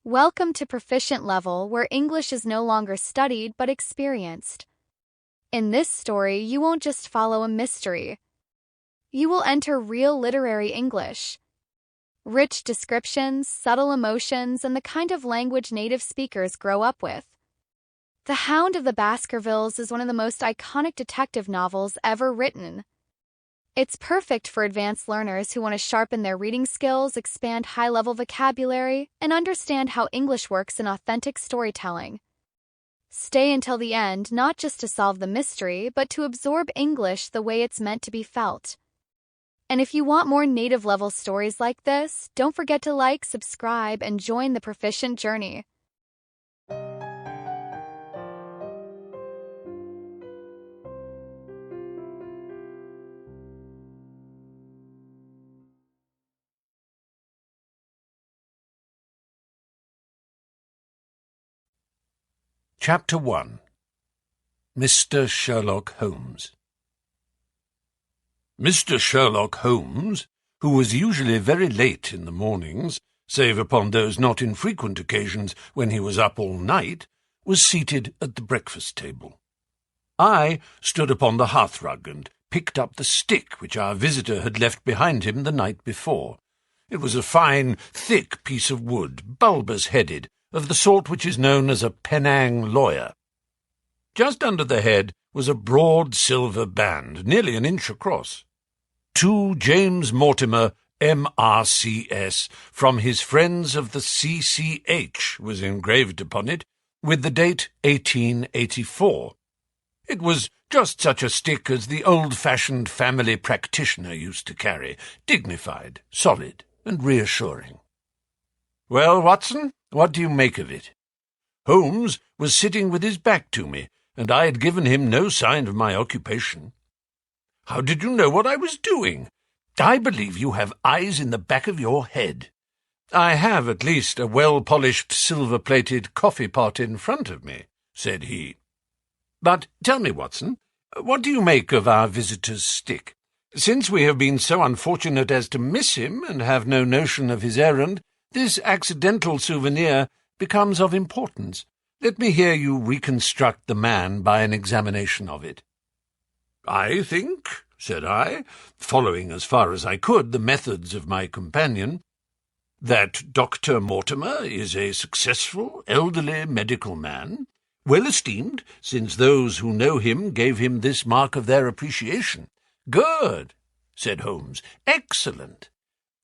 Welcome to Proficient level, where English is no longer studied but experienced. In this story, you won't just follow a mystery. You will enter real literary English. Rich descriptions, subtle emotions, and the kind of language native speakers grow up with. The Hound of the Baskervilles is one of the most iconic detective novels ever written. It's perfect for advanced learners who want to sharpen their reading skills, expand high-level vocabulary, and understand how English works in authentic storytelling. Stay until the end, not just to solve the mystery, but to absorb English the way it's meant to be felt. And if you want more native-level stories like this, don't forget to like, subscribe, and join the Proficient journey. Chapter 1. Mr. Sherlock Holmes. Mr. Sherlock Holmes, who was usually very late in the mornings, save upon those not infrequent occasions when he was up all night, was seated at the breakfast table. I stood upon the hearthrug and picked up the stick which our visitor had left behind him the night before. It was a fine, thick piece of wood, bulbous-headed, of the sort which is known as a Penang lawyer. Just under the head was a broad silver band, nearly an inch across. To James Mortimer, M.R.C.S., from his friends of the C.C.H. was engraved upon it, with the date 1884. It was just such a stick as the old-fashioned family practitioner used to carry, dignified, solid, and reassuring. "Well, Watson, what do you make of it?" Holmes was sitting with his back to me, and I had given him no sign of my occupation. "How did you know what I was doing? I believe you have eyes in the back of your head." "I have at least a well-polished silver-plated coffee-pot in front of me," said he. "But tell me, Watson, what do you make of our visitor's stick? Since we have been so unfortunate as to miss him and have no notion of his errand, this accidental souvenir becomes of importance. Let me hear you reconstruct the man by an examination of it." "I think," said I, following as far as I could the methods of my companion, "that Dr. Mortimer is a successful, elderly medical man, well esteemed, since those who know him gave him this mark of their appreciation." "Good," said Holmes. "Excellent.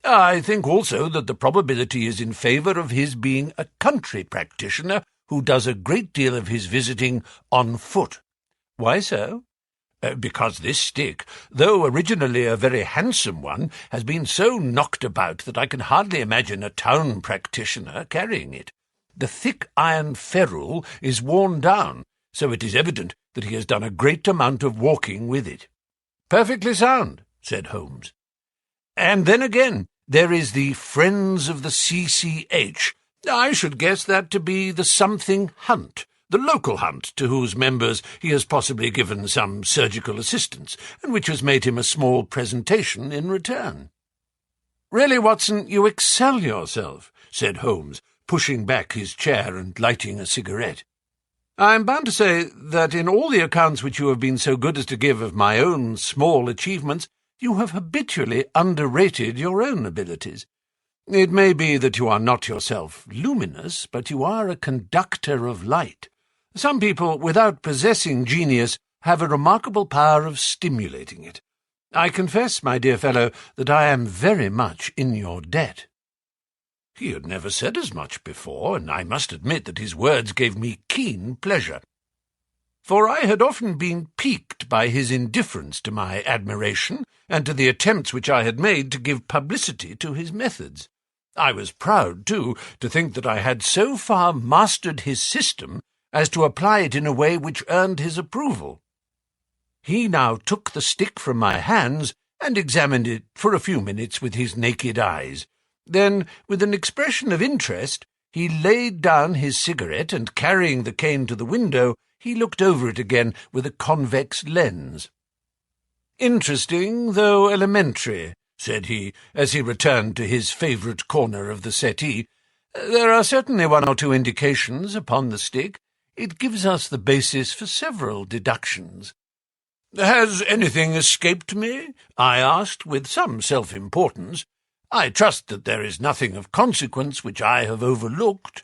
I think also that the probability is in favour of his being a country practitioner who does a great deal of his visiting on foot." "Why so?" Because this stick, though originally a very handsome one, has been so knocked about that I can hardly imagine a town practitioner carrying it. The thick iron ferrule is worn down, so it is evident that he has done a great amount of walking with it." "Perfectly sound," said Holmes. "And then again, there is the Friends of the C.C.H. I should guess that to be the something hunt, the local hunt to whose members he has possibly given some surgical assistance, and which has made him a small presentation in return." "Really, Watson, you excel yourself," said Holmes, pushing back his chair and lighting a cigarette. "I am bound to say that in all the accounts which you have been so good as to give of my own small achievements, you have habitually underrated your own abilities. It may be that you are not yourself luminous, but you are a conductor of light. Some people, without possessing genius, have a remarkable power of stimulating it. I confess, my dear fellow, that I am very much in your debt." He had never said as much before, and I must admit that his words gave me keen pleasure, for I had often been piqued by his indifference to my admiration and to the attempts which I had made to give publicity to his methods. I was proud, too, to think that I had so far mastered his system as to apply it in a way which earned his approval. He now took the stick from my hands and examined it for a few minutes with his naked eyes. Then, with an expression of interest, he laid down his cigarette, and carrying the cane to the window, he looked over it again with a convex lens. "Interesting, though elementary," said he, as he returned to his favourite corner of the settee. There are certainly one or two indications upon the stick. It gives us the basis for several deductions. "Has anything escaped me?" I asked, with some self-importance. "I trust that there is nothing of consequence which I have overlooked."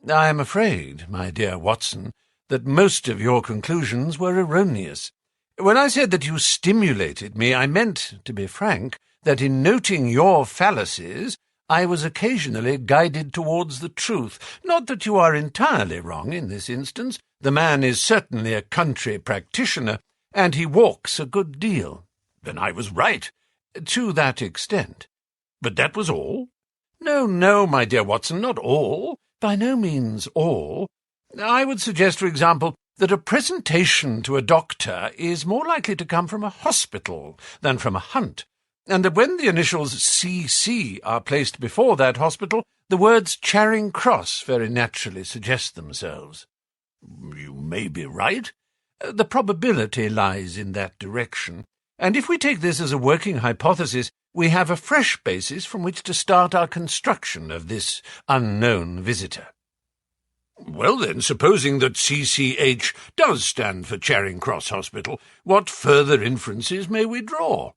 "I am afraid, my dear Watson, that most of your conclusions were erroneous. When I said that you stimulated me, I meant, to be frank, that in noting your fallacies, I was occasionally guided towards the truth. Not that you are entirely wrong in this instance. The man is certainly a country practitioner, and he walks a good deal." "Then I was right." "To that extent." "But that was all?" No, my dear Watson, not all. By no means all. I would suggest, for example, that a presentation to a doctor is more likely to come from a hospital than from a hunt, and that when the initials C.C. are placed before that hospital, the words Charing Cross very naturally suggest themselves." "You may be right." "The probability lies in that direction, and if we take this as a working hypothesis, we have a fresh basis from which to start our construction of this unknown visitor." "Well then, supposing that CCH does stand for Charing Cross Hospital, what further inferences may we draw?"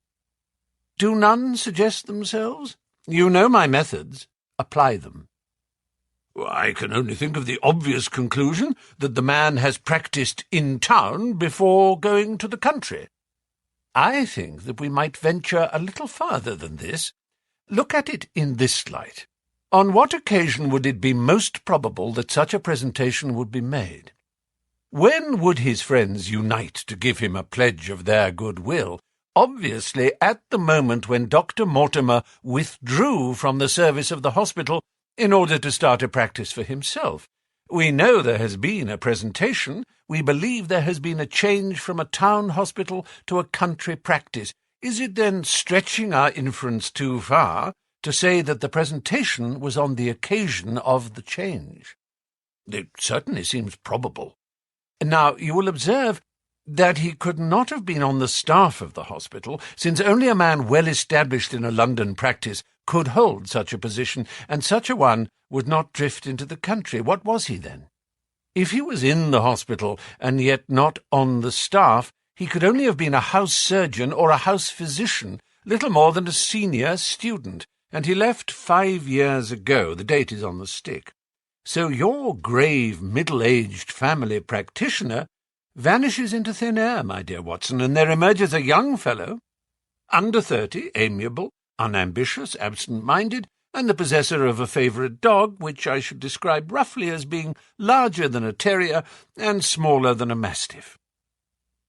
"Do none suggest themselves? You know my methods. Apply them." "I can only think of the obvious conclusion that the man has practised in town before going to the country." "I think that we might venture a little farther than this. Look at it in this light. On what occasion would it be most probable that such a presentation would be made? When would his friends unite to give him a pledge of their goodwill? Obviously at the moment when Dr. Mortimer withdrew from the service of the hospital in order to start a practice for himself. We know there has been a presentation. We believe there has been a change from a town hospital to a country practice. Is it then stretching our inference too far to say that the presentation was on the occasion of the change?" "It certainly seems probable." "Now, you will observe that he could not have been on the staff of the hospital, since only a man well established in a London practice could hold such a position, and such a one would not drift into the country. What was he then? If he was in the hospital and yet not on the staff, he could only have been a house surgeon or a house physician, little more than a senior student, and he left 5 years ago. The date is on the stick. So your grave, middle-aged family practitioner vanishes into thin air, my dear Watson, and there emerges a young fellow, under 30, amiable, unambitious, absent-minded, and the possessor of a favourite dog, which I should describe roughly as being larger than a terrier and smaller than a mastiff."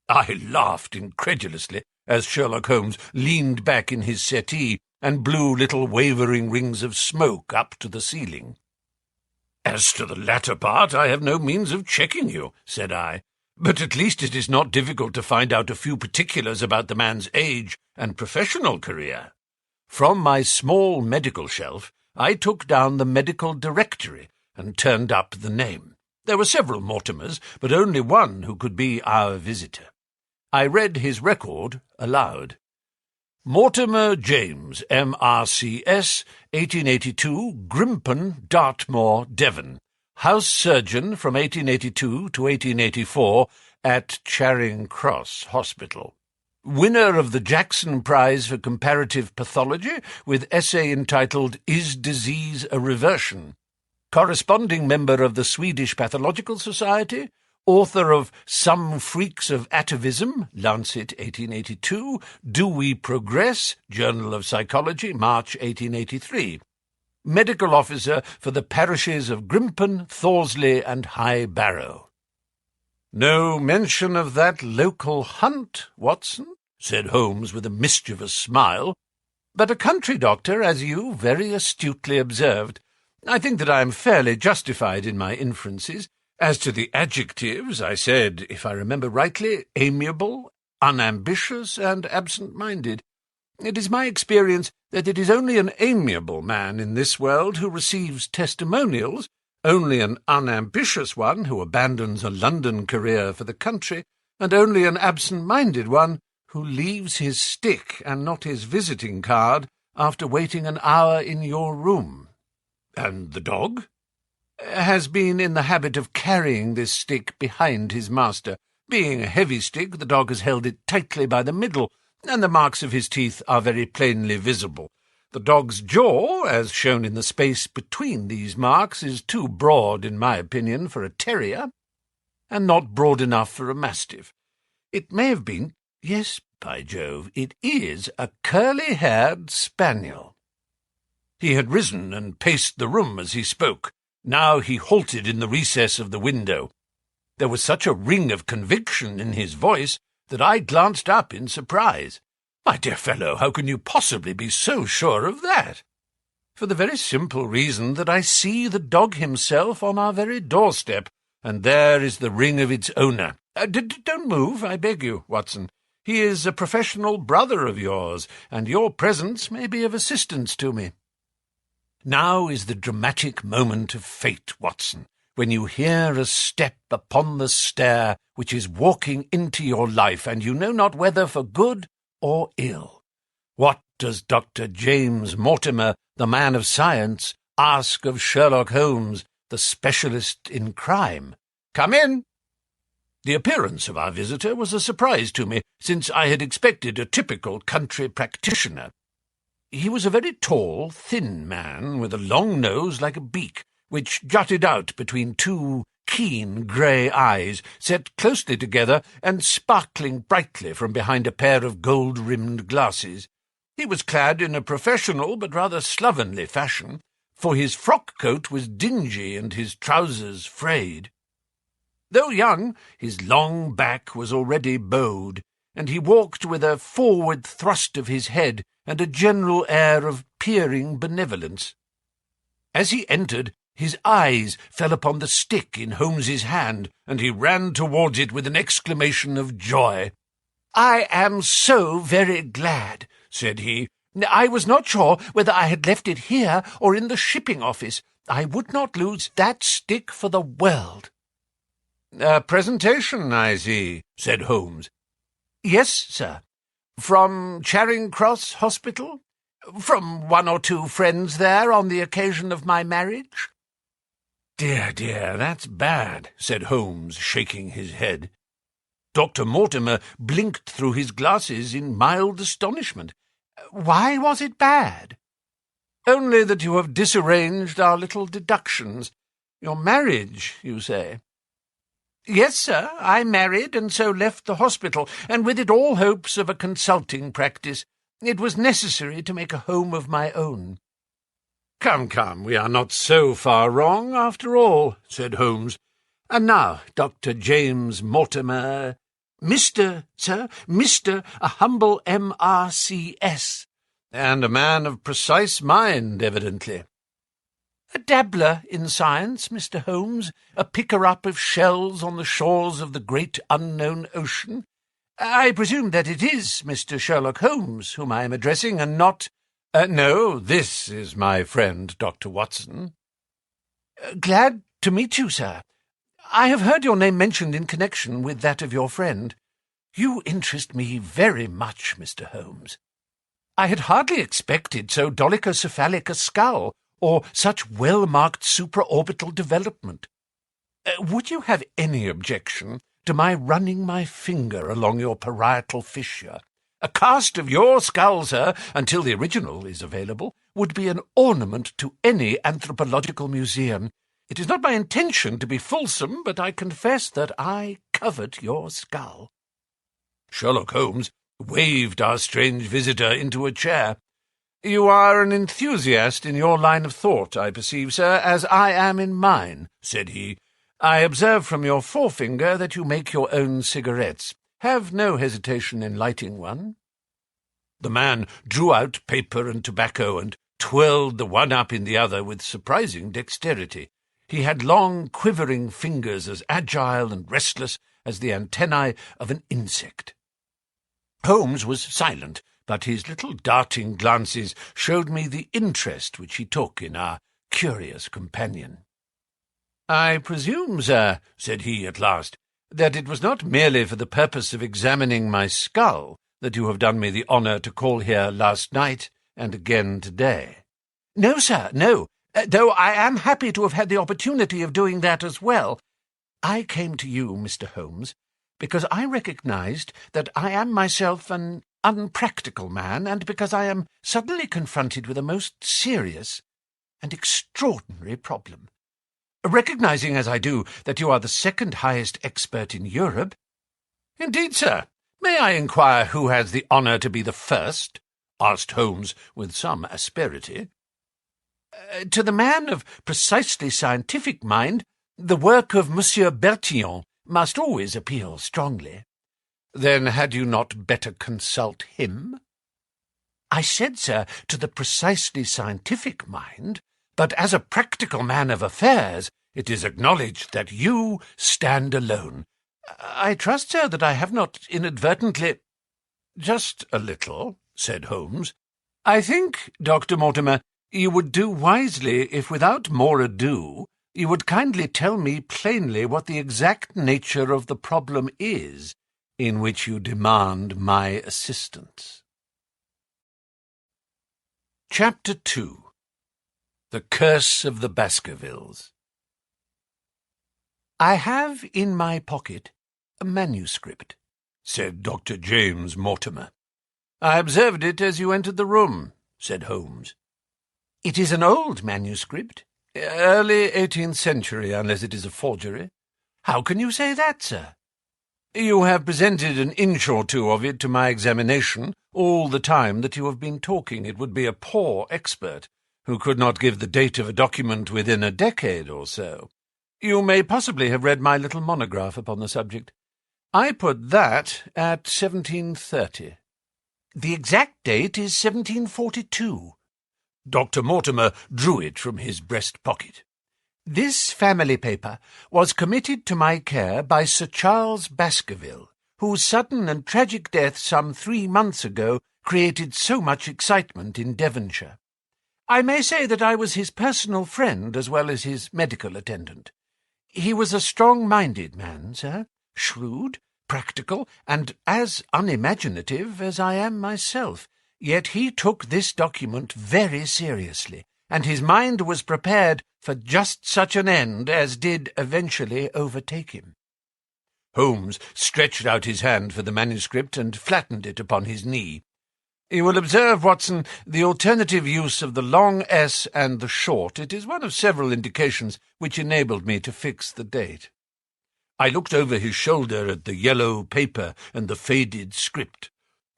I laughed incredulously as Sherlock Holmes leaned back in his settee and blew little wavering rings of smoke up to the ceiling. "As to the latter part, I have no means of checking you," said I, "but at least it is not difficult to find out a few particulars about the man's age and professional career. From my small medical shelf I took down the medical directory and turned up the name. There were several Mortimers, but only one who could be our visitor. I read his record aloud. Mortimer James, M.R.C.S., 1882, Grimpen, Dartmoor, Devon. House surgeon from 1882 to 1884 at Charing Cross Hospital. Winner of the Jackson Prize for Comparative Pathology with essay entitled Is Disease a Reversion? Corresponding member of the Swedish Pathological Society, author of Some Freaks of Atavism, Lancet, 1882, Do We Progress, Journal of Psychology, March 1883. Medical officer for the parishes of Grimpen, Thorsley and High Barrow. "No mention of that local hunt, Watson?" said Holmes with a mischievous smile. "But a country doctor, as you very astutely observed. I think that I am fairly justified in my inferences. As to the adjectives, I said, if I remember rightly, amiable, unambitious, and absent-minded. It is my experience that it is only an amiable man in this world who receives testimonials, only an unambitious one who abandons a London career for the country, and only an absent-minded one who leaves his stick and not his visiting card after waiting an hour in your room." And the dog? Has been in the habit of carrying this stick behind his master. Being a heavy stick, the dog has held it tightly by the middle, and the marks of his teeth are very plainly visible. The dog's jaw, as shown in the space between these marks, is too broad, in my opinion, for a terrier, and not broad enough for a mastiff. It may have been— yes, by Jove, it is a curly-haired spaniel. He had risen and paced the room as he spoke. Now he halted in the recess of the window. There was such a ring of conviction in his voice that I glanced up in surprise. "My dear fellow, how can you possibly be so sure of that?" "For the very simple reason that I see the dog himself on our very doorstep, and there is the ring of its owner. Don't move, I beg you, Watson. He is a professional brother of yours, and your presence may be of assistance to me." Now is the dramatic moment of fate, Watson, when you hear a step upon the stair which is walking into your life, and you know not whether for good or ill. What does Dr. James Mortimer, the man of science, ask of Sherlock Holmes, the specialist in crime? "Come in." The appearance of our visitor was a surprise to me, since I had expected a typical country practitioner. He was a very tall, thin man, with a long nose like a beak, which jutted out between two keen grey eyes, set closely together and sparkling brightly from behind a pair of gold-rimmed glasses. He was clad in a professional but rather slovenly fashion, for his frock-coat was dingy and his trousers frayed. Though young, his long back was already bowed, and he walked with a forward thrust of his head and a general air of peering benevolence. As he entered, his eyes fell upon the stick in Holmes's hand, and he ran towards it with an exclamation of joy. "I am so very glad," said he. "I was not sure whether I had left it here or in the shipping office. I would not lose that stick for the world." "A presentation, I see," said Holmes. "Yes, sir." "From Charing Cross Hospital?" "From one or two friends there on the occasion of my marriage." "Dear, dear, that's bad," said Holmes, shaking his head. Dr. Mortimer blinked through his glasses in mild astonishment. "Why was it bad?" "Only that you have disarranged our little deductions. Your marriage, you say?" "Yes, sir, I married and so left the hospital, and with it all hopes of a consulting practice. It was necessary to make a home of my own." Come, we are not so far wrong after all," said Holmes. "And now, Dr. James Mortimer—" "Mr., sir, Mr., a humble M.R.C.S." "And a man of precise mind, evidently." "A dabbler in science, Mr. Holmes, a picker-up of shells on the shores of the great unknown ocean. I presume that it is Mr. Sherlock Holmes whom I am addressing, and not—" "No, this is my friend, Dr. Watson." "Glad to meet you, sir. I have heard your name mentioned in connection with that of your friend. You interest me very much, Mr. Holmes. I had hardly expected so dolichocephalic a skull, or such well-marked supraorbital development. Would you have any objection to my running my finger along your parietal fissure? A cast of your skull, sir, until the original is available, would be an ornament to any anthropological museum. It is not my intention to be fulsome, but I confess that I covet your skull." Sherlock Holmes waved our strange visitor into a chair. "You are an enthusiast in your line of thought, I perceive, sir, as I am in mine," said he. "I observe from your forefinger that you make your own cigarettes. Have no hesitation in lighting one." The man drew out paper and tobacco and twirled the one up in the other with surprising dexterity. He had long, quivering fingers as agile and restless as the antennae of an insect. Holmes was silent, but his little darting glances showed me the interest which he took in our curious companion. "I presume, sir," said he at last, "that it was not merely for the purpose of examining my skull that you have done me the honour to call here last night and again today." "No, sir, no. though I am happy to have had the opportunity of doing that as well. I came to you, Mr. Holmes, because I recognized that I am myself an unpractical man, and because I am suddenly confronted with a most serious and extraordinary problem. Recognizing as I do that you are the second highest expert in Europe— Indeed, sir. May I inquire who has the honour to be the first? Asked Holmes with some asperity. To the man of precisely scientific mind, the work of Monsieur Bertillon must always appeal strongly. Then had you not better consult him? I said, sir, to the precisely scientific mind, but as a practical man of affairs, it is acknowledged that you stand alone. I trust, sir, that I have not inadvertently— Just a little, said Holmes. I think, Dr. Mortimer, you would do wisely if, without more ado, you would kindly tell me plainly what the exact nature of the problem is in which you demand my assistance. Chapter 2. The Curse of the Baskervilles. I have in my pocket a manuscript, said Dr. James Mortimer. I observed it as you entered the room, said Holmes. It is an old manuscript, early 18th century, unless it is a forgery. How can you say that, sir? You have presented an inch or two of it to my examination all the time that you have been talking. It would be a poor expert who could not give the date of a document within a decade or so. You may possibly have read my little monograph upon the subject. I put that at 1730. The exact date is 1742. Dr. Mortimer drew it from his breast pocket. This family paper was committed to my care by Sir Charles Baskerville, whose sudden and tragic death some 3 months ago created so much excitement in Devonshire. I may say that I was his personal friend as well as his medical attendant. He was a strong-minded man, sir, shrewd, practical, and as unimaginative as I am myself. Yet he took this document very seriously, and his mind was prepared for just such an end as did eventually overtake him. Holmes stretched out his hand for the manuscript and flattened it upon his knee. You will observe, Watson, the alternative use of the long S and the short. It is one of several indications which enabled me to fix the date. I looked over his shoulder at the yellow paper and the faded script.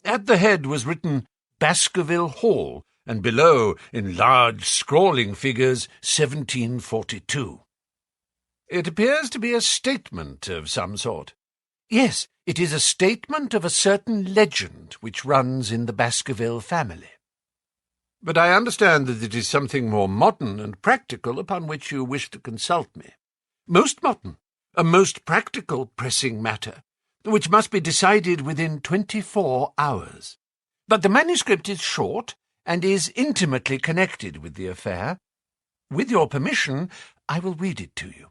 At the head was written Baskerville Hall, and below, in large scrawling figures, 1742. It appears to be a statement of some sort. Yes, it is a statement of a certain legend which runs in the Baskerville family. But I understand that it is something more modern and practical upon which you wish to consult me. Most modern, a most practical pressing matter, which must be decided within 24 hours. But the manuscript is short and is intimately connected with the affair. With your permission, I will read it to you.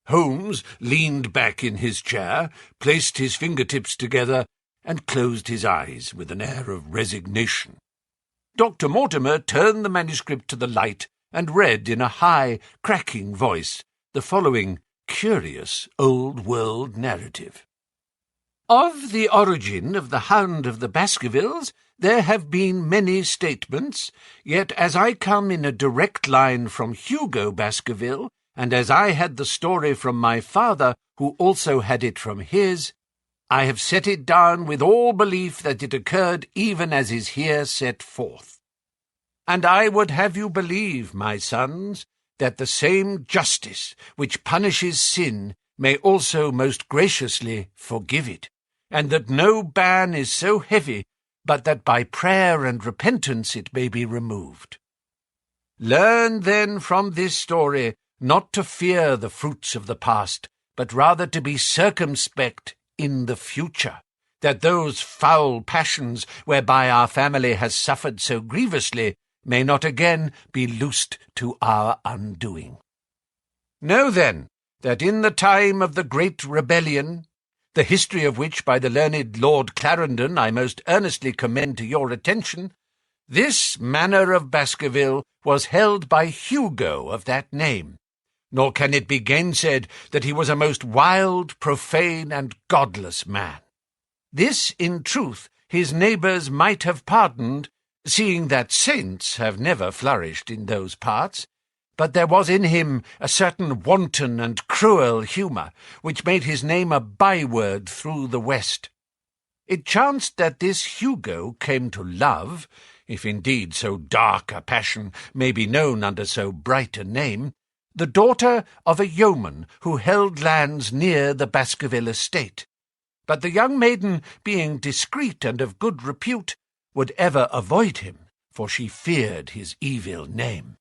Holmes leaned back in his chair, placed his fingertips together, and closed his eyes with an air of resignation. Dr. Mortimer turned the manuscript to the light and read in a high, cracking voice the following curious old-world narrative. Of the origin of the Hound of the Baskervilles there have been many statements, yet as I come in a direct line from Hugo Baskerville, and as I had the story from my father, who also had it from his, I have set it down with all belief that it occurred even as is here set forth. And I would have you believe, my sons, that the same justice which punishes sin may also most graciously forgive it, and that no ban is so heavy but that by prayer and repentance it may be removed. Learn then from this story not to fear the fruits of the past, but rather to be circumspect in the future, that those foul passions whereby our family has suffered so grievously may not again be loosed to our undoing. Know then that in the time of the great rebellion, the history of which by the learned Lord Clarendon I most earnestly commend to your attention, This manor of Baskerville was held by Hugo of that name, nor can it be gainsaid that he was a most wild, profane, and godless man. This, in truth, his neighbours might have pardoned, seeing that saints have never flourished in those parts, but there was in him a certain wanton and cruel humour, which made his name a byword through the West. It chanced that this Hugo came to love, if indeed so dark a passion may be known under so bright a name, the daughter of a yeoman who held lands near the Baskerville estate. But the young maiden, being discreet and of good repute, would ever avoid him, for she feared his evil name.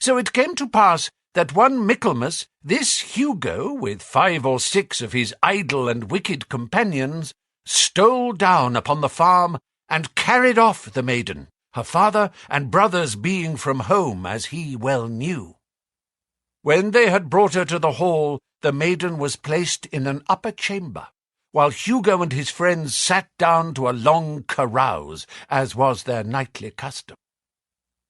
So it came to pass that one Michaelmas this Hugo, with 5 or 6 of his idle and wicked companions, stole down upon the farm and carried off the maiden, her father and brothers being from home, as he well knew. When they had brought her to the hall, the maiden was placed in an upper chamber, while Hugo and his friends sat down to a long carouse, as was their nightly custom.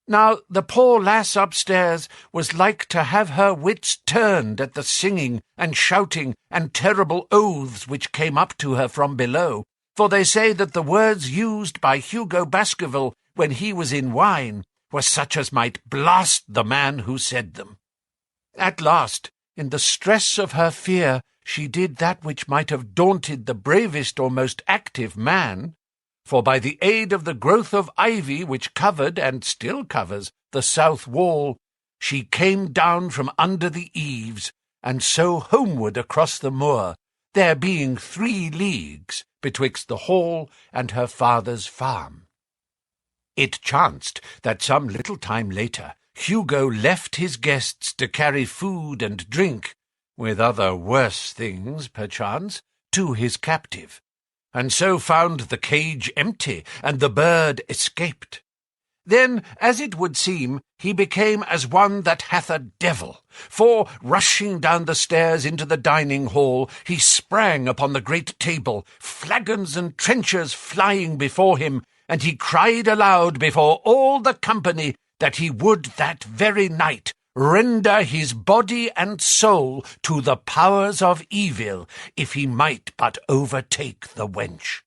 Now the poor lass upstairs was like to have her wits turned at the singing and shouting and terrible oaths which came up to her from below, for they say that the words used by Hugo Baskerville when he was in wine were such as might blast the man who said them. At last, in the stress of her fear, she did that which might have daunted the bravest or most active man, for by the aid of the growth of ivy which covered, and still covers, the south wall, she came down from under the eaves, and so homeward across the moor, there being 3 leagues betwixt the hall and her father's farm. It chanced that some little time later Hugo left his guests to carry food and drink, with other worse things, perchance, to his captive, and so found the cage empty, and the bird escaped. Then, as it would seem, he became as one that hath a devil, for, rushing down the stairs into the dining hall, he sprang upon the great table, flagons and trenchers flying before him, and he cried aloud before all the company that he would that very night render his body and soul to the powers of evil, if he might but overtake the wench.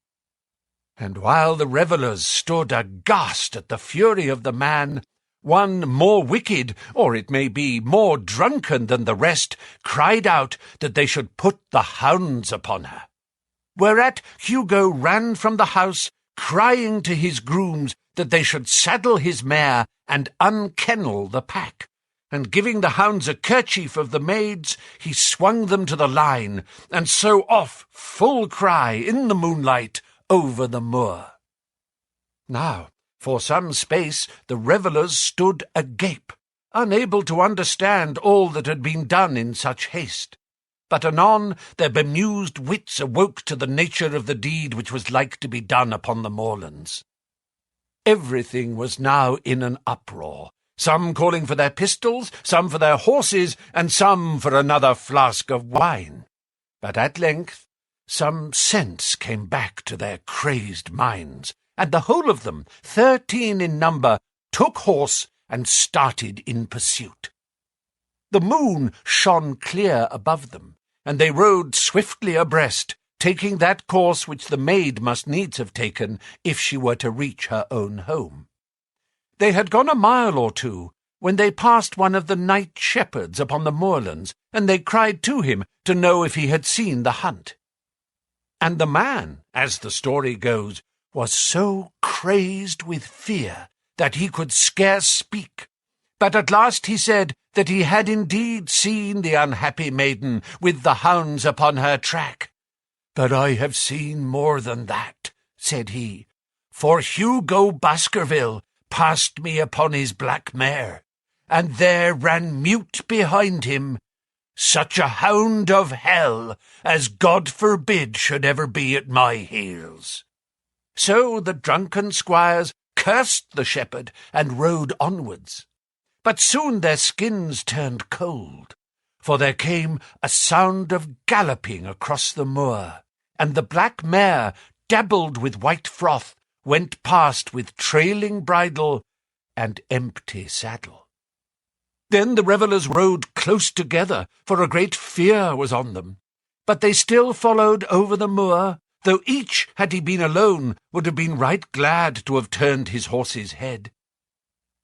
And while the revellers stood aghast at the fury of the man, one more wicked, or it may be more drunken than the rest, cried out that they should put the hounds upon her. Whereat Hugo ran from the house, crying to his grooms that they should saddle his mare and unkennel the pack, and giving the hounds a kerchief of the maid's, he swung them to the line, and so off, full cry, in the moonlight, over the moor. Now, for some space, the revellers stood agape, unable to understand all that had been done in such haste. But anon their bemused wits awoke to the nature of the deed which was like to be done upon the moorlands. Everything was now in an uproar, some calling for their pistols, some for their horses, and some for another flask of wine. But at length some sense came back to their crazed minds, and the whole of them, 13 in number, took horse and started in pursuit. The moon shone clear above them, and they rode swiftly abreast, taking that course which the maid must needs have taken if she were to reach her own home. They had gone a mile or 2, when they passed one of the night shepherds upon the moorlands, and they cried to him to know if he had seen the hunt. And the man, as the story goes, was so crazed with fear that he could scarce speak. But at last he said that he had indeed seen the unhappy maiden with the hounds upon her track. "But I have seen more than that," said he, "for Hugo Baskerville passed me upon his black mare, and there ran mute behind him such a hound of hell as God forbid should ever be at my heels." So the drunken squires cursed the shepherd and rode onwards. But soon their skins turned cold, for there came a sound of galloping across the moor, and the black mare, dabbled with white froth, went past with trailing bridle and empty saddle. Then the revellers rode close together, for a great fear was on them. But they still followed over the moor, though each, had he been alone, would have been right glad to have turned his horse's head.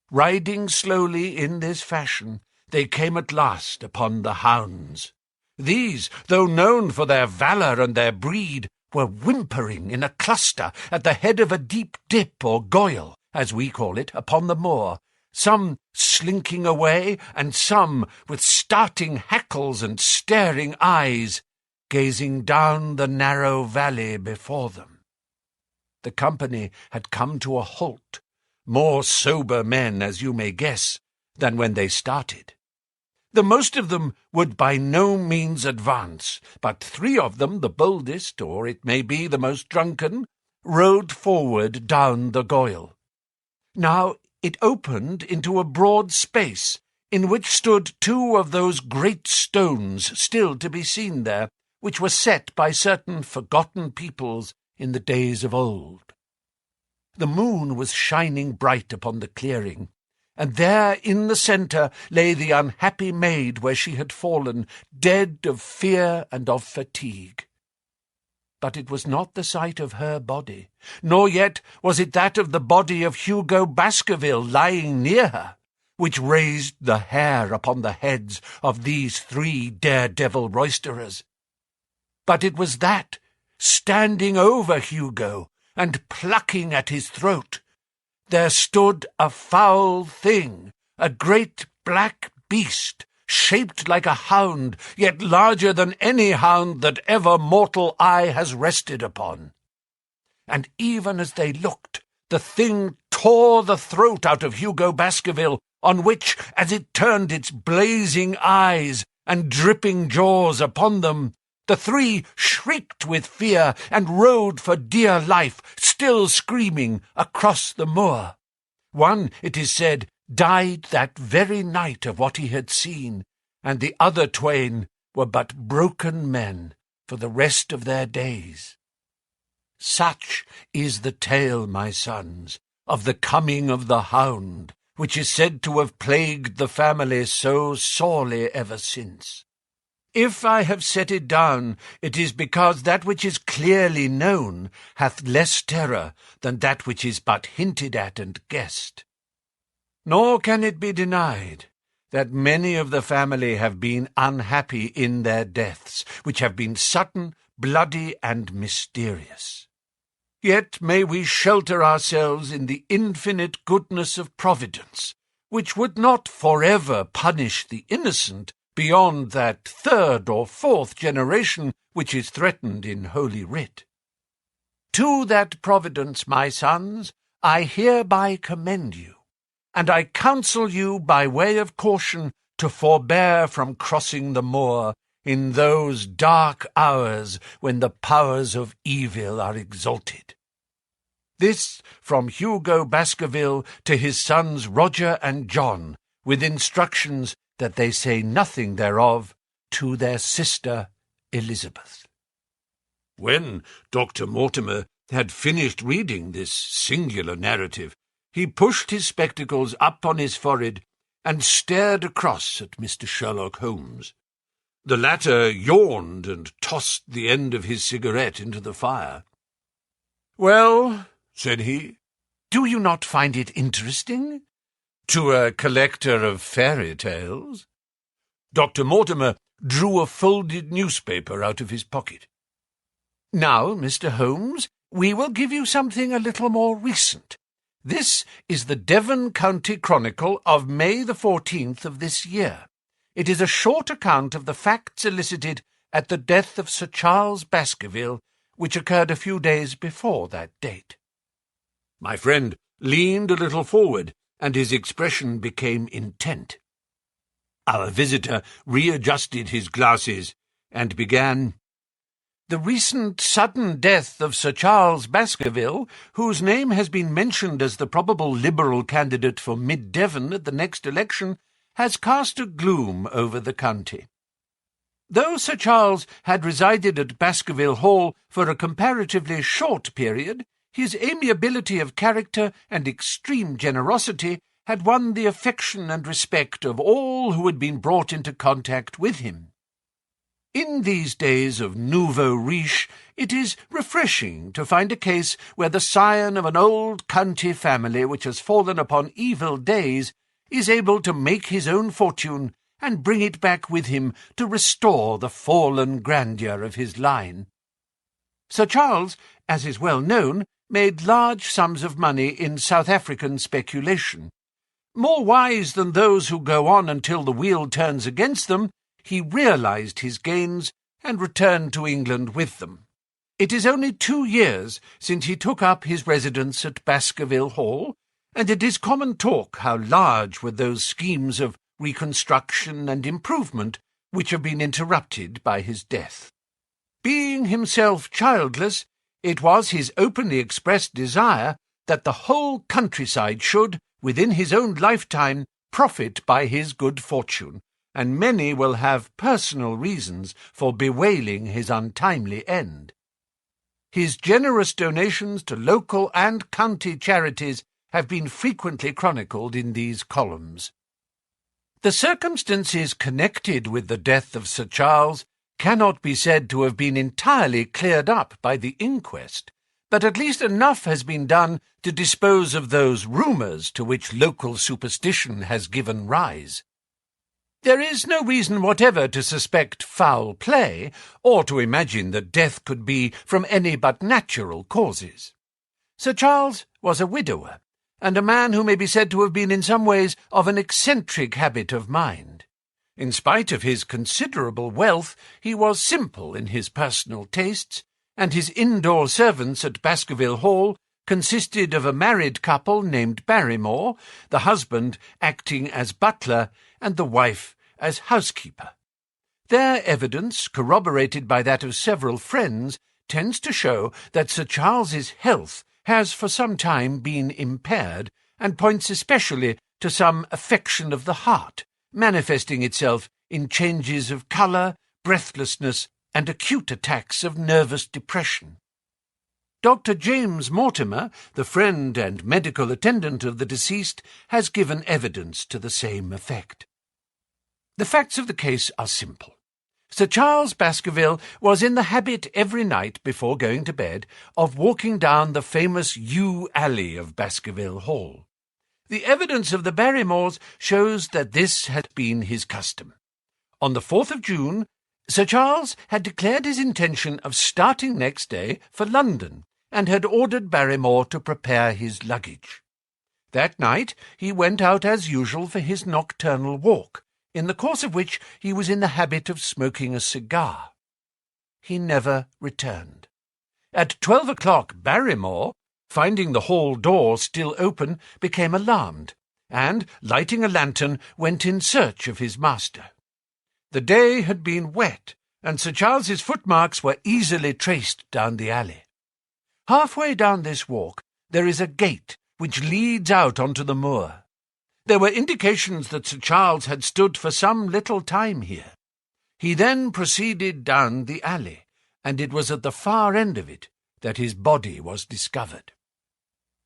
Riding slowly in this fashion, they came at last upon the hounds. These, though known for their valour and their breed, were whimpering in a cluster at the head of a deep dip or goyle, as we call it, upon the moor, some slinking away, and some, with starting hackles and staring eyes, gazing down the narrow valley before them. The company had come to a halt, more sober men, as you may guess, than when they started. The most of them would by no means advance, but 3 of them, the boldest, or it may be the most drunken, rode forward down the goyle. Now it opened into a broad space, in which stood 2 of those great stones still to be seen there, which were set by certain forgotten peoples in the days of old. The moon was shining bright upon the clearing, and there in the centre lay the unhappy maid where she had fallen, dead of fear and of fatigue. But it was not the sight of her body, nor yet was it that of the body of Hugo Baskerville lying near her, which raised the hair upon the heads of these 3 daredevil roisterers. But it was that, standing over Hugo, and plucking at his throat, there stood a foul thing, a great black beast, shaped like a hound, yet larger than any hound that ever mortal eye has rested upon. And even as they looked, the thing tore the throat out of Hugo Baskerville, on which, as it turned its blazing eyes and dripping jaws upon them, the 3 shrieked with fear and rode for dear life, still screaming, across the moor. One, it is said, died that very night of what he had seen, and the other 2 were but broken men for the rest of their days. Such is the tale, my sons, of the coming of the Hound, which is said to have plagued the family so sorely ever since. If I have set it down, it is because that which is clearly known hath less terror than that which is but hinted at and guessed. Nor can it be denied that many of the family have been unhappy in their deaths, which have been sudden, bloody, and mysterious. Yet may we shelter ourselves in the infinite goodness of Providence, which would not forever punish the innocent beyond that 3rd or 4th generation which is threatened in Holy Writ. To that Providence, my sons, I hereby commend you, and I counsel you by way of caution to forbear from crossing the moor in those dark hours when the powers of evil are exalted. This from Hugo Baskerville to his sons Roger and John, with instructions that they say nothing thereof to their sister Elizabeth. When Dr. Mortimer had finished reading this singular narrative, he pushed his spectacles up on his forehead and stared across at Mr. Sherlock Holmes. The latter yawned and tossed the end of his cigarette into the fire. "Well," said he, "do you not find it interesting? To a collector of fairy tales?" Dr. Mortimer drew a folded newspaper out of his pocket. "Now, Mr. Holmes, we will give you something a little more recent. This is the Devon County Chronicle of May the 14th of this year. It is a short account of the facts elicited at the death of Sir Charles Baskerville, which occurred a few days before that date." My friend leaned a little forward, and his expression became intent. Our visitor readjusted his glasses and began, "The recent sudden death of Sir Charles Baskerville, whose name has been mentioned as the probable Liberal candidate for Mid-Devon at the next election, has cast a gloom over the county. Though Sir Charles had resided at Baskerville Hall for a comparatively short period, His amiability of character and extreme generosity had won the affection and respect of all who had been brought into contact with him. In these days of nouveau riche, it is refreshing to find a case where the scion of an old county family which has fallen upon evil days is able to make his own fortune and bring it back with him to restore the fallen grandeur of his line. Sir Charles, as is well known, made large sums of money in South African speculation. More wise than those who go on until the wheel turns against them, he realized his gains and returned to England with them. It is only 2 years since he took up his residence at Baskerville Hall, and it is common talk how large were those schemes of reconstruction and improvement which have been interrupted by his death. Being himself childless, it was his openly expressed desire that the whole countryside should, within his own lifetime, profit by his good fortune, and many will have personal reasons for bewailing his untimely end. His generous donations to local and county charities have been frequently chronicled in these columns. The circumstances connected with the death of Sir Charles cannot be said to have been entirely cleared up by the inquest, but at least enough has been done to dispose of those rumours to which local superstition has given rise. There is no reason whatever to suspect foul play, or to imagine that death could be from any but natural causes. Sir Charles was a widower, and a man who may be said to have been in some ways of an eccentric habit of mind. In spite of his considerable wealth, he was simple in his personal tastes, and his indoor servants at Baskerville Hall consisted of a married couple named Barrymore, the husband acting as butler and the wife as housekeeper. Their evidence, corroborated by that of several friends, tends to show that Sir Charles's health has for some time been impaired, and points especially to some affection of the heart, manifesting itself in changes of colour, breathlessness, and acute attacks of nervous depression. Dr. James Mortimer, the friend and medical attendant of the deceased, has given evidence to the same effect. The facts of the case are simple. Sir Charles Baskerville was in the habit every night before going to bed of walking down the famous yew alley of Baskerville Hall. The evidence of the Barrymores shows that this had been his custom. On the 4th of June, Sir Charles had declared his intention of starting next day for London, and had ordered Barrymore to prepare his luggage. That night he went out as usual for his nocturnal walk, in the course of which he was in the habit of smoking a cigar. He never returned. At 12 o'clock Barrymore, finding the hall door still open, became alarmed, and, lighting a lantern, went in search of his master. The day had been wet, and Sir Charles's footmarks were easily traced down the alley. Halfway down this walk there is a gate which leads out onto the moor. There were indications that Sir Charles had stood for some little time here. He then proceeded down the alley, and it was at the far end of it that his body was discovered.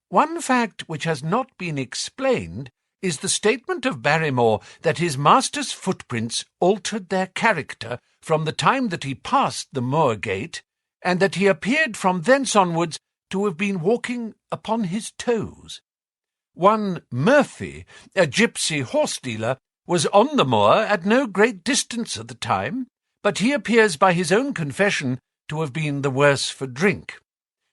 One fact which has not been explained is the statement of Barrymore that his master's footprints altered their character from the time that he passed the moor gate, and that he appeared from thence onwards to have been walking upon his toes. One Murphy, a gipsy horse-dealer, was on the moor at no great distance at the time, but he appears by his own confession to have been the worse for drink.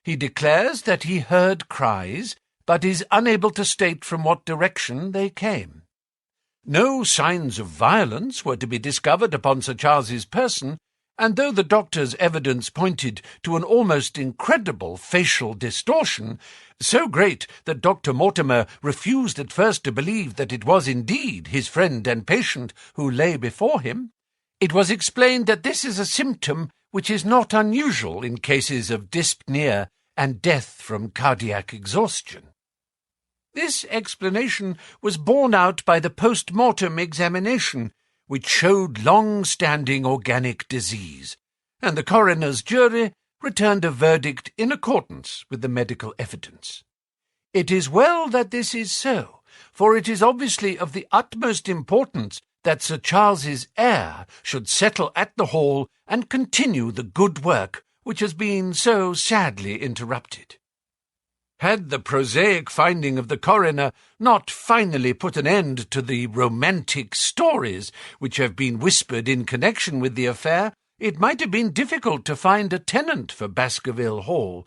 He declares that he heard cries, but is unable to state from what direction they came. No signs of violence were to be discovered upon Sir Charles's person, and though the doctor's evidence pointed to an almost incredible facial distortion, so great that Dr. Mortimer refused at first to believe that it was indeed his friend and patient who lay before him, it was explained that this is a symptom which is not unusual in cases of dyspnea and death from cardiac exhaustion. This explanation was borne out by the post-mortem examination, which showed long-standing organic disease, and the coroner's jury returned a verdict in accordance with the medical evidence. It is well that this is so, for it is obviously of the utmost importance that Sir Charles's heir should settle at the Hall and continue the good work which has been so sadly interrupted. Had the prosaic finding of the coroner not finally put an end to the romantic stories which have been whispered in connection with the affair, it might have been difficult to find a tenant for Baskerville Hall.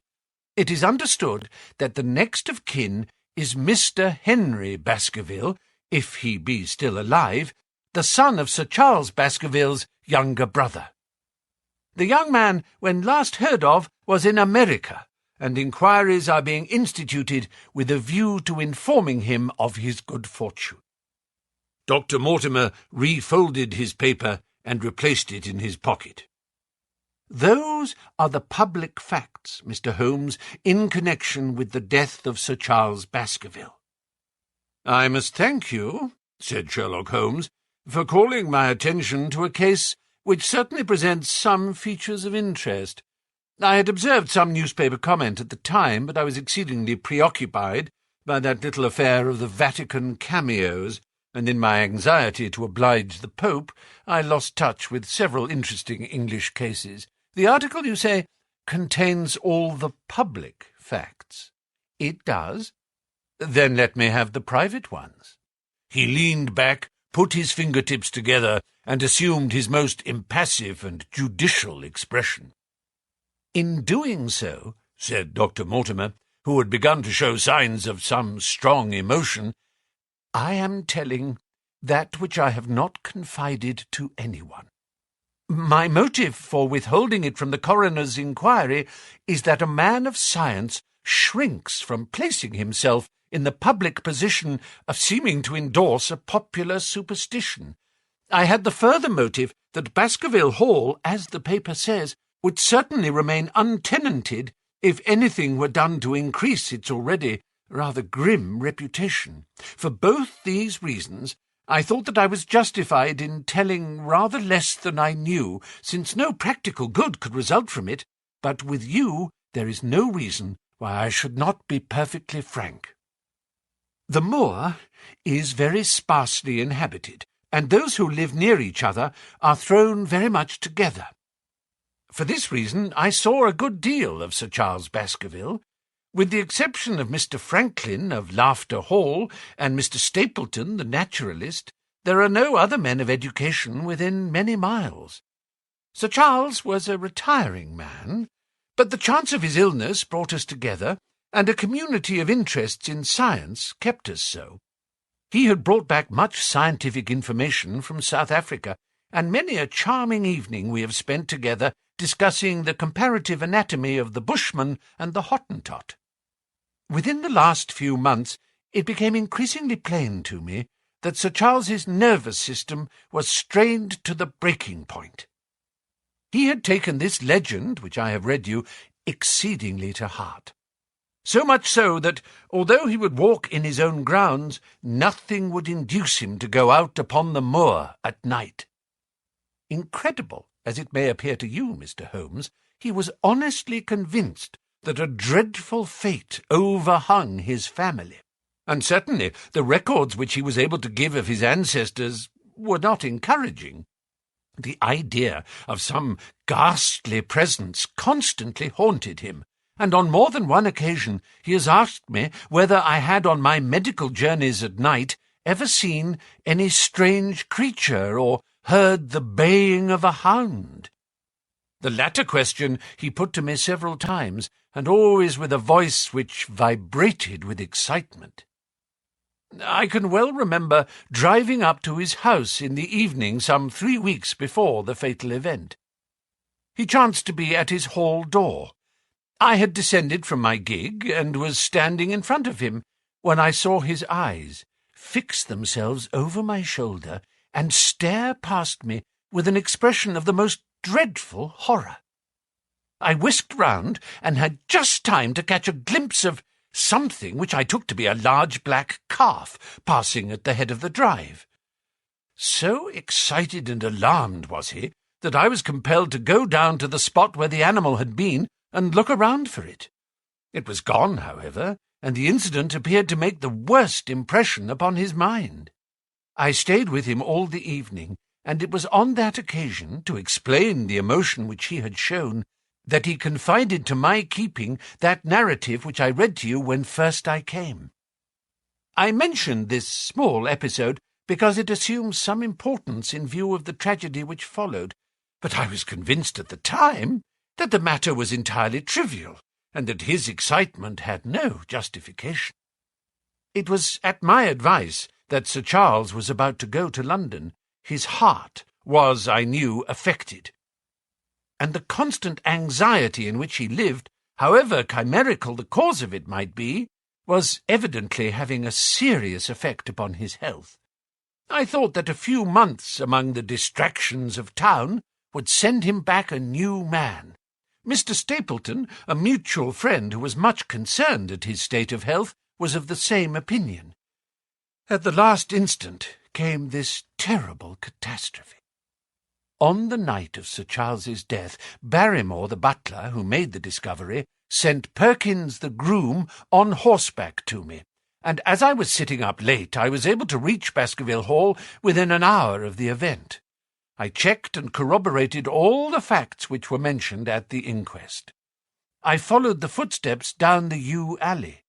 It is understood that the next of kin is Mr. Henry Baskerville, if he be still alive, the son of Sir Charles Baskerville's younger brother. The young man, when last heard of, was in America, and inquiries are being instituted with a view to informing him of his good fortune. Dr. Mortimer refolded his paper and replaced it in his pocket. Those are the public facts, Mr. Holmes, in connection with the death of Sir Charles Baskerville. I must thank you, said Sherlock Holmes, for calling my attention to a case which certainly presents some features of interest. I had observed some newspaper comment at the time, but I was exceedingly preoccupied by that little affair of the Vatican cameos, and in my anxiety to oblige the Pope, I lost touch with several interesting English cases. The article, you say, contains all the public facts. It does? Then let me have the private ones. He leaned back, put his fingertips together, and assumed his most impassive and judicial expression. In doing so, said Dr. Mortimer, who had begun to show signs of some strong emotion, I am telling that which I have not confided to anyone. My motive for withholding it from the coroner's inquiry is that a man of science shrinks from placing himself in the public position of seeming to endorse a popular superstition. I had the further motive that Baskerville Hall, as the paper says, would certainly remain untenanted if anything were done to increase its already rather grim reputation. For both these reasons, I thought that I was justified in telling rather less than I knew, since no practical good could result from it, but with you there is no reason why I should not be perfectly frank. The moor is very sparsely inhabited, and those who live near each other are thrown very much together. For this reason I saw a good deal of Sir Charles Baskerville. With the exception of Mr. Franklin of Laughter Hall and Mr. Stapleton, the naturalist, there are no other men of education within many miles. Sir Charles was a retiring man, but the chance of his illness brought us together, and a community of interests in science kept us so. He had brought back much scientific information from South Africa, and many a charming evening we have spent together discussing the comparative anatomy of the Bushman and the Hottentot. Within the last few months it became increasingly plain to me that Sir Charles's nervous system was strained to the breaking point. He had taken this legend, which I have read you, exceedingly to heart. So much so that, although he would walk in his own grounds, nothing would induce him to go out upon the moor at night. Incredible as it may appear to you, Mr. Holmes, he was honestly convinced that a dreadful fate overhung his family, and certainly the records which he was able to give of his ancestors were not encouraging. The idea of some ghastly presence constantly haunted him, and on more than one occasion he has asked me whether I had on my medical journeys at night ever seen any strange creature or heard the baying of a hound. The latter question he put to me several times, and always with a voice which vibrated with excitement. I can well remember driving up to his house in the evening some 3 weeks before the fatal event. He chanced to be at his hall door. I had descended from my gig and was standing in front of him when I saw his eyes fix themselves over my shoulder and stare past me with an expression of the most dreadful horror. I whisked round and had just time to catch a glimpse of something which I took to be a large black calf passing at the head of the drive. So excited and alarmed was he that I was compelled to go down to the spot where the animal had been and look around for it. It was gone, however, and the incident appeared to make the worst impression upon his mind. I stayed with him all the evening, and it was on that occasion, to explain the emotion which he had shown, that he confided to my keeping that narrative which I read to you when first I came. I mention this small episode because it assumes some importance in view of the tragedy which followed, but I was convinced at the time that the matter was entirely trivial, and that his excitement had no justification. It was at my advice that Sir Charles was about to go to London. His heart was, I knew, affected, and the constant anxiety in which he lived, however chimerical the cause of it might be, was evidently having a serious effect upon his health. I thought that a few months among the distractions of town would send him back a new man. Mr. Stapleton, a mutual friend who was much concerned at his state of health, was of the same opinion. At the last instant came this terrible catastrophe. On the night of Sir Charles's death, Barrymore, the butler, who made the discovery, sent Perkins the groom on horseback to me, and as I was sitting up late, I was able to reach Baskerville Hall within an hour of the event. I checked and corroborated all the facts which were mentioned at the inquest. I followed the footsteps down the yew alley.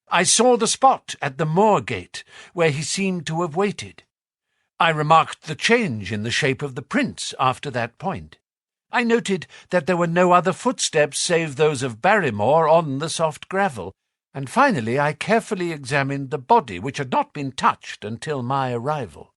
I saw the spot at the moor gate where he seemed to have waited. I remarked the change in the shape of the prints after that point. I noted that there were no other footsteps save those of Barrymore on the soft gravel, and finally I carefully examined the body, which had not been touched until my arrival.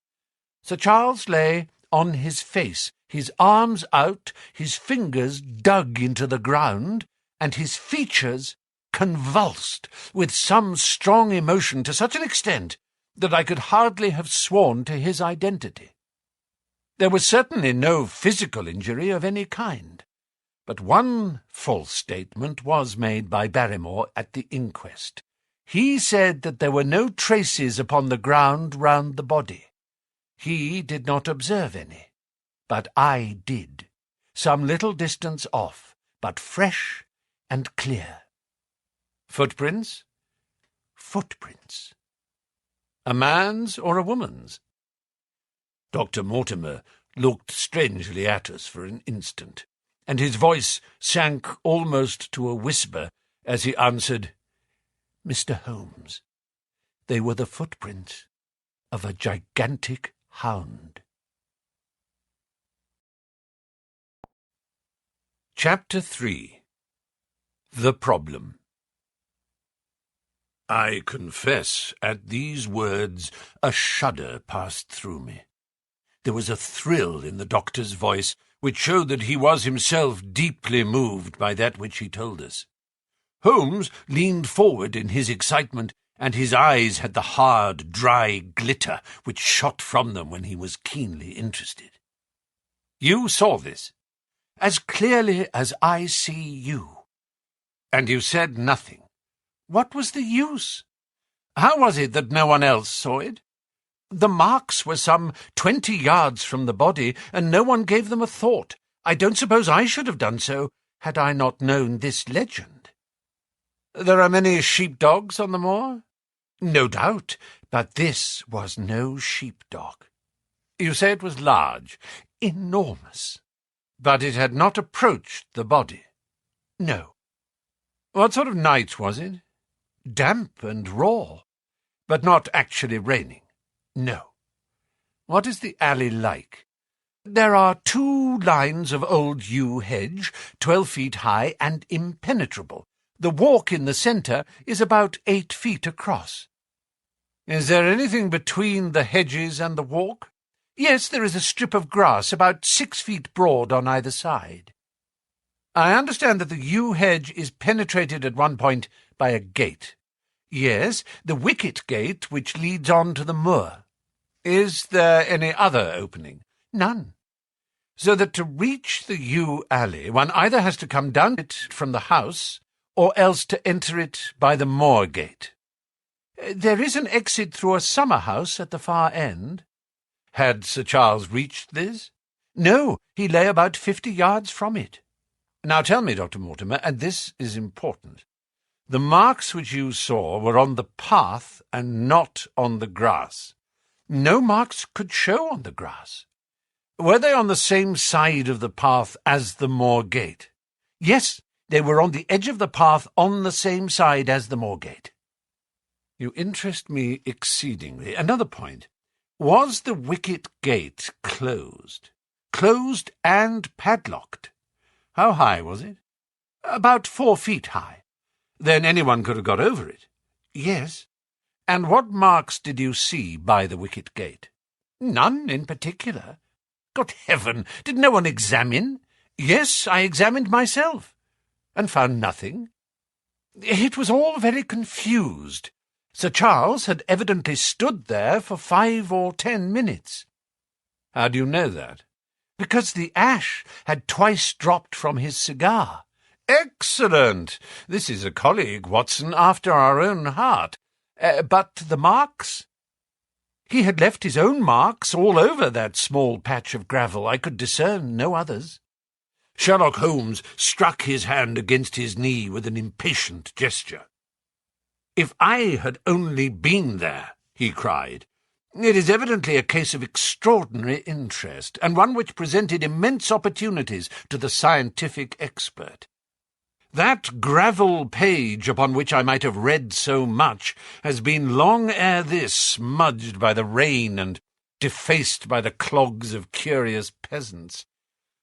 Sir Charles lay on his face, his arms out, his fingers dug into the ground, and his features convulsed with some strong emotion to such an extent that I could hardly have sworn to his identity. There was certainly no physical injury of any kind, but one false statement was made by Barrymore at the inquest. He said that there were no traces upon the ground round the body. He did not observe any, but I did, some little distance off, but fresh and clear. Footprints? Footprints. A man's or a woman's? Dr. Mortimer looked strangely at us for an instant, and his voice sank almost to a whisper as he answered, "Mr. Holmes, they were the footprints of a gigantic hound." Chapter 3. The Problem. I confess, at these words, a shudder passed through me. There was a thrill in the doctor's voice which showed that he was himself deeply moved by that which he told us. Holmes leaned forward in his excitement, and his eyes had the hard, dry glitter which shot from them when he was keenly interested. "You saw this?" "As clearly as I see you." "And you said nothing?" "What was the use?" "How was it that no one else saw it?" "The marks were some 20 yards from the body, and no one gave them a thought. I don't suppose I should have done so, had I not known this legend." "There are many sheepdogs on the moor?" "No doubt, but this was no sheepdog." "You say it was large?" "Enormous." "But it had not approached the body?" "No." "What sort of night was it?" "Damp and raw." "But not actually raining?" "No." "What is the alley like?" "There are 2 lines of old yew hedge, 12 feet high and impenetrable. The walk in the centre is about 8 feet across." "Is there anything between the hedges and the walk?" "Yes, there is a strip of grass about 6 feet broad on either side." "I understand that the yew hedge is penetrated at one point by a gate." "Yes, the wicket gate which leads on to the moor." "Is there any other opening?" "None." "So that to reach the yew alley one either has to come down it from the house, or else to enter it by the moor gate?" "There is an exit through a summer house at the far end." "Had Sir Charles reached this?" "No, he lay about 50 yards from it." Now tell me, Dr. Mortimer, and this is important, the marks which you saw were on the path and not on the grass. No marks could show on the grass. Were they on the same side of the path as the moor gate? Yes, they were on the edge of the path on the same side as the moor gate. You interest me exceedingly. Another point. Was the wicket gate closed? Closed and padlocked? How high was it? About 4 feet high. Then anyone could have got over it. Yes. And what marks did you see by the wicket gate? None in particular. Good heaven, did no one examine? Yes, I examined myself, and found nothing. It was all very confused. Sir Charles had evidently stood there for 5 or 10 minutes. How do you know that? Because the ash had twice dropped from his cigar. Excellent! This is a colleague, Watson, after our own heart. But the marks? He had left his own marks all over that small patch of gravel. I could discern no others. Sherlock Holmes struck his hand against his knee with an impatient gesture. "If I had only been there," he cried. "It is evidently a case of extraordinary interest, and one which presented immense opportunities to the scientific expert. That gravel page upon which I might have read so much has been long ere this smudged by the rain and defaced by the clogs of curious peasants.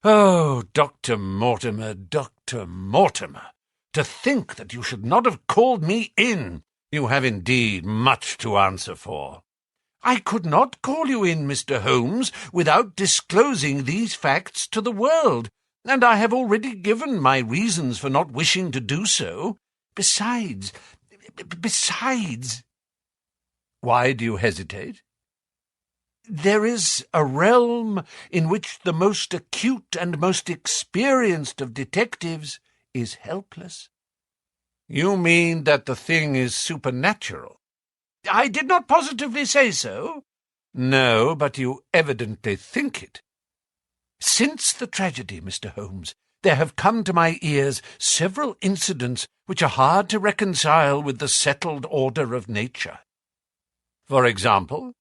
Oh, Dr. Mortimer, Dr. Mortimer, to think that you should not have called me in! You have indeed much to answer for." "I could not call you in, Mr. Holmes, without disclosing these facts to the world, and I have already given my reasons for not wishing to do so. Besides... Why do you hesitate? There is a realm in which the most acute and most experienced of detectives is helpless." "You mean that the thing is supernatural?" "I did not positively say so." "No, but you evidently think it." "Since the tragedy, Mr. Holmes, there have come to my ears several incidents which are hard to reconcile with the settled order of nature." "For example?"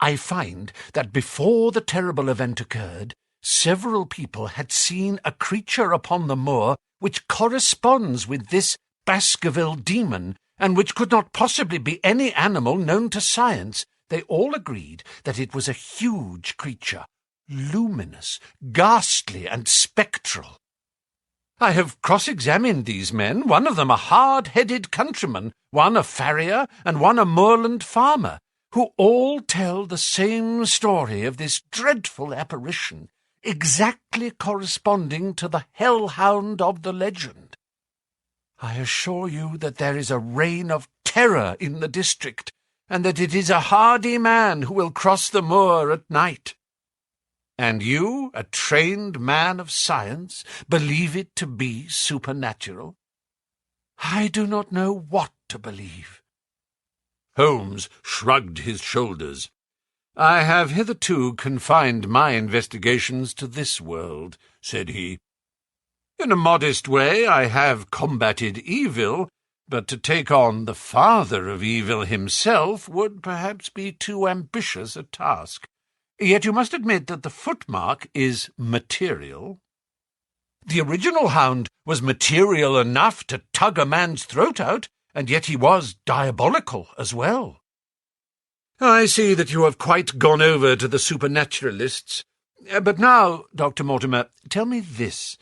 "I find that before the terrible event occurred, several people had seen a creature upon the moor which corresponds with this Baskerville demon, and which could not possibly be any animal known to science. They all agreed that it was a huge creature, luminous, ghastly, and spectral. I have cross-examined these men, one of them a hard-headed countryman, one a farrier, and one a moorland farmer, who all tell the same story of this dreadful apparition, exactly corresponding to the Hound of the legend. I assure you that there is a reign of terror in the district, and that it is a hardy man who will cross the moor at night. And you, a trained man of science, believe it to be supernatural? I do not know what to believe." Holmes shrugged his shoulders. "I have hitherto confined my investigations to this world," said he. "In a modest way I have combated evil, but to take on the father of evil himself would perhaps be too ambitious a task. Yet you must admit that the footmark is material." "The original hound was material enough to tug a man's throat out, and yet he was diabolical as well." "I see that you have quite gone over to the supernaturalists. But now, Dr. Mortimer, tell me this.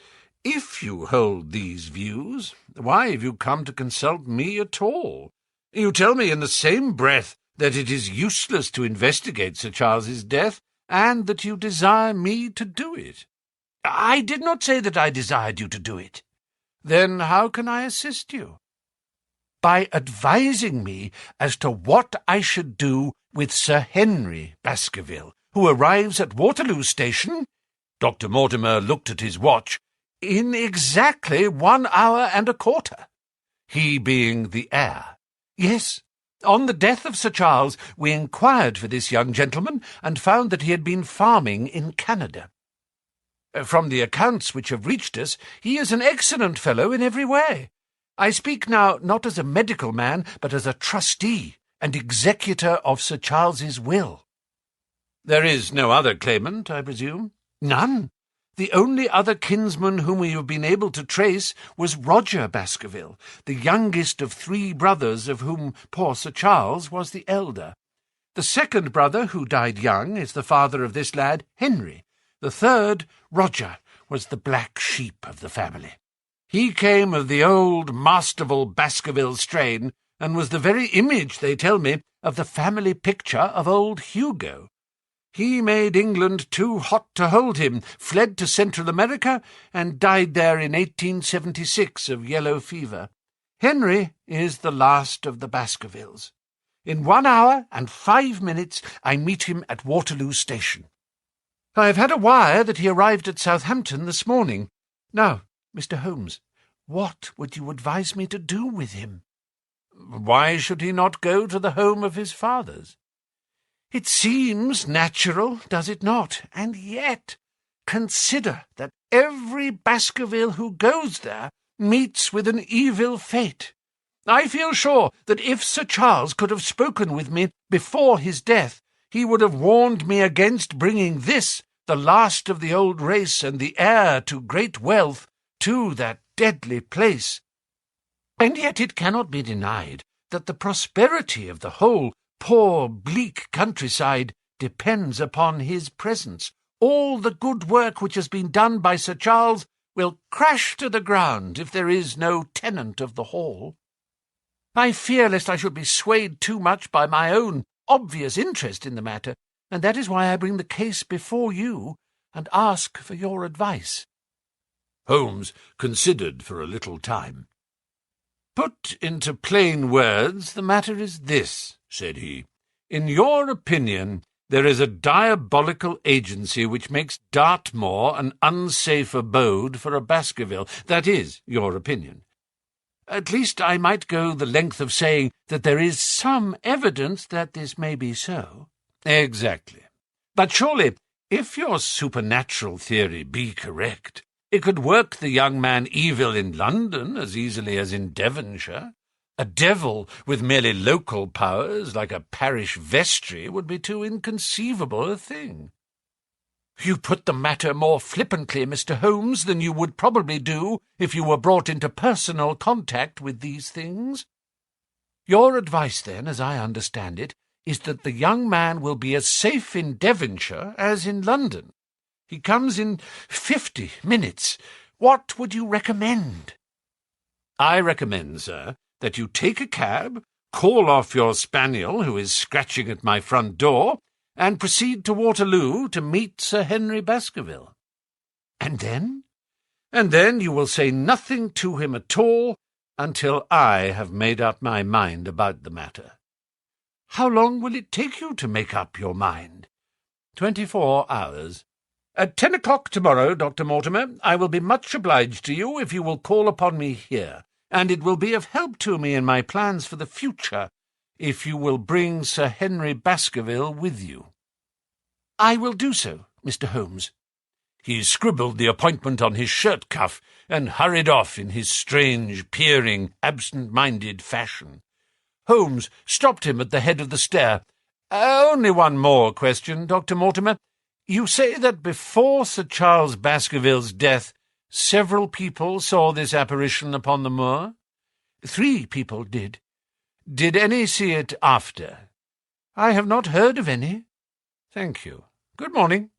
If you hold these views, why have you come to consult me at all? You tell me in the same breath that it is useless to investigate Sir Charles's death, and that you desire me to do it." "I did not say that I desired you to do it." "Then how can I assist you?" "By advising me as to what I should do with Sir Henry Baskerville, who arrives at Waterloo Station—" Dr. Mortimer looked at his watch. "In exactly 1 hour and a quarter. He being the heir. Yes. On the death of Sir Charles, we inquired for this young gentleman, and found that he had been farming in Canada." From the accounts which have reached us, he is an excellent fellow in every way. I speak now not as a medical man, but as a trustee and executor of Sir Charles's will." "There is no other claimant, I presume?" "None. The only other kinsman whom we have been able to trace was Roger Baskerville, the youngest of 3 brothers, of whom poor Sir Charles was the elder. The second brother, who died young, is the father of this lad, Henry. The third, Roger, was the black sheep of the family. He came of the old masterful Baskerville strain, and was the very image, they tell me, of the family picture of old Hugo. He made England too hot to hold him, fled to Central America, and died there in 1876 of yellow fever. Henry is the last of the Baskervilles. In 1 hour and 5 minutes I meet him at Waterloo Station. I have had a wire that he arrived at Southampton this morning. Now, Mr. Holmes, what would you advise me to do with him?" "Why should he not go to the home of his fathers?" "It seems natural, does it not? And yet, consider that every Baskerville who goes there meets with an evil fate. I feel sure that if Sir Charles could have spoken with me before his death, he would have warned me against bringing this, the last of the old race and the heir to great wealth, to that deadly place. And yet it cannot be denied that the prosperity of the whole poor, bleak countryside depends upon his presence. All the good work which has been done by Sir Charles will crash to the ground if there is no tenant of the hall. I fear lest I should be swayed too much by my own obvious interest in the matter, and that is why I bring the case before you and ask for your advice." Holmes considered for a little time. "Put into plain words, the matter is this," said he. "In your opinion, there is a diabolical agency which makes Dartmoor an unsafe abode for a Baskerville. That is your opinion. At least I might go the length of saying that there is some evidence that this may be so." "Exactly. But surely, if your supernatural theory be correct, it could work the young man evil in London as easily as in Devonshire. A devil with merely local powers, like a parish vestry, would be too inconceivable a thing." "You put the matter more flippantly, Mr. Holmes, than you would probably do if you were brought into personal contact with these things. Your advice, then, as I understand it, is that the young man will be as safe in Devonshire as in London. He comes in 50 minutes. What would you recommend?" "I recommend, sir, that you take a cab, call off your spaniel, who is scratching at my front door, and proceed to Waterloo to meet Sir Henry Baskerville." "And then?" "And then you will say nothing to him at all until I have made up my mind about the matter." "How long will it take you to make up your mind?" 24 hours. "At 10 o'clock tomorrow, Dr. Mortimer, I will be much obliged to you if you will call upon me here, and it will be of help to me in my plans for the future if you will bring Sir Henry Baskerville with you." "I will do so, Mr. Holmes." He scribbled the appointment on his shirt cuff and hurried off in his strange, peering, absent-minded fashion. Holmes stopped him at the head of the stair. "Only one more question, Dr. Mortimer. You say that before Sir Charles Baskerville's death, several people saw this apparition upon the moor?" "3 people did." "Did any see it after?" "I have not heard of any." "Thank you. Good morning."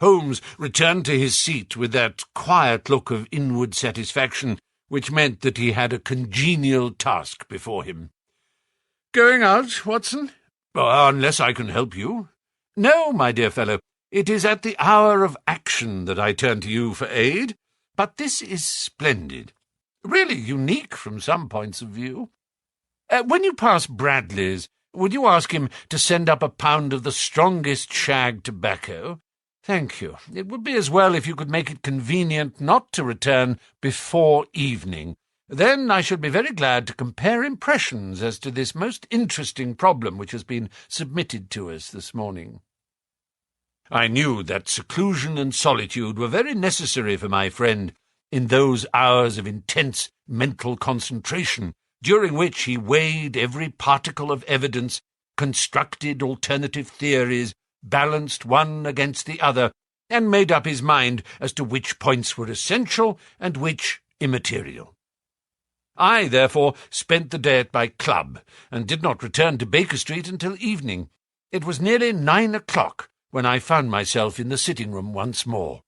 Holmes returned to his seat with that quiet look of inward satisfaction which meant that he had a congenial task before him. "Going out, Watson?" "Unless I can help you." "No, my dear fellow. It is at the hour of action that I turn to you for aid. But this is splendid. Really unique from some points of view. When you pass Bradley's, would you ask him to send up a pound of the strongest shag tobacco? Thank you. It would be as well if you could make it convenient not to return before evening. Then I should be very glad to compare impressions as to this most interesting problem which has been submitted to us this morning." I knew that seclusion and solitude were very necessary for my friend in those hours of intense mental concentration, during which he weighed every particle of evidence, constructed alternative theories, balanced one against the other, and made up his mind as to which points were essential and which immaterial. I, therefore, spent the day at my club, and did not return to Baker Street until evening. It was nearly 9 o'clock when I found myself in the sitting-room once more.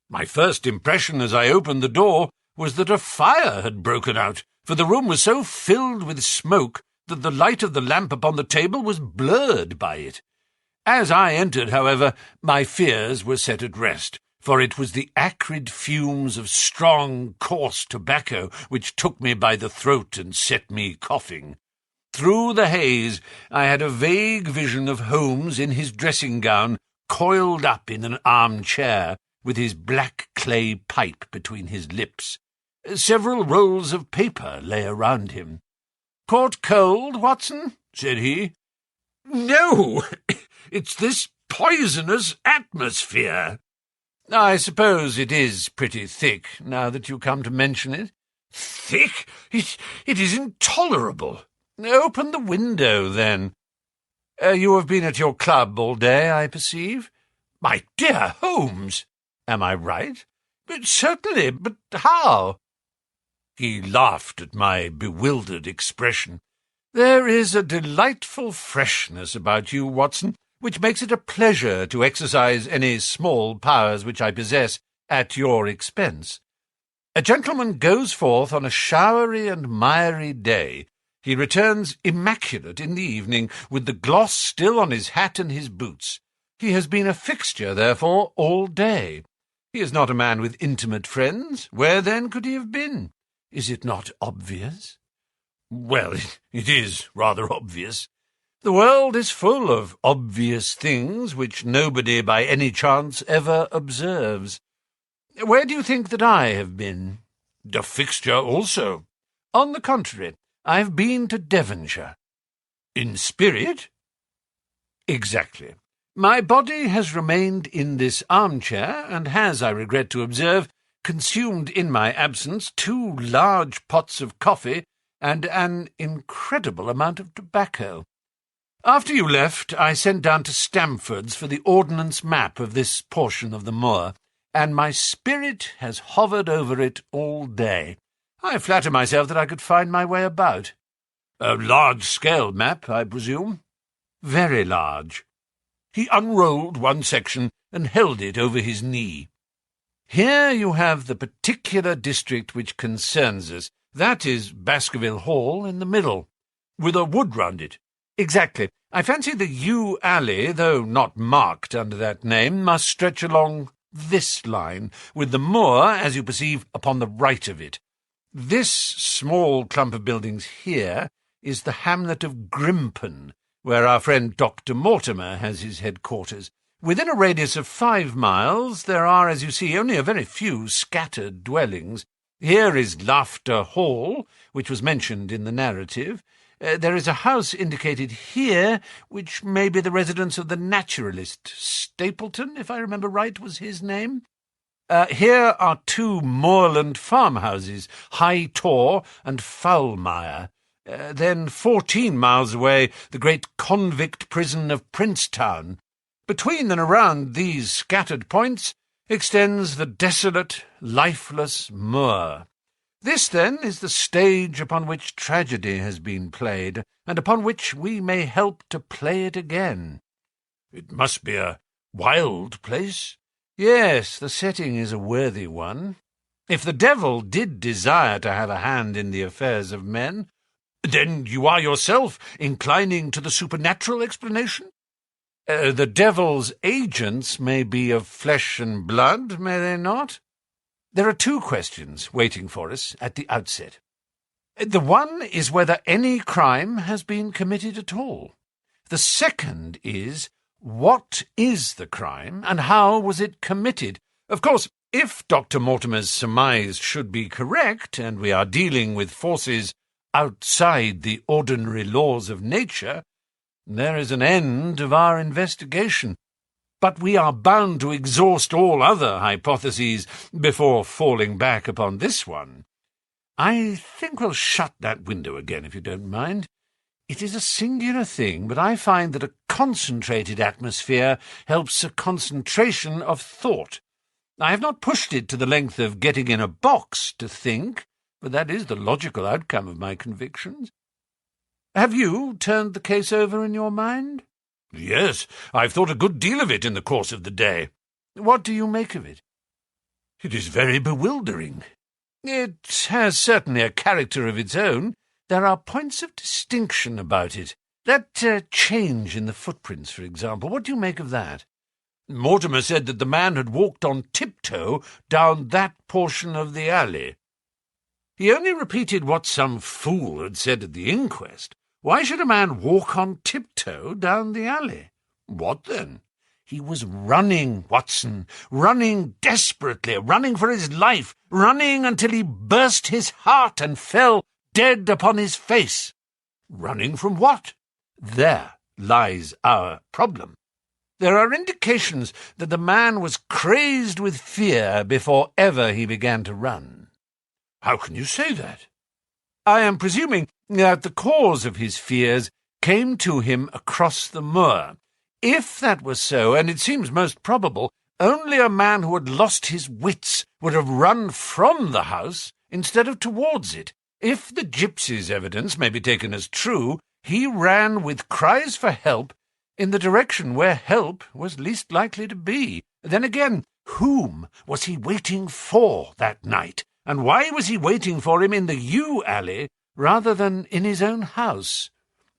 My first impression as I opened the door was that a fire had broken out, for the room was so filled with smoke that the light of the lamp upon the table was blurred by it. As I entered, however, my fears were set at rest, for it was the acrid fumes of strong, coarse tobacco which took me by the throat and set me coughing. Through the haze I had a vague vision of Holmes in his dressing-gown, coiled up in an arm-chair, with his black clay pipe between his lips. Several rolls of paper lay around him. "Caught cold, Watson?" said he. "No, it's this poisonous atmosphere." "I suppose it is pretty thick, now that you come to mention it." "Thick? It is intolerable." "Open the window, then. You have been at your club all day, I perceive." "My dear Holmes!" "Am I right?" "Certainly, but how?" He laughed at my bewildered expression. "There is a delightful freshness about you, Watson, which makes it a pleasure to exercise any small powers which I possess at your expense. A gentleman goes forth on a showery and miry day. He returns immaculate in the evening, with the gloss still on his hat and his boots. He has been a fixture, therefore, all day. He is not a man with intimate friends. Where, then, could he have been? Is it not obvious?" "Well, it is rather obvious. The world is full of obvious things which nobody by any chance ever observes. Where do you think that I have been?" "A fixture also." "On the contrary, I have been to Devonshire." "In spirit?" "Exactly. My body has remained in this armchair, and has, I regret to observe, consumed in my absence 2 large pots of coffee and an incredible amount of tobacco. After you left, I sent down to Stamford's for the ordnance map of this portion of the moor, and my spirit has hovered over it all day. I flatter myself that I could find my way about." "A large-scale map, I presume?" "Very large." He unrolled one section and held it over his knee. "Here you have the particular district which concerns us. That is Baskerville Hall in the middle." "With a wood round it?" "Exactly. I fancy the yew alley, though not marked under that name, must stretch along this line, with the moor, as you perceive, upon the right of it. This small clump of buildings here is the hamlet of Grimpen, where our friend Dr. Mortimer has his headquarters. Within a radius of 5 miles there are, as you see, only a very few scattered dwellings. Here is Laughter Hall, which was mentioned in the narrative. There is a house indicated here, which may be the residence of the naturalist. Stapleton, if I remember right, was his name. Here are 2 moorland farmhouses, High Tor and Foulmire. Then 14 miles away, the great convict prison of Princetown. Between and around these scattered points extends the desolate, lifeless moor. This, then, is the stage upon which tragedy has been played, and upon which we may help to play it again." "It must be a wild place." "Yes, the setting is a worthy one. If the devil did desire to have a hand in the affairs of men—" "Then you are yourself inclining to the supernatural explanation?" The devil's agents may be of flesh and blood, may they not? There are 2 questions waiting for us at the outset. The one is whether any crime has been committed at all. The second is, what is the crime, and how was it committed? Of course, if Dr. Mortimer's surmise should be correct, and we are dealing with forces outside the ordinary laws of nature, there is an end of our investigation. but we are bound to exhaust all other hypotheses before falling back upon this one. I think we'll shut that window again, if you don't mind. It is a singular thing, but I find that a concentrated atmosphere helps a concentration of thought. I have not pushed it to the length of getting in a box to think, but that is the logical outcome of my convictions. Have you turned the case over in your mind? Yes, I've thought a good deal of it in the course of the day. What do you make of it? It is very bewildering. It has certainly a character of its own. There are points of distinction about it. That change in the footprints, for example. What do you make of that? Mortimer said that the man had walked on tiptoe down that portion of the alley. He only repeated what some fool had said at the inquest. Why should a man walk on tiptoe down the alley? What then? He was running, Watson, running desperately, running for his life, running until he burst his heart and fell dead upon his face. Running from what? There lies our problem. There are indications that the man was crazed with fear before ever he began to run. How can you say that? I am presuming that the cause of his fears came to him across the moor. If that was so, and it seems most probable, only a man who had lost his wits would have run from the house instead of towards it. If the gypsy's evidence may be taken as true, he ran with cries for help in the direction where help was least likely to be. Then again, whom was he waiting for that night? And why was he waiting for him in the yew alley rather than in his own house?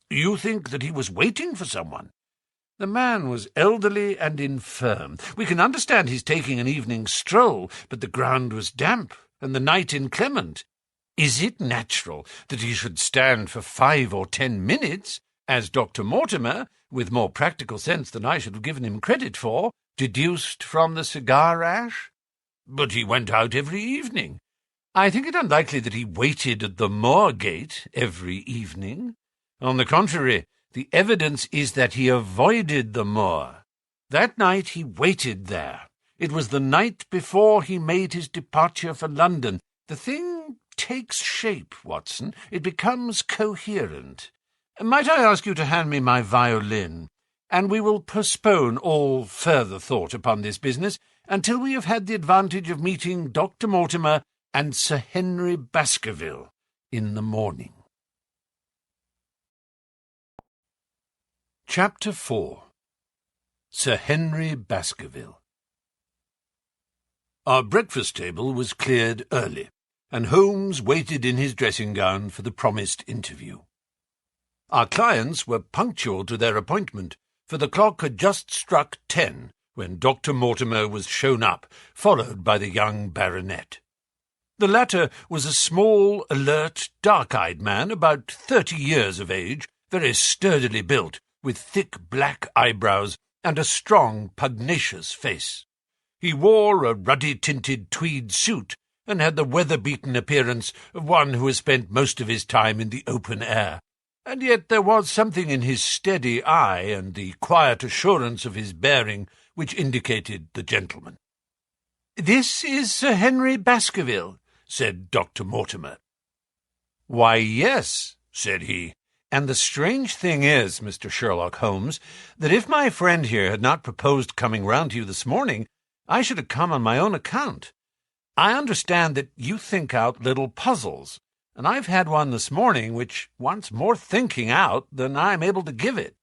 You think that he was waiting for someone? The man was elderly and infirm. We can understand his taking an evening stroll, but the ground was damp and the night inclement. Is it natural that he should stand for 5 or 10 minutes, as Dr. Mortimer, with more practical sense than I should have given him credit for, deduced from the cigar ash? But he went out every evening. I think it unlikely that he waited at the moor gate every evening. On the contrary, the evidence is that he avoided the moor. That night he waited there. It was the night before he made his departure for London. The thing takes shape, Watson. It becomes coherent. Might I ask you to hand me my violin, and we will postpone all further thought upon this business until we have had the advantage of meeting Dr. Mortimer and Sir Henry Baskerville in the morning. Chapter 4. Sir Henry Baskerville. Our breakfast table was cleared early, and Holmes waited in his dressing gown for the promised interview. Our clients were punctual to their appointment, for the clock had just struck 10 when Dr. Mortimer was shown up, followed by the young baronet. The latter was a small, alert, dark-eyed man, about 30 years of age, very sturdily built, with thick black eyebrows and a strong, pugnacious face. He wore a ruddy-tinted tweed suit, and had the weather-beaten appearance of one who has spent most of his time in the open air. And yet there was something in his steady eye and the quiet assurance of his bearing which indicated the gentleman. "This is Sir Henry Baskerville," said Dr. Mortimer. "Why, yes," said he. "And the strange thing is, Mr. Sherlock Holmes, that if my friend here had not proposed coming round to you this morning, I should have come on my own account. I understand that you think out little puzzles, and I've had one this morning which wants more thinking out than I am able to give it."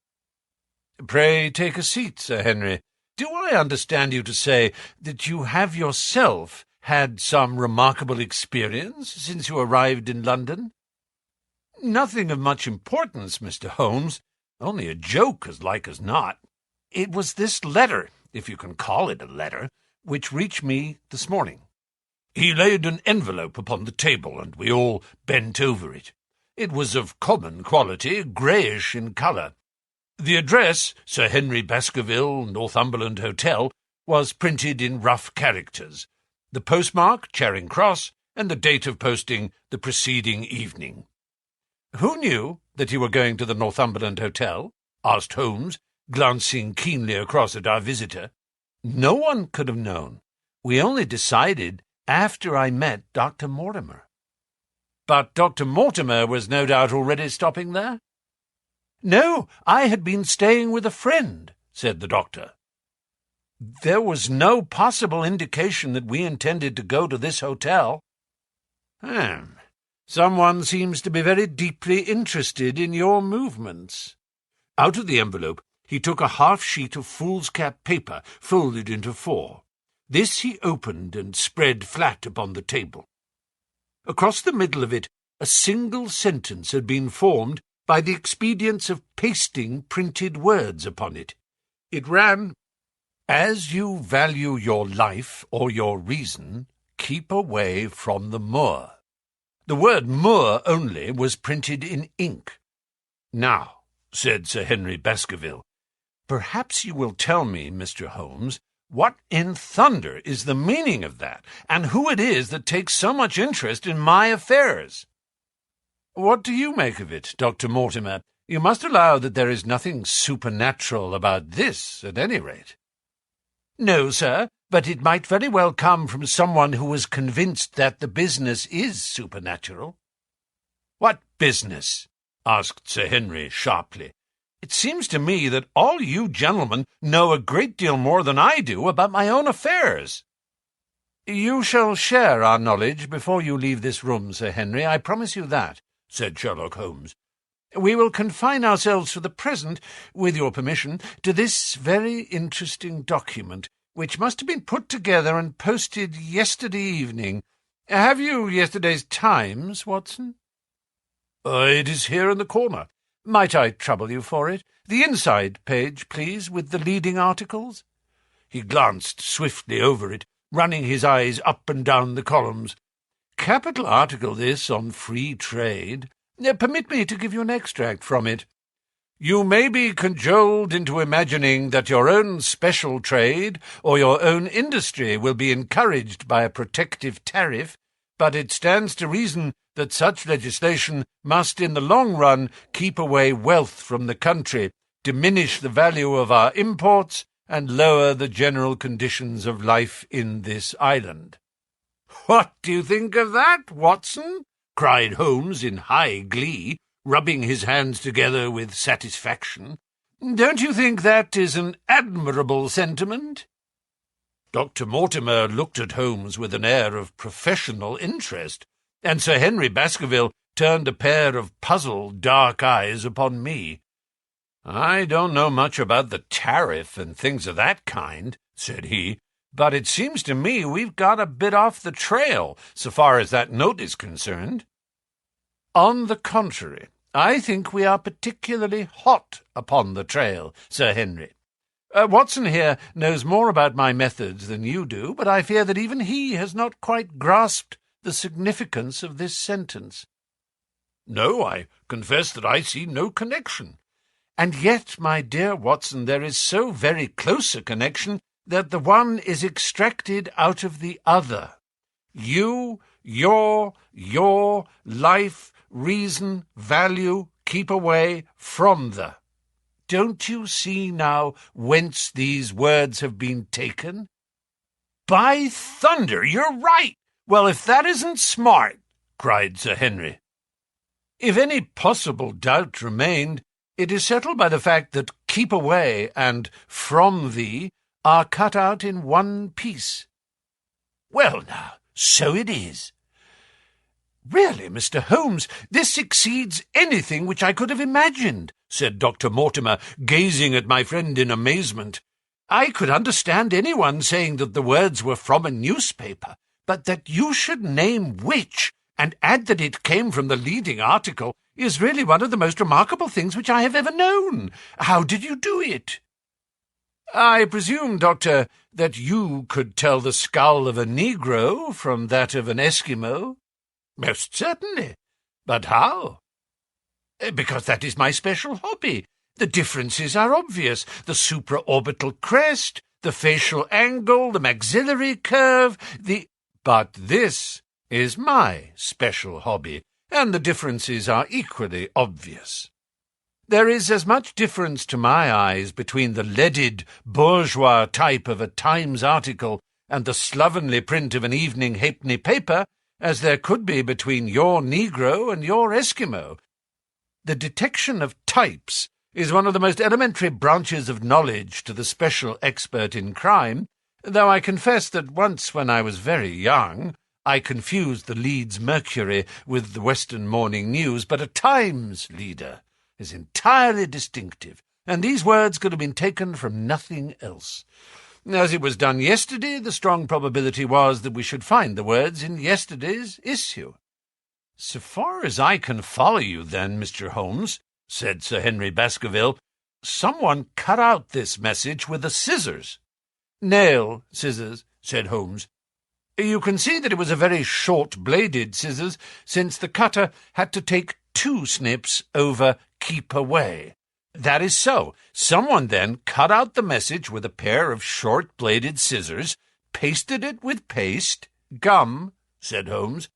"Pray take a seat, Sir Henry. Do I understand you to say that you have yourself had some remarkable experience since you arrived in London?" "Nothing of much importance, Mr. Holmes. Only a joke, as like as not. It was this letter, if you can call it a letter, which reached me this morning." He laid an envelope upon the table, and we all bent over it. It was of common quality, greyish in colour. The address, Sir Henry Baskerville, Northumberland Hotel, was printed in rough characters, the postmark Charing Cross, and the date of posting the preceding evening. "Who knew that you were going to the Northumberland Hotel?" asked Holmes, glancing keenly across at our visitor. "No one could have known. We only decided after I met Dr. Mortimer." "But Dr. Mortimer was no doubt already stopping there?" "No, I had been staying with a friend," said the doctor. "There was no possible indication that we intended to go to this hotel." Someone seems to be very deeply interested in your movements." Out of the envelope he took a half-sheet of foolscap paper folded into 4. This he opened and spread flat upon the table. Across the middle of it a single sentence had been formed by the expedients of pasting printed words upon it. It ran, "As you value your life or your reason, keep away from the moor." The word moor only was printed in ink. "Now," said Sir Henry Baskerville, "perhaps you will tell me, Mr. Holmes, what in thunder is the meaning of that, and who it is that takes so much interest in my affairs?" "What do you make of it, Dr. Mortimer? You must allow that there is nothing supernatural about this, at any rate." "No, sir, but it might very well come from someone who was convinced that the business is supernatural." "What business?" asked Sir Henry sharply. "It seems to me that all you gentlemen know a great deal more than I do about my own affairs." "You shall share our knowledge before you leave this room, Sir Henry, I promise you that," said Sherlock Holmes. "We will confine ourselves for the present, with your permission, to this very interesting document, which must have been put together and posted yesterday evening. Have you yesterday's Times, Watson?" "It is here in the corner. Might I trouble you for it? The inside page, please, with the leading articles." He glanced swiftly over it, running his eyes up and down the columns. "Capital article this on free trade. Permit me to give you an extract from it. 'You may be cajoled into imagining that your own special trade or your own industry will be encouraged by a protective tariff, but it stands to reason that such legislation must in the long run keep away wealth from the country, diminish the value of our imports, and lower the general conditions of life in this island.'" "What do you think of that, Watson?" cried Holmes in high glee, rubbing his hands together with satisfaction. "Don't you think that is an admirable sentiment?" Dr. Mortimer looked at Holmes with an air of professional interest, and Sir Henry Baskerville turned a pair of puzzled dark eyes upon me. "I don't know much about the tariff and things of that kind," said he, "but it seems to me we've got a bit off the trail, so far as that note is concerned." "On the contrary, I think we are particularly hot upon the trail, Sir Henry. Watson here knows more about my methods than you do, but I fear that even he has not quite grasped the significance of this sentence." "No, I confess that I see no connection." "And yet, my dear Watson, there is so very close a connection that the one is extracted out of the other. You, your, life, reason, value, keep away from the. Don't you see now whence these words have been taken?" "By thunder, you're right! Well, if that isn't smart!" cried Sir Henry. "If any possible doubt remained, it is settled by the fact that keep away and from thee are cut out in one piece." "Well, now, so it is." "Really, Mr. Holmes, this exceeds anything which I could have imagined," said Dr. Mortimer, gazing at my friend in amazement. "I could understand anyone saying that the words were from a newspaper, but that you should name which, and add that it came from the leading article, is really one of the most remarkable things which I have ever known. How did you do it?" "I presume, Doctor, that you could tell the skull of a Negro from that of an Eskimo?" "Most certainly. But how?" "Because that is my special hobby. The differences are obvious. The supraorbital crest, the facial angle, the maxillary curve, But this is my special hobby, and the differences are equally obvious." There is as much difference to my eyes between the leaded bourgeois type of a Times article and the slovenly print of an evening halfpenny paper as there could be between your Negro and your Eskimo. The detection of types is one of the most elementary branches of knowledge to the special expert in crime, though I confess that once when I was very young I confused the Leeds Mercury with the Western Morning News, but a Times leader is entirely distinctive, and these words could have been taken from nothing else. As it was done yesterday, the strong probability was that we should find the words in yesterday's issue. "So far as I can follow you, then, Mr. Holmes," said Sir Henry Baskerville, "someone cut out this message with a scissors." "Nail scissors," said Holmes. "You can see that it was a very short-bladed scissors, since the cutter had to take 2 snips over 'keep away.' That is so. Someone then cut out the message with a pair of short-bladed scissors, pasted it with paste, gum," said Holmes,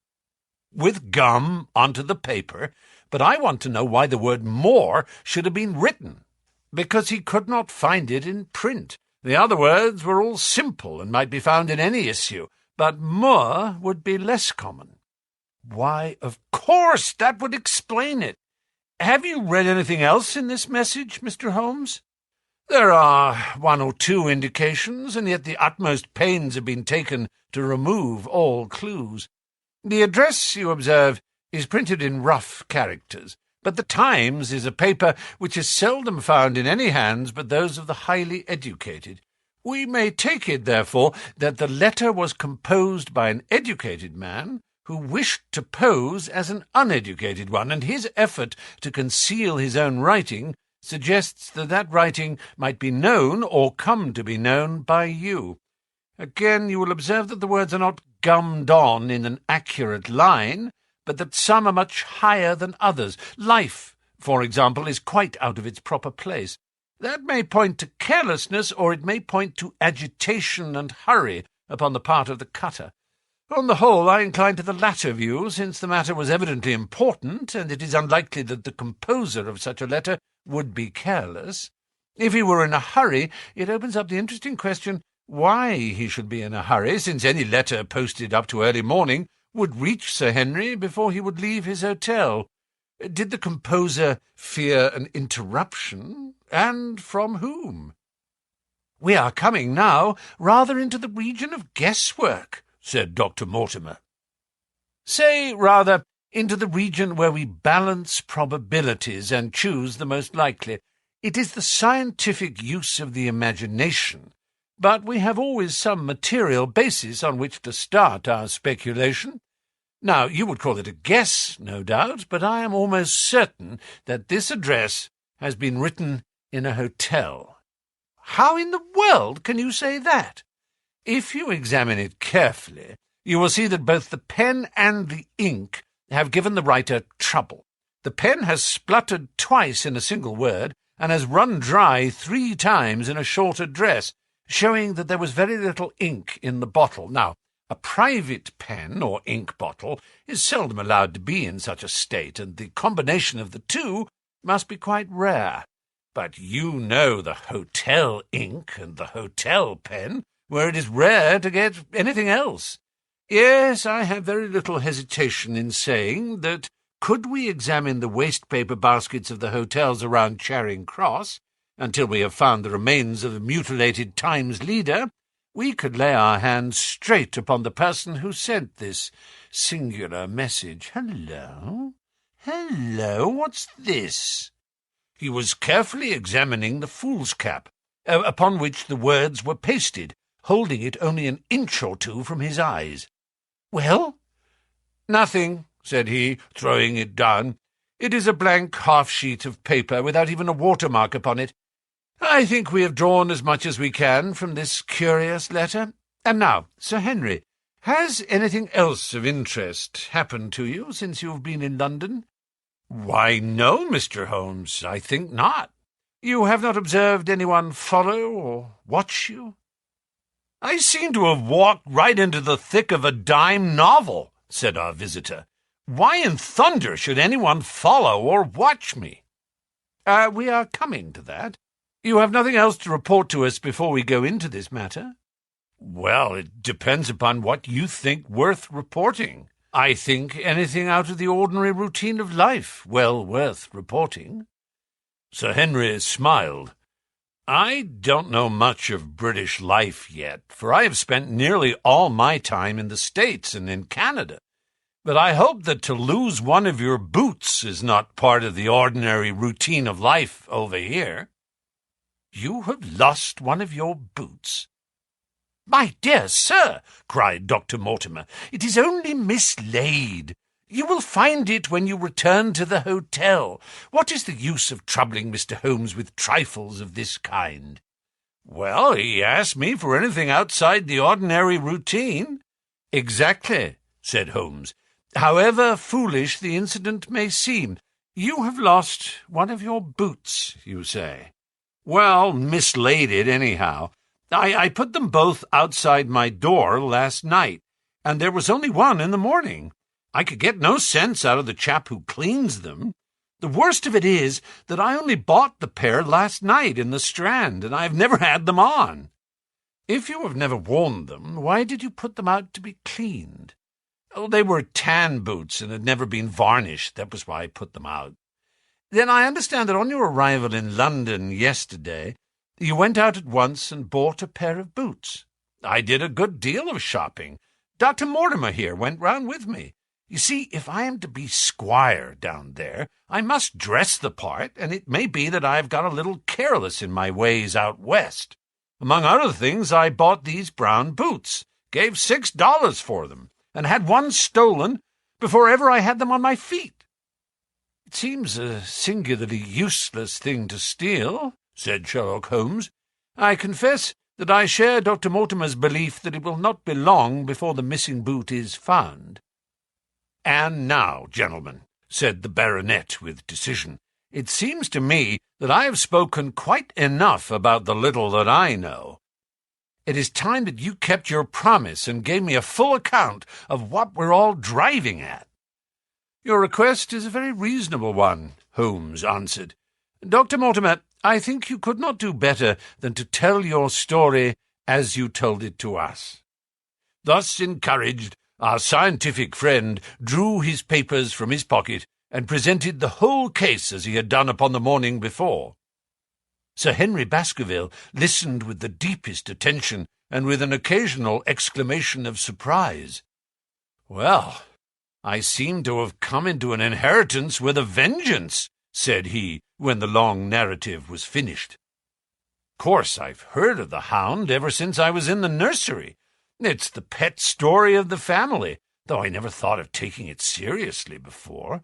"with gum onto the paper, but I want to know why the word 'more' should have been written. Because he could not find it in print. The other words were all simple and might be found in any issue, but 'more' would be less common." "Why, of course, that would explain it. Have you read anything else in this message, Mr. Holmes?" "There are 1 or 2 indications, and yet the utmost pains have been taken to remove all clues. The address, you observe, is printed in rough characters, but the Times is a paper which is seldom found in any hands but those of the highly educated. We may take it, therefore, that the letter was composed by an educated man who wished to pose as an uneducated one, and his effort to conceal his own writing suggests that that writing might be known or come to be known by you. Again, you will observe that the words are not gummed on in an accurate line, but that some are much higher than others. Life, for example, is quite out of its proper place. That may point to carelessness, or it may point to agitation and hurry upon the part of the cutter. On the whole, I incline to the latter view, since the matter was evidently important, and it is unlikely that the composer of such a letter would be careless. If he were in a hurry, it opens up the interesting question why he should be in a hurry, since any letter posted up to early morning would reach Sir Henry before he would leave his hotel. Did the composer fear an interruption, and from whom? "We are coming now rather into the region of guesswork," said Dr. Mortimer. "Say, rather, into the region where we balance probabilities and choose the most likely. It is the scientific use of the imagination, but we have always some material basis on which to start our speculation. Now, you would call it a guess, no doubt, but I am almost certain that this address has been written in a hotel." "How in the world can you say that?" "If you examine it carefully, you will see that both the pen and the ink have given the writer trouble. The pen has spluttered twice in a single word, and has run dry 3 times in a short address, showing that there was very little ink in the bottle. Now, a private pen or ink bottle is seldom allowed to be in such a state, and the combination of the two must be quite rare. But you know the hotel ink and the hotel pen, where it is rare to get anything else. Yes, I have very little hesitation in saying that, could we examine the waste-paper baskets of the hotels around Charing Cross, until we have found the remains of the mutilated Times leader, we could lay our hands straight upon the person who sent this singular message. Hello? What's this?" He was carefully examining the fool's cap, upon which the words were pasted, holding it only an inch or 2 from his eyes. "Well?" "Nothing," said he, throwing it down. "It is a blank half-sheet of paper, without even a watermark upon it. I think we have drawn as much as we can from this curious letter. And now, Sir Henry, has anything else of interest happened to you since you have been in London?" "Why, no, Mr. Holmes, I think not." "You have not observed anyone follow or watch you?" "I seem to have walked right into the thick of a dime novel," said our visitor. "Why in thunder should anyone follow or watch me?" We are coming to that. You have nothing else to report to us before we go into this matter? Well, it depends upon what you think worth reporting. I think anything out of the ordinary routine of life well worth reporting. Sir Henry smiled. I don't know much of British life yet, for I have spent nearly all my time in the States and in Canada. But I hope that to lose one of your boots is not part of the ordinary routine of life over here. You have lost one of your boots? My dear sir, cried Dr. Mortimer, it is only mislaid. You will find it when you return to the hotel. What is the use of troubling Mr. Holmes with trifles of this kind? Well, he asked me for anything outside the ordinary routine. Exactly, said Holmes. However foolish the incident may seem, you have lost one of your boots, you say. Well, mislaid it anyhow. I put them both outside my door last night, and there was only one in the morning. I could get no sense out of the chap who cleans them. The worst of it is that I only bought the pair last night in the Strand, and I have never had them on. If you have never worn them, why did you put them out to be cleaned? Oh, they were tan boots and had never been varnished. That was why I put them out. Then I understand that on your arrival in London yesterday, you went out at once and bought a pair of boots. I did a good deal of shopping. Dr. Mortimer here went round with me. You see, if I am to be squire down there, I must dress the part, and it may be that I have got a little careless in my ways out west. Among other things, I bought these brown boots, gave $6 for them, and had one stolen before ever I had them on my feet. It seems a singularly useless thing to steal, said Sherlock Holmes. I confess that I share Dr. Mortimer's belief that it will not be long before the missing boot is found. And now, gentlemen, said the baronet with decision, it seems to me that I have spoken quite enough about the little that I know. It is time that you kept your promise and gave me a full account of what we're all driving at. Your request is a very reasonable one, Holmes answered. Dr. Mortimer, I think you could not do better than to tell your story as you told it to us. Thus encouraged, our scientific friend drew his papers from his pocket and presented the whole case as he had done upon the morning before. Sir Henry Baskerville listened with the deepest attention and with an occasional exclamation of surprise. Well, I seem to have come into an inheritance with a vengeance, said he, when the long narrative was finished. Of course, I've heard of the Hound ever since I was in the nursery. It's the pet story of the family, though I never thought of taking it seriously before.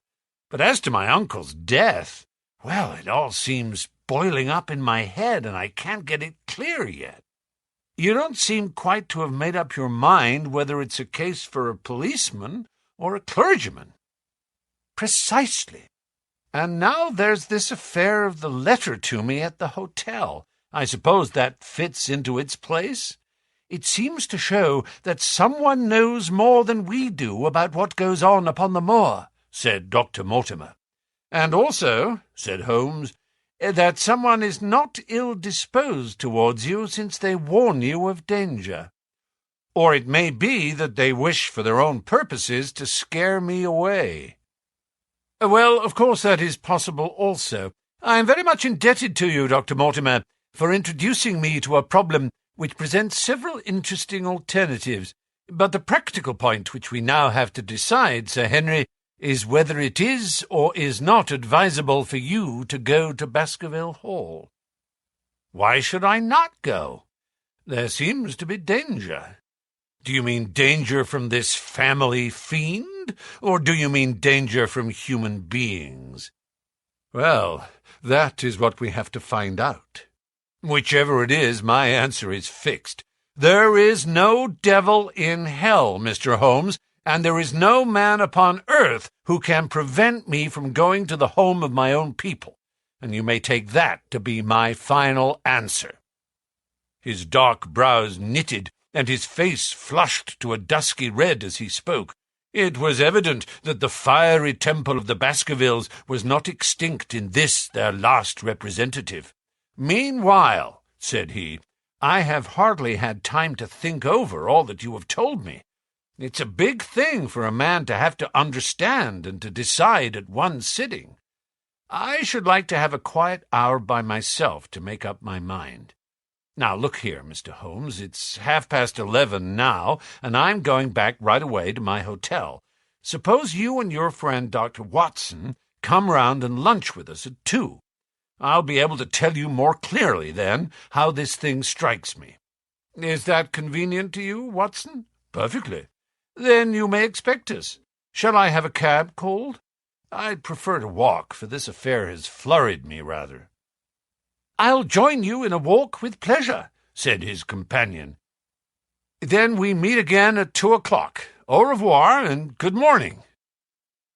But as to my uncle's death, well, it all seems boiling up in my head, and I can't get it clear yet. You don't seem quite to have made up your mind whether it's a case for a policeman or a clergyman. Precisely. And now there's this affair of the letter to me at the hotel. I suppose that fits into its place? It seems to show that someone knows more than we do about what goes on upon the moor, said Dr. Mortimer. And also, said Holmes, that someone is not ill-disposed towards you since they warn you of danger. Or it may be that they wish for their own purposes to scare me away. Well, of course that is possible also. I am very much indebted to you, Dr. Mortimer, for introducing me to a problem which presents several interesting alternatives. But the practical point which we now have to decide, Sir Henry, is whether it is or is not advisable for you to go to Baskerville Hall. Why should I not go? There seems to be danger. Do you mean danger from this family fiend, or do you mean danger from human beings? Well, that is what we have to find out. Whichever it is, my answer is fixed. There is no devil in hell, Mr. Holmes, and there is no man upon earth who can prevent me from going to the home of my own people, and you may take that to be my final answer. His dark brows knitted, and his face flushed to a dusky red as he spoke. It was evident that the fiery temple of the Baskervilles was not extinct in this their last representative. "Meanwhile," said he, "I have hardly had time to think over all that you have told me. It's a big thing for a man to have to understand and to decide at one sitting. I should like to have a quiet hour by myself to make up my mind. Now, look here, Mr. Holmes, it's 11:30 now, and I'm going back right away to my hotel. Suppose you and your friend Dr. Watson come round and lunch with us at 2. I'll be able to tell you more clearly then how this thing strikes me. Is that convenient to you, Watson? Perfectly. Then you may expect us. Shall I have a cab called? I'd prefer to walk, for this affair has flurried me rather." "I'll join you in a walk with pleasure," said his companion. "Then we meet again at 2:00. Au revoir, and good morning."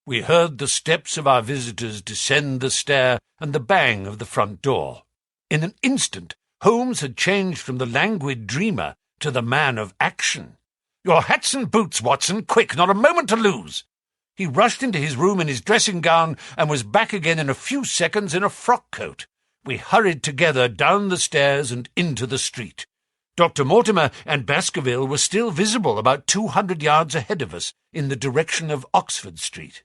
We heard the steps of our visitors descend the stair and the bang of the front door. In an instant, Holmes had changed from the languid dreamer to the man of action. "Your hats and boots, Watson, quick, not a moment to lose." He rushed into his room in his dressing gown and was back again in a few seconds in a frock-coat. We hurried together down the stairs and into the street. Dr. Mortimer and Baskerville were still visible about 200 yards ahead of us in the direction of Oxford Street.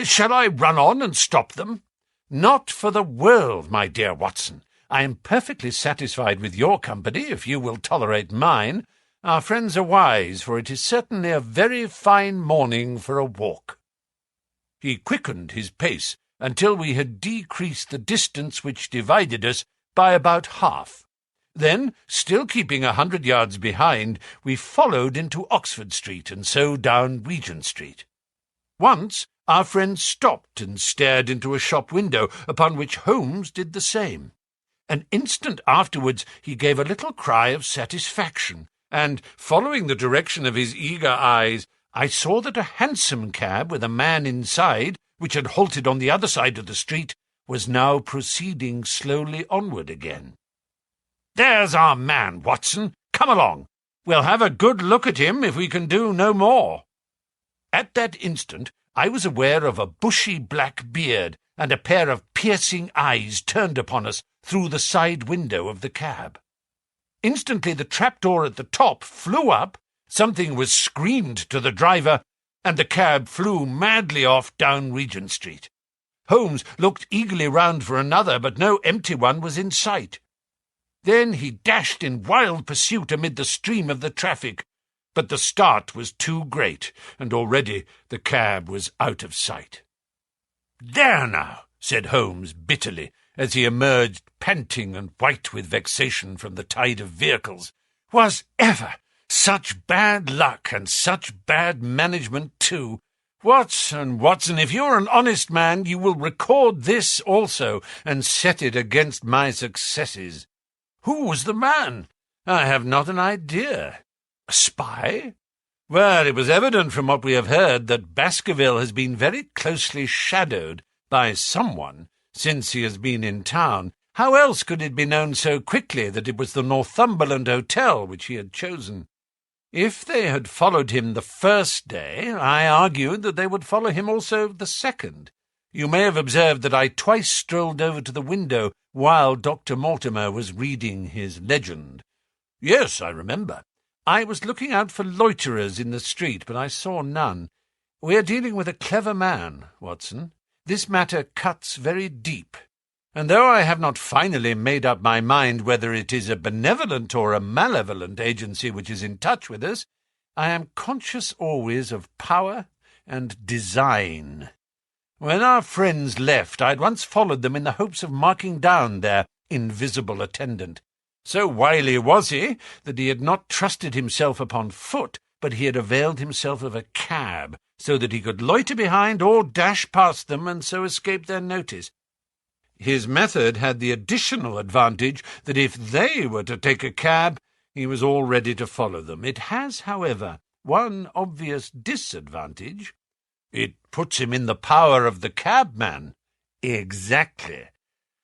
"Shall I run on and stop them?" "Not for the world, my dear Watson. I am perfectly satisfied with your company, if you will tolerate mine. Our friends are wise, for it is certainly a very fine morning for a walk." He quickened his pace until we had decreased the distance which divided us by about half. Then, still keeping 100 yards behind, we followed into Oxford Street and so down Regent Street. Once our friend stopped and stared into a shop window, upon which Holmes did the same. An instant afterwards he gave a little cry of satisfaction, and, following the direction of his eager eyes, I saw that a hansom cab with a man inside, which had halted on the other side of the street, was now proceeding slowly onward again. "There's our man, Watson. Come along. We'll have a good look at him if we can do no more." At that instant I was aware of a bushy black beard and a pair of piercing eyes turned upon us through the side window of the cab. Instantly the trapdoor at the top flew up, something was screamed to the driver, and the cab flew madly off down Regent Street. Holmes looked eagerly round for another, but no empty one was in sight. Then he dashed in wild pursuit amid the stream of the traffic, but the start was too great, and already the cab was out of sight. "There now," said Holmes bitterly, as he emerged panting and white with vexation from the tide of vehicles. "Was ever such bad luck, and such bad management too? Watson, if you're an honest man, you will record this also, and set it against my successes. Who was the man? I have not an idea. A spy? Well, it was evident from what we have heard that Baskerville has been very closely shadowed by someone since he has been in town. How else could it be known so quickly that it was the Northumberland Hotel which he had chosen? If they had followed him the first day, I argued that they would follow him also the second. You may have observed that I twice strolled over to the window while Dr. Mortimer was reading his legend. Yes, I remember. I was looking out for loiterers in the street, but I saw none. We are dealing with a clever man, Watson. This matter cuts very deep, and though I have not finally made up my mind whether it is a benevolent or a malevolent agency which is in touch with us, I am conscious always of power and design. When our friends left, I had once followed them in the hopes of marking down their invisible attendant. So wily was he that he had not trusted himself upon foot, but he had availed himself of a cab, so that he could loiter behind or dash past them and so escape their notice. His method had the additional advantage that if they were to take a cab, he was all ready to follow them. It has, however, one obvious disadvantage. It puts him in the power of the cabman. Exactly.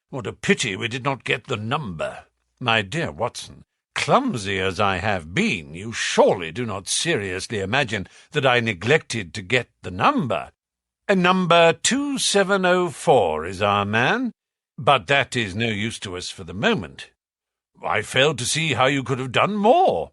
What a pity we did not get the number. My dear Watson, clumsy as I have been, you surely do not seriously imagine that I neglected to get the number. Number 2704 is our man, but that is no use to us for the moment. I fail to see how you could have done more.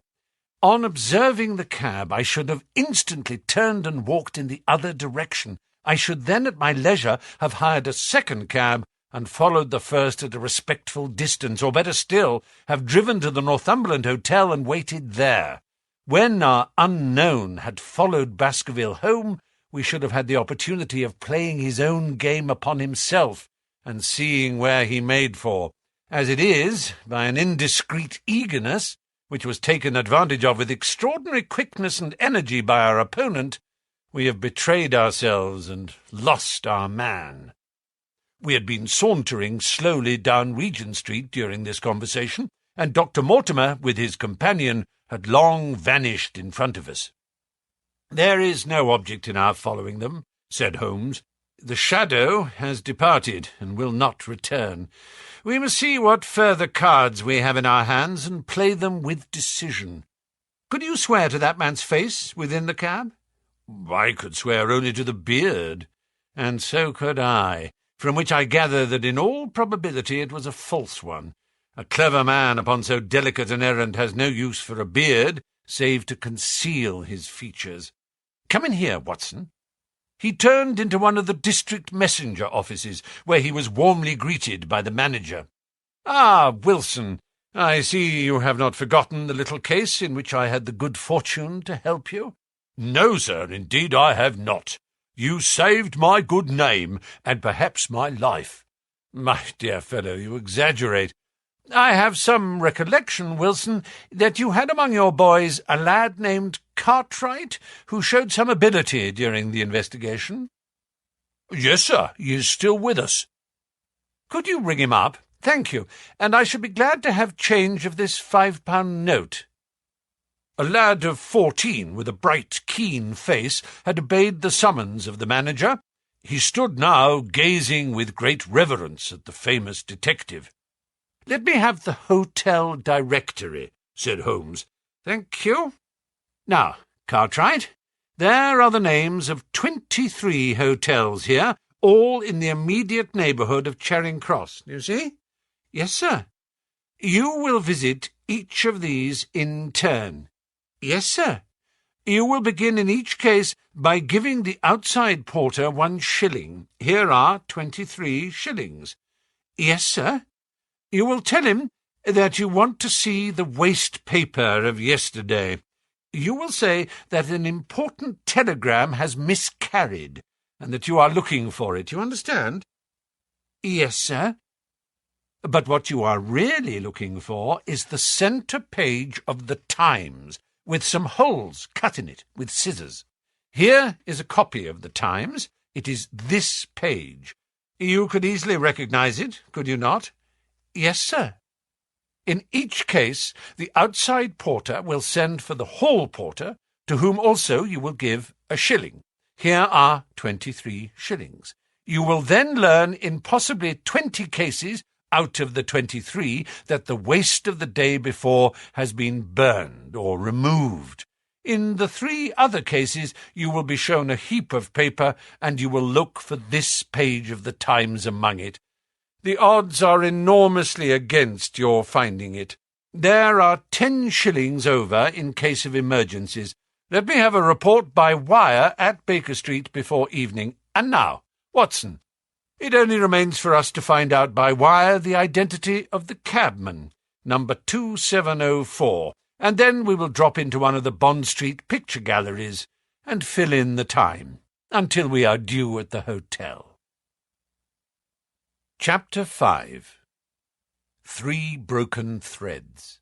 On observing the cab, I should have instantly turned and walked in the other direction. I should then at my leisure have hired a second cab and followed the first at a respectful distance, or better still, have driven to the Northumberland Hotel and waited there. When our unknown had followed Baskerville home, we should have had the opportunity of playing his own game upon himself and seeing where he made for. As it is, by an indiscreet eagerness, which was taken advantage of with extraordinary quickness and energy by our opponent, we have betrayed ourselves and lost our man. We had been sauntering slowly down Regent Street during this conversation, and Dr. Mortimer, with his companion, had long vanished in front of us. "There is no object in our following them," said Holmes. "The shadow has departed and will not return. We must see what further cards we have in our hands and play them with decision. Could you swear to that man's face within the cab?" "I could swear only to the beard." "And so could I, from which I gather that in all probability it was a false one. A clever man upon so delicate an errand has no use for a beard, save to conceal his features. Come in here, Watson." He turned into one of the district messenger offices, where he was warmly greeted by the manager. "Ah, Wilson, I see you have not forgotten the little case in which I had the good fortune to help you." "No, sir, indeed I have not. You saved my good name, and perhaps my life." "My dear fellow, you exaggerate. I have some recollection, Wilson, that you had among your boys a lad named Cartwright, who showed some ability during the investigation." "Yes, sir, he is still with us." "Could you ring him up? Thank you, and I should be glad to have change of this £5 note." A lad of 14, with a bright, keen face, had obeyed the summons of the manager. He stood now gazing with great reverence at the famous detective. "Let me have the hotel directory," said Holmes. "Thank you. Now, Cartwright, there are the names of 23 hotels here, all in the immediate neighbourhood of Charing Cross. Do you see?" "Yes, sir." "You will visit each of these in turn." "Yes, sir." "You will begin in each case by giving the outside porter 1 shilling. Here are 23 shillings. "Yes, sir." "You will tell him that you want to see the waste paper of yesterday. You will say that an important telegram has miscarried, and that you are looking for it. You understand?" "Yes, sir." "But what you are really looking for is the centre page of the Times, with some holes cut in it with scissors. Here is a copy of the Times. It is this page. You could easily recognize it, could you not?" "Yes, sir." "In each case, the outside porter will send for the hall porter, to whom also you will give 1 shilling. Here are 23 shillings. You will then learn in possibly 20 cases out of the 23 that the waste of the day before has been burned or removed. In the 3 other cases you will be shown a heap of paper, and you will look for this page of the Times among it. The odds are enormously against your finding it. There are 10 shillings over in case of emergencies. Let me have a report by wire at Baker Street before evening. And now, Watson, it only remains for us to find out by wire the identity of the cabman, number 2704, and then we will drop into one of the Bond Street picture galleries and fill in the time until we are due at the hotel. Chapter 5. 3 Broken Threads.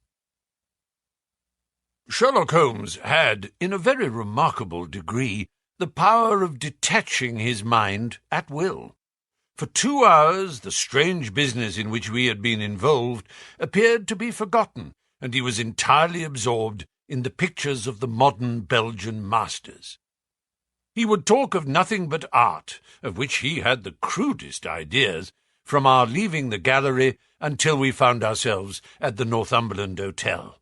Sherlock Holmes had, in a very remarkable degree, the power of detaching his mind at will. For 2 hours the strange business in which we had been involved appeared to be forgotten, and he was entirely absorbed in the pictures of the modern Belgian masters. He would talk of nothing but art, of which he had the crudest ideas, from our leaving the gallery until we found ourselves at the Northumberland Hotel.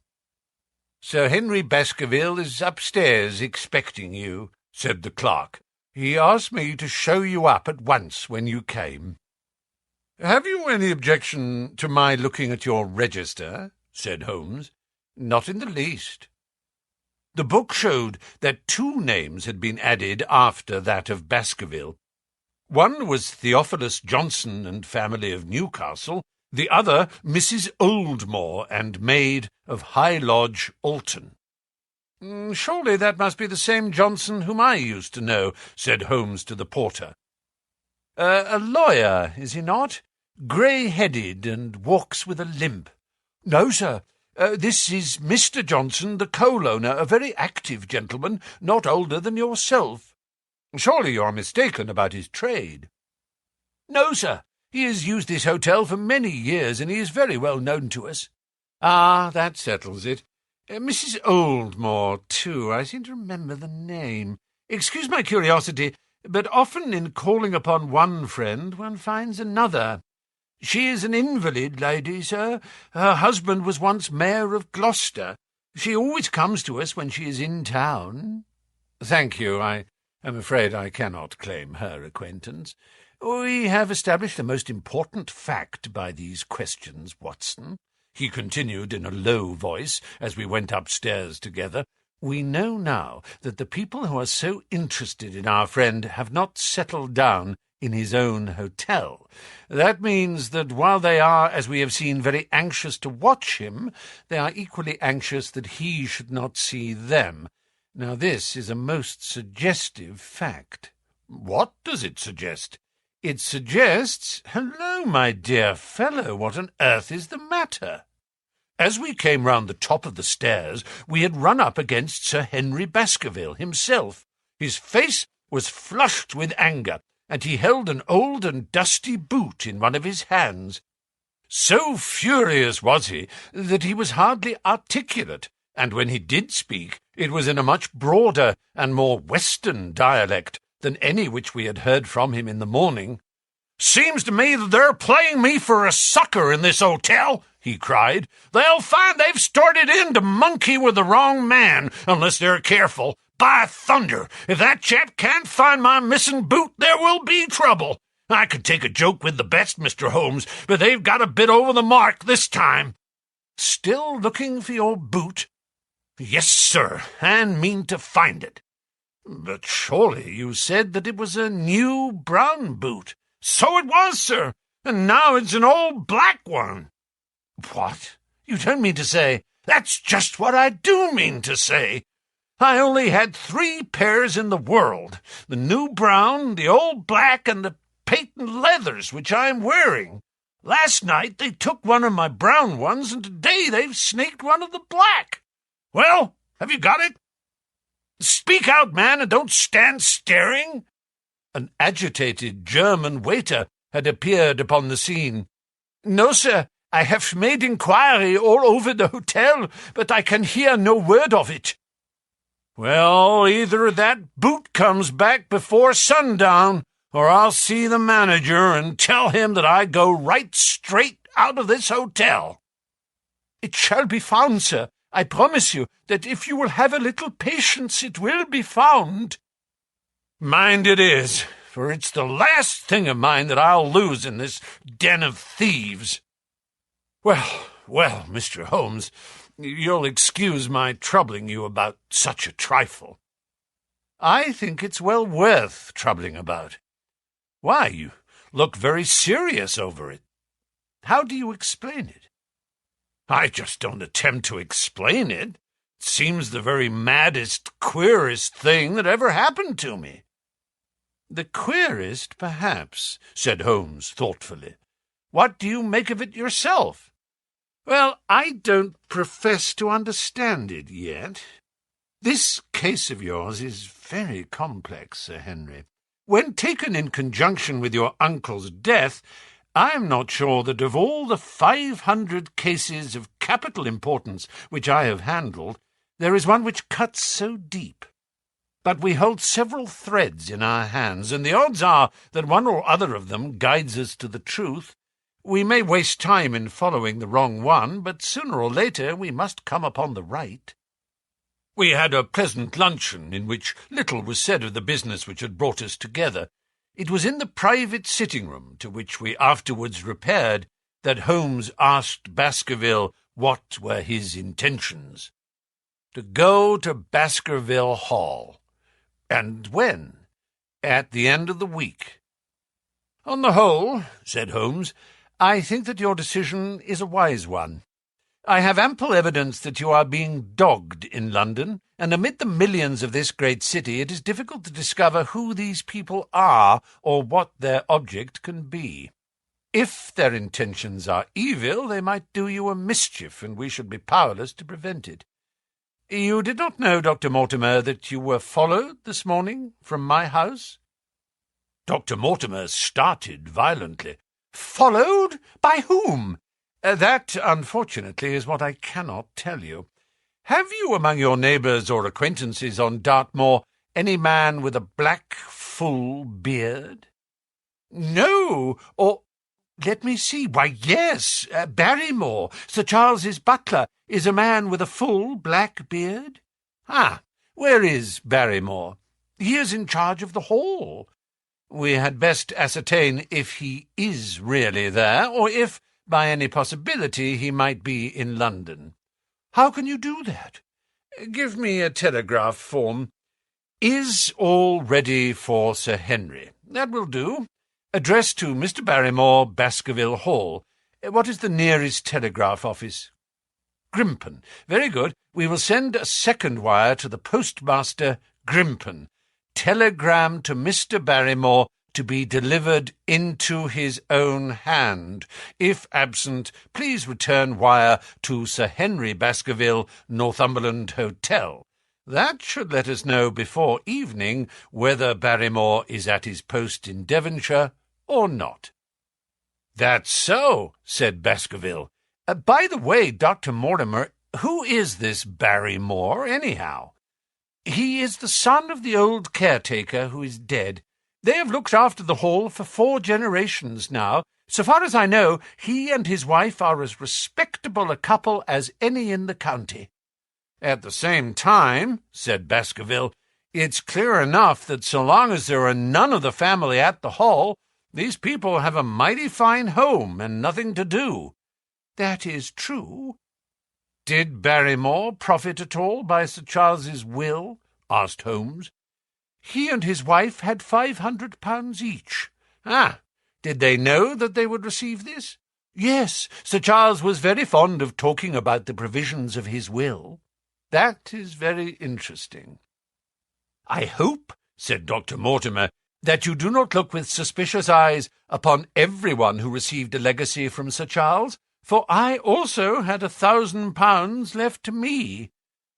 "Sir Henry Baskerville is upstairs expecting you," said the clerk. "He asked me to show you up at once when you came." "Have you any objection to my looking at your register?" said Holmes. "Not in the least." The book showed that 2 names had been added after that of Baskerville. One was Theophilus Johnson and family of Newcastle, the other Mrs. Oldmore and maid of High Lodge, Alton. "Surely that must be the same Johnson whom I used to know," said Holmes to the porter. "A lawyer, is he not? Grey-headed and walks with a limp." "No, sir. This is Mr. Johnson, the coal-owner, a very active gentleman, not older than yourself." "Surely you are mistaken about his trade." "No, sir. He has used this hotel for many years, and he is very well known to us." "Ah, that settles it. Mrs. Oldmore, too. I seem to remember the name. Excuse my curiosity, but often in calling upon one friend one finds another. She is an invalid lady, sir. Her husband was once mayor of Gloucester. She always comes to us when she is in town." "Thank you. I am afraid I cannot claim her acquaintance. We have established a most important fact by these questions, Watson," he continued in a low voice as we went upstairs together. "We know now that the people who are so interested in our friend have not settled down in his own hotel. That means that while they are, as we have seen, very anxious to watch him, they are equally anxious that he should not see them. Now this is a most suggestive fact." "What does it suggest?" "It suggests— Hello, my dear fellow, what on earth is the matter?" As we came round the top of the stairs, we had run up against Sir Henry Baskerville himself. His face was flushed with anger, and he held an old and dusty boot in one of his hands. So furious was he that he was hardly articulate, and when he did speak, it was in a much broader and more western dialect than any which we had heard from him in the morning. "Seems to me that they're playing me for a sucker in this hotel," he cried. "They'll find they've started in to monkey with the wrong man, unless they're careful. By thunder, if that chap can't find my missing boot, there will be trouble. I could take a joke with the best, Mr. Holmes, but they've got a bit over the mark this time." "Still looking for your boot?" "Yes, sir, and mean to find it." "But surely you said that it was a new brown boot." "So it was, sir, and now it's an old black one." "What? You don't mean to say—" "That's just what I do mean to say. I only had 3 pairs in the world, the new brown, the old black, and the patent leathers which I am wearing. Last night they took one of my brown ones, and today they've snaked one of the black. Well, have you got it? Speak out, man, and don't stand staring." An agitated German waiter had appeared upon the scene. "No, sir, I have made inquiry all over the hotel, but I can hear no word of it." "Well, either that boot comes back before sundown, or I'll see the manager and tell him that I go right straight out of this hotel." "It shall be found, sir. I promise you that if you will have a little patience, it will be found." "Mind it is, for it's the last thing of mine that I'll lose in this den of thieves. Well, Mr. Holmes, you'll excuse my troubling you about such a trifle." "I think it's well worth troubling about. Why, you look very serious over it. How do you explain it?" "I just don't attempt to explain it. It seems the very maddest, queerest thing that ever happened to me." "The queerest, perhaps," said Holmes thoughtfully. "What do you make of it yourself?" "Well, I don't profess to understand it yet. This case of yours is very complex, Sir Henry. When taken in conjunction with your uncle's death, I am not sure that of all the 500 cases of capital importance which I have handled, there is one which cuts so deep. But we hold several threads in our hands, and the odds are that one or other of them guides us to the truth. We may waste time in following the wrong one, but sooner or later we must come upon the right." We had a pleasant luncheon in which little was said of the business which had brought us together. It was in the private sitting-room, to which we afterwards repaired, that Holmes asked Baskerville what were his intentions. To go to Baskerville Hall. And when? At the end of the week. On the whole, said Holmes, I think that your decision is a wise one. I have ample evidence that you are being dogged in London, and amid the millions of this great city it is difficult to discover who these people are or what their object can be. If their intentions are evil, they might do you a mischief, and we should be powerless to prevent it. You did not know, Dr. Mortimer, that you were followed this morning from my house? Dr. Mortimer started violently. Followed? By whom? That, unfortunately, is what I cannot tell you. Have you among your neighbours or acquaintances on Dartmoor any man with a black, full beard? No, or let me see. Why, yes, Barrymore, Sir Charles's butler, is a man with a full black beard. Ah, where is Barrymore? He is in charge of the hall. We had best ascertain if he is really there, or if, by any possibility, he might be in London. How can you do that? Give me a telegraph form. Is all ready for Sir Henry? That will do. Address to Mr. Barrymore, Baskerville Hall. What is the nearest telegraph office? Grimpen. Very good. We will send a second wire to the postmaster, Grimpen. Telegram to Mr. Barrymore to be delivered into his own hand. If absent, please return wire to Sir Henry Baskerville, Northumberland Hotel. That should let us know before evening whether Barrymore is at his post in Devonshire or not. That's so, said Baskerville. By the way, Dr. Mortimer, who is this Barrymore, anyhow? He is the son of the old caretaker who is dead. They have looked after the hall for 4 generations now. So far as I know, he and his wife are as respectable a couple as any in the county. At the same time, said Baskerville, it's clear enough that so long as there are none of the family at the hall, these people have a mighty fine home and nothing to do. That is true. Did Barrymore profit at all by Sir Charles's will? Asked Holmes. He and his wife had £500 each. Ah, did they know that they would receive this? Yes, Sir Charles was very fond of talking about the provisions of his will. That is very interesting. I hope, said Dr. Mortimer, that you do not look with suspicious eyes upon everyone who received a legacy from Sir Charles, for I also had £1,000 left to me.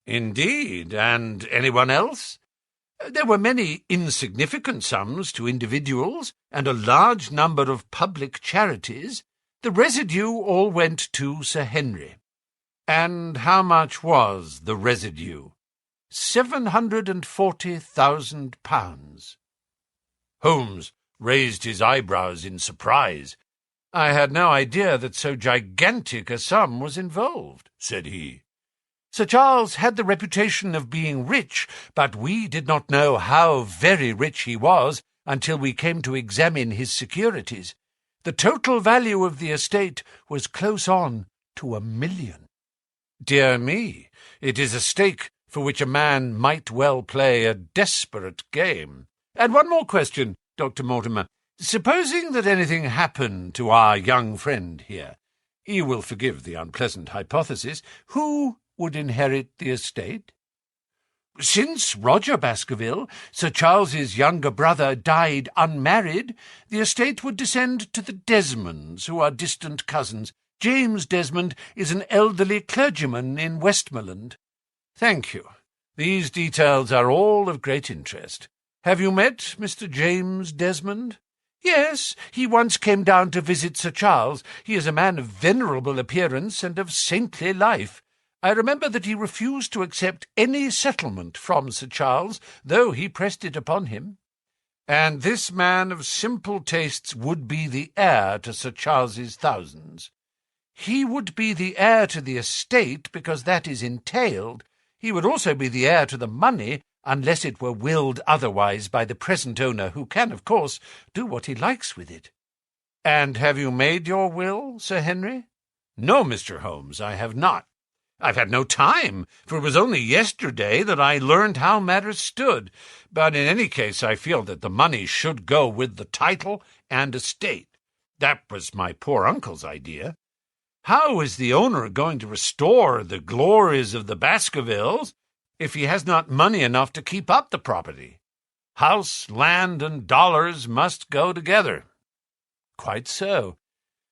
Indeed, and anyone else? There were many insignificant sums to individuals, and a large number of public charities. The residue all went to Sir Henry. And how much was the residue? £740,000. Holmes raised his eyebrows in surprise. I had no idea that so gigantic a sum was involved, said he. Sir Charles had the reputation of being rich, but we did not know how very rich he was until we came to examine his securities. The total value of the estate was close on to £1 million. Dear me, it is a stake for which a man might well play a desperate game. And one more question, Dr. Mortimer. Supposing that anything happened to our young friend here, you will forgive the unpleasant hypothesis, who would inherit the estate? Since Roger Baskerville, Sir Charles's younger brother, died unmarried, the estate would descend to the Desmonds, who are distant cousins. James Desmond is an elderly clergyman in Westmoreland. Thank you. These details are all of great interest. Have you met Mr. James Desmond? Yes, he once came down to visit Sir Charles. He is a man of venerable appearance and of saintly life. I remember that he refused to accept any settlement from Sir Charles, though he pressed it upon him. And this man of simple tastes would be the heir to Sir Charles's thousands. He would be the heir to the estate because that is entailed. He would also be the heir to the money unless it were willed otherwise by the present owner, who can, of course, do what he likes with it. And have you made your will, Sir Henry? No, Mr. Holmes, I have not. I've had no time, for it was only yesterday that I learned how matters stood. But in any case, I feel that the money should go with the title and estate. That was my poor uncle's idea. How is the owner going to restore the glories of the Baskervilles if he has not money enough to keep up the property? House, land, and dollars must go together. Quite so.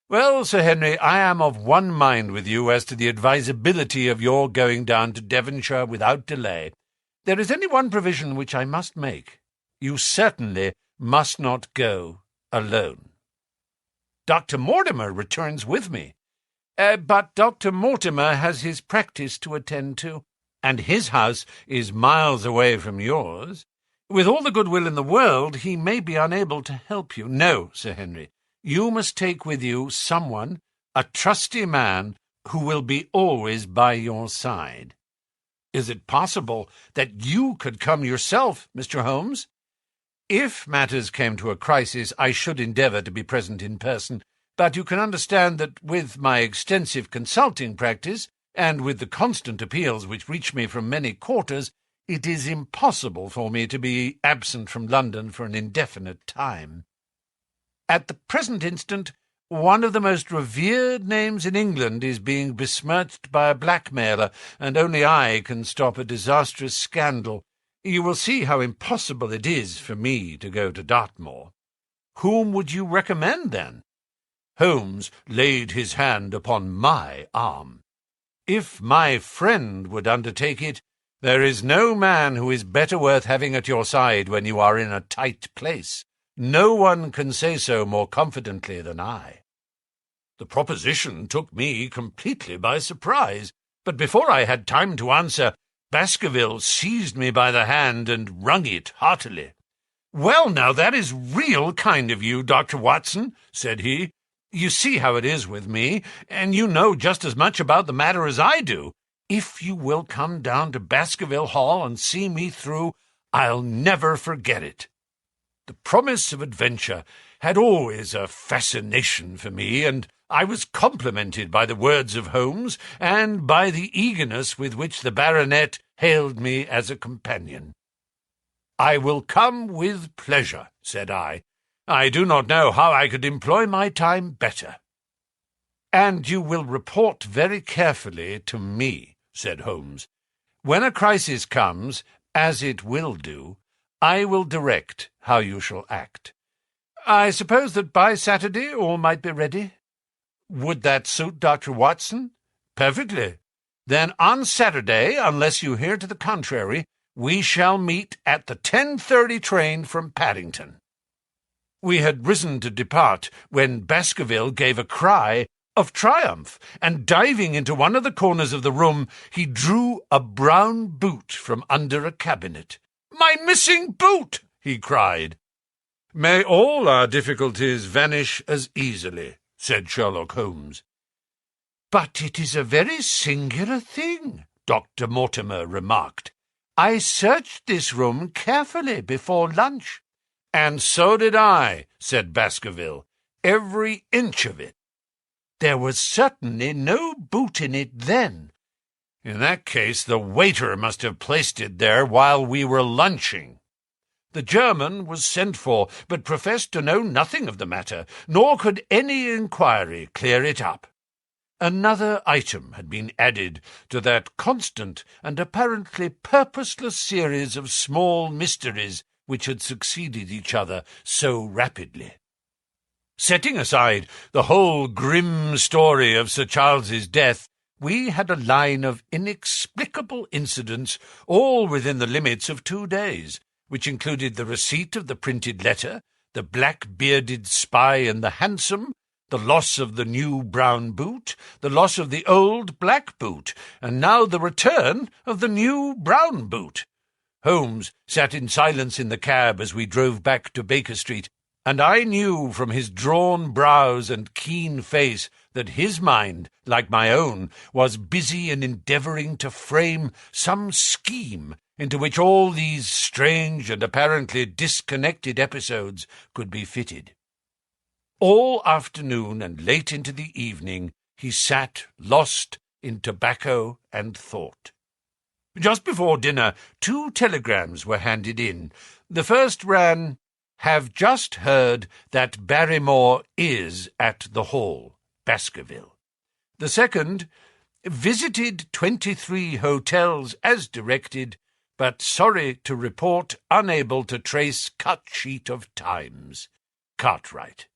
Well, Sir Henry, I am of one mind with you as to the advisability of your going down to Devonshire without delay. There is only one provision which I must make. You certainly must not go alone. Dr. Mortimer returns with me. But Dr. Mortimer has his practice to attend to, and his house is miles away from yours. With all the goodwill in the world, he may be unable to help you. No, Sir Henry. You must take with you someone, a trusty man, who will be always by your side. Is it possible that you could come yourself, Mr. Holmes? If matters came to a crisis, I should endeavour to be present in person, but you can understand that with my extensive consulting practice, and with the constant appeals which reach me from many quarters, it is impossible for me to be absent from London for an indefinite time. At the present instant, one of the most revered names in England is being besmirched by a blackmailer, and only I can stop a disastrous scandal. You will see how impossible it is for me to go to Dartmoor. Whom would you recommend, then? Holmes laid his hand upon my arm. If my friend would undertake it, there is no man who is better worth having at your side when you are in a tight place. No one can say so more confidently than I. The proposition took me completely by surprise, but before I had time to answer, Baskervilles seized me by the hand and wrung it heartily. "Well, now, that is real kind of you, Dr. Watson," said he. "You see how it is with me, and you know just as much about the matter as I do. If you will come down to Baskerville Hall and see me through, I'll never forget it." The promise of adventure had always a fascination for me, and I was complimented by the words of Holmes and by the eagerness with which the baronet hailed me as a companion. "I will come with pleasure," said I. "I do not know how I could employ my time better." "And you will report very carefully to me," said Holmes. "When a crisis comes, as it will do, I will direct how you shall act. I suppose that by Saturday all might be ready?" "Would that suit Dr. Watson?" "Perfectly. Then on Saturday, unless you hear to the contrary, we shall meet at the 10:30 train from Paddington." We had risen to depart when Baskerville gave a cry of triumph, and diving into one of the corners of the room, he drew a brown boot from under a cabinet. "My missing boot!" he cried. "May all our difficulties vanish as easily," said Sherlock Holmes. "But it is a very singular thing," Dr. Mortimer remarked. "I searched this room carefully before lunch." "And so did I," said Baskerville. "Every inch of it." "There was certainly no boot in it then." "In that case, the waiter must have placed it there while we were lunching." The German was sent for, but professed to know nothing of the matter, nor could any inquiry clear it up. Another item had been added to that constant and apparently purposeless series of small mysteries which had succeeded each other so rapidly. Setting aside the whole grim story of Sir Charles's death, we had a line of inexplicable incidents, all within the limits of 2 days, which included the receipt of the printed letter, the black-bearded spy in the hansom, the loss of the new brown boot, the loss of the old black boot, and now the return of the new brown boot. Holmes sat in silence in the cab as we drove back to Baker Street. and I knew from his drawn brows and keen face that his mind, like my own, was busy in endeavouring to frame some scheme into which all these strange and apparently disconnected episodes could be fitted. All afternoon and late into the evening he sat lost in tobacco and thought. Just before dinner, 2 telegrams were handed in. The first ran, "Have just heard that Barrymore is at the Hall, Baskerville." The second, "Visited 23 hotels as directed, but sorry to report unable to trace cut sheet of Times. Cartwright."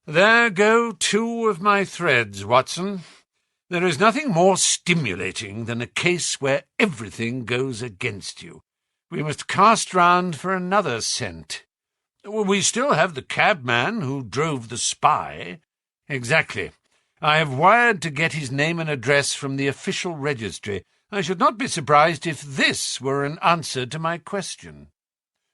There go 2 of my threads, Watson. There is nothing more stimulating than a case where everything goes against you. We must cast round for another scent. We still have the cabman who drove the spy. Exactly. I have wired to get his name and address from the official registry. I should not be surprised if this were an answer to my question.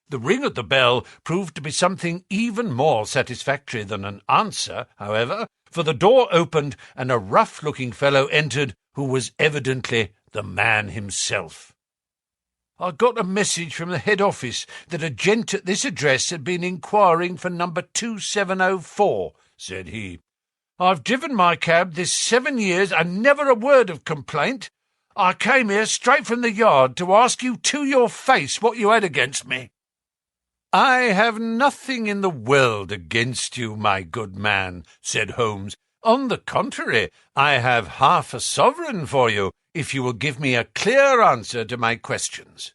The ring at the bell proved to be something even more satisfactory than an answer, however, for the door opened and a rough-looking fellow entered who was evidently the man himself. "I got a message from the head office that a gent at this address had been inquiring for number 2704, said he. "I've driven my cab this 7 years and never a word of complaint. I came here straight from the yard to ask you to your face what you had against me." "I have nothing in the world against you, my good man," said Holmes. "On the contrary, I have half a sovereign for you, if you will give me a clear answer to my questions."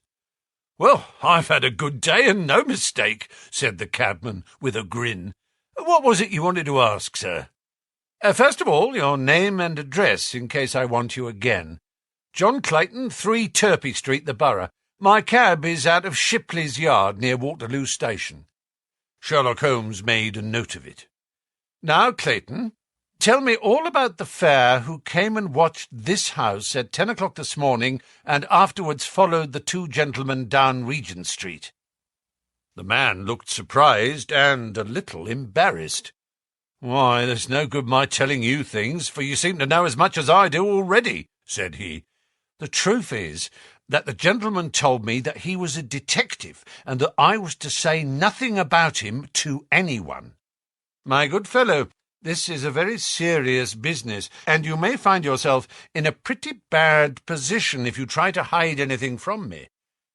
"Well, I've had a good day and no mistake," said the cabman with a grin. "What was it you wanted to ask, sir?" First of all, your name and address, in case I want you again." "John Clayton, 3 Turpey Street, the Borough. My cab is out of Shipley's Yard, near Waterloo Station." Sherlock Holmes made a note of it. "Now, Clayton, tell me all about the fare who came and watched this house at 10 o'clock this morning and afterwards followed the 2 gentlemen down Regent Street." The man looked surprised and a little embarrassed. "Why, there's no good my telling you things, for you seem to know as much as I do already," said he. "The truth is that the gentleman told me that he was a detective and that I was to say nothing about him to anyone." "My good fellow, this is a very serious business, and you may find yourself in a pretty bad position if you try to hide anything from me.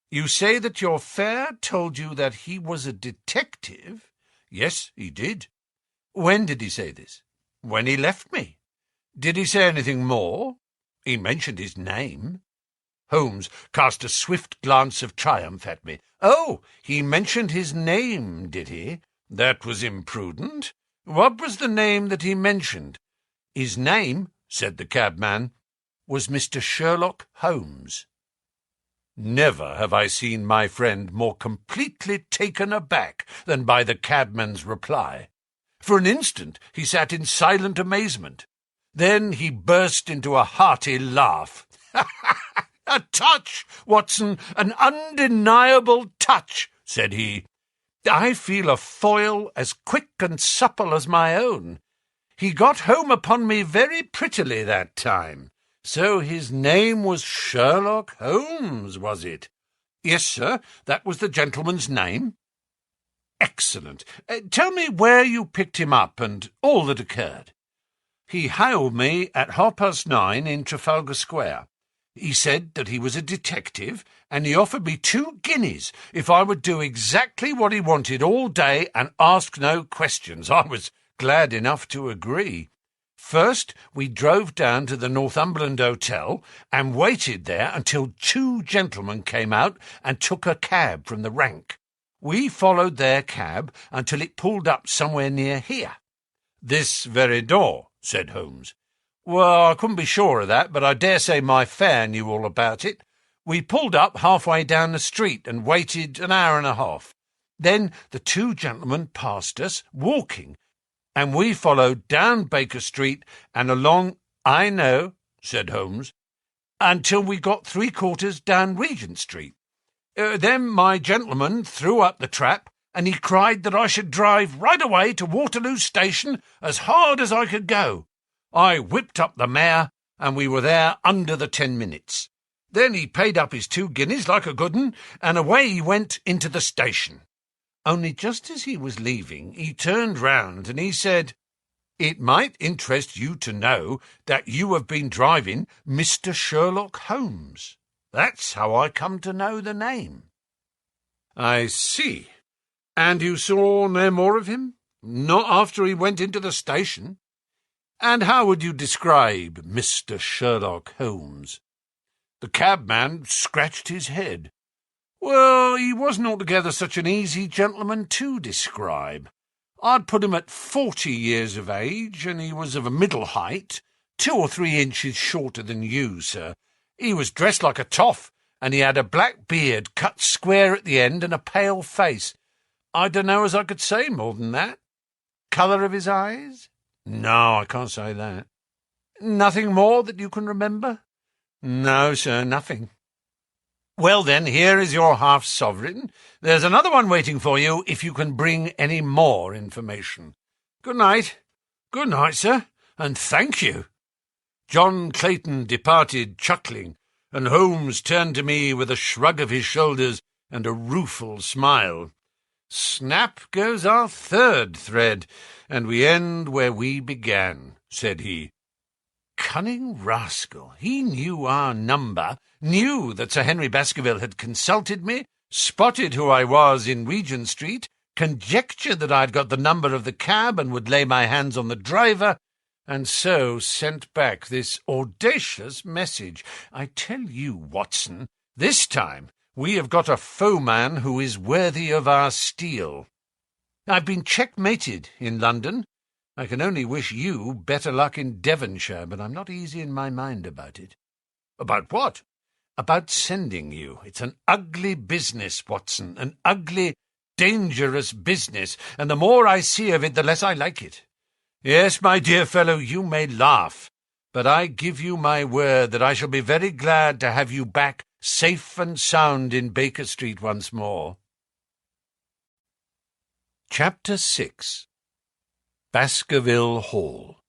You say that your fare told you that he was a detective?" "Yes, he did." "When did he say this?" "When he left me." "Did he say anything more?" "He mentioned his name." Holmes cast a swift glance of triumph at me. "Oh, he mentioned his name, did he? That was imprudent. What was the name that he mentioned?" "His name," said the cabman, "was Mr. Sherlock Holmes." Never have I seen my friend more completely taken aback than by the cabman's reply. For an instant he sat in silent amazement. Then he burst into a hearty laugh. "A touch, Watson, an undeniable touch," said he. "I feel a foil as quick and supple as my own. He got home upon me very prettily that time. So his name was Sherlock Holmes, was it?" "Yes, sir, that was the gentleman's name." "Excellent. Tell me where you picked him up and all that occurred." "He hailed me at 9:30 in Trafalgar Square. He said that he was a detective, and he offered me 2 guineas if I would do exactly what he wanted all day and ask no questions. I was glad enough to agree. First, we drove down to the Northumberland Hotel and waited there until 2 gentlemen came out and took a cab from the rank. We followed their cab until it pulled up somewhere near here." "This very door," said Holmes. "Well, I couldn't be sure of that, but I dare say my fare knew all about it. We pulled up halfway down the street and waited an hour and a half. Then the 2 gentlemen passed us, walking, and we followed down Baker Street and along—" "I know," said Holmes, "until we got 3/4 down Regent Street. Then my gentleman threw up the trap, and he cried that I should drive right away to Waterloo Station as hard as I could go. I whipped up the mare, and we were there under the 10 minutes. Then he paid up his 2 guineas like a good 'un, and away he went into the station. Only just as he was leaving, he turned round and he said, "It might interest you to know that you have been driving Mr. Sherlock Holmes. That's how I come to know the name." "I see. And you saw no more of him? Not after he went into the station? And how would you describe Mr. Sherlock Holmes?" The cabman scratched his head. "Well, he wasn't altogether such an easy gentleman to describe. I'd put him at 40 years of age, and he was of a middle height, 2 or 3 inches shorter than you, sir. He was dressed like a toff, and he had a black beard cut square at the end and a pale face. I don't know as I could say more than that. Colour of his eyes? No, I can't say that. Nothing more that you can remember?" "No, sir, nothing." "Well, then, here is your half-sovereign. There's another one waiting for you if you can bring any more information. Good night." "Good night, sir, and thank you." John Clayton departed chuckling, and Holmes turned to me with a shrug of his shoulders and a rueful smile. "Snap goes our 3rd thread, and we end where we began," said he. Cunning rascal! He knew our number, knew that Sir Henry Baskerville had consulted me, spotted who I was in Regent Street, conjectured that I'd got the number of the cab and would lay my hands on the driver, and so sent back this audacious message. I tell you, Watson, this time we have got a foeman who is worthy of our steel. I've been checkmated in London. I can only wish you better luck in Devonshire, but I'm not easy in my mind about it." "About what?" "About sending you. It's an ugly business, Watson, an ugly, dangerous business, and the more I see of it, the less I like it. Yes, my dear fellow, you may laugh, but I give you my word that I shall be very glad to have you back safe and sound in Baker Street once more." Chapter 6. Baskerville Hall.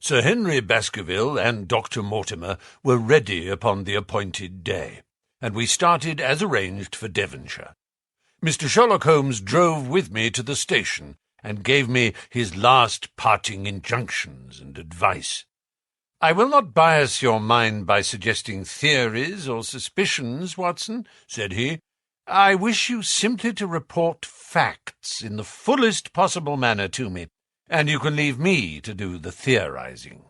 Sir Henry Baskerville and Dr. Mortimer were ready upon the appointed day, and we started as arranged for Devonshire. Mr. Sherlock Holmes drove with me to the station, and gave me his last parting injunctions and advice. "I will not bias your mind by suggesting theories or suspicions, Watson," said he. "I wish you simply to report facts in the fullest possible manner to me, and you can leave me to do the theorizing."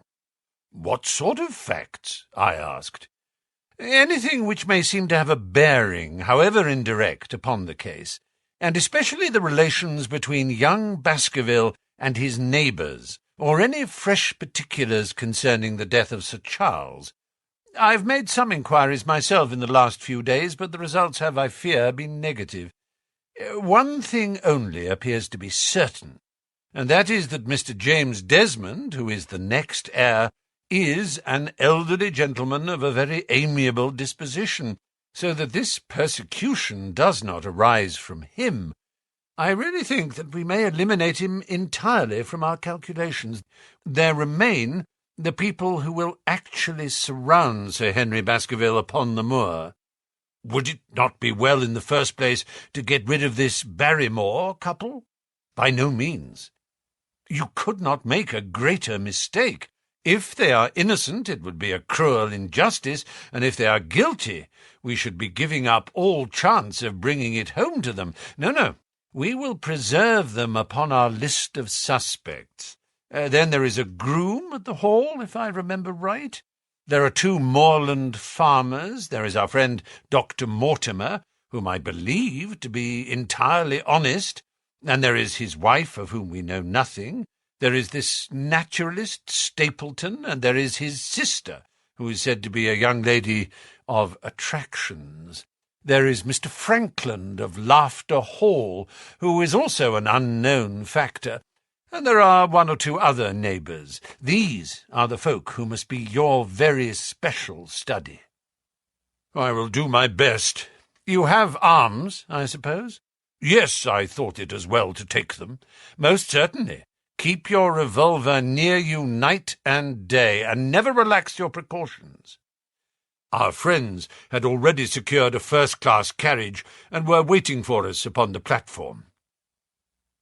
"What sort of facts?" I asked. "Anything which may seem to have a bearing, however indirect, upon the case, and especially the relations between young Baskerville and his neighbours, or any fresh particulars concerning the death of Sir Charles. I've made some inquiries myself in the last few days, but the results have, I fear, been negative. One thing only appears to be certain, and that is that Mr. James Desmond, who is the next heir, is an elderly gentleman of a very amiable disposition, so that this persecution does not arise from him. I really think that we may eliminate him entirely from our calculations. There remain the people who will actually surround Sir Henry Baskerville upon the moor. Would it not be well, in the first place, to get rid of this Barrymore couple? By no means. You could not make a greater mistake. If they are innocent, it would be a cruel injustice, and if they are guilty, we should be giving up all chance of bringing it home to them. No, we will preserve them upon our list of suspects. Then there is a groom at the Hall, if I remember right. There are 2 moorland farmers. There is our friend Dr. Mortimer, whom I believe to be entirely honest, and there is his wife, of whom we know nothing. There is this naturalist, Stapleton, and there is his sister, who is said to be a young lady of attractions. There is Mr. Frankland of Laughter Hall, who is also an unknown factor, and there are 1 or 2 other neighbours. These are the folk who must be your very special study." "I will do my best. You have arms, I suppose?" Yes, I thought it as well to take them. Most certainly. Keep your revolver near you night and day, and never relax your precautions. Our friends had already secured a first-class carriage and were waiting for us upon the platform.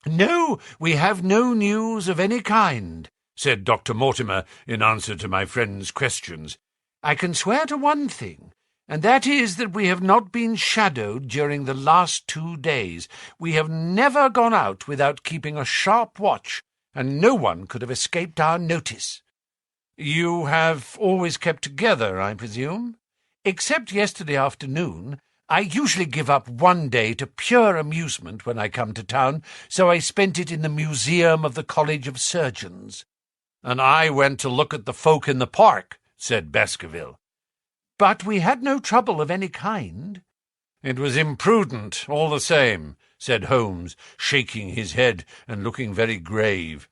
"No, we have no news of any kind," said Dr. Mortimer in answer to my friend's questions. "I can swear to one thing, and that is that we have not been shadowed during the last 2 days. We have never gone out without keeping a sharp watch, and no one could have escaped our notice." "You have always kept together, I presume?" "Except yesterday afternoon. I usually give up one day to pure amusement when I come to town, so I spent it in the museum of the College of Surgeons." "And I went to look at the folk in the park," said Baskerville. "But we had no trouble of any kind." "It was imprudent, all the same," said Holmes, shaking his head and looking very grave.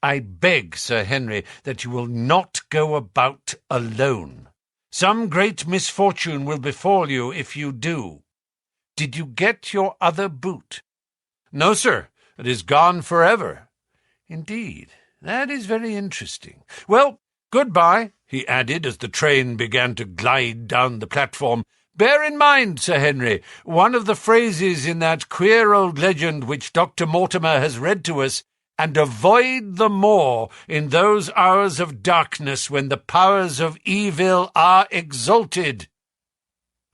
"I beg, Sir Henry, that you will not go about alone. Some great misfortune will befall you if you do. Did you get your other boot?" "No, sir. It is gone forever." "Indeed. That is very interesting. Well, good-bye," he added as the train began to glide down the platform. "Bear in mind, Sir Henry, one of the phrases in that queer old legend which Dr. Mortimer has read to us, and avoid the moor in those hours of darkness when the powers of evil are exalted."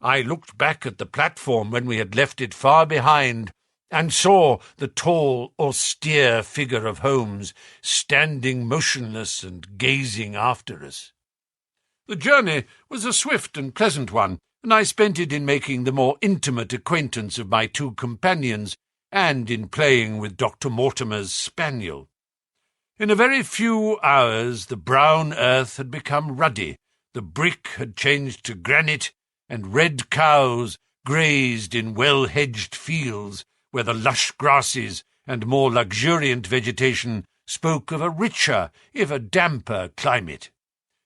I looked back at the platform when we had left it far behind, and saw the tall, austere figure of Holmes standing motionless and gazing after us. The journey was a swift and pleasant one, and I spent it in making the more intimate acquaintance of my 2 companions, and in playing with Dr. Mortimer's spaniel. In a very few hours the brown earth had become ruddy, the brick had changed to granite, and red cows grazed in well-hedged fields, where the lush grasses and more luxuriant vegetation spoke of a richer, if a damper, climate.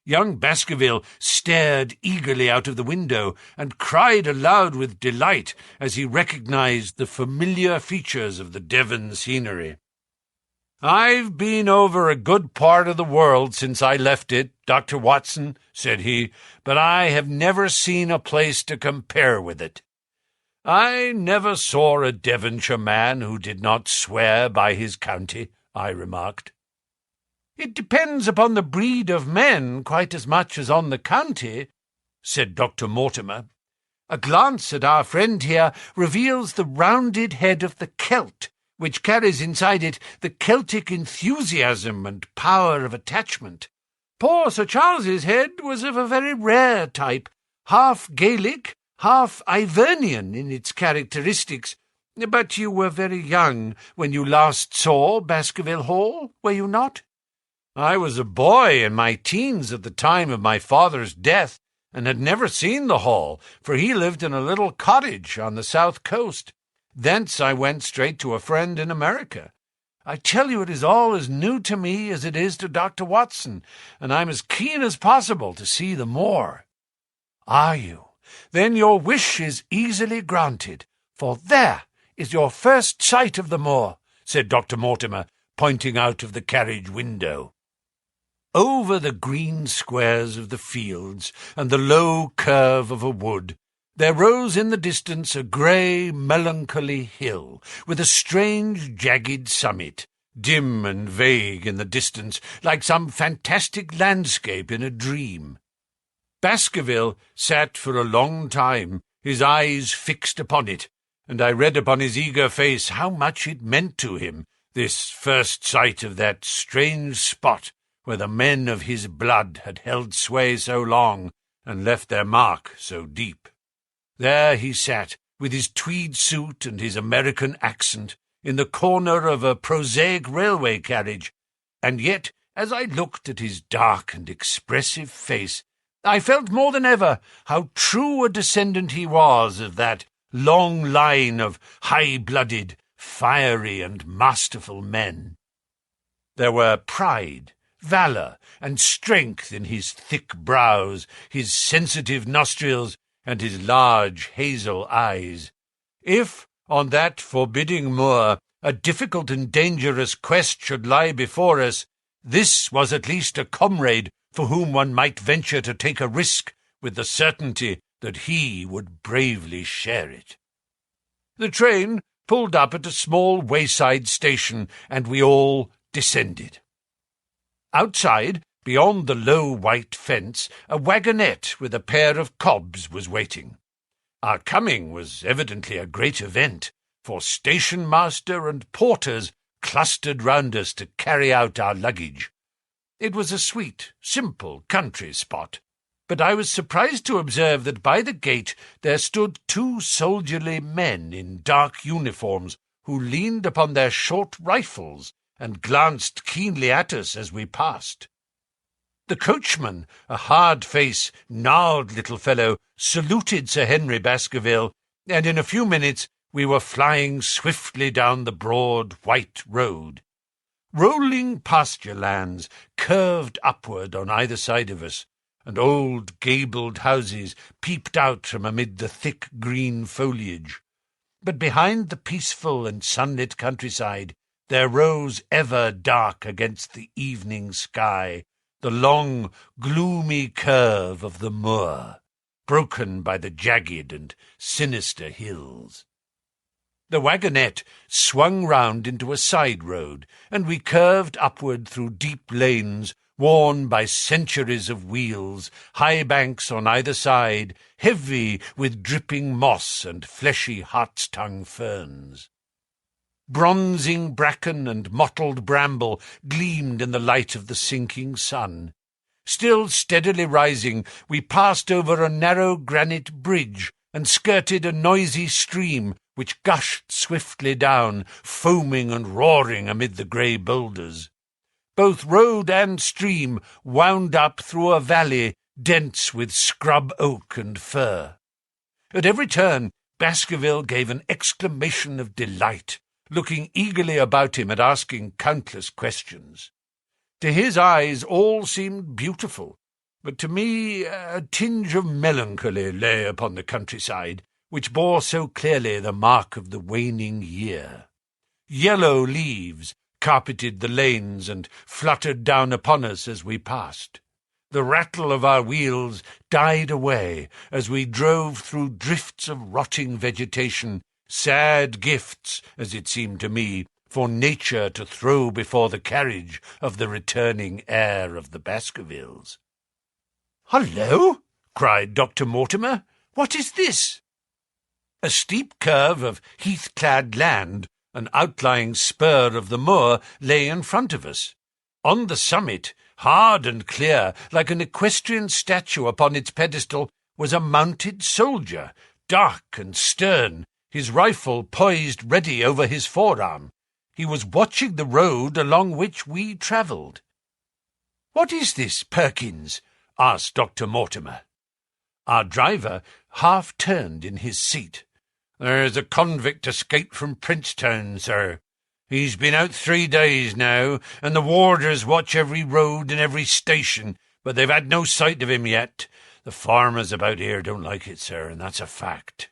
Young Baskerville stared eagerly out of the window and cried aloud with delight as he recognized the familiar features of the Devon scenery. "I've been over a good part of the world since I left it, Dr. Watson," said he, "but I have never seen a place to compare with it." "I never saw a Devonshire man who did not swear by his county," I remarked. "It depends upon the breed of men quite as much as on the county," said Dr. Mortimer. "A glance at our friend here reveals the rounded head of the Celt, which carries inside it the Celtic enthusiasm and power of attachment. Poor Sir Charles's head was of a very rare type, half Gaelic, half Ivernian in its characteristics. But you were very young when you last saw Baskerville Hall, were you not?" "I was a boy in my teens at the time of my father's death, and had never seen the Hall, for he lived in a little cottage on the south coast. Thence I went straight to a friend in America. I tell you it is all as new to me as it is to Dr. Watson, and I'm as keen as possible to see the moor." "Are you? Then your wish is easily granted, for there is your first sight of the moor," said Dr. Mortimer, pointing out of the carriage window. Over the green squares of the fields and the low curve of a wood, there rose in the distance a grey, melancholy hill, with a strange, jagged summit, dim and vague in the distance, like some fantastic landscape in a dream. Baskerville sat for a long time, his eyes fixed upon it, and I read upon his eager face how much it meant to him, this first sight of that strange spot where the men of his blood had held sway so long and left their mark so deep. There he sat, with his tweed suit and his American accent, in the corner of a prosaic railway carriage, and yet, as I looked at his dark and expressive face, I felt more than ever how true a descendant he was of that long line of high-blooded, fiery and masterful men. There were pride, valour, and strength in his thick brows, his sensitive nostrils, and his large hazel eyes. If, on that forbidding moor a difficult and dangerous quest should lie before us, this was at least a comrade for whom one might venture to take a risk with the certainty that he would bravely share it. The train pulled up at a small wayside station, and we all descended. Outside, beyond the low white fence, a wagonette with a pair of cobs was waiting. Our coming was evidently a great event, for station-master and porters clustered round us to carry out our luggage. It was a sweet, simple country spot, but I was surprised to observe that by the gate there stood 2 soldierly men in dark uniforms who leaned upon their short rifles and glanced keenly at us as we passed. The coachman, a hard-faced, gnarled little fellow, saluted Sir Henry Baskerville, and in a few minutes we were flying swiftly down the broad white road. Rolling pasture lands curved upward on either side of us, and old gabled houses peeped out from amid the thick green foliage. But behind the peaceful and sunlit countryside there rose ever dark against the evening sky the long, gloomy curve of the moor, broken by the jagged and sinister hills. The wagonette swung round into a side road, and we curved upward through deep lanes worn by centuries of wheels, high banks on either side, heavy with dripping moss and fleshy hart's-tongue ferns. Bronzing bracken and mottled bramble gleamed in the light of the sinking sun. Still steadily rising, we passed over a narrow granite bridge and skirted a noisy stream which gushed swiftly down, foaming and roaring amid the grey boulders. Both road and stream wound up through a valley dense with scrub oak and fir. At every turn, Baskerville gave an exclamation of delight, looking eagerly about him and asking countless questions. To his eyes all seemed beautiful, but to me a tinge of melancholy lay upon the countryside, which bore so clearly the mark of the waning year. Yellow leaves carpeted the lanes and fluttered down upon us as we passed. The rattle of our wheels died away as we drove through drifts of rotting vegetation, sad gifts, as it seemed to me, for nature to throw before the carriage of the returning heir of the Baskervilles. "Hullo!" cried Dr. Mortimer. "What is this?" A steep curve of heath-clad land, an outlying spur of the moor, lay in front of us. On the summit, hard and clear, like an equestrian statue upon its pedestal, was a mounted soldier, dark and stern, his rifle poised ready over his forearm. He was watching the road along which we travelled. "What is this, Perkins?" asked Dr. Mortimer. Our driver half turned in his seat. "There's a convict escaped from Princetown, sir. He's been out 3 days now, and the warders watch every road and every station, but they've had no sight of him yet. The farmers about here don't like it, sir, and that's a fact."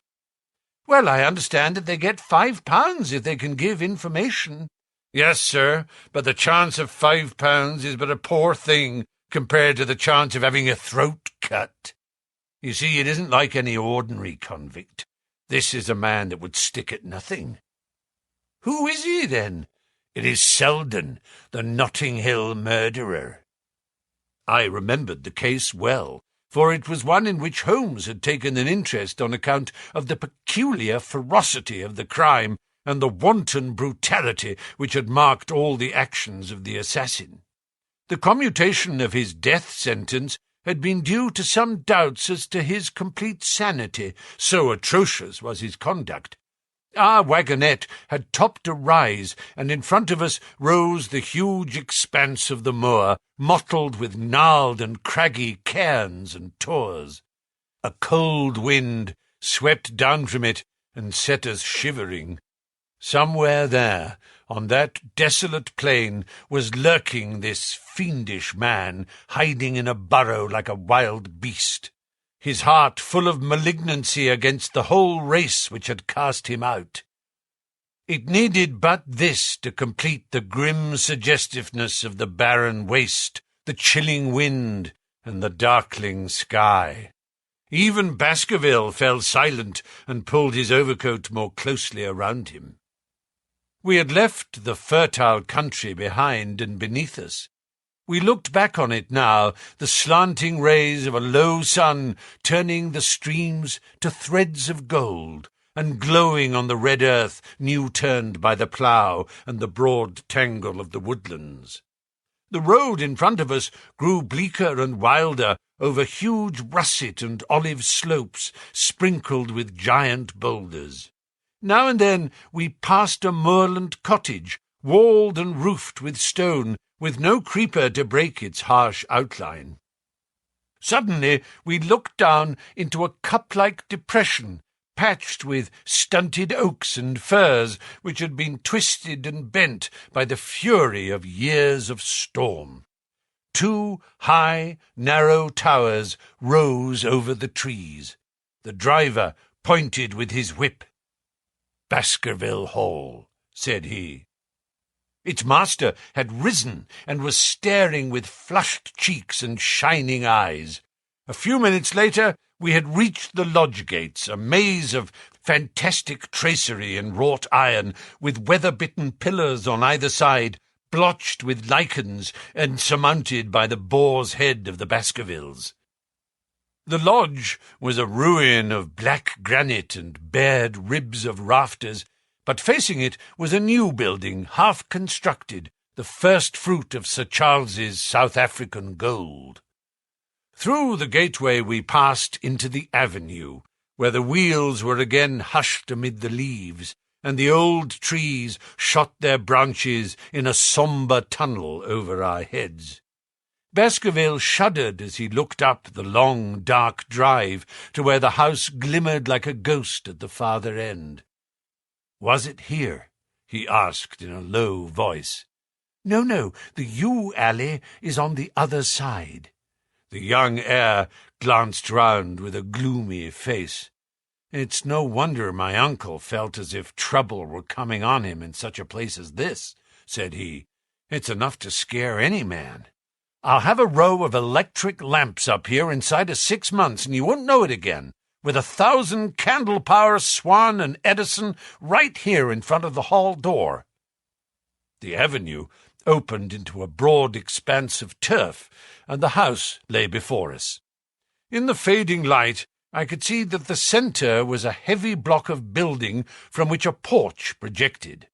"Well, I understand that they get £5 if they can give information." "Yes, sir, but the chance of £5 is but a poor thing compared to the chance of having a throat cut. You see, it isn't like any ordinary convict. This is a man that would stick at nothing." "Who is he, then?" "It is Selden, the Notting Hill murderer." I remembered the case well, for it was one in which Holmes had taken an interest on account of the peculiar ferocity of the crime and the wanton brutality which had marked all the actions of the assassin. The commutation of his death sentence had been due to some doubts as to his complete sanity, so atrocious was his conduct. Our wagonette had topped a rise, and in front of us rose the huge expanse of the moor, mottled with gnarled and craggy cairns and tors. A cold wind swept down from it and set us shivering. Somewhere there, on that desolate plain, was lurking this fiendish man, hiding in a burrow like a wild beast, his heart full of malignancy against the whole race which had cast him out. It needed but this to complete the grim suggestiveness of the barren waste, the chilling wind, and the darkling sky. Even Baskerville fell silent and pulled his overcoat more closely around him. We had left the fertile country behind and beneath us. We looked back on it now, the slanting rays of a low sun turning the streams to threads of gold, and glowing on the red earth new-turned by the plough and the broad tangle of the woodlands. The road in front of us grew bleaker and wilder over huge russet and olive slopes sprinkled with giant boulders. Now and then we passed a moorland cottage, walled and roofed with stone, with no creeper to break its harsh outline. Suddenly we looked down into a cup-like depression, patched with stunted oaks and firs which had been twisted and bent by the fury of years of storm. 2 high, narrow towers rose over the trees. The driver pointed with his whip. "Baskerville Hall," said he. Its master had risen and was staring with flushed cheeks and shining eyes. A few minutes later we had reached the lodge gates, a maze of fantastic tracery and wrought iron, with weather-bitten pillars on either side, blotched with lichens and surmounted by the boar's head of the Baskervilles. The lodge was a ruin of black granite and bared ribs of rafters, but facing it was a new building, half-constructed, the first fruit of Sir Charles's South African gold. Through the gateway we passed into the avenue, where the wheels were again hushed amid the leaves, and the old trees shot their branches in a sombre tunnel over our heads. Baskerville shuddered as he looked up the long, dark drive to where the house glimmered like a ghost at the farther end. "Was it here?" he asked in a low voice. No, the yew alley is on the other side." The young heir glanced round with a gloomy face. "It's no wonder my uncle felt as if trouble were coming on him in such a place as this," said he. "It's enough to scare any man. I'll have a row of electric lamps up here inside of 6 months, and you won't know it again, with 1,000 candle-power Swan and Edison right here in front of the hall door." The avenue opened into a broad expanse of turf, and the house lay before us. In the fading light, I could see that the centre was a heavy block of building from which a porch projected.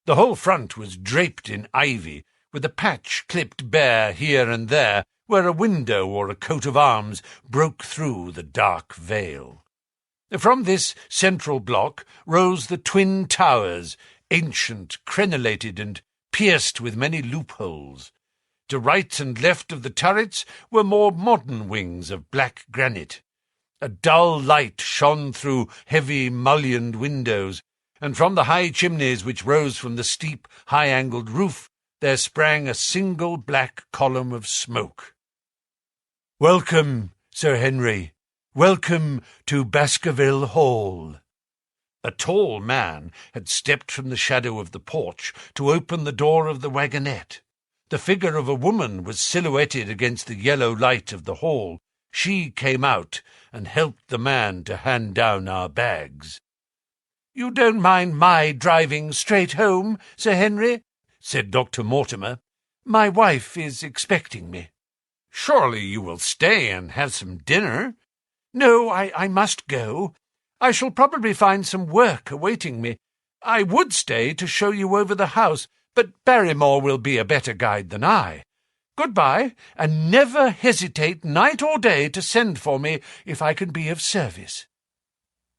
The whole front was draped in ivy, with a patch clipped bare here and there, where a window or a coat of arms broke through the dark veil. From this central block rose the twin towers, ancient, crenellated, and pierced with many loopholes. To right and left of the turrets were more modern wings of black granite. A dull light shone through heavy mullioned windows, and from the high chimneys which rose from the steep, high-angled roof there sprang a single black column of smoke. "Welcome, Sir Henry. Welcome to Baskerville Hall." A tall man had stepped from the shadow of the porch to open the door of the wagonette. The figure of a woman was silhouetted against the yellow light of the hall. She came out and helped the man to hand down our bags. "You don't mind my driving straight home, Sir Henry?" said Dr. Mortimer. "My wife is expecting me." "Surely you will stay and have some dinner?" "No, I must go. I shall probably find some work awaiting me. I would stay to show you over the house, but Barrymore will be a better guide than I. Goodbye, and never hesitate night or day to send for me if I can be of service."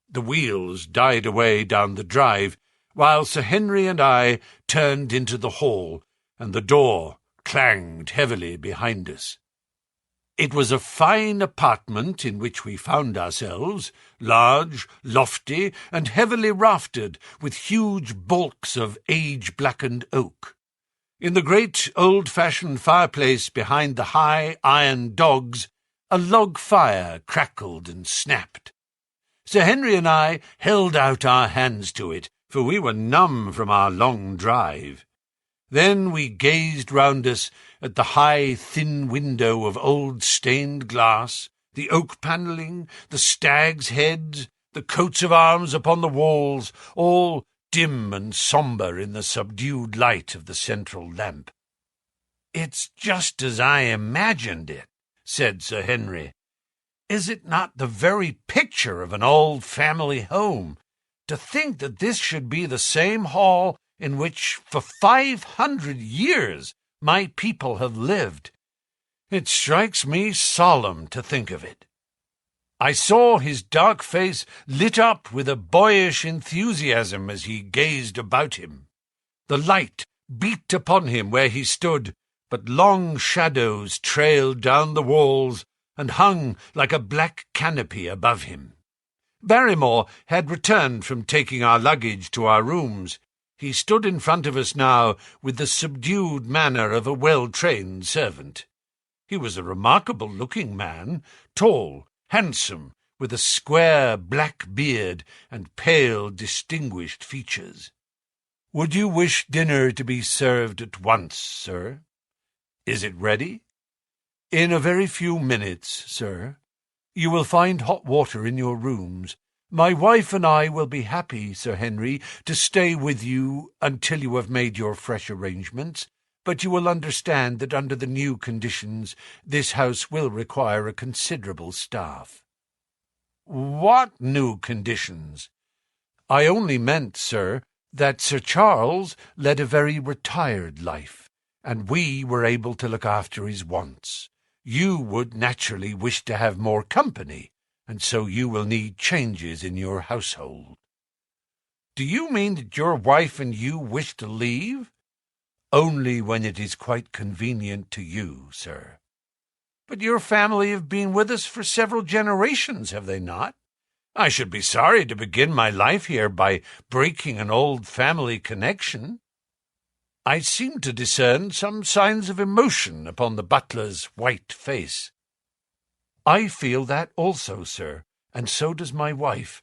The wheels died away down the drive, while Sir Henry and I turned into the hall, and the door clanged heavily behind us. It was a fine apartment in which we found ourselves, large, lofty, and heavily raftered, with huge bulks of age-blackened oak. In the great old-fashioned fireplace behind the high iron dogs, a log fire crackled and snapped. Sir Henry and I held out our hands to it, for we were numb from our long drive. Then we gazed round us at the high, thin window of old stained glass, the oak panelling, the stags' heads, the coats of arms upon the walls, all dim and sombre in the subdued light of the central lamp. "It's just as I imagined it," said Sir Henry. "Is it not the very picture of an old family home? To think that this should be the same hall in which for 500 years my people have lived. It strikes me solemn to think of it." I saw his dark face lit up with a boyish enthusiasm as he gazed about him. The light beat upon him where he stood, but long shadows trailed down the walls and hung like a black canopy above him. Barrymore had returned from taking our luggage to our rooms. He stood in front of us now with the subdued manner of a well-trained servant. He was a remarkable-looking man, tall, handsome, with a square black beard and pale, distinguished features. "Would you wish dinner to be served at once, sir?" "Is it ready?" "In a very few minutes, sir. You will find hot water in your rooms. My wife and I will be happy, Sir Henry, to stay with you until you have made your fresh arrangements, but you will understand that under the new conditions this house will require a considerable staff." "What new conditions?" "I only meant, sir, that Sir Charles led a very retired life, and we were able to look after his wants. You would naturally wish to have more company, and so you will need changes in your household." "Do you mean that your wife and you wish to leave?" "Only when it is quite convenient to you, sir." "But your family have been with us for several generations, have they not? I should be sorry to begin my life here by breaking an old family connection." I seemed to discern some signs of emotion upon the butler's white face. "I feel that also, sir, and so does my wife.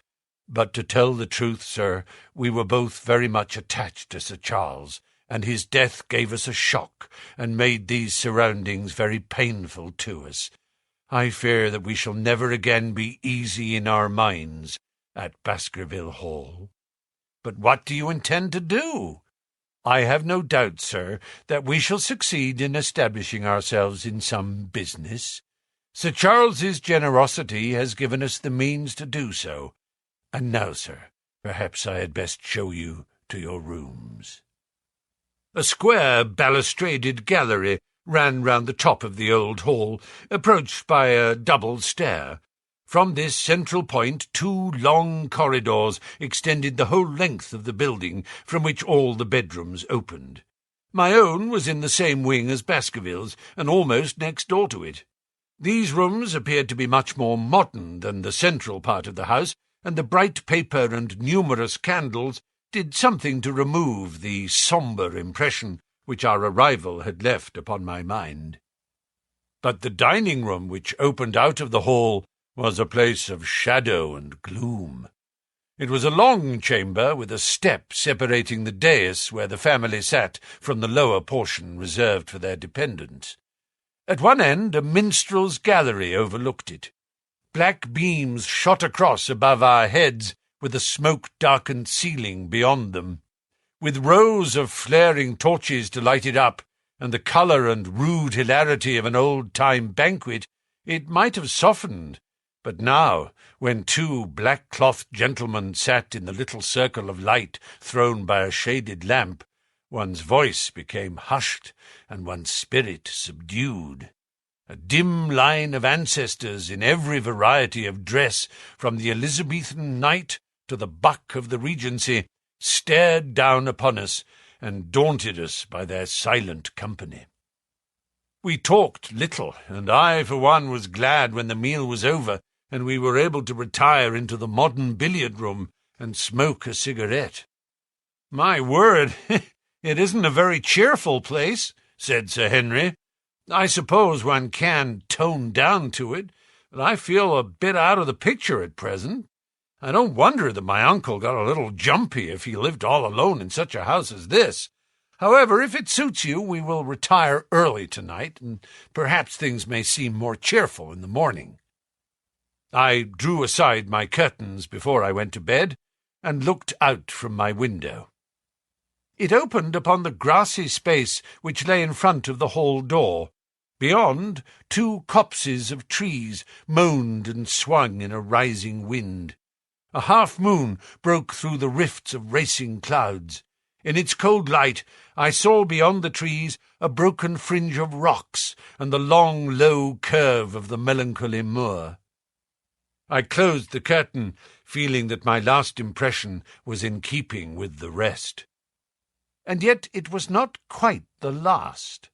But to tell the truth, sir, we were both very much attached to Sir Charles, and his death gave us a shock and made these surroundings very painful to us. I fear that we shall never again be easy in our minds at Baskerville Hall." "But what do you intend to do?" "I have no doubt, sir, that we shall succeed in establishing ourselves in some business. Sir Charles's generosity has given us the means to do so. And now, sir, perhaps I had best show you to your rooms." A square balustraded gallery ran round the top of the old hall, approached by a double stair. From this central point 2 long corridors extended the whole length of the building, from which all the bedrooms opened. My own was in the same wing as Baskervilles, and almost next door to it. These rooms appeared to be much more modern than the central part of the house, and the bright paper and numerous candles did something to remove the sombre impression which our arrival had left upon my mind. But the dining-room, which opened out of the hall, was a place of shadow and gloom. It was a long chamber with a step separating the dais where the family sat from the lower portion reserved for their dependents. At one end a minstrel's gallery overlooked it. Black beams shot across above our heads, with a smoke-darkened ceiling beyond them. With rows of flaring torches to light it up, and the colour and rude hilarity of an old-time banquet, it might have softened. But now, when 2 black-clothed gentlemen sat in the little circle of light thrown by a shaded lamp, one's voice became hushed and one's spirit subdued. A dim line of ancestors in every variety of dress, from the Elizabethan knight to the buck of the Regency, stared down upon us and daunted us by their silent company. We talked little, and I, for one, was glad when the meal was over and we were able to retire into the modern billiard-room and smoke a cigarette. "My word, it isn't a very cheerful place," said Sir Henry. "I suppose one can tone down to it, but I feel a bit out of the picture at present. I don't wonder that my uncle got a little jumpy if he lived all alone in such a house as this. However, if it suits you, we will retire early tonight, and perhaps things may seem more cheerful in the morning." I drew aside my curtains before I went to bed, and looked out from my window. It opened upon the grassy space which lay in front of the hall door. Beyond, 2 copses of trees moaned and swung in a rising wind. A half-moon broke through the rifts of racing clouds. In its cold light I saw beyond the trees a broken fringe of rocks and the long, low curve of the melancholy moor. I closed the curtain, feeling that my last impression was in keeping with the rest. And yet it was not quite the last.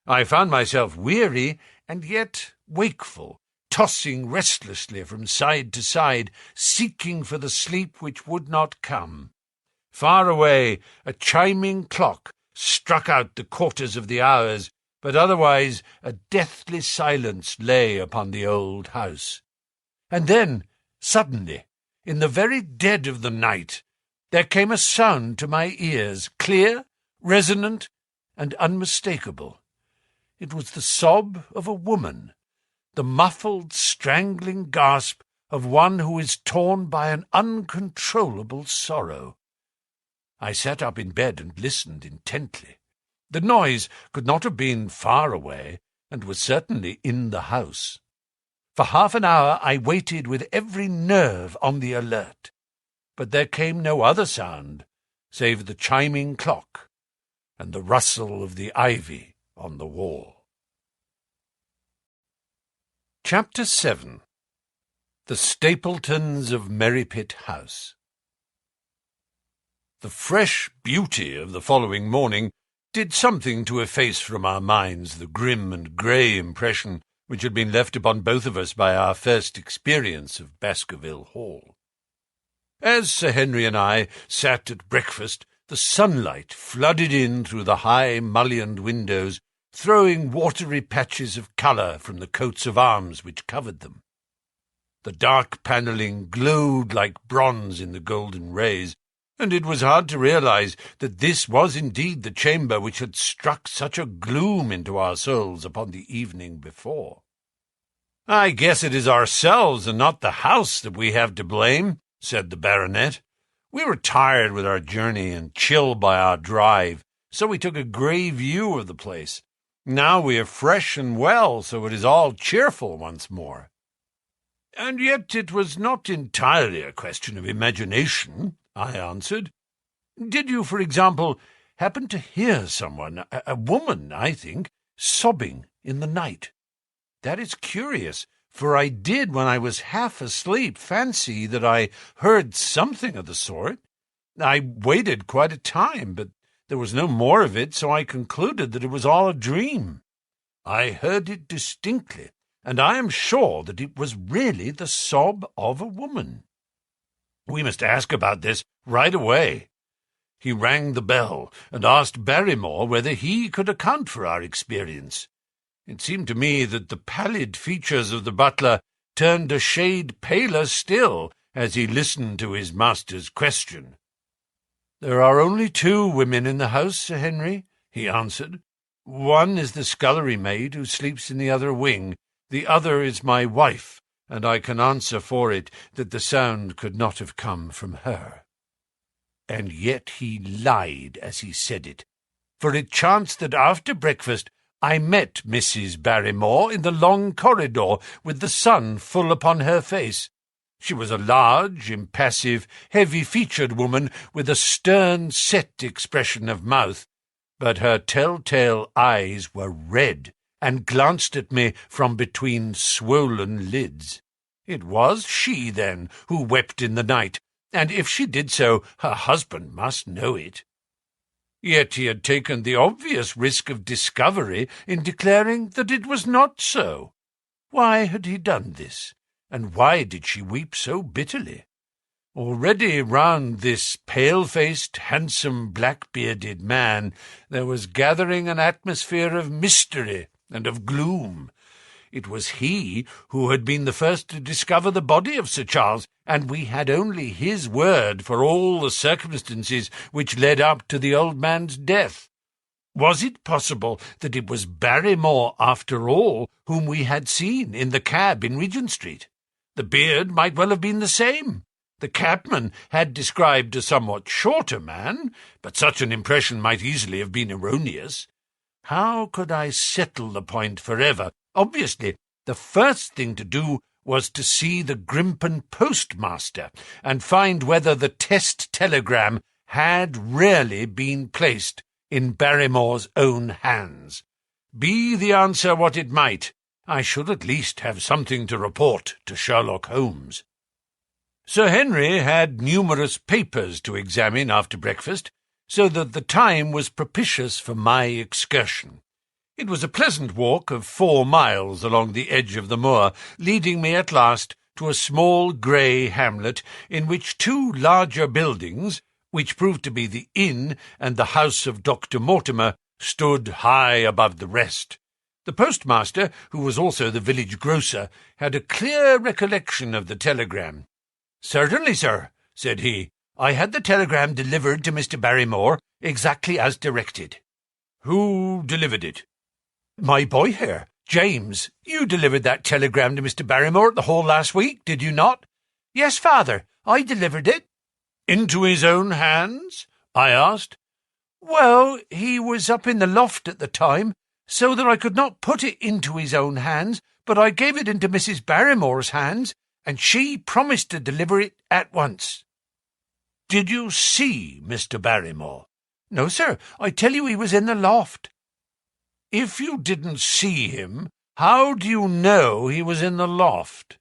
I found myself weary and yet wakeful, tossing restlessly from side to side, seeking for the sleep which would not come. Far away, a chiming clock struck out the quarters of the hours, but otherwise a deathly silence lay upon the old house. And then, suddenly, in the very dead of the night, there came a sound to my ears, clear, resonant, and unmistakable. It was the sob of a woman, the muffled, strangling gasp of one who is torn by an uncontrollable sorrow. I sat up in bed and listened intently. The noise could not have been far away, and was certainly in the house. For half an hour I waited with every nerve on the alert, but there came no other sound save the chiming clock and the rustle of the ivy on the wall. Chapter 7. The Stapletons of Merrypit House. The fresh beauty of the following morning did something to efface from our minds the grim and grey impression which had been left upon both of us by our first experience of Baskerville Hall. As Sir Henry and I sat at breakfast, the sunlight flooded in through the high mullioned windows, throwing watery patches of colour from the coats of arms which covered them. The dark panelling glowed like bronze in the golden rays, and it was hard to realize that this was indeed the chamber which had struck such a gloom into our souls upon the evening before. "I guess it is ourselves and not the house that we have to blame," said the baronet. "We were tired with our journey and chilled by our drive, so we took a grey view of the place. Now we are fresh and well, so it is all cheerful once more." "And yet it was not entirely a question of imagination," I answered. "Did you, for example, happen to hear someone, a woman, I think, sobbing in the night? That is curious, for I did, when I was half asleep, fancy that I heard something of the sort. I waited quite a time, but there was no more of it, so I concluded that it was all a dream. I heard it distinctly, and I am sure that it was really the sob of a woman. We must ask about this right away." He rang the bell and asked Barrymore whether he could account for our experience. It seemed to me that the pallid features of the butler turned a shade paler still as he listened to his master's question. "There are only 2 women in the house, Sir Henry," he answered. "One is the scullery maid who sleeps in the other wing. The other is my wife, and I can answer for it that the sound could not have come from her." And yet he lied as he said it, for it chanced that after breakfast I met Mrs. Barrymore in the long corridor with the sun full upon her face. She was a large, impassive, heavy-featured woman with a stern, set expression of mouth, but her tell-tale eyes were red and glanced at me from between swollen lids. It was she, then, who wept in the night, and if she did so, her husband must know it. Yet he had taken the obvious risk of discovery in declaring that it was not so. Why had he done this, and why did she weep so bitterly? Already round this pale-faced, handsome, black-bearded man there was gathering an atmosphere of mystery and of gloom. It was he who had been the first to discover the body of Sir Charles, and we had only his word for all the circumstances which led up to the old man's death. Was it possible that it was Barrymore, after all, whom we had seen in the cab in Regent Street? The beard might well have been the same. The cabman had described a somewhat shorter man, but such an impression might easily have been erroneous. How could I settle the point forever? Obviously, the first thing to do was to see the Grimpen postmaster and find whether the test telegram had really been placed in Barrymore's own hands. Be the answer what it might, I should at least have something to report to Sherlock Holmes. Sir Henry had numerous papers to examine after breakfast, so that the time was propitious for my excursion. It was a pleasant walk of 4 miles along the edge of the moor, leading me at last to a small grey hamlet in which 2 larger buildings, which proved to be the inn and the house of Dr. Mortimer, stood high above the rest. The postmaster, who was also the village grocer, had a clear recollection of the telegram. "Certainly, sir," said he. "I had the telegram delivered to Mr. Barrymore exactly as directed." "Who delivered it?" "My boy here, James. You delivered that telegram to Mr. Barrymore at the Hall last week, did you not?" "Yes, father, I delivered it." "Into his own hands?" I asked. "Well, he was up in the loft at the time, so that I could not put it into his own hands, but I gave it into Mrs. Barrymore's hands, and she promised to deliver it at once." "Did you see Mr. Barrymore?" "No, sir. I tell you he was in the loft." "If you didn't see him, how do you know he was in the loft?"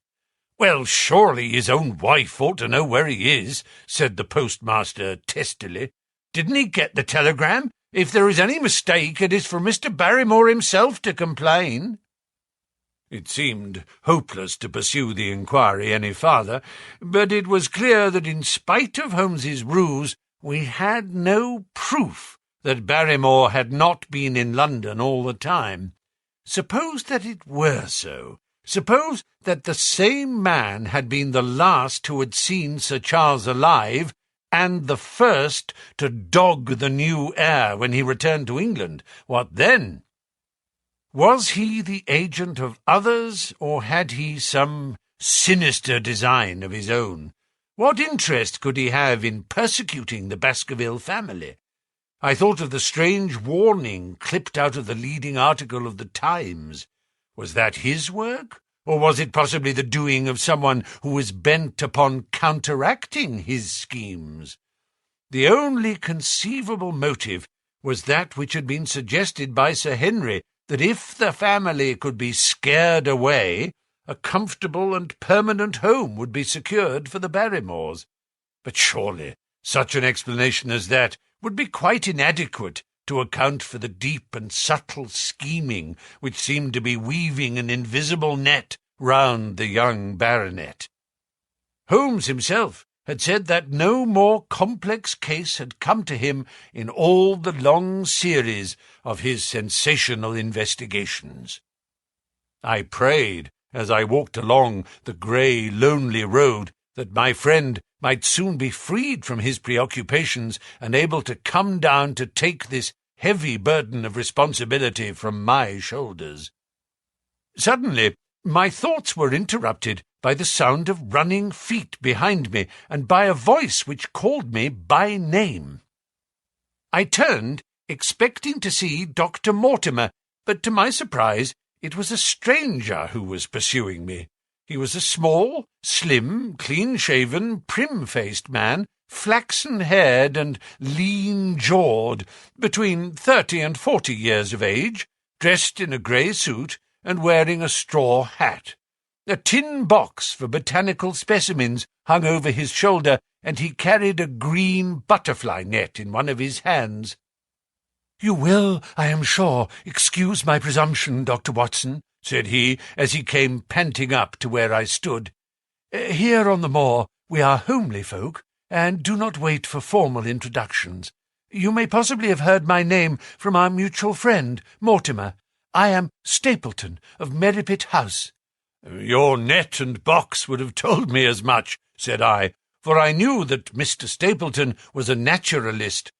"Well, surely his own wife ought to know where he is," said the postmaster testily. "Didn't he get the telegram? If there is any mistake, it is for Mr. Barrymore himself to complain." It seemed hopeless to pursue the inquiry any farther, but it was clear that in spite of Holmes's ruse, we had no proof that Barrymore had not been in London all the time. Suppose that it were so. Suppose that the same man had been the last who had seen Sir Charles alive, and the first to dog the new heir when he returned to England. What then? Was he the agent of others, or had he some sinister design of his own? What interest could he have in persecuting the Baskerville family? I thought of the strange warning clipped out of the leading article of the Times. Was that his work, or was it possibly the doing of someone who was bent upon counteracting his schemes? The only conceivable motive was that which had been suggested by Sir Henry, that if the family could be scared away, a comfortable and permanent home would be secured for the Barrymores. But surely such an explanation as that would be quite inadequate to account for the deep and subtle scheming which seemed to be weaving an invisible net round the young baronet. Holmes himself had said that no more complex case had come to him in all the long series of his sensational investigations. I prayed, as I walked along the grey, lonely road, that my friend might soon be freed from his preoccupations and able to come down to take this heavy burden of responsibility from my shoulders. Suddenly, my thoughts were interrupted by the sound of running feet behind me, and by a voice which called me by name. I turned, expecting to see Dr. Mortimer, but to my surprise it was a stranger who was pursuing me. He was a small, slim, clean-shaven, prim-faced man, flaxen-haired and lean-jawed, between 30 and 40 years of age, dressed in a grey suit and wearing a straw hat. A tin box for botanical specimens hung over his shoulder, and he carried a green butterfly net in one of his hands. "You will, I am sure, excuse my presumption, Dr. Watson," said he, as he came panting up to where I stood. "Here on the moor we are homely folk, and do not wait for formal introductions. You may possibly have heard my name from our mutual friend, Mortimer. I am Stapleton, of Merripit House. "Your net and box would have told me as much," said I, "for I knew that Mr. Stapleton was a naturalist.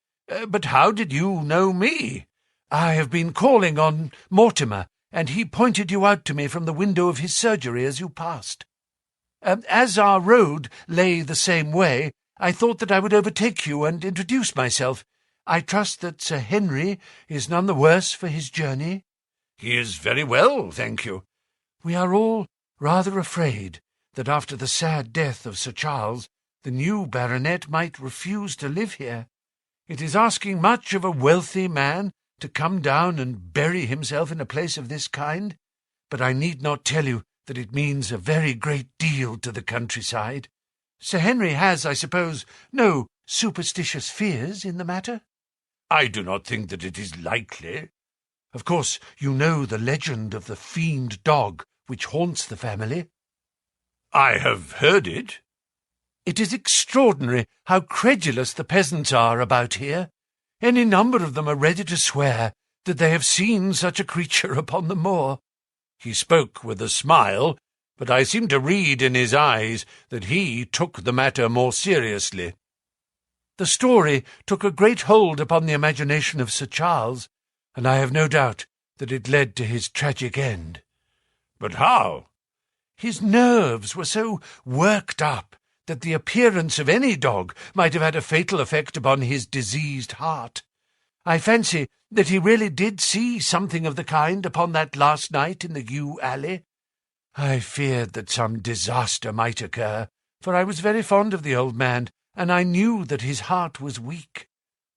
But how did you know me?" "I have been calling on Mortimer, and he pointed you out to me from the window of his surgery as you passed. As our road lay the same way, I thought that I would overtake you and introduce myself. I trust that Sir Henry is none the worse for his journey." "He is very well, thank you." "We are all rather afraid that after the sad death of Sir Charles, the new baronet might refuse to live here. It is asking much of a wealthy man to come down and bury himself in a place of this kind, but I need not tell you that it means a very great deal to the countryside. Sir Henry has, I suppose, no superstitious fears in the matter?" "I do not think that it is likely." "Of course you know the legend of the fiend dog which haunts the family?" "I have heard it." "It is extraordinary how credulous the peasants are about here. Any number of them are ready to swear that they have seen such a creature upon the moor." He spoke with a smile, but I seemed to read in his eyes that he took the matter more seriously. "The story took a great hold upon the imagination of Sir Charles, and I have no doubt that it led to his tragic end." "But how?" "His nerves were so worked up that the appearance of any dog might have had a fatal effect upon his diseased heart. I fancy that he really did see something of the kind upon that last night in the yew alley. I feared that some disaster might occur, for I was very fond of the old man, and I knew that his heart was weak."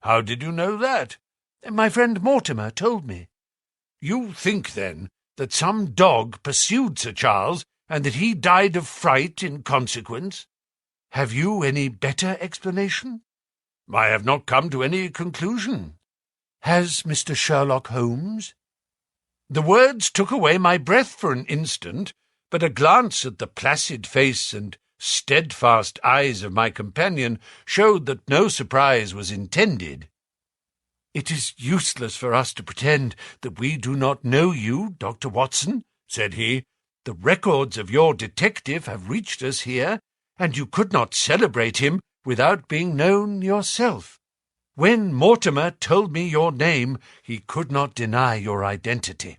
"How did you know that?" "My friend Mortimer told me." "You think, then, that some dog pursued Sir Charles, and that he died of fright in consequence?" "Have you any better explanation?" "I have not come to any conclusion." "Has Mr. Sherlock Holmes—" The words took away my breath for an instant, but a glance at the placid face and steadfast eyes of my companion showed that no surprise was intended. "It is useless for us to pretend that we do not know you, Dr. Watson," said he. "The records of your detective have reached us here, and you could not celebrate him without being known yourself. When Mortimer told me your name, he could not deny your identity.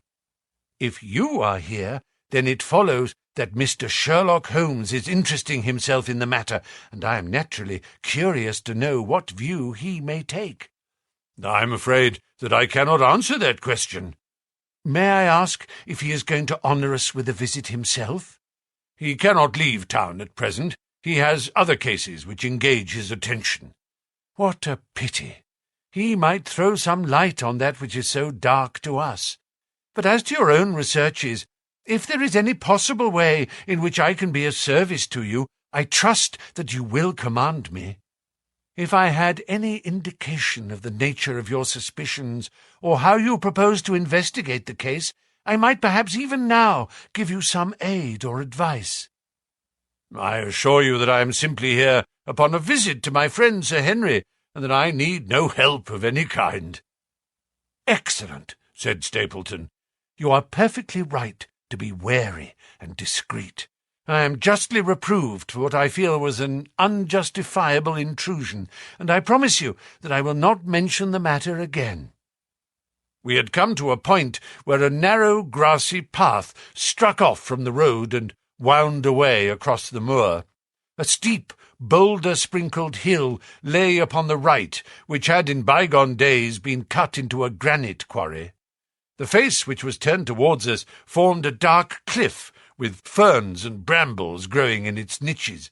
If you are here, then it follows that Mr. Sherlock Holmes is interesting himself in the matter, and I am naturally curious to know what view he may take." "I am afraid that I cannot answer that question." "May I ask if he is going to honour us with a visit himself?" "He cannot leave town at present. He has other cases which engage his attention." "What a pity! He might throw some light on that which is so dark to us. But as to your own researches, if there is any possible way in which I can be of service to you, I trust that you will command me. If I had any indication of the nature of your suspicions, or how you propose to investigate the case, I might perhaps even now give you some aid or advice." "I assure you that I am simply here upon a visit to my friend Sir Henry, and that I need no help of any kind." "Excellent," said Stapleton. "You are perfectly right to be wary and discreet. I am justly reproved for what I feel was an unjustifiable intrusion, and I promise you that I will not mention the matter again." We had come to a point where a narrow, grassy path struck off from the road and wound away across the moor. A steep, boulder-sprinkled hill lay upon the right, which had in bygone days been cut into a granite quarry. The face which was turned towards us formed a dark cliff, with ferns and brambles growing in its niches.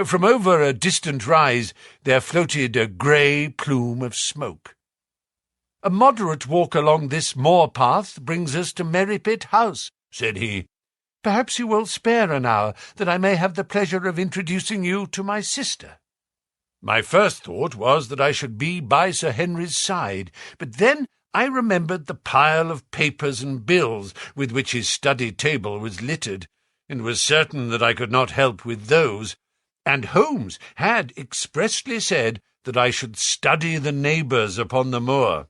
From over a distant rise there floated a grey plume of smoke. "A moderate walk along this moor path brings us to Merrypit House," said he. "Perhaps you will spare an hour, that I may have the pleasure of introducing you to my sister." My first thought was that I should be by Sir Henry's side, but then I remembered the pile of papers and bills with which his study table was littered, and was certain that I could not help with those, and Holmes had expressly said that I should study the neighbours upon the moor.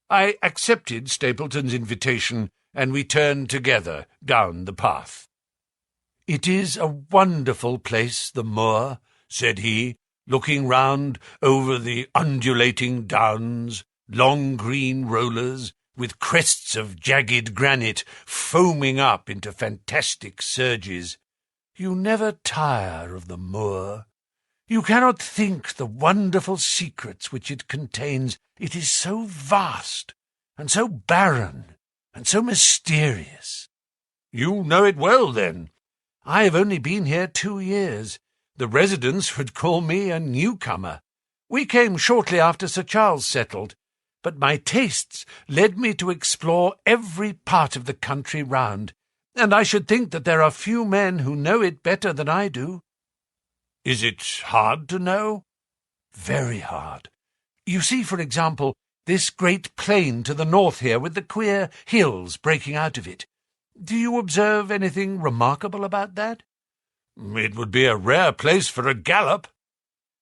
I accepted Stapleton's invitation, and we turned together down the path. "It is a wonderful place, the moor," said he, looking round over the undulating downs, long green rollers, with crests of jagged granite foaming up into fantastic surges. "You never tire of the moor. You cannot think the wonderful secrets which it contains. It is so vast, and so barren, and so mysterious." "You know it well, then." "I have only been here 2 years. The residents would call me a newcomer. We came shortly after Sir Charles settled, but my tastes led me to explore every part of the country round, and I should think that there are few men who know it better than I do." "Is it hard to know?" "Very hard. You see, for example, this great plain to the north here, with the queer hills breaking out of it. Do you observe anything remarkable about that?" "It would be a rare place for a gallop."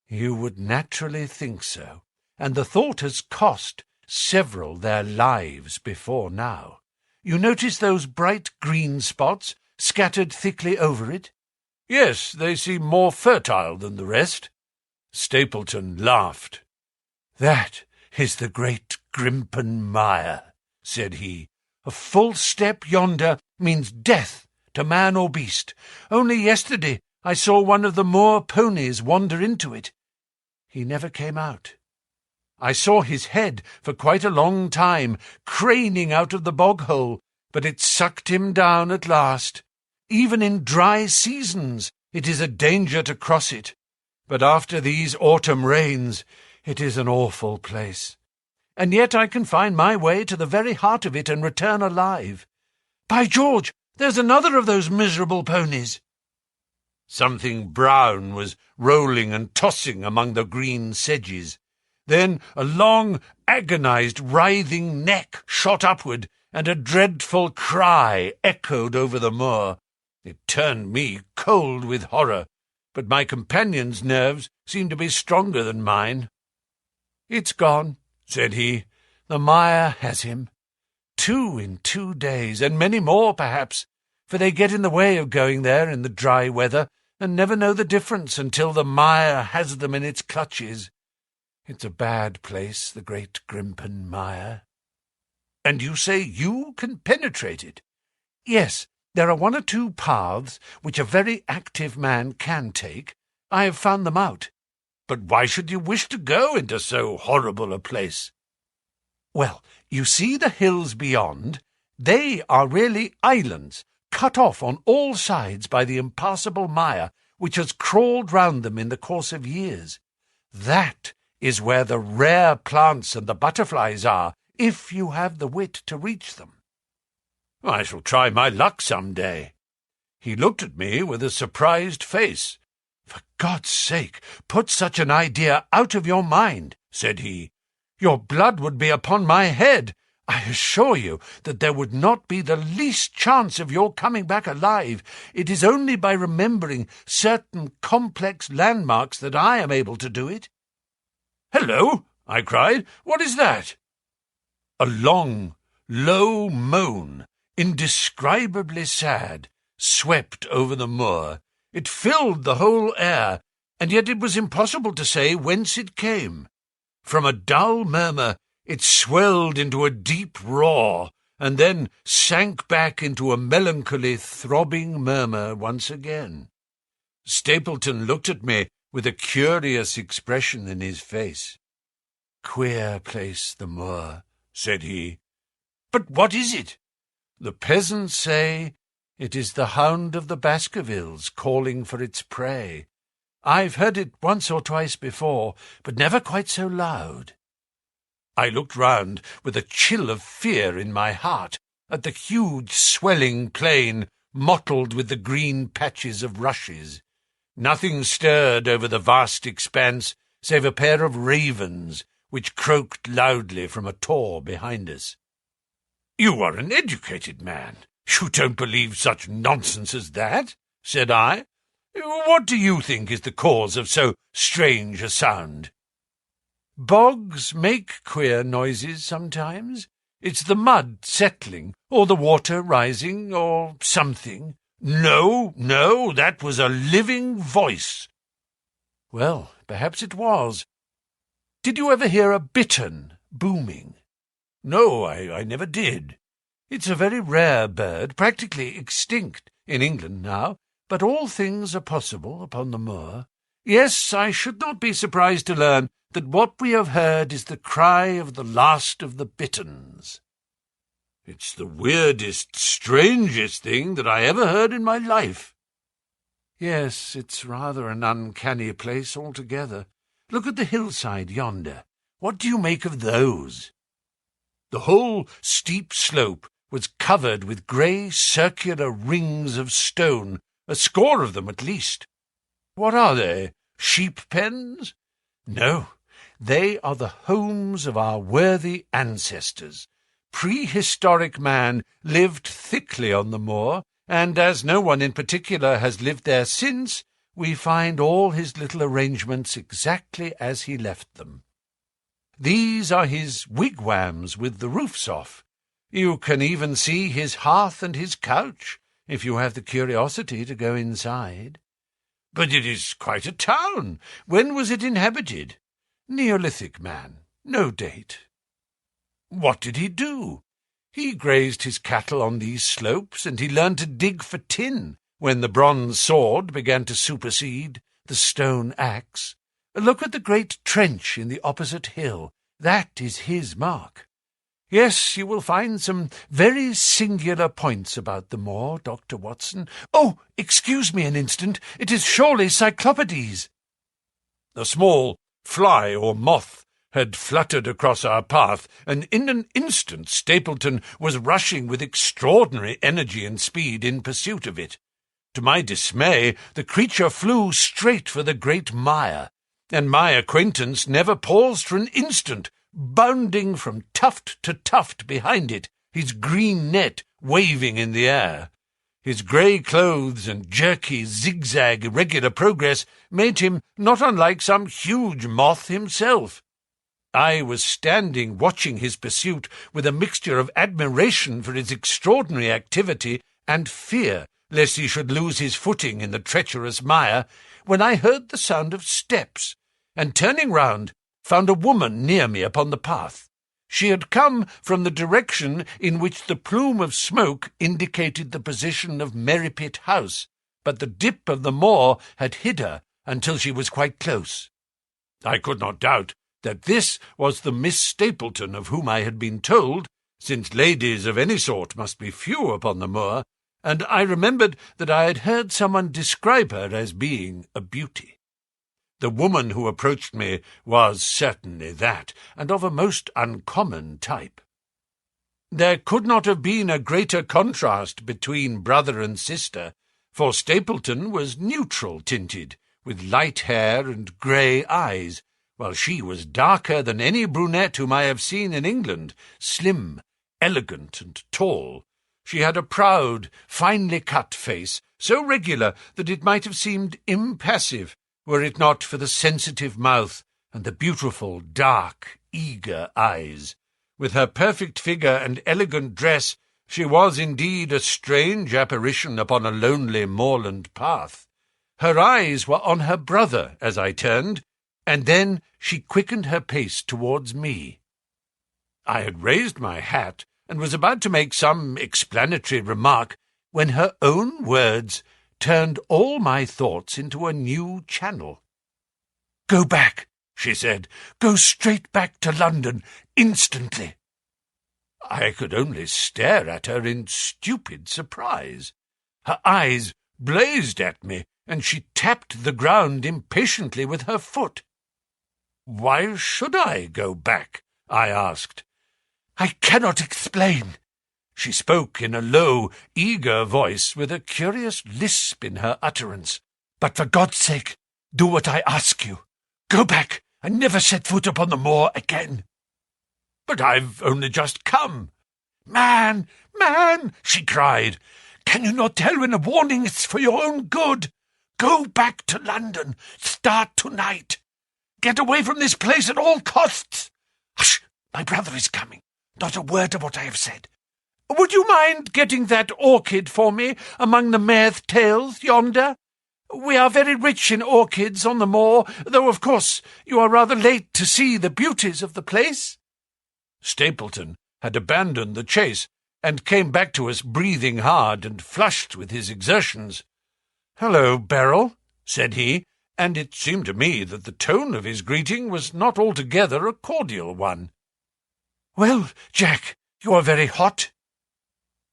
"You would naturally think so, and the thought has cost several their lives before now. You notice those bright green spots scattered thickly over it?" "Yes, they seem more fertile than the rest." Stapleton laughed. "That is the great Grimpen mire," said he. "A full step yonder means death to man or beast. Only yesterday I saw one of the moor ponies wander into it. He never came out. I saw his head for quite a long time, craning out of the bog-hole, but it sucked him down at last. Even in dry seasons it is a danger to cross it, but after these autumn rains it is an awful place. And yet I can find my way to the very heart of it and return alive. By George, there's another of those miserable ponies." Something brown was rolling and tossing among the green sedges. Then a long, agonized, writhing neck shot upward, and a dreadful cry echoed over the moor. It turned me cold with horror, but my companion's nerves seemed to be stronger than mine. "It's gone," said he. "The mire has him. 2 in 2 days, and many more, perhaps, for they get in the way of going there in the dry weather, and never know the difference until the mire has them in its clutches. It's a bad place, the great Grimpen mire." "And you say you can penetrate it?" "Yes, there are 1 or 2 paths which a very active man can take. I have found them out." "But why should you wish to go into so horrible a place?" "Well, you see the hills beyond? They are really islands, cut off on all sides by the impassable mire, which has crawled round them in the course of years. That is where the rare plants and the butterflies are, if you have the wit to reach them." "I shall try my luck some day." He looked at me with a surprised face. "For God's sake, put such an idea out of your mind," said he. "Your blood would be upon my head. I assure you that there would not be the least chance of your coming back alive. It is only by remembering certain complex landmarks that I am able to do it." "Hello!" I cried. "What is that?" A long, low moan, indescribably sad, swept over the moor. It filled the whole air, and yet it was impossible to say whence it came. From a dull murmur it swelled into a deep roar, and then sank back into a melancholy, throbbing murmur once again. Stapleton looked at me with a curious expression in his face. "Queer place, the moor," said he. "But what is it?" "The peasants say it is the Hound of the Baskervilles calling for its prey. I've heard it once or twice before, but never quite so loud." I looked round with a chill of fear in my heart at the huge swelling plain mottled with the green patches of rushes. Nothing stirred over the vast expanse save a pair of ravens which croaked loudly from a tor behind us. "You are an educated man. You don't believe such nonsense as that," said I. "What do you think is the cause of so strange a sound?" "Bogs make queer noises sometimes. It's the mud settling, or the water rising, or something. No, that was a living voice. Well, perhaps it was. Did you ever hear a bittern booming? No, I never did. It's a very rare bird, practically extinct in England now, but all things are possible upon the moor. Yes, I should not be surprised to learn that what we have heard is the cry of the last of the bitterns. It's the weirdest, strangest thing that I ever heard in my life. Yes, it's rather an uncanny place altogether. Look at the hillside yonder. What do you make of those? The whole steep slope was covered with grey circular rings of stone, a score of them at least. What are they? Sheep pens? No, they are the homes of our worthy ancestors. Prehistoric man lived thickly on the moor, and as no one in particular has lived there since, we find all his little arrangements exactly as he left them. These are his wigwams with the roofs off. You can even see his hearth and his couch, if you have the curiosity to go inside. But it is quite a town. When was it inhabited? Neolithic man. No date. What did he do? He grazed his cattle on these slopes, and he learned to dig for tin when the bronze sword began to supersede the stone axe. Look at the great trench in the opposite hill. That is his mark. Yes, you will find some very singular points about the moor, Dr. Watson. Oh, excuse me an instant. It is surely Cyclopides. A small fly or moth had fluttered across our path, and in an instant Stapleton was rushing with extraordinary energy and speed in pursuit of it. To my dismay, the creature flew straight for the great mire, and my acquaintance never paused for an instant, bounding from tuft to tuft behind it, his green net waving in the air. His grey clothes and jerky, zigzag, irregular progress made him not unlike some huge moth himself. I was standing watching his pursuit with a mixture of admiration for his extraordinary activity and fear lest he should lose his footing in the treacherous mire, when I heard the sound of steps, and turning round, found a woman near me upon the path. She had come from the direction in which the plume of smoke indicated the position of Merripit House, but the dip of the moor had hid her until she was quite close. I could not doubt that this was the Miss Stapleton of whom I had been told, since ladies of any sort must be few upon the moor, and I remembered that I had heard someone describe her as being a beauty. The woman who approached me was certainly that, and of a most uncommon type. There could not have been a greater contrast between brother and sister, for Stapleton was neutral-tinted, with light hair and grey eyes, while she was darker than any brunette whom I have seen in England, slim, elegant, and tall. She had a proud, finely cut face, so regular that it might have seemed impassive, were it not for the sensitive mouth and the beautiful, dark, eager eyes. With her perfect figure and elegant dress, she was indeed a strange apparition upon a lonely moorland path. Her eyes were on her brother as I turned, and then she quickened her pace towards me. I had raised my hat, and was about to make some explanatory remark, when her own words turned all my thoughts into a new channel. "Go back," she said. "Go straight back to London, instantly." I could only stare at her in stupid surprise. Her eyes blazed at me, and she tapped the ground impatiently with her foot. "Why should I go back?" I asked. "I cannot explain." She spoke in a low, eager voice, with a curious lisp in her utterance. "But for God's sake, do what I ask you. Go back, and never set foot upon the moor again." "But I've only just come." Man, she cried. "Can you not tell when a warning is for your own good? Go back to London. Start tonight. Get away from this place at all costs. Hush, my brother is coming. Not a word of what I have said. Would you mind getting that orchid for me among the mirth-tails yonder? We are very rich in orchids on the moor, though of course you are rather late to see the beauties of the place." Stapleton had abandoned the chase, and came back to us breathing hard and flushed with his exertions. "Hello, Beryl," said he, and it seemed to me that the tone of his greeting was not altogether a cordial one. "Well, Jack, you are very hot."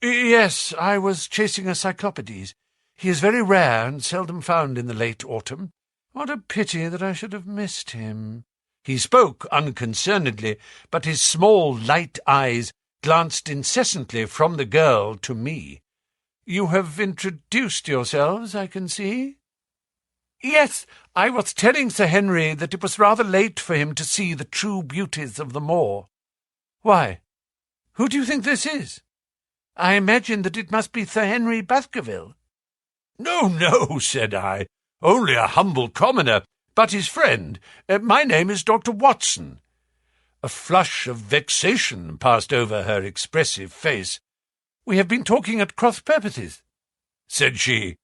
"Yes, I was chasing a cyclopides. He is very rare and seldom found in the late autumn. What a pity that I should have missed him." He spoke unconcernedly, but his small, light eyes glanced incessantly from the girl to me. "You have introduced yourselves, I can see." "Yes, I was telling Sir Henry that it was rather late for him to see the true beauties of the moor." "Why? Who do you think this is?" "I imagine that it must be Sir Henry Baskerville." "No, no," said I, "only a humble commoner, but his friend. My name is Dr. Watson." A flush of vexation passed over her expressive face. "We have been talking at cross purposes," said she.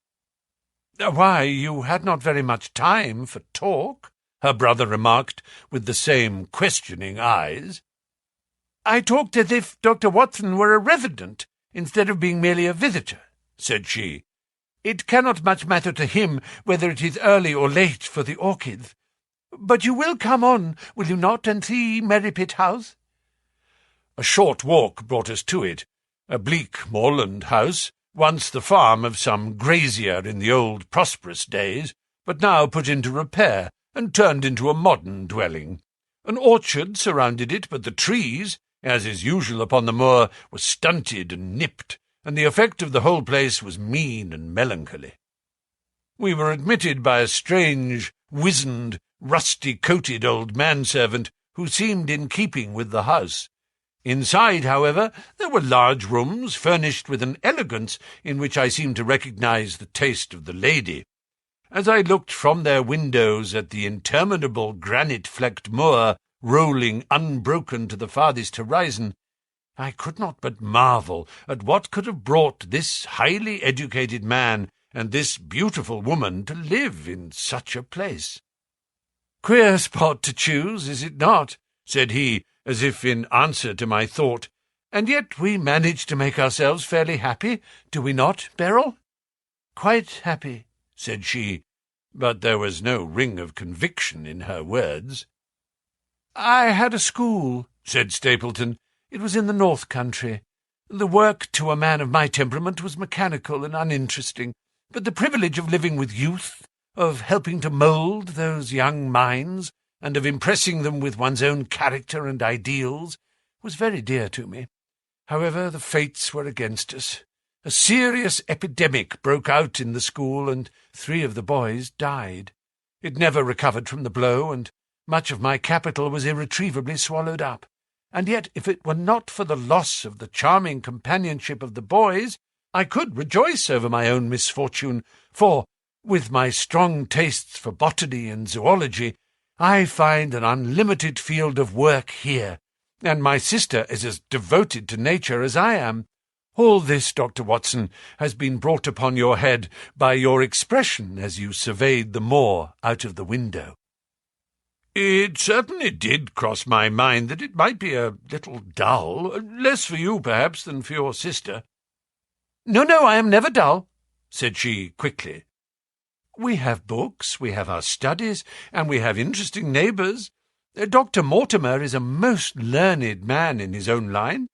"Why, you had not very much time for talk," her brother remarked, with the same questioning eyes. "I talked as if Dr. Watson were a resident, instead of being merely a visitor," said she. "It cannot much matter to him whether it is early or late for the orchids. But you will come on, will you not, and see Merripit House?" A short walk brought us to it, a bleak moorland house, once the farm of some grazier in the old prosperous days, but now put into repair and turned into a modern dwelling. An orchard surrounded it, but the trees, as is usual upon the moor, were stunted and nipped, and the effect of the whole place was mean and melancholy. We were admitted by a strange, wizened, rusty-coated old manservant who seemed in keeping with the house. Inside, however, there were large rooms furnished with an elegance in which I seemed to recognize the taste of the lady. As I looked from their windows at the interminable granite-flecked moor rolling unbroken to the farthest horizon, I could not but marvel at what could have brought this highly educated man and this beautiful woman to live in such a place. "Queer spot to choose, is it not?" said he, as if in answer to my thought. "And yet we manage to make ourselves fairly happy, do we not, Beryl?" "Quite happy," said she, but there was no ring of conviction in her words. "I had a school," said Stapleton. "It was in the North Country. The work to a man of my temperament was mechanical and uninteresting, but the privilege of living with youth, of helping to mould those young minds, and of impressing them with one's own character and ideals, was very dear to me. However, the fates were against us. A serious epidemic broke out in the school, and 3 of the boys died. It never recovered from the blow, and much of my capital was irretrievably swallowed up. And yet, if it were not for the loss of the charming companionship of the boys, I could rejoice over my own misfortune, for, with my strong tastes for botany and zoology, I find an unlimited field of work here, and my sister is as devoted to nature as I am. All this, Dr. Watson, has been brought upon your head by your expression as you surveyed the moor out of the window." "It certainly did cross my mind that it might be a little dull, less for you, perhaps, than for your sister." No, I am never dull," said she quickly. "We have books, we have our studies, and we have interesting neighbours. Dr. Mortimer is a most learned man in his own line.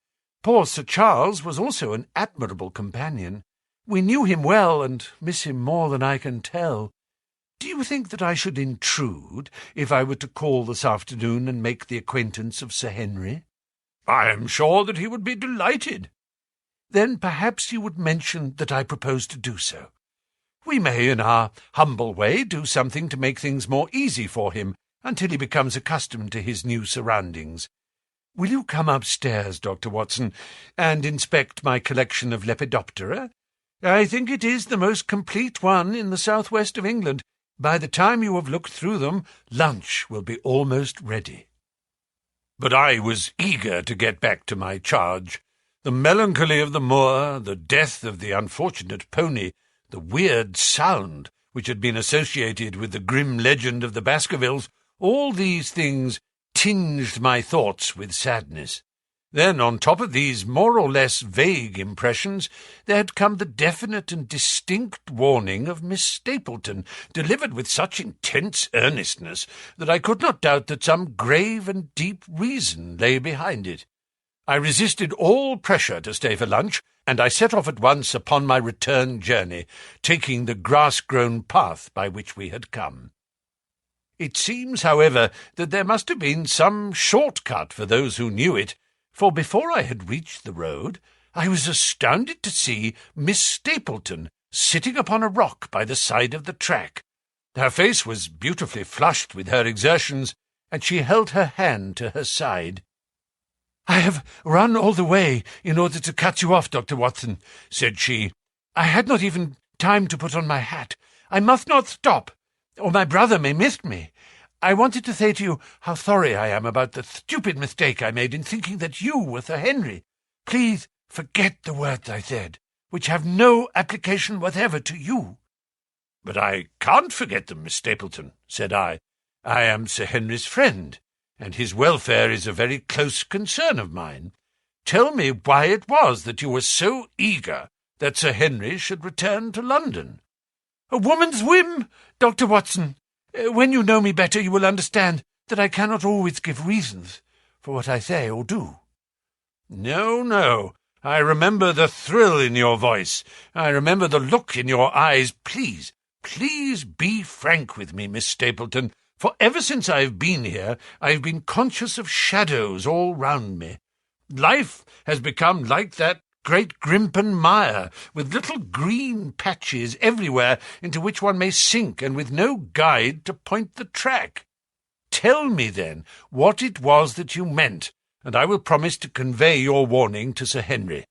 Poor Sir Charles was also an admirable companion. We knew him well, and miss him more than I can tell. Do you think that I should intrude if I were to call this afternoon and make the acquaintance of Sir Henry?" "I am sure that he would be delighted." "Then perhaps you would mention that I propose to do so. We may, in our humble way, do something to make things more easy for him until he becomes accustomed to his new surroundings. Will you come upstairs, Dr. Watson, and inspect my collection of Lepidoptera? I think it is the most complete one in the southwest of England. By the time you have looked through them, lunch will be almost ready." But I was eager to get back to my charge. The melancholy of the moor, the death of the unfortunate pony, the weird sound which had been associated with the grim legend of the Baskervilles, all these things tinged my thoughts with sadness. Then, on top of these more or less vague impressions, there had come the definite and distinct warning of Miss Stapleton, delivered with such intense earnestness that I could not doubt that some grave and deep reason lay behind it. I resisted all pressure to stay for lunch, and I set off at once upon my return journey, taking the grass-grown path by which we had come. It seems, however, that there must have been some short-cut for those who knew it, for before I had reached the road, I was astounded to see Miss Stapleton sitting upon a rock by the side of the track. Her face was beautifully flushed with her exertions, and she held her hand to her side. "I have run all the way in order to cut you off, Dr. Watson," said she. "I had not even time to put on my hat. I must not stop, or my brother may miss me. I wanted to say to you how sorry I am about the stupid mistake I made in thinking that you were Sir Henry. Please forget the words I said, which have no application whatever to you." "But I can't forget them, Miss Stapleton," said I. "I am Sir Henry's friend, and his welfare is a very close concern of mine. Tell me why it was that you were so eager that Sir Henry should return to London." "A woman's whim, Dr. Watson. When you know me better, you will understand that I cannot always give reasons for what I say or do." No, I remember the thrill in your voice. I remember the look in your eyes. Please be frank with me, Miss Stapleton, for ever since I have been here, I have been conscious of shadows all round me. Life has become like that great Grimpen mire, with little green patches everywhere into which one may sink, and with no guide to point the track. Tell me, then, what it was that you meant, and I will promise to convey your warning to Sir Henry."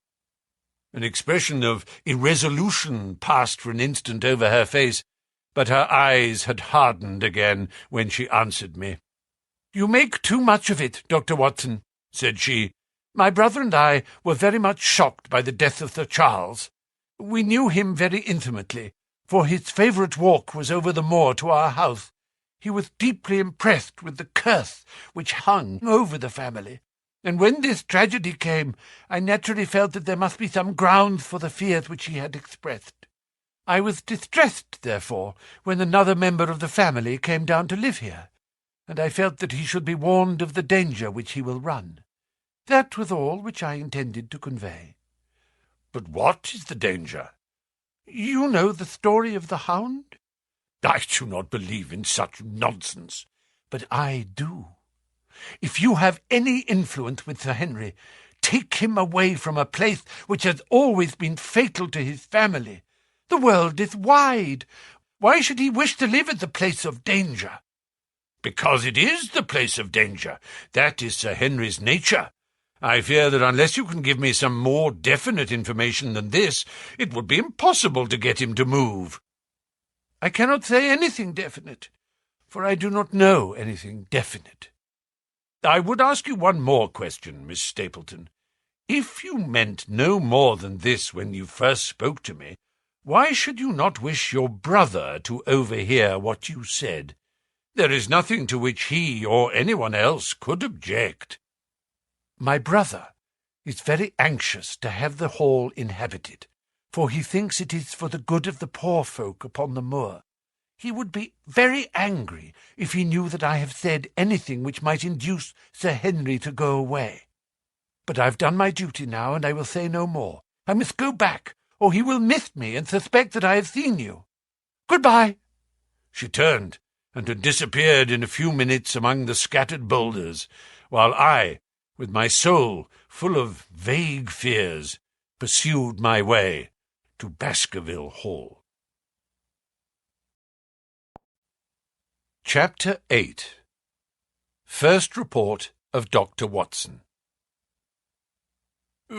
An expression of irresolution passed for an instant over her face, but her eyes had hardened again when she answered me. "You make too much of it, Dr. Watson," said she. "My brother and I were very much shocked by the death of Sir Charles. We knew him very intimately, for his favourite walk was over the moor to our house. He was deeply impressed with the curse which hung over the family, and when this tragedy came, I naturally felt that there must be some grounds for the fears which he had expressed. I was distressed, therefore, when another member of the family came down to live here, and I felt that he should be warned of the danger which he will run. That was all which I intended to convey." "But what is the danger?" "You know the story of the Hound?" "I do not believe in such nonsense." "But I do. If you have any influence with Sir Henry, take him away from a place which has always been fatal to his family. The world is wide. Why should he wish to live at the place of danger?" "Because it is the place of danger. That is Sir Henry's nature. I fear that unless you can give me some more definite information than this, it would be impossible to get him to move." "I cannot say anything definite, for I do not know anything definite." "I would ask you one more question, Miss Stapleton. If you meant no more than this when you first spoke to me, why should you not wish your brother to overhear what you said? There is nothing to which he or anyone else could object." "My brother is very anxious to have the hall inhabited, for he thinks it is for the good of the poor folk upon the moor. He would be very angry if he knew that I have said anything which might induce Sir Henry to go away. But I have done my duty now, and I will say no more. I must go back, or he will miss me and suspect that I have seen you. Good-bye." She turned and had disappeared in a few minutes among the scattered boulders, while I, with my soul full of vague fears, pursued my way to Baskerville Hall. Chapter 8. First Report of Dr. Watson.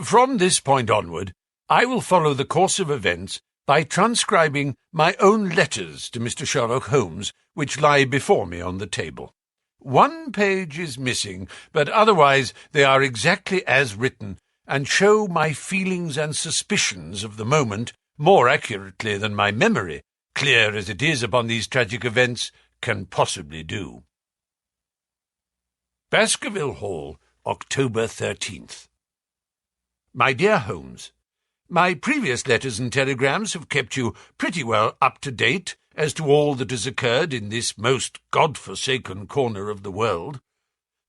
From this point onward, I will follow the course of events by transcribing my own letters to Mr. Sherlock Holmes, which lie before me on the table. One page is missing, but otherwise they are exactly as written, and show my feelings and suspicions of the moment more accurately than my memory, clear as it is upon these tragic events, can possibly do. Baskerville Hall, October 13th. My dear Holmes, my previous letters and telegrams have kept you pretty well up to date as to all that has occurred in this most God-forsaken corner of the world.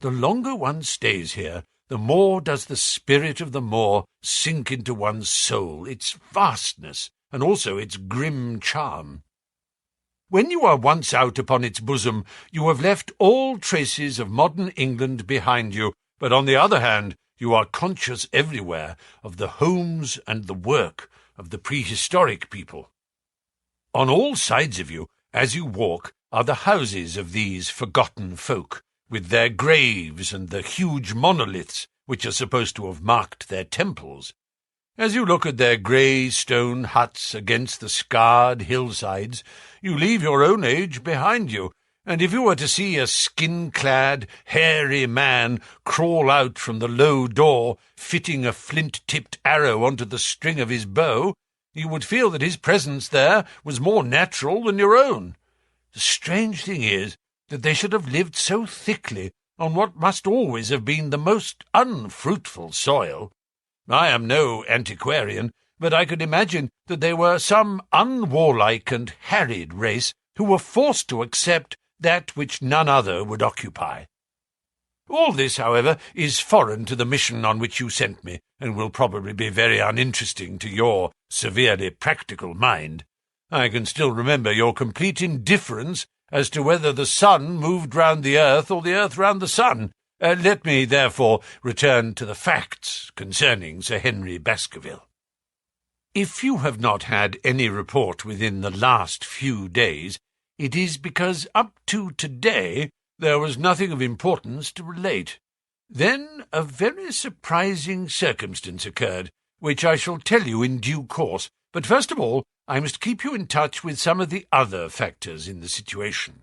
The longer one stays here, the more does the spirit of the moor sink into one's soul, its vastness, and also its grim charm. When you are once out upon its bosom, you have left all traces of modern England behind you, but on the other hand, you are conscious everywhere of the homes and the work of the prehistoric people. On all sides of you, as you walk, are the houses of these forgotten folk, with their graves and the huge monoliths which are supposed to have marked their temples. As you look at their grey stone huts against the scarred hillsides, you leave your own age behind you, and if you were to see a skin-clad, hairy man crawl out from the low door, fitting a flint-tipped arrow onto the string of his bow, you would feel that his presence there was more natural than your own. The strange thing is that they should have lived so thickly on what must always have been the most unfruitful soil. I am no antiquarian, but I could imagine that they were some unwarlike and harried race who were forced to accept that which none other would occupy. All this, however, is foreign to the mission on which you sent me, and will probably be very uninteresting to your severely practical mind. I can still remember your complete indifference as to whether the sun moved round the earth or the earth round the sun. Let me, therefore, return to the facts concerning Sir Henry Baskerville. If you have not had any report within the last few days, it is because up to today there was nothing of importance to relate. Then a very surprising circumstance occurred, which I shall tell you in due course, but first of all I must keep you in touch with some of the other factors in the situation.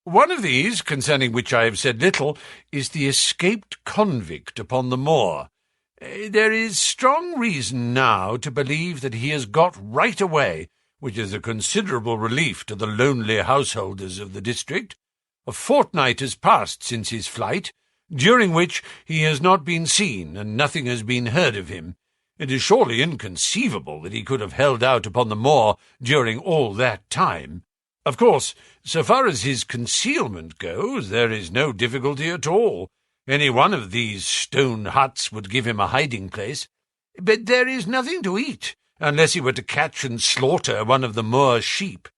One of these, concerning which I have said little, is the escaped convict upon the moor. There is strong reason now to believe that he has got right away, which is a considerable relief to the lonely householders of the district. A fortnight has passed since his flight, during which he has not been seen, and nothing has been heard of him. It is surely inconceivable that he could have held out upon the moor during all that time. Of course, so far as his concealment goes, there is no difficulty at all. Any one of these stone huts would give him a hiding-place. But there is nothing to eat, unless he were to catch and slaughter one of the moor sheep.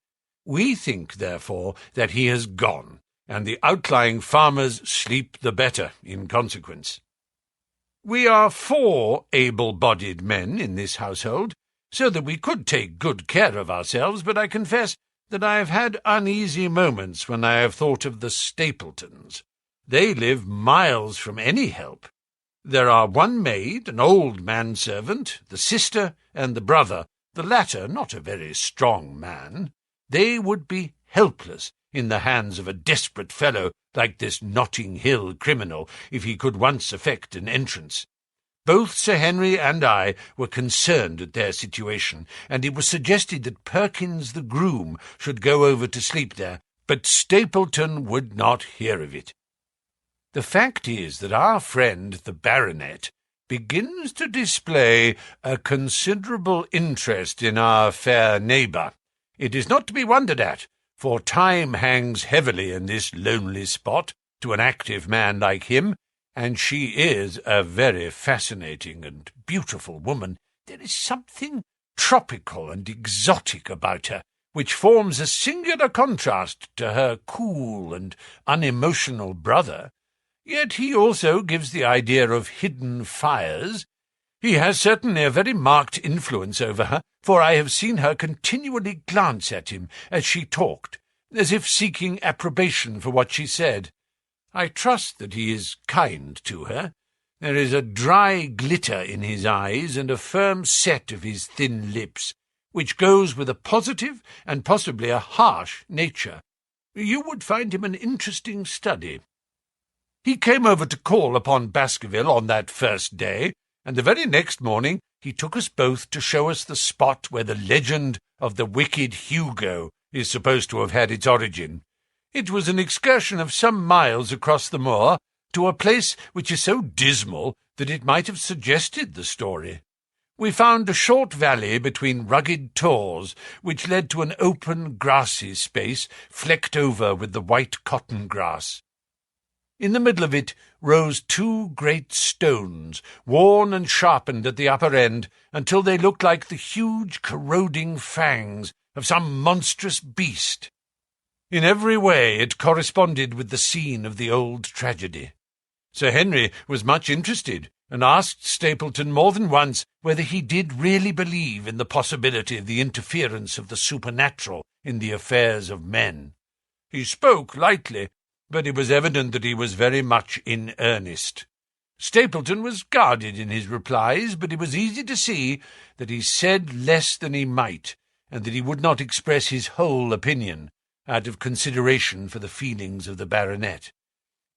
We think, therefore, that he has gone, and the outlying farmers sleep the better in consequence. We are 4 able-bodied men in this household, so that we could take good care of ourselves, but I confess that I have had uneasy moments when I have thought of the Stapletons. They live miles from any help. There are 1 maid, an old manservant, the sister, and the brother, the latter not a very strong man. They would be helpless in the hands of a desperate fellow like this Notting Hill criminal, if he could once effect an entrance. Both Sir Henry and I were concerned at their situation, and it was suggested that Perkins the groom should go over to sleep there, but Stapleton would not hear of it. The fact is that our friend the baronet begins to display a considerable interest in our fair neighbour. It is not to be wondered at, for time hangs heavily in this lonely spot to an active man like him, and she is a very fascinating and beautiful woman. There is something tropical and exotic about her, which forms a singular contrast to her cool and unemotional brother. Yet he also gives the idea of hidden fires. He has certainly a very marked influence over her, for I have seen her continually glance at him as she talked, as if seeking approbation for what she said. I trust that he is kind to her. There is a dry glitter in his eyes and a firm set of his thin lips, which goes with a positive and possibly a harsh nature. You would find him an interesting study. He came over to call upon Baskerville on that first day, and the very next morning he took us both to show us the spot where the legend of the wicked Hugo is supposed to have had its origin. It was an excursion of some miles across the moor to a place which is so dismal that it might have suggested the story. We found a short valley between rugged tors, which led to an open, grassy space flecked over with the white cotton grass. In the middle of it rose two great stones, worn and sharpened at the upper end until they looked like the huge, corroding fangs of some monstrous beast. In every way it corresponded with the scene of the old tragedy. Sir Henry was much interested, and asked Stapleton more than once whether he did really believe in the possibility of the interference of the supernatural in the affairs of men. He spoke lightly, but it was evident that he was very much in earnest. Stapleton was guarded in his replies, but it was easy to see that he said less than he might, and that he would not express his whole opinion, out of consideration for the feelings of the baronet.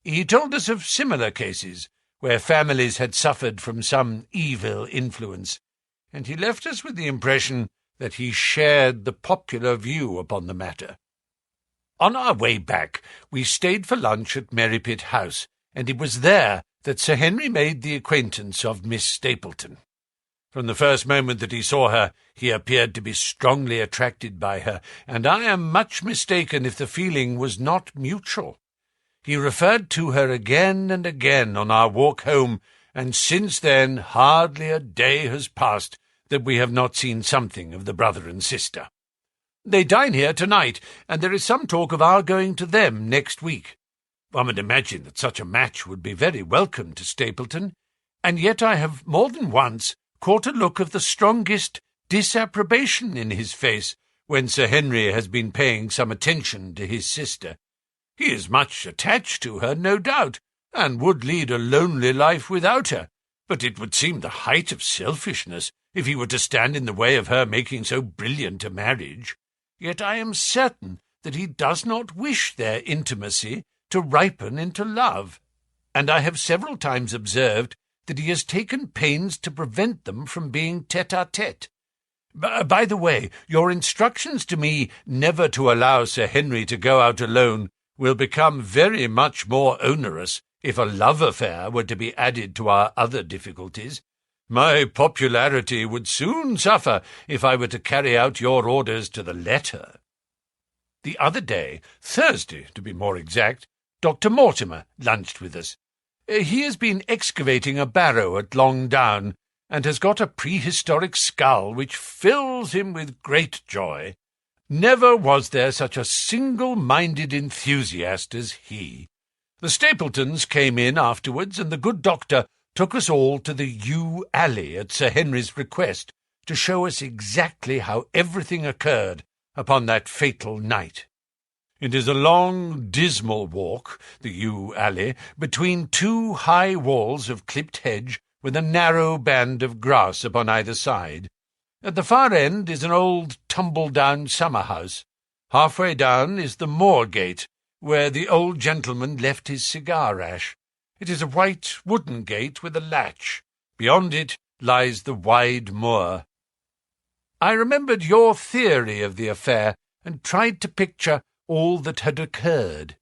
He told us of similar cases, where families had suffered from some evil influence, and he left us with the impression that he shared the popular view upon the matter. On our way back, we stayed for lunch at Merripit House, and it was there that Sir Henry made the acquaintance of Miss Stapleton. From the first moment that he saw her, he appeared to be strongly attracted by her, and I am much mistaken if the feeling was not mutual. He referred to her again and again on our walk home, and since then hardly a day has passed that we have not seen something of the brother and sister. They dine here tonight, and there is some talk of our going to them next week. One would imagine that such a match would be very welcome to Stapleton, and yet I have more than once caught a look of the strongest disapprobation in his face when Sir Henry has been paying some attention to his sister. He is much attached to her, no doubt, and would lead a lonely life without her, but it would seem the height of selfishness if he were to stand in the way of her making so brilliant a marriage. Yet I am certain that he does not wish their intimacy to ripen into love, and I have several times observed that he has taken pains to prevent them from being tete-a-tete. By the way, your instructions to me never to allow Sir Henry to go out alone will become very much more onerous if a love affair were to be added to our other difficulties. My popularity would soon suffer if I were to carry out your orders to the letter. The other day, Thursday to be more exact, Dr. Mortimer lunched with us. He has been excavating a barrow at Long Down, and has got a prehistoric skull which fills him with great joy. Never was there such a single-minded enthusiast as he. The Stapletons came in afterwards, and the good doctor took us all to the yew alley at Sir Henry's request, to show us exactly how everything occurred upon that fatal night. It is a long, dismal walk, the yew alley, between two high walls of clipped hedge, with a narrow band of grass upon either side. At the far end is an old tumble-down summer-house. Halfway down is the moor-gate, where the old gentleman left his cigar-ash. It is a white wooden gate with a latch. Beyond it lies the wide moor. I remembered your theory of the affair, and tried to picture all that had occurred.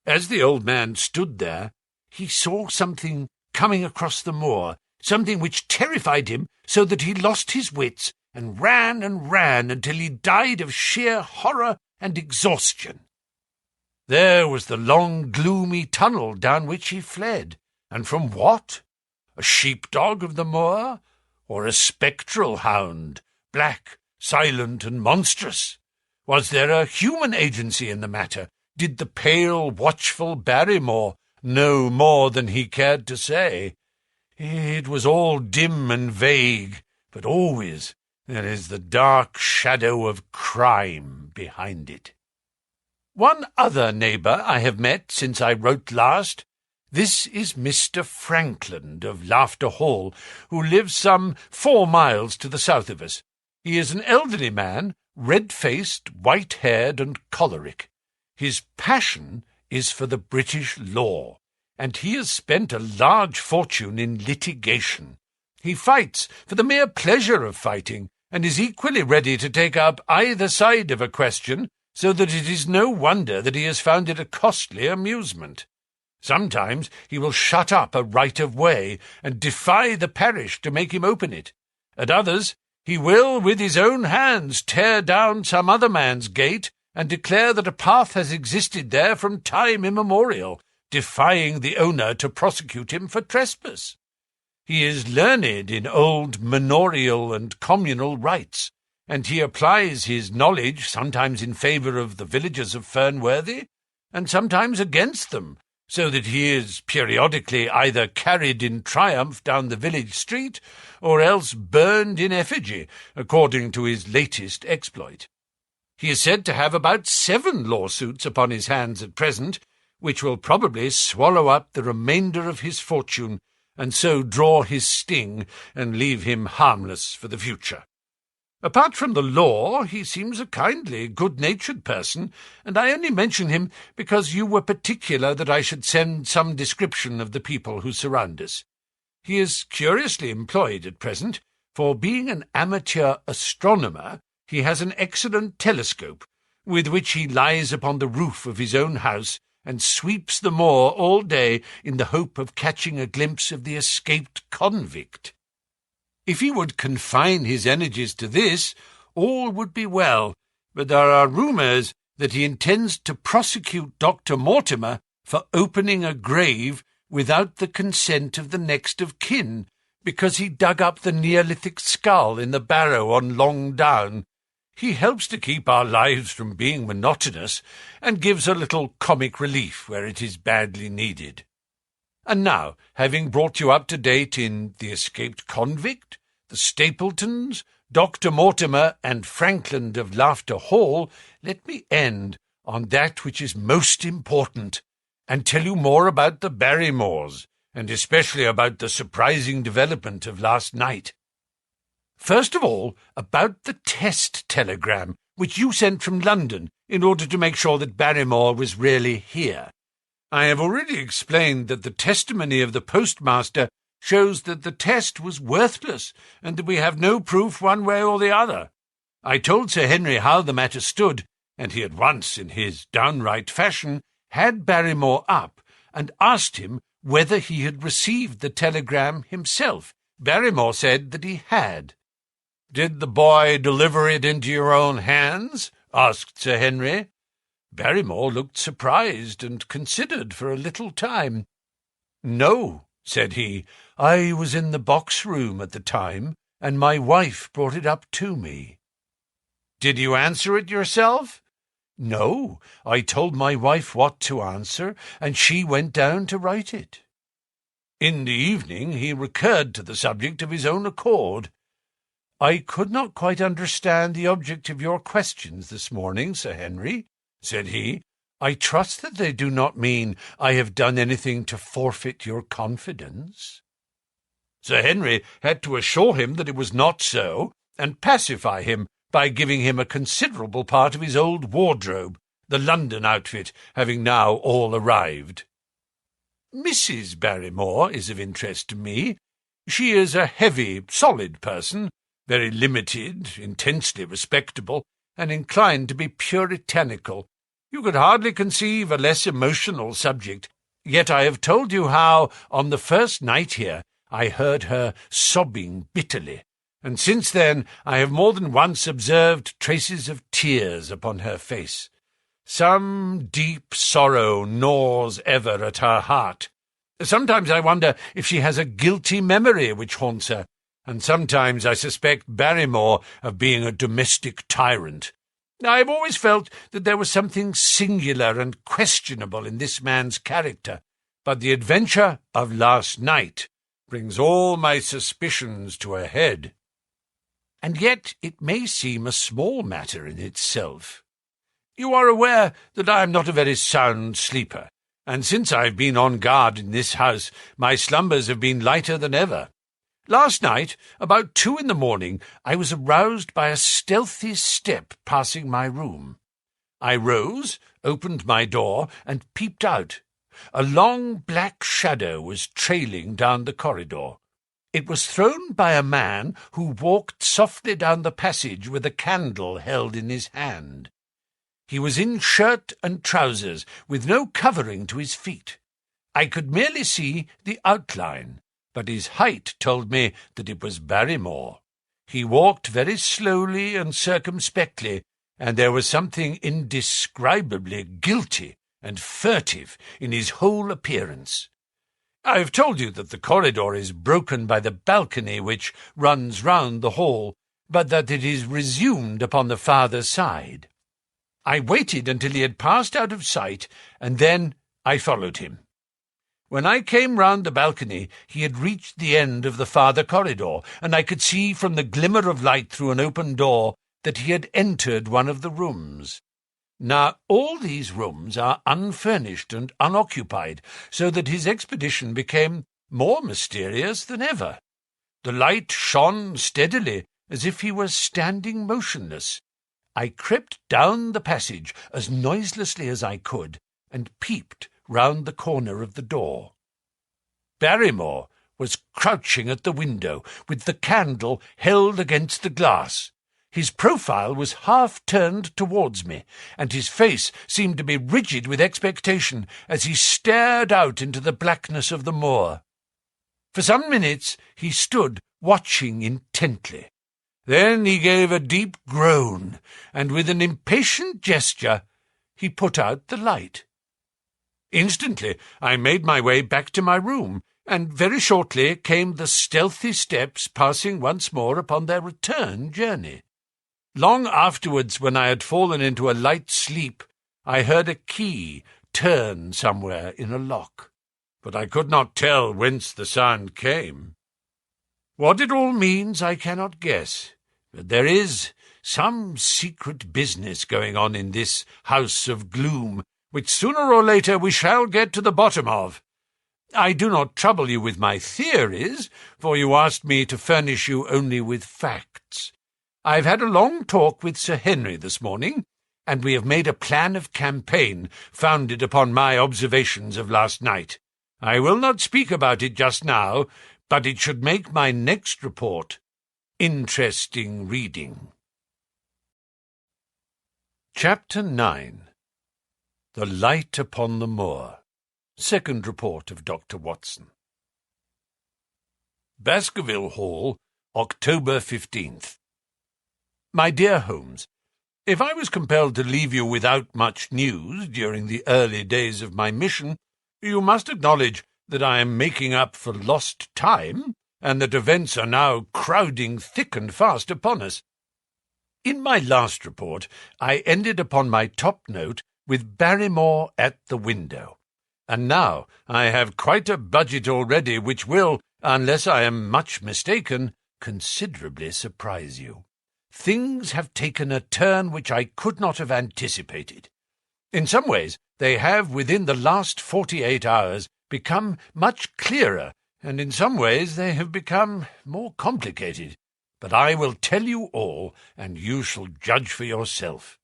As the old man stood there, he saw something coming across the moor, something which terrified him so that he lost his wits and ran until he died of sheer horror and exhaustion. There was the long, gloomy tunnel down which he fled, and from what? A sheep-dog of the moor, or a spectral hound, black, silent, and monstrous? Was there a human agency in the matter? Did the pale, watchful Barrymore know more than he cared to say? It was all dim and vague, but always there is the dark shadow of crime behind it. One other neighbour I have met since I wrote last. This is Mr. Frankland of Laughter Hall, who lives some 4 miles to the south of us. He is an elderly man, red-faced, white-haired, and choleric. His passion is for the British law, and he has spent a large fortune in litigation, He fights for the mere pleasure of fighting, and is equally ready to take up either side of a question, so that it is no wonder that he has found it a costly amusement. Sometimes he will shut up a right-of-way and defy the parish to make him open it. At others, he will with his own hands tear down some other man's gate and declare that a path has existed there from time immemorial, defying the owner to prosecute him for trespass. He is learned in old manorial and communal rights, and he applies his knowledge sometimes in favour of the villagers of Fernworthy, and sometimes against them, so that he is periodically either carried in triumph down the village street, or else burned in effigy, according to his latest exploit. He is said to have about 7 lawsuits upon his hands at present, which will probably swallow up the remainder of his fortune, and so draw his sting and leave him harmless for the future. Apart from the law, he seems a kindly, good-natured person, and I only mention him because you were particular that I should send some description of the people who surround us. He is curiously employed at present, for being an amateur astronomer, he has an excellent telescope, with which he lies upon the roof of his own house and sweeps the moor all day in the hope of catching a glimpse of the escaped convict. If he would confine his energies to this, all would be well, but there are rumours that he intends to prosecute Dr. Mortimer for opening a grave without the consent of the next of kin, because he dug up the Neolithic skull in the barrow on Long Down. He helps to keep our lives from being monotonous, and gives a little comic relief where it is badly needed. And now, having brought you up to date in the escaped convict, the Stapletons, Dr. Mortimer, and Frankland of Laughter Hall, let me end on that which is most important, and tell you more about the Barrymores, and especially about the surprising development of last night. First of all, about the test telegram, which you sent from London in order to make sure that Barrymore was really here. I have already explained that the testimony of the postmaster shows that the test was worthless, and that we have no proof one way or the other. I told Sir Henry how the matter stood, and he at once, in his downright fashion, had Barrymore up, and asked him whether he had received the telegram himself. Barrymore said that he had. "Did the boy deliver it into your own hands?" asked Sir Henry. Barrymore looked surprised and considered for a little time. "No," said he, "I was in the box-room at the time, and my wife brought it up to me." "Did you answer it yourself?" "No, I told my wife what to answer, and she went down to write it." In the evening he recurred to the subject of his own accord. "I could not quite understand the object of your questions this morning, Sir Henry," said he. "I trust that they do not mean I have done anything to forfeit your confidence." Sir Henry had to assure him that it was not so, and pacify him by giving him a considerable part of his old wardrobe, the London outfit having now all arrived. Mrs. Barrymore is of interest to me. She is a heavy, solid person, very limited, intensely respectable, and inclined to be puritanical. You could hardly conceive a less emotional subject, yet I have told you how, on the first night here, I heard her sobbing bitterly, and since then I have more than once observed traces of tears upon her face. Some deep sorrow gnaws ever at her heart. Sometimes I wonder if she has a guilty memory which haunts her, and sometimes I suspect Barrymore of being a domestic tyrant. I have always felt that there was something singular and questionable in this man's character, but the adventure of last night brings all my suspicions to a head. And yet it may seem a small matter in itself. You are aware that I am not a very sound sleeper, and since I have been on guard in this house, my slumbers have been lighter than ever. Last night, about 2 a.m, I was aroused by a stealthy step passing my room. I rose, opened my door, and peeped out. A long black shadow was trailing down the corridor. It was thrown by a man who walked softly down the passage with a candle held in his hand. He was in shirt and trousers, with no covering to his feet. I could merely see the outline, but his height told me that it was Barrymore. He walked very slowly and circumspectly, and there was something indescribably guilty and furtive in his whole appearance. I have told you that the corridor is broken by the balcony which runs round the hall, but that it is resumed upon the farther side. I waited until he had passed out of sight, and then I followed him. When I came round the balcony, he had reached the end of the farther corridor, and I could see from the glimmer of light through an open door that he had entered one of the rooms. Now, all these rooms are unfurnished and unoccupied, so that his expedition became more mysterious than ever. The light shone steadily, as if he were standing motionless. I crept down the passage as noiselessly as I could, and peeped round the corner of the door. Barrymore was crouching at the window, with the candle held against the glass. His profile was half turned towards me, and his face seemed to be rigid with expectation as he stared out into the blackness of the moor. For some minutes he stood watching intently. Then he gave a deep groan, and with an impatient gesture he put out the light. Instantly I made my way back to my room, and very shortly came the stealthy steps passing once more upon their return journey. Long afterwards, when I had fallen into a light sleep, I heard a key turn somewhere in a lock, but I could not tell whence the sound came. What it all means I cannot guess, but there is some secret business going on in this house of gloom, which sooner or later we shall get to the bottom of. I do not trouble you with my theories, for you asked me to furnish you only with facts. I've had a long talk with Sir Henry this morning, and we have made a plan of campaign founded upon my observations of last night. I will not speak about it just now, but it should make my next report interesting reading. Chapter 9. The Light upon the Moor. Second report of Dr. Watson. Baskerville Hall, October 15th. My dear Holmes, if I was compelled to leave you without much news during the early days of my mission, you must acknowledge that I am making up for lost time, and that events are now crowding thick and fast upon us. In my last report, I ended upon my top note with Barrymore at the window, and now I have quite a budget already which will, unless I am much mistaken, considerably surprise you. Things have taken a turn which I could not have anticipated. In some ways, they have, within the last 48 hours, become much clearer, and in some ways they have become more complicated. But I will tell you all, and you shall judge for yourself.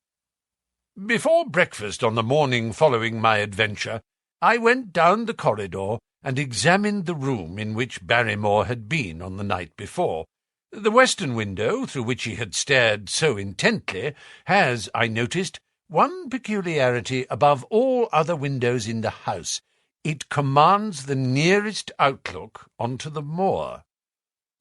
Before breakfast on the morning following my adventure, I went down the corridor and examined the room in which Barrymore had been on the night before. The western window, through which he had stared so intently, has, I noticed, one peculiarity above all other windows in the house. It commands the nearest outlook onto the moor.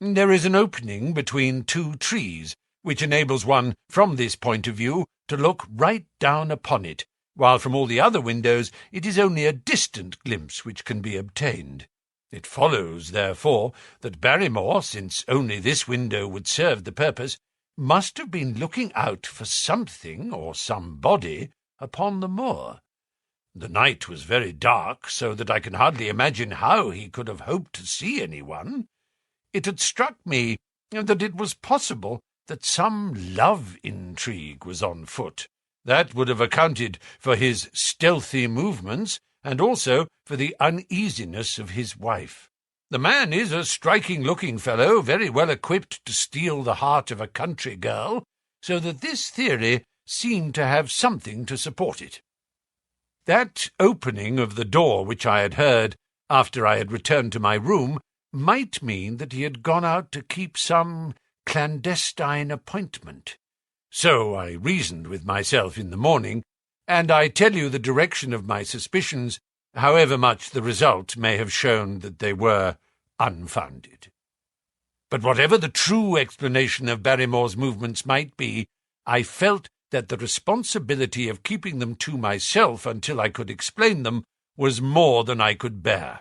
There is an opening between two trees, which enables one, from this point of view, to look right down upon it, while from all the other windows it is only a distant glimpse which can be obtained. It follows, therefore, that Barrymore, since only this window would serve the purpose, must have been looking out for something or somebody upon the moor. The night was very dark, so that I can hardly imagine how he could have hoped to see anyone. It had struck me that it was possible that some love intrigue was on foot. That would have accounted for his stealthy movements, and also for the uneasiness of his wife. The man is a striking-looking fellow, very well equipped to steal the heart of a country girl, so that this theory seemed to have something to support it. That opening of the door which I had heard after I had returned to my room might mean that he had gone out to keep some clandestine appointment. So I reasoned with myself in the morning, and I tell you the direction of my suspicions, however much the result may have shown that they were unfounded. But whatever the true explanation of Barrymore's movements might be, I felt that the responsibility of keeping them to myself until I could explain them was more than I could bear.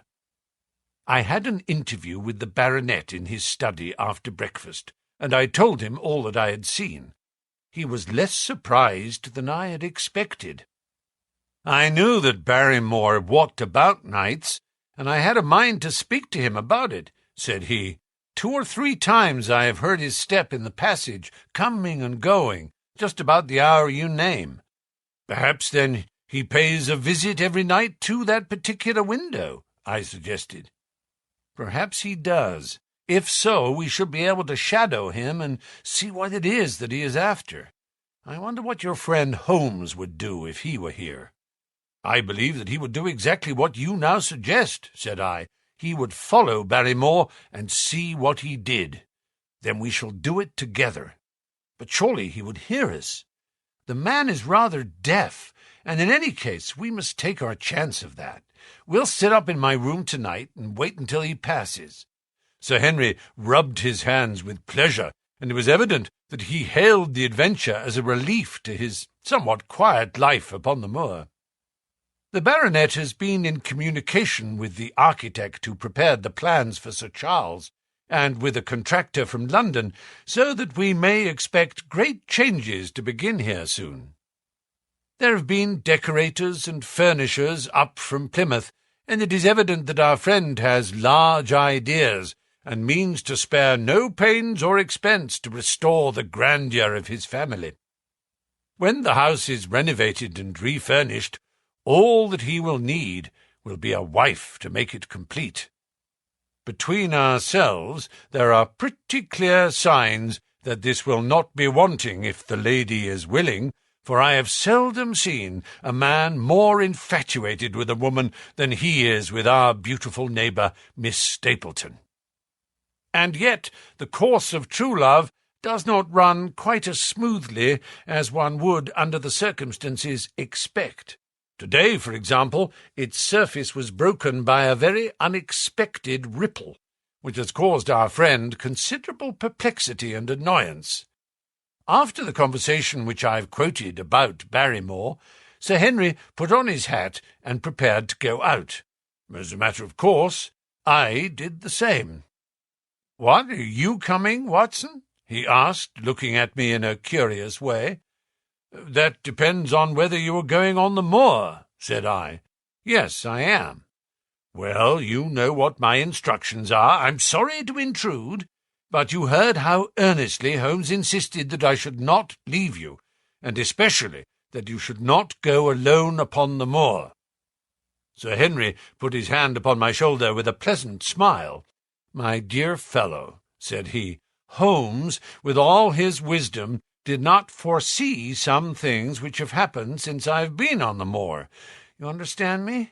I had an interview with the baronet in his study after breakfast, and I told him all that I had seen. He was less surprised than I had expected. I knew that Barrymore walked about nights, and I had a mind to speak to him about it, said he. 2 or 3 times I have heard his step in the passage, coming and going, just about the hour you name. Perhaps, then, he pays a visit every night to that particular window, I suggested. Perhaps he does. If so, we should be able to shadow him and see what it is that he is after. I wonder what your friend Holmes would do if he were here. I believe that he would do exactly what you now suggest, said I. He would follow Barrymore and see what he did. Then we shall do it together. But surely he would hear us. The man is rather deaf, and in any case we must take our chance of that. We'll sit up in my room tonight and wait until he passes. Sir Henry rubbed his hands with pleasure, and it was evident that he hailed the adventure as a relief to his somewhat quiet life upon the moor. The baronet has been in communication with the architect who prepared the plans for Sir Charles, and with a contractor from London, so that we may expect great changes to begin here soon. There have been decorators and furnishers up from Plymouth, and it is evident that our friend has large ideas, and means to spare no pains or expense to restore the grandeur of his family. When the house is renovated and refurnished, all that he will need will be a wife to make it complete. Between ourselves, there are pretty clear signs that this will not be wanting if the lady is willing, for I have seldom seen a man more infatuated with a woman than he is with our beautiful neighbour, Miss Stapleton. And yet the course of true love does not run quite as smoothly as one would, under the circumstances, expect. Today, for example, its surface was broken by a very unexpected ripple, which has caused our friend considerable perplexity and annoyance. After the conversation which I have quoted about Barrymore, Sir Henry put on his hat and prepared to go out. As a matter of course, I did the same. "What, are you coming, Watson?" he asked, looking at me in a curious way. "That depends on whether you are going on the moor," said I. "Yes, I am." "Well, you know what my instructions are. I'm sorry to intrude, but you heard how earnestly Holmes insisted that I should not leave you, and especially that you should not go alone upon the moor." Sir Henry put his hand upon my shoulder with a pleasant smile. "My dear fellow," said he, "Holmes, with all his wisdom, did not foresee some things which have happened since I have been on the moor. You understand me?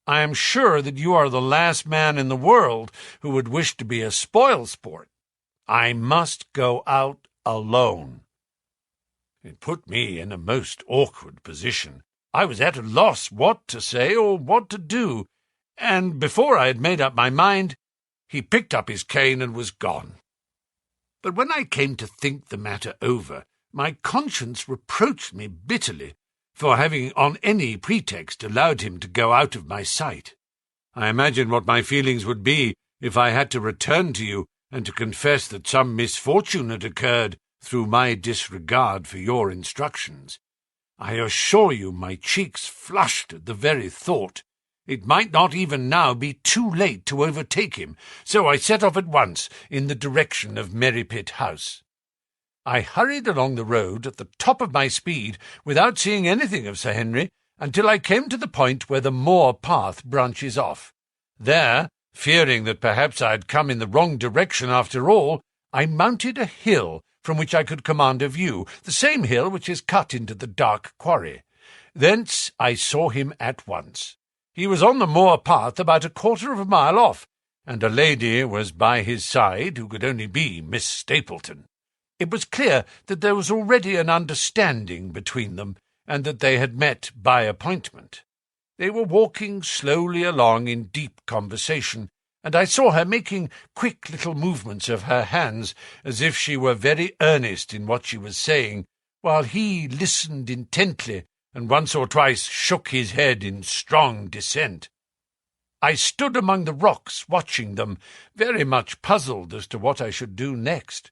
I am sure that you are the last man in the world who would wish to be a spoil-sport. I must go out alone." It put me in a most awkward position. I was at a loss what to say or what to do, and before I had made up my mind, he picked up his cane and was gone. But when I came to think the matter over, my conscience reproached me bitterly for having on any pretext allowed him to go out of my sight. I imagine what my feelings would be if I had to return to you and to confess that some misfortune had occurred through my disregard for your instructions. I assure you my cheeks flushed at the very thought. It might not even now be too late to overtake him, so I set off at once in the direction of Merrypit House. I hurried along the road at the top of my speed without seeing anything of Sir Henry until I came to the point where the moor path branches off. There, fearing that perhaps I had come in the wrong direction after all, I mounted a hill from which I could command a view, the same hill which is cut into the dark quarry. Thence I saw him at once. He was on the moor path about 1/4 of a mile off, and a lady was by his side who could only be Miss Stapleton. It was clear that there was already an understanding between them, and that they had met by appointment. They were walking slowly along in deep conversation, and I saw her making quick little movements of her hands, as if she were very earnest in what she was saying, while he listened intently, and once or twice shook his head in strong dissent. I stood among the rocks watching them, very much puzzled as to what I should do next.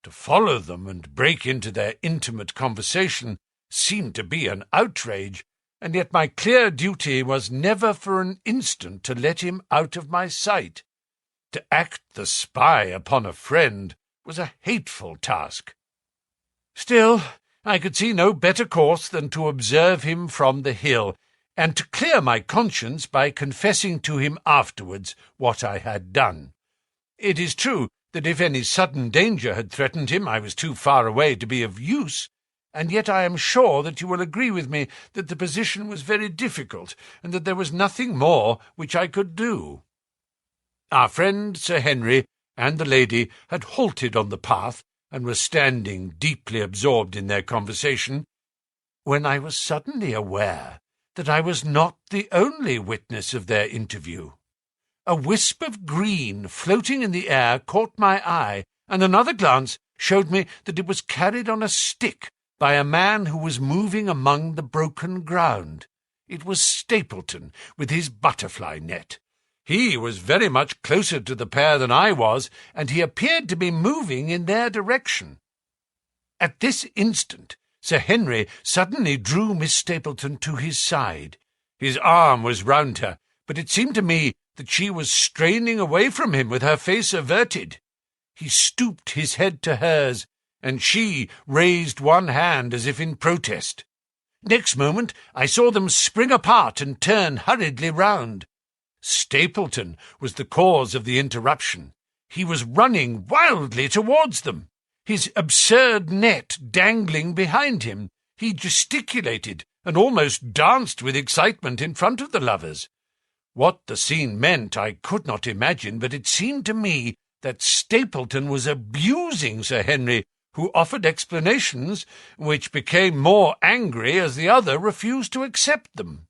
To follow them and break into their intimate conversation seemed to be an outrage, and yet my clear duty was never for an instant to let him out of my sight. To act the spy upon a friend was a hateful task. Still, I could see no better course than to observe him from the hill, and to clear my conscience by confessing to him afterwards what I had done. It is true that if any sudden danger had threatened him, I was too far away to be of use, and yet I am sure that you will agree with me that the position was very difficult, and that there was nothing more which I could do. Our friend Sir Henry and the lady had halted on the path, and were standing deeply absorbed in their conversation, when I was suddenly aware that I was not the only witness of their interview. A wisp of green floating in the air caught my eye, and another glance showed me that it was carried on a stick by a man who was moving among the broken ground. It was Stapleton with his butterfly net. He was very much closer to the pair than I was, and he appeared to be moving in their direction. At this instant, Sir Henry suddenly drew Miss Stapleton to his side. His arm was round her, but it seemed to me that she was straining away from him with her face averted. He stooped his head to hers, and she raised one hand as if in protest. Next moment I saw them spring apart and turn hurriedly round. Stapleton was the cause of the interruption. He was running wildly towards them, his absurd net dangling behind him. He gesticulated and almost danced with excitement in front of the lovers. What the scene meant I could not imagine, but it seemed to me that Stapleton was abusing Sir Henry, who offered explanations which became more angry as the other refused to accept them.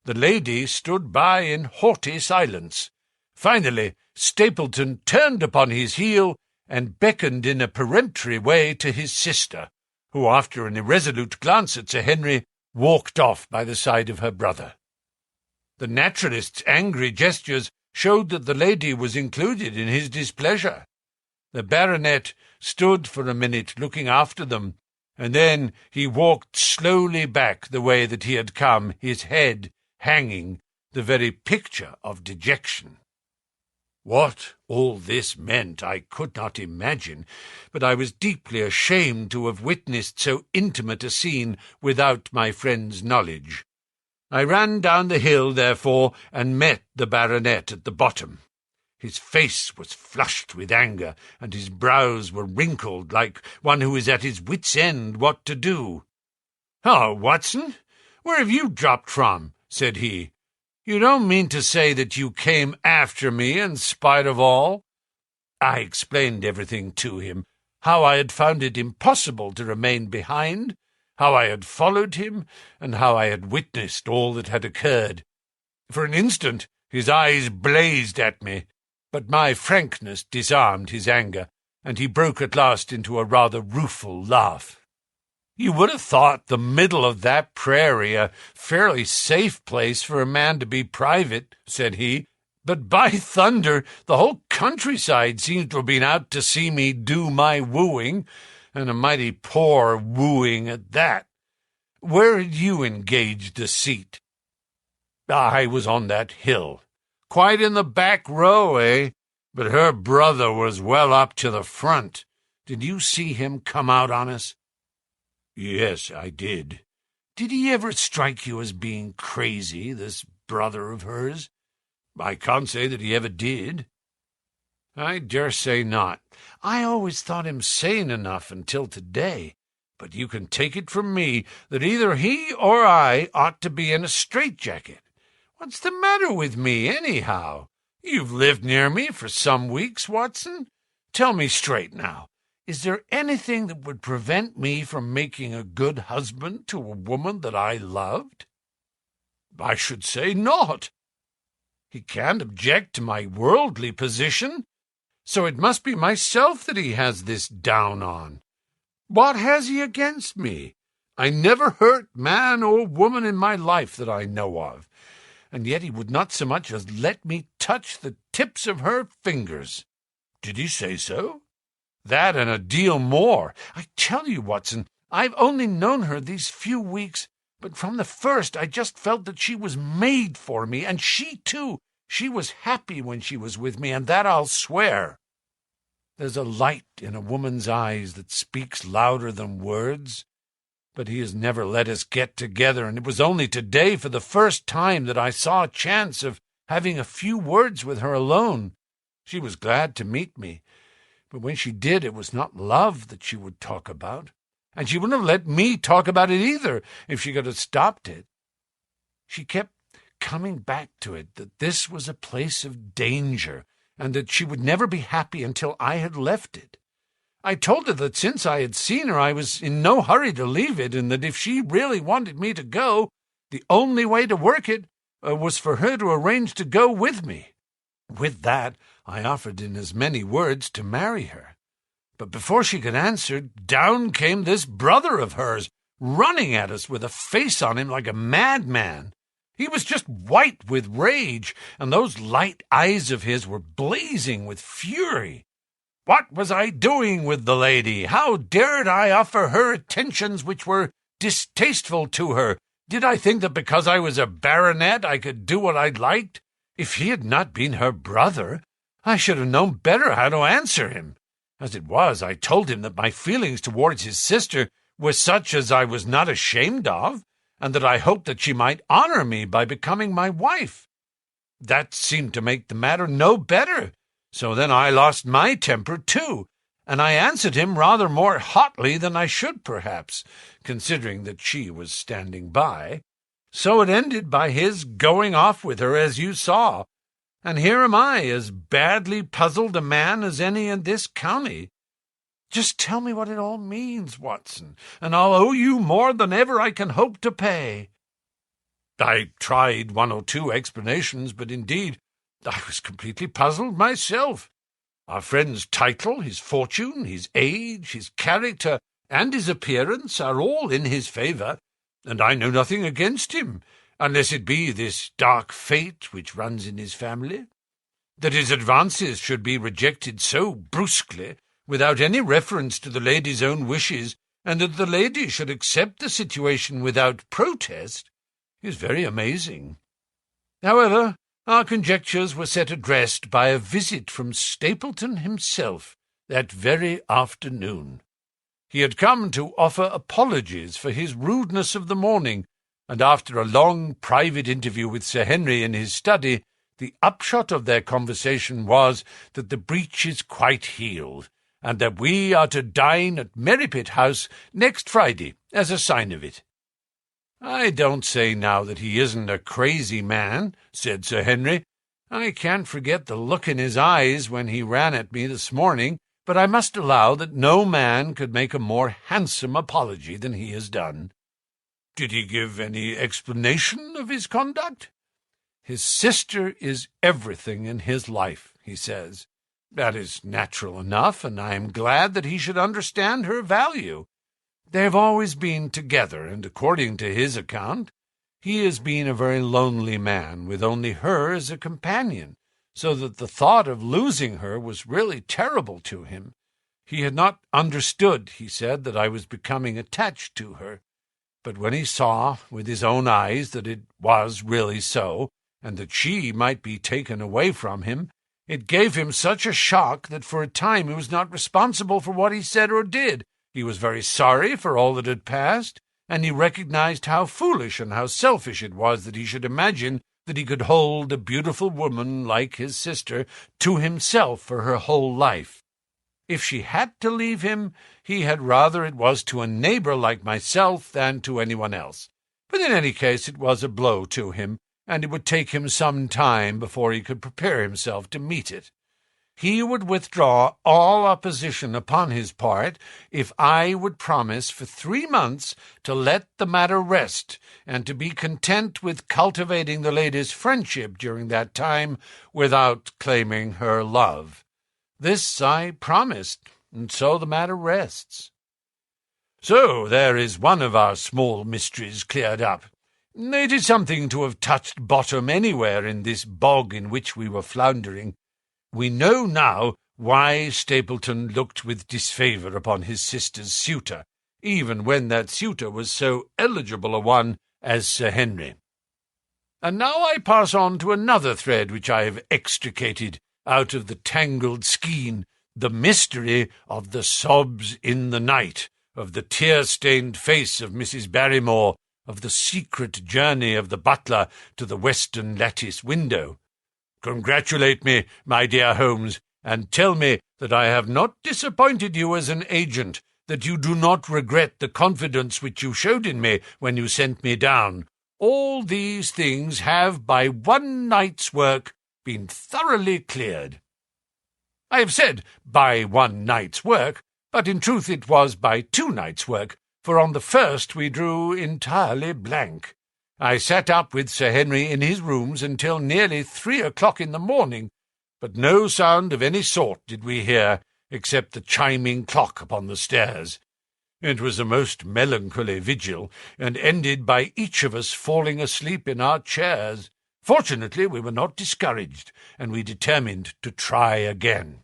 The lady stood by in haughty silence. Finally, Stapleton turned upon his heel and beckoned in a peremptory way to his sister, who, after an irresolute glance at Sir Henry, walked off by the side of her brother. The naturalist's angry gestures showed that the lady was included in his displeasure. The baronet stood for a minute looking after them, and then he walked slowly back the way that he had come, his head hanging, the very picture of dejection. What all this meant I could not imagine, but I was deeply ashamed to have witnessed so intimate a scene without my friend's knowledge. I ran down the hill, therefore, and met the baronet at the bottom. His face was flushed with anger, and his brows were wrinkled like one who is at his wit's end what to do. "Oh, Watson, where have you dropped from?" said he. "You don't mean to say that you came after me in spite of all?" I explained everything to him, how I had found it impossible to remain behind, how I had followed him, and how I had witnessed all that had occurred. For an instant his eyes blazed at me, but my frankness disarmed his anger, and he broke at last into a rather rueful laugh. "You would have thought the middle of that prairie a fairly safe place for a man to be private," said he, "but by thunder, the whole countryside seems to have been out to see me do my wooing, and a mighty poor wooing at that. Where had you engaged a seat?" "I was on that hill." "Quite in the back row, eh? But her brother was well up to the front. Did you see him come out on us?" "Yes, I did." "Did he ever strike you as being crazy, this brother of hers?" "I can't say that he ever did." "I dare say not. I always thought him sane enough until today. But you can take it from me that either he or I ought to be in a straitjacket. What's the matter with me, anyhow? You've lived near me for some weeks, Watson. Tell me straight now, is there anything that would prevent me from making a good husband to a woman that I loved? I should say not. He can't object to my worldly position, so it must be myself that he has this down on. What has he against me? I never hurt man or woman in my life that I know of, and yet he would not so much as let me touch the tips of her fingers. Did he say so? That and a deal more. I tell you, Watson, I've only known her these few weeks, but from the first I just felt that she was made for me, and she, too. She was happy when she was with me, and that I'll swear. There's a light in a woman's eyes that speaks louder than words. But he has never let us get together, and it was only today for the first time that I saw a chance of having a few words with her alone. She was glad to meet me, but when she did, it was not love that she would talk about, and she wouldn't have let me talk about it either if she could have stopped it. She kept coming back to it, that this was a place of danger, and that she would never be happy until I had left it. I told her that since I had seen her I was in no hurry to leave it, and that if she really wanted me to go, the only way to work it was for her to arrange to go with me. With that, I offered in as many words to marry her. But before she could answer, down came this brother of hers, running at us with a face on him like a madman. He was just white with rage, and those light eyes of his were blazing with fury. What was I doing with the lady? How dared I offer her attentions which were distasteful to her? Did I think that because I was a baronet I could do what I liked? If he had not been her brother, I should have known better how to answer him. As it was, I told him that my feelings towards his sister were such as I was not ashamed of, and that I hoped that she might honor me by becoming my wife. That seemed to make the matter no better. So then I lost my temper, too, and I answered him rather more hotly than I should, perhaps, considering that she was standing by. So it ended by his going off with her, as you saw, and here am I, as badly puzzled a man as any in this county. Just tell me what it all means, Watson, and I'll owe you more than ever I can hope to pay. I tried 1 or 2 explanations, but indeed I was completely puzzled myself. Our friend's title, his fortune, his age, his character, and his appearance are all in his favour, and I know nothing against him, unless it be this dark fate which runs in his family. That his advances should be rejected so brusquely, without any reference to the lady's own wishes, and that the lady should accept the situation without protest, is very amazing. However, our conjectures were set at rest by a visit from Stapleton himself that very afternoon. He had come to offer apologies for his rudeness of the morning, and after a long private interview with Sir Henry in his study, the upshot of their conversation was that the breach is quite healed, and that we are to dine at Merripit House next Friday as a sign of it. "I don't say now that he isn't a crazy man," said Sir Henry. "I can't forget the look in his eyes when he ran at me this morning, but I must allow that no man could make a more handsome apology than he has done." "Did he give any explanation of his conduct?" "His sister is everything in his life, he says. That is natural enough, and I am glad that he should understand her value. They have always been together, and according to his account, he has been a very lonely man, with only her as a companion, so that the thought of losing her was really terrible to him. He had not understood, he said, that I was becoming attached to her, but when he saw with his own eyes that it was really so, and that she might be taken away from him, it gave him such a shock that for a time he was not responsible for what he said or did. He was very sorry for all that had passed, and he recognized how foolish and how selfish it was that he should imagine that he could hold a beautiful woman like his sister to himself for her whole life. If she had to leave him, he had rather it was to a neighbor like myself than to anyone else. But in any case it was a blow to him, and it would take him some time before he could prepare himself to meet it. He would withdraw all opposition upon his part if I would promise for 3 months to let the matter rest, and to be content with cultivating the lady's friendship during that time without claiming her love. This I promised, and so the matter rests. So there is one of our small mysteries cleared up. It is something to have touched bottom anywhere in this bog in which we were floundering. We know now why Stapleton looked with disfavour upon his sister's suitor, even when that suitor was so eligible a one as Sir Henry. And now I pass on to another thread which I have extricated out of the tangled skein, the mystery of the sobs in the night, of the tear-stained face of Mrs. Barrymore, of the secret journey of the butler to the western lattice window. Congratulate me, my dear Holmes, and tell me that I have not disappointed you as an agent, that you do not regret the confidence which you showed in me when you sent me down. All these things have, by one night's work, been thoroughly cleared. I have said by one night's work, but in truth it was by 2 nights' work, for on the first we drew entirely blank. I sat up with Sir Henry in his rooms until nearly 3 o'clock in the morning, but no sound of any sort did we hear, except the chiming clock upon the stairs. It was a most melancholy vigil, and ended by each of us falling asleep in our chairs. Fortunately, we were not discouraged, and we determined to try again.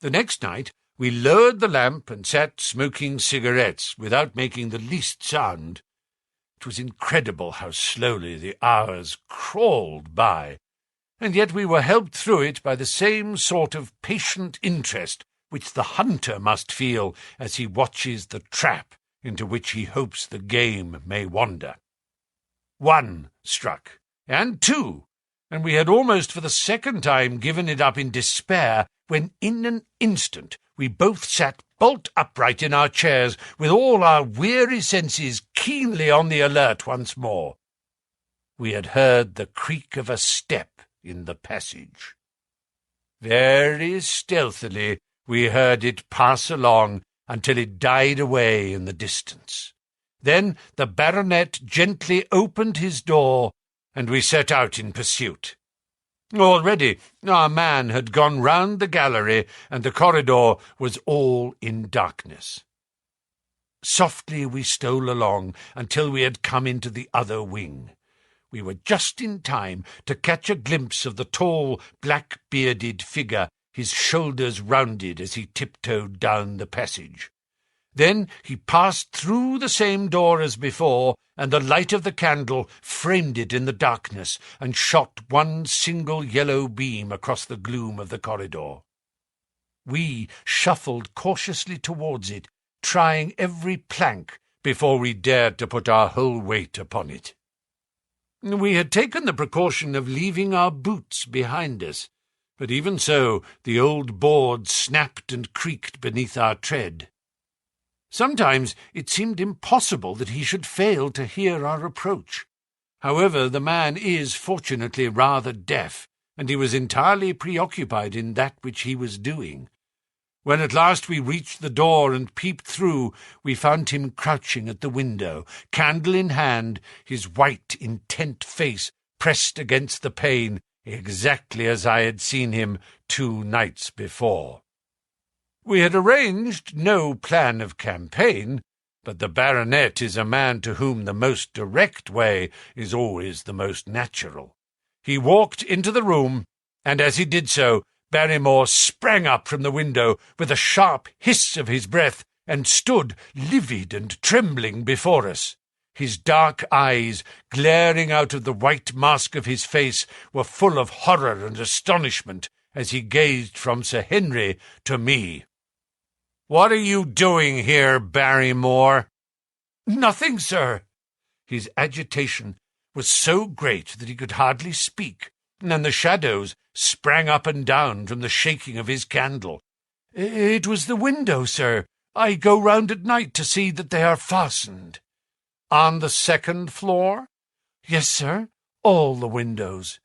The next night we lowered the lamp and sat smoking cigarettes without making the least sound. It was incredible how slowly the hours crawled by, and yet we were helped through it by the same sort of patient interest which the hunter must feel as he watches the trap into which he hopes the game may wander. 1 struck, and 2, and we had almost for the second time given it up in despair, when in an instant we both sat bolt upright in our chairs, with all our weary senses keenly on the alert once more. We had heard the creak of a step in the passage. Very stealthily we heard it pass along until it died away in the distance. Then the baronet gently opened his door, and we set out in pursuit. Already our man had gone round the gallery, and the corridor was all in darkness. Softly we stole along until we had come into the other wing. We were just in time to catch a glimpse of the tall, black-bearded figure, his shoulders rounded as he tiptoed down the passage. Then he passed through the same door as before, and the light of the candle framed it in the darkness and shot one single yellow beam across the gloom of the corridor. We shuffled cautiously towards it, trying every plank before we dared to put our whole weight upon it. We had taken the precaution of leaving our boots behind us, but even so the old board snapped and creaked beneath our tread. Sometimes it seemed impossible that he should fail to hear our approach. However, the man is fortunately rather deaf, and he was entirely preoccupied in that which he was doing. When at last we reached the door and peeped through, we found him crouching at the window, candle in hand, his white, intent face pressed against the pane, exactly as I had seen him 2 nights before. We had arranged no plan of campaign, but the baronet is a man to whom the most direct way is always the most natural. He walked into the room, and as he did so, Barrymore sprang up from the window with a sharp hiss of his breath and stood livid and trembling before us. His dark eyes, glaring out of the white mask of his face, were full of horror and astonishment as he gazed from Sir Henry to me. "What are you doing here, Barrymore?" "Nothing, sir." His agitation was so great that he could hardly speak, and the shadows sprang up and down from the shaking of his candle. "It was the window, sir. I go round at night to see that they are fastened." "On the 2nd floor?" "Yes, sir. all the windows.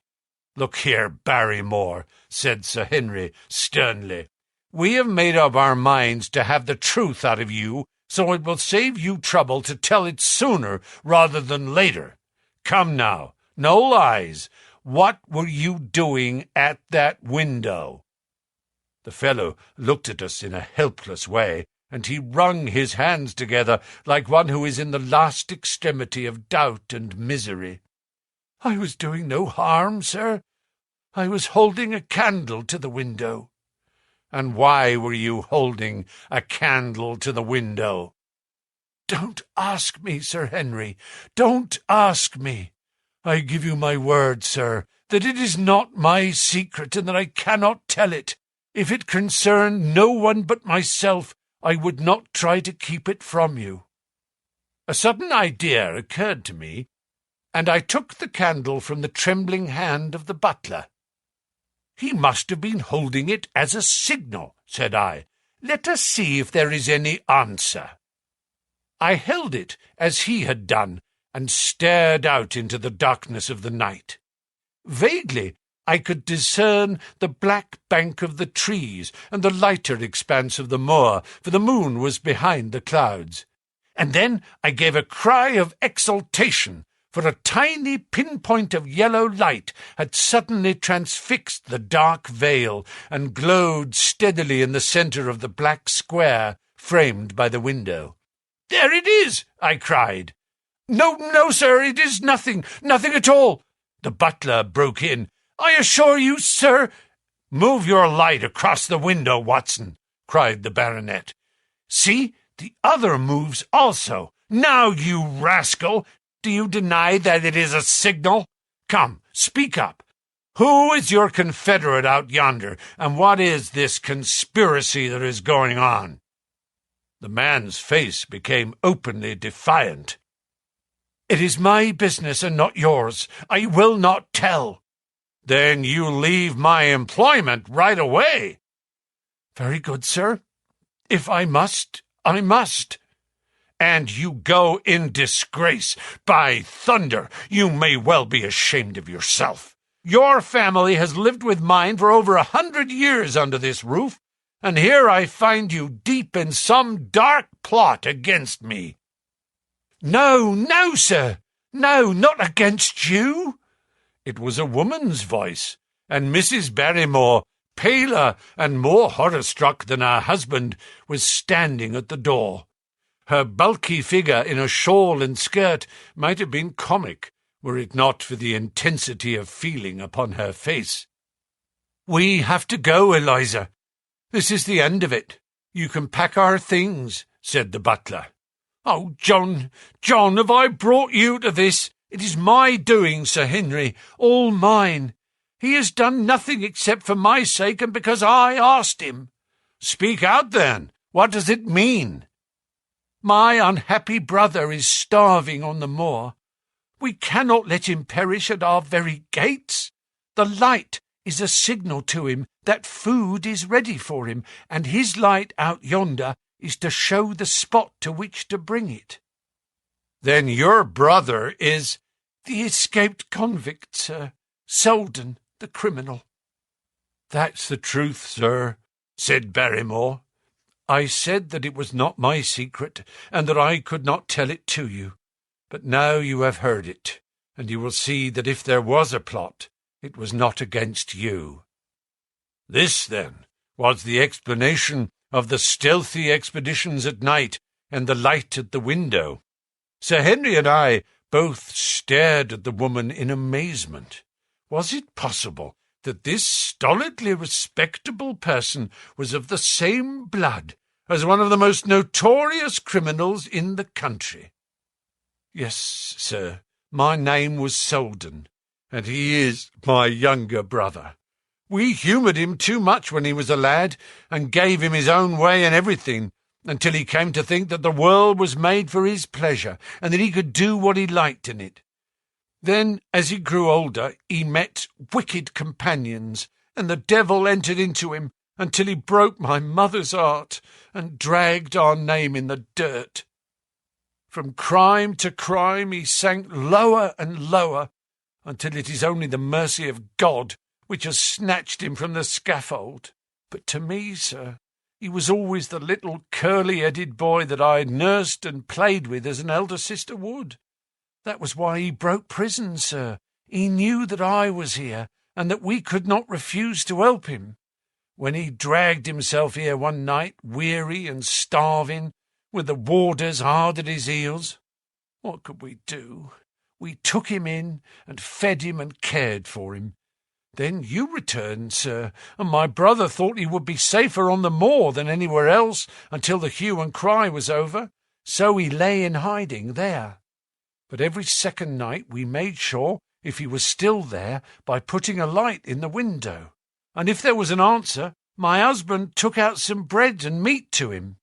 "Look here, Barrymore," said Sir Henry sternly. "We have made up our minds to have the truth out of you, so it will save you trouble to tell it sooner rather than later. Come now, no lies. What were you doing at that window?" The fellow looked at us in a helpless way, and he wrung his hands together like one who is in the last extremity of doubt and misery. "I was doing no harm, sir. I was holding a candle to the window." "And why were you holding a candle to the window?" "Don't ask me, Sir Henry. Don't ask me. I give you my word, sir, that it is not my secret and that I cannot tell it. If it concerned no one but myself, I would not try to keep it from you." A sudden idea occurred to me, and I took the candle from the trembling hand of the butler. "He must have been holding it as a signal," said I. "Let us see if there is any answer." I held it as he had done, and stared out into the darkness of the night. Vaguely I could discern the black bank of the trees and the lighter expanse of the moor, for the moon was behind the clouds. And then I gave a cry of exultation, for a tiny pinpoint of yellow light had suddenly transfixed the dark veil and glowed steadily in the centre of the black square framed by the window. "There it is!" I cried. No, sir, it is nothing at all," the butler broke in. "I assure you, sir—" "Move your light across the window, Watson," cried the baronet. "See, the other moves also. Now, you rascal, do you deny that it is a signal? Come, speak up. Who is your confederate out yonder, and what is this conspiracy that is going on?" The man's face became openly defiant. "It is my business and not yours. I will not tell." "Then you leave my employment right away." "Very good, sir. If I must, I must." "And you go in disgrace. By thunder, you may well be ashamed of yourself. Your family has lived with mine for over 100 years under this roof, and here I find you deep in some dark plot against me." No, sir. No, not against you." It was a woman's voice, and Mrs. Barrymore, paler and more horror-struck than her husband, was standing at the door. Her bulky figure in a shawl and skirt might have been comic, were it not for the intensity of feeling upon her face. "We have to go, Eliza. This is the end of it. You can pack our things," said the butler. "Oh, John, have I brought you to this? It is my doing, Sir Henry, all mine. He has done nothing except for my sake and because I asked him." "Speak out, then. What does it mean?" "My unhappy brother is starving on the moor. We cannot let him perish at our very gates. The light is a signal to him that food is ready for him, and his light out yonder is to show the spot to which to bring it." "Then your brother is—" "The escaped convict, sir. Selden, the criminal." "That's the truth, sir," said Barrymore. "I said that it was not my secret, and that I could not tell it to you. But now you have heard it, and you will see that if there was a plot, it was not against you." This, then, was the explanation of the stealthy expeditions at night and the light at the window. Sir Henry and I both stared at the woman in amazement. Was it possible that this stolidly respectable person was of the same blood as one of the most notorious criminals in the country? "Yes, sir, my name was Selden, and he is my younger brother. We humoured him too much when he was a lad, and gave him his own way in everything, until he came to think that the world was made for his pleasure, and that he could do what he liked in it. Then, as he grew older, he met wicked companions, and the devil entered into him, until he broke my mother's heart, and dragged our name in the dirt. From crime to crime he sank lower and lower, until it is only the mercy of God which has snatched him from the scaffold. But to me, sir, he was always the little curly-headed boy that I had nursed and played with as an elder sister would. That was why he broke prison, sir. He knew that I was here, and that we could not refuse to help him. When he dragged himself here one night, weary and starving, with the warders hard at his heels, what could we do? We took him in and fed him and cared for him. Then you returned, sir, and my brother thought he would be safer on the moor than anywhere else until the hue and cry was over, so he lay in hiding there. But every second night we made sure if he was still there by putting a light in the window, and if there was an answer, my husband took out some bread and meat to him.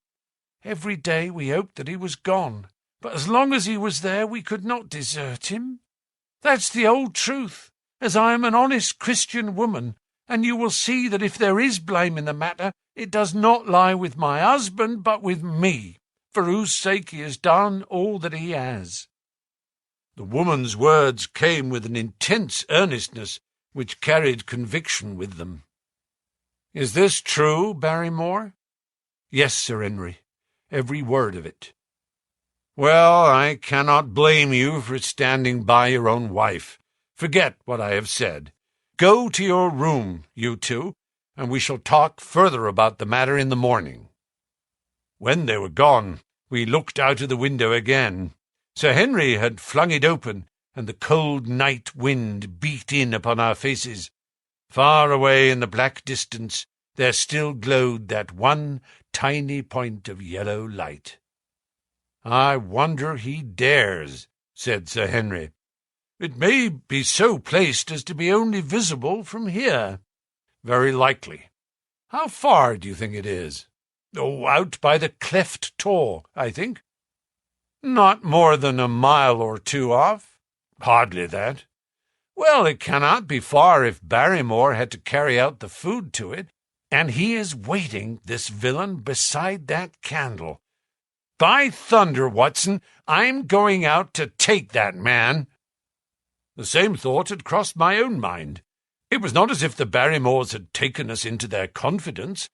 Every day we hoped that he was gone, but as long as he was there we could not desert him. That's the old truth, as I am an honest Christian woman, and you will see that if there is blame in the matter, it does not lie with my husband, but with me, for whose sake he has done all that he has." The woman's words came with an intense earnestness which carried conviction with them. "Is this true, Barrymore?" "Yes, Sir Henry, every word of it." "Well, I cannot blame you for standing by your own wife. Forget what I have said. Go to your room, you two, and we shall talk further about the matter in the morning." When they were gone, we looked out of the window again. Sir Henry had flung it open, and the cold night wind beat in upon our faces. Far away in the black distance there still glowed that one tiny point of yellow light. "I wonder he dares," said Sir Henry. "It may be so placed as to be only visible from here." "Very likely. How far do you think it is?" "Oh, out by the cleft tor, I think." "Not more than a mile or two off?" "Hardly that." "Well, it cannot be far if Barrymore had to carry out the food to it, and he is waiting, this villain, beside that candle. By thunder, Watson, I'm going out to take that man." The same thought had crossed my own mind. It was not as if the Barrymores had taken us into their confidence.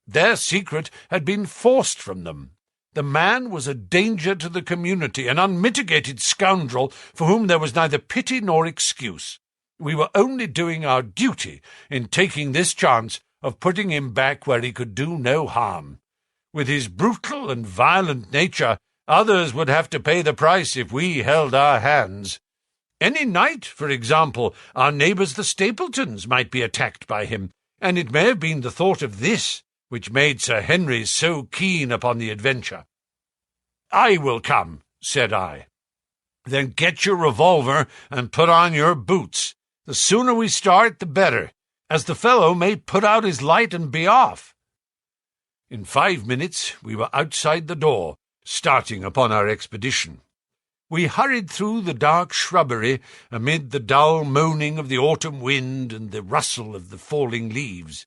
Their secret had been forced from them. The man was a danger to the community, an unmitigated scoundrel for whom there was neither pity nor excuse. We were only doing our duty in taking this chance of putting him back where he could do no harm. With his brutal and violent nature, others would have to pay the price if we held our hands. Any night, for example, our neighbours the Stapletons might be attacked by him, and it may have been the thought of this which made Sir Henry so keen upon the adventure. "I will come," said I. "Then get your revolver and put on your boots. The sooner we start, the better, as the fellow may put out his light and be off." In 5 minutes we were outside the door, starting upon our expedition. We hurried through the dark shrubbery amid the dull moaning of the autumn wind and the rustle of the falling leaves.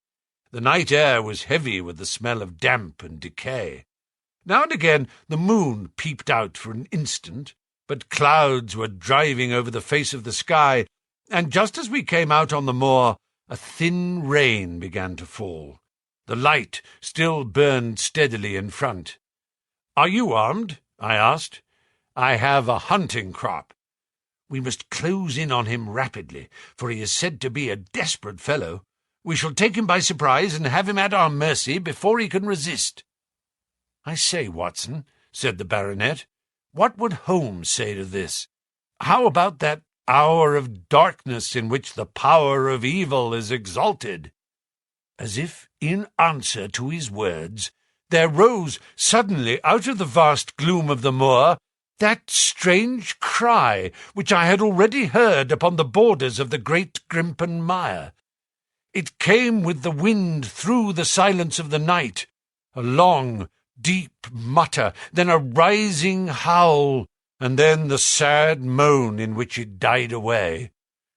The night air was heavy with the smell of damp and decay. Now and again the moon peeped out for an instant, but clouds were driving over the face of the sky, and just as we came out on the moor, a thin rain began to fall. The light still burned steadily in front. "Are you armed?" I asked. "I have a hunting crop." "We must close in on him rapidly, for he is said to be a desperate fellow. We shall take him by surprise and have him at our mercy before he can resist." "I say, Watson," said the baronet, "what would Holmes say to this? How about that hour of darkness in which the power of evil is exalted?" As if in answer to his words, there rose suddenly out of the vast gloom of the moor that strange cry which I had already heard upon the borders of the great Grimpen Mire. It came with the wind through the silence of the night, a long, deep mutter, then a rising howl, and then the sad moan in which it died away.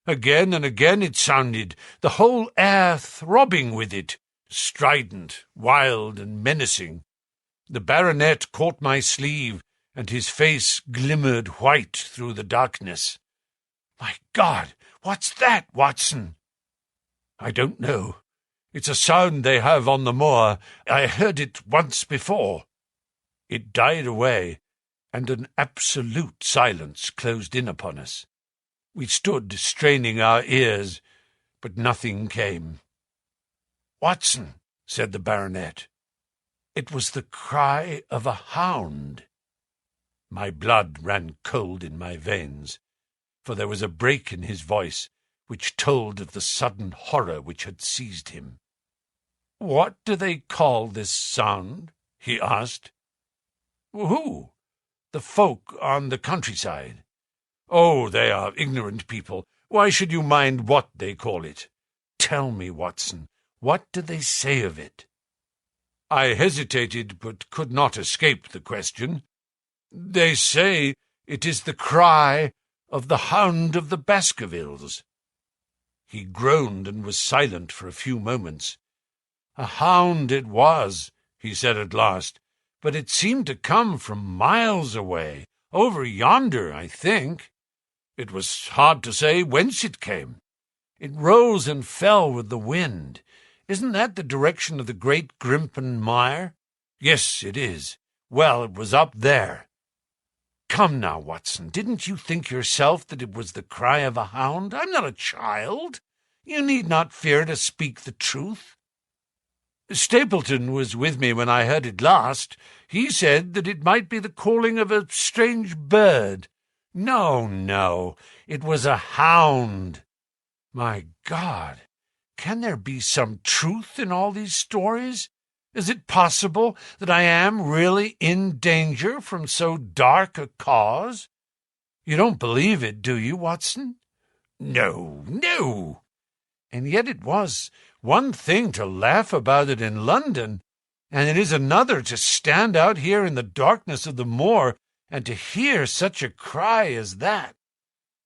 Again and again it sounded, the whole air throbbing with it, strident, wild, and menacing. The baronet caught my sleeve, and his face glimmered white through the darkness. "My God, "What's that, Watson?" "I don't know. It's a sound they have on the moor. I heard it once before." It died away, and an absolute silence closed in upon us. We stood straining our ears, but nothing came. "Watson," said the baronet, "it was the cry of a hound." My blood ran cold in my veins, for there was a break in his voice which told of the sudden horror which had seized him. "What do they call this sound?" he asked. "Who?" "The folk on the countryside." "Oh, they are ignorant people. Why should you mind what they call it? Tell me, Watson, what do they say of it?" I hesitated, but could not escape the question. "They say it is the cry of the Hound of the Baskervilles." He groaned and was silent for a few moments. "A hound it was," he said at last, "but it seemed to come from miles away, over yonder, I think. It was hard to say whence it came. It rose and fell with the wind. Isn't that the direction of the great Grimpen Mire?" "Yes, it is. Well, it was up there." "Come now, Watson, didn't you think yourself that it was the cry of a hound? I'm not a child. You need not fear to speak the truth." "Stapleton was with me when I heard it last. He said that it might be the calling of a strange bird." No, it was a hound." "My God, can there be some truth in all these stories? Is it possible that I am really in danger from so dark a cause? You don't believe it, do you, Watson?" No. And yet it was one thing to laugh about it in London, and it is another to stand out here in the darkness of the moor and to hear such a cry as that.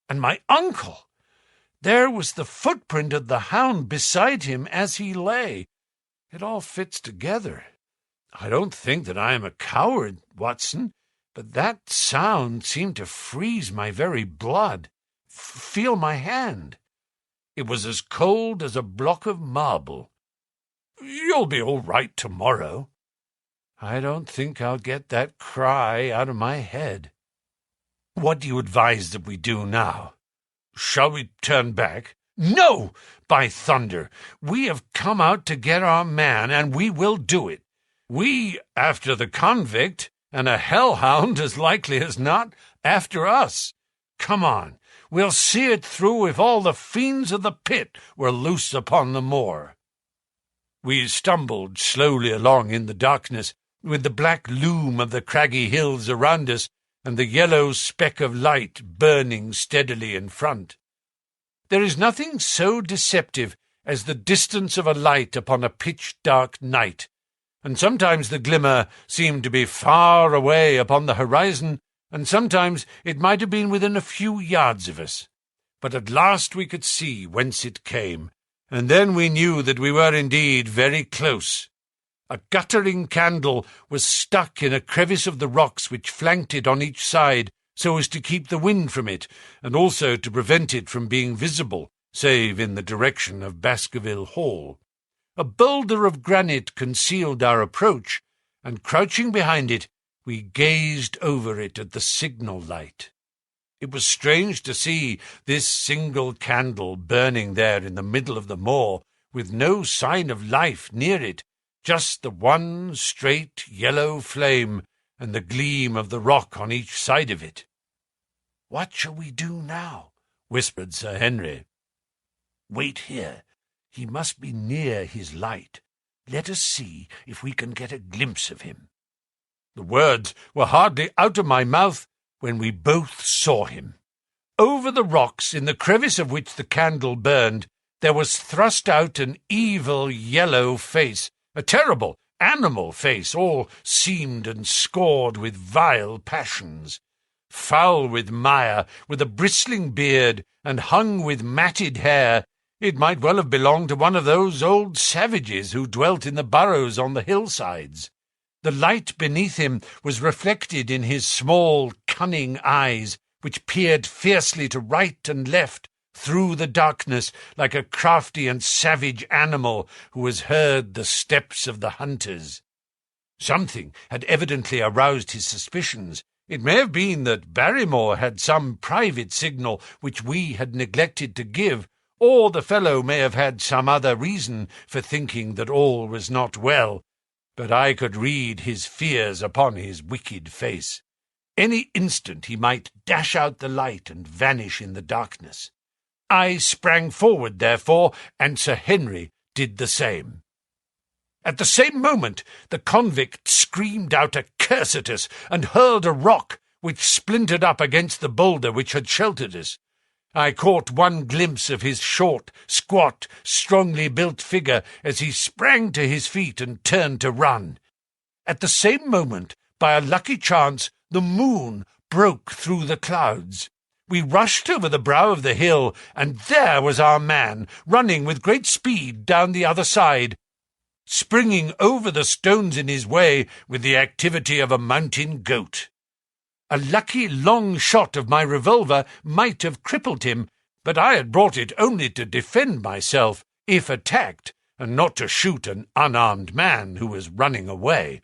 And my uncle! There was the footprint of the hound beside him as he lay. It all fits together. I don't think that I am a coward, Watson, but that sound seemed to freeze my very blood. Feel my hand. It was as cold as a block of marble. You'll be all right tomorrow. I don't think I'll get that cry out of my head. What do you advise that we do now? Shall we turn back? No, by thunder! We have come out to get our man, and we will do it. We after the convict, and a hellhound as likely as not after us. Come on, we'll see it through if all the fiends of the pit were loose upon the moor. We stumbled slowly along in the darkness, with the black loom of the craggy hills around us, and the yellow speck of light burning steadily in front. There is nothing so deceptive as the distance of a light upon a pitch-dark night, and sometimes the glimmer seemed to be far away upon the horizon, and sometimes it might have been within a few yards of us. But at last we could see whence it came, and then we knew that we were indeed very close. A guttering candle was stuck in a crevice of the rocks which flanked it on each side, so as to keep the wind from it, and also to prevent it from being visible, save in the direction of Baskerville Hall. A boulder of granite concealed our approach, and crouching behind it, we gazed over it at the signal light. It was strange to see this single candle burning there in the middle of the moor, with no sign of life near it, just the one straight yellow flame and the gleam of the rock on each side of it. "What shall we do now?" whispered Sir Henry. "Wait here. He must be near his light. Let us see if we can get a glimpse of him." The words were hardly out of my mouth when we both saw him. Over the rocks, in the crevice of which the candle burned, there was thrust out an evil yellow face, a terrible animal face, all seamed and scored with vile passions. Foul with mire, with a bristling beard, and hung with matted hair, it might well have belonged to one of those old savages who dwelt in the burrows on the hillsides. The light beneath him was reflected in his small, cunning eyes, which peered fiercely to right and left, through the darkness like a crafty and savage animal who has heard the steps of the hunters. Something had evidently aroused his suspicions. It may have been that Barrymore had some private signal which we had neglected to give, or the fellow may have had some other reason for thinking that all was not well, but I could read his fears upon his wicked face. Any instant he might dash out the light and vanish in the darkness. I sprang forward, therefore, and Sir Henry did the same. At the same moment the convict screamed out a curse at us and hurled a rock which splintered up against the boulder which had sheltered us. I caught one glimpse of his short, squat, strongly built figure as he sprang to his feet and turned to run. At the same moment, by a lucky chance, the moon broke through the clouds. We rushed over the brow of the hill, and there was our man, running with great speed down the other side, springing over the stones in his way with the activity of a mountain goat. A lucky long shot of my revolver might have crippled him, but I had brought it only to defend myself, if attacked, and not to shoot an unarmed man who was running away.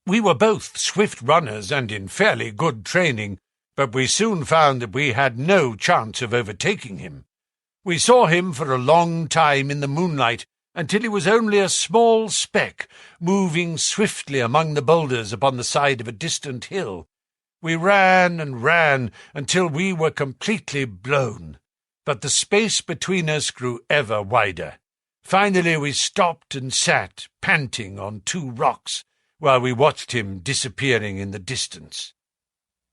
We were both swift runners and in fairly good training, but we soon found that we had no chance of overtaking him. We saw him for a long time in the moonlight, until he was only a small speck, moving swiftly among the boulders upon the side of a distant hill. We ran and ran until we were completely blown, but the space between us grew ever wider. Finally we stopped and sat, panting on two rocks, while we watched him disappearing in the distance.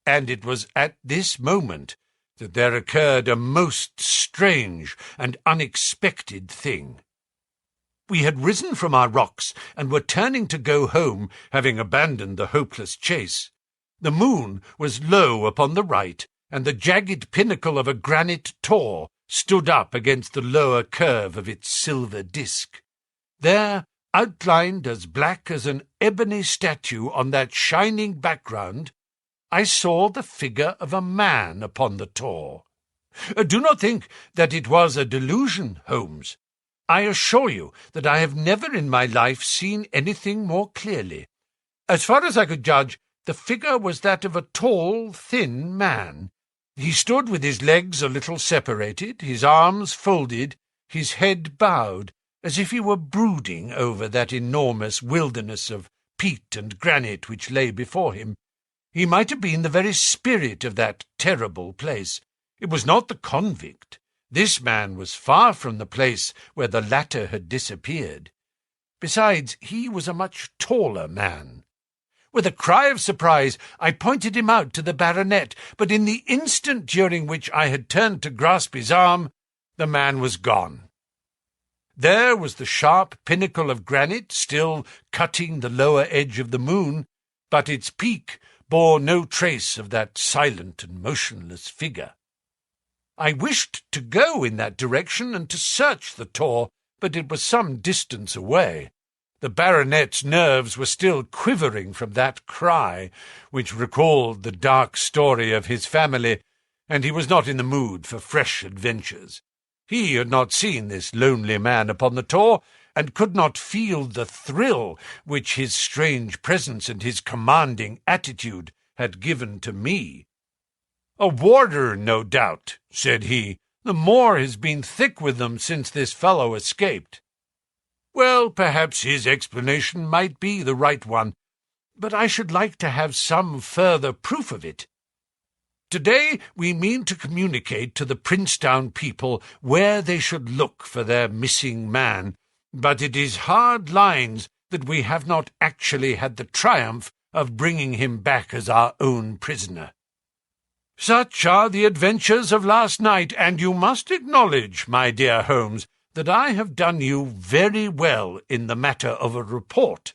And it was at this moment that there occurred a most strange and unexpected thing. We had risen from our rocks and were turning to go home, having abandoned the hopeless chase. The moon was low upon the right, and the jagged pinnacle of a granite tor stood up against the lower curve of its silver disk. There, outlined as black as an ebony statue on that shining background, I saw the figure of a man upon the tor. Do not think that it was a delusion, Holmes. I assure you that I have never in my life seen anything more clearly. As far as I could judge, the figure was that of a tall, thin man. He stood with his legs a little separated, his arms folded, his head bowed, as if he were brooding over that enormous wilderness of peat and granite which lay before him. He might have been the very spirit of that terrible place. It was not the convict. This man was far from the place where the latter had disappeared. Besides, he was a much taller man. With a cry of surprise, I pointed him out to the baronet, but in the instant during which I had turned to grasp his arm, the man was gone. There was the sharp pinnacle of granite still cutting the lower edge of the moon, but its peak bore no trace of that silent and motionless figure. I wished to go in that direction and to search the tor, but it was some distance away. The baronet's nerves were still quivering from that cry, which recalled the dark story of his family, and he was not in the mood for fresh adventures. He had not seen this lonely man upon the tor, and could not feel the thrill which his strange presence and his commanding attitude had given to me. "A warder, no doubt," said he. "The moor has been thick with them since this fellow escaped." Well, perhaps his explanation might be the right one, but I should like to have some further proof of it. Today we mean to communicate to the Princetown people where they should look for their missing man, but it is hard lines that we have not actually had the triumph of bringing him back as our own prisoner. Such are the adventures of last night, and you must acknowledge, my dear Holmes, that I have done you very well in the matter of a report.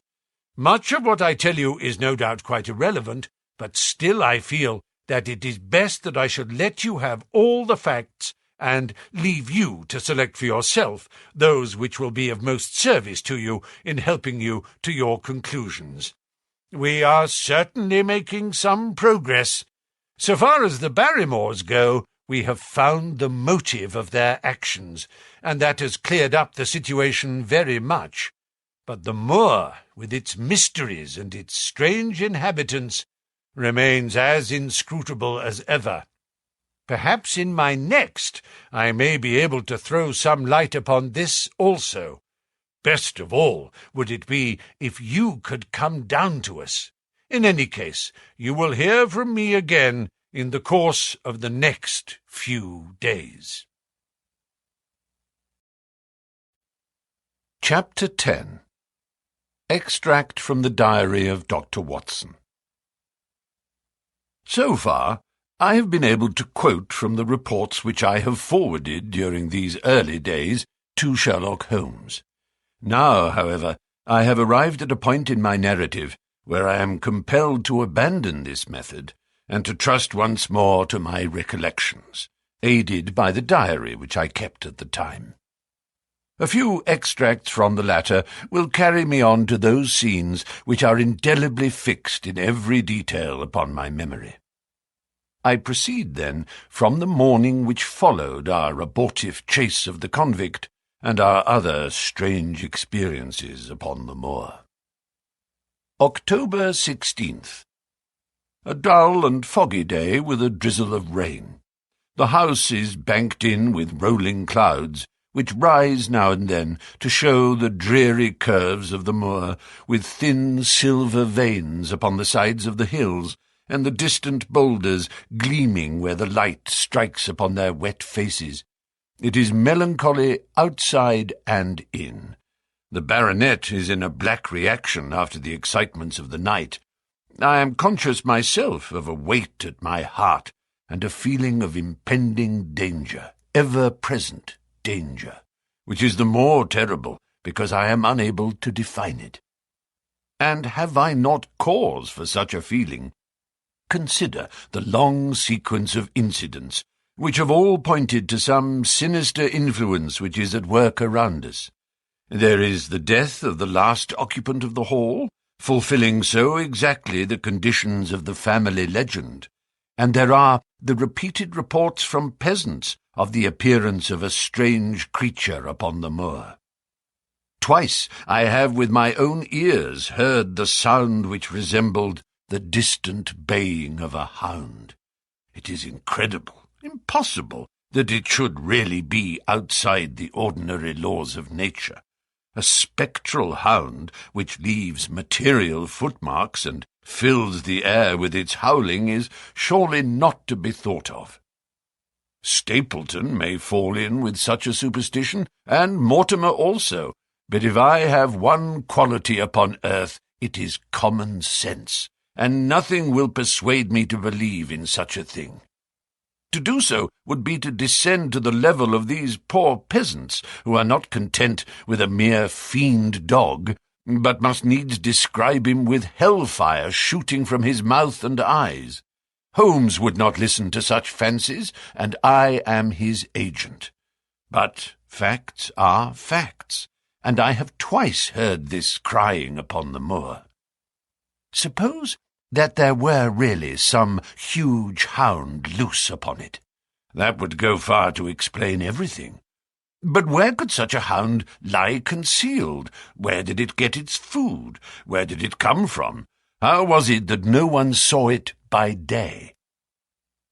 Much of what I tell you is no doubt quite irrelevant, but still I feel that it is best that I should let you have all the facts and leave you to select for yourself those which will be of most service to you in helping you to your conclusions. We are certainly making some progress. So far as the Barrymores go, We have found the motive of their actions, and that has cleared up the situation very much. But the moor, with its mysteries and its strange inhabitants, remains as inscrutable as ever. Perhaps in my next I may be able to throw some light upon this also. Best of all would it be if you could come down to us. In any case, you will hear from me again in the course of the next few days. Chapter 10. Extract from the Diary of Dr. Watson. So far, I have been able to quote from the reports which I have forwarded during these early days to Sherlock Holmes. Now, however, I have arrived at a point in my narrative where I am compelled to abandon this method and to trust once more to my recollections, aided by the diary which I kept at the time. A few extracts from the latter will carry me on to those scenes which are indelibly fixed in every detail upon my memory. I proceed, then, from the morning which followed our abortive chase of the convict and our other strange experiences upon the moor. October 16th. A dull and foggy day with a drizzle of rain. The house is banked in with rolling clouds, which rise now and then to show the dreary curves of the moor, with thin silver veins upon the sides of the hills, and the distant boulders gleaming where the light strikes upon their wet faces. It is melancholy outside and in. The baronet is in a black reaction after the excitements of the night. I am conscious myself of a weight at my heart, and a feeling of impending danger, ever-present danger, which is the more terrible because I am unable to define it. And have I not cause for such a feeling? Consider the long sequence of incidents, which have all pointed to some sinister influence which is at work around us. There is the death of the last occupant of the hall, fulfilling so exactly the conditions of the family legend, and there are the repeated reports from peasants of the appearance of a strange creature upon the moor. Twice I have with my own ears heard the sound which resembled the distant baying of a hound. It is incredible, impossible, that it should really be outside the ordinary laws of nature. A spectral hound which leaves material footmarks and fills the air with its howling is surely not to be thought of. Stapleton may fall in with such a superstition, and Mortimer also, but if I have one quality upon earth, it is common sense, and nothing will persuade me to believe in such a thing. To do so would be to descend to the level of these poor peasants, who are not content with a mere fiend dog, but must needs describe him with hellfire shooting from his mouth and eyes. Holmes would not listen to such fancies, and I am his agent. But facts are facts, and I have twice heard this crying upon the moor. Suppose that there were really some huge hound loose upon it. That would go far to explain everything. But where could such a hound lie concealed? Where did it get its food? Where did it come from? How was it that no one saw it by day?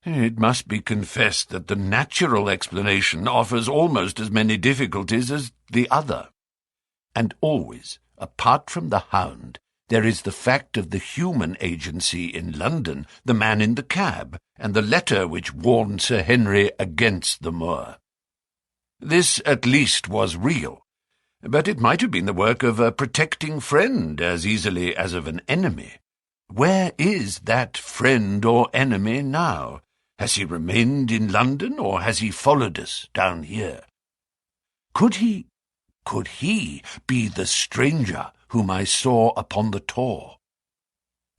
It must be confessed that the natural explanation offers almost as many difficulties as the other. And always, apart from the hound, there is the fact of the human agency in London, the man in the cab, and the letter which warned Sir Henry against the moor. This at least was real, but it might have been the work of a protecting friend as easily as of an enemy. Where is that friend or enemy now? Has he remained in London, or has he followed us down here? Could he be the stranger whom I saw upon the Tor?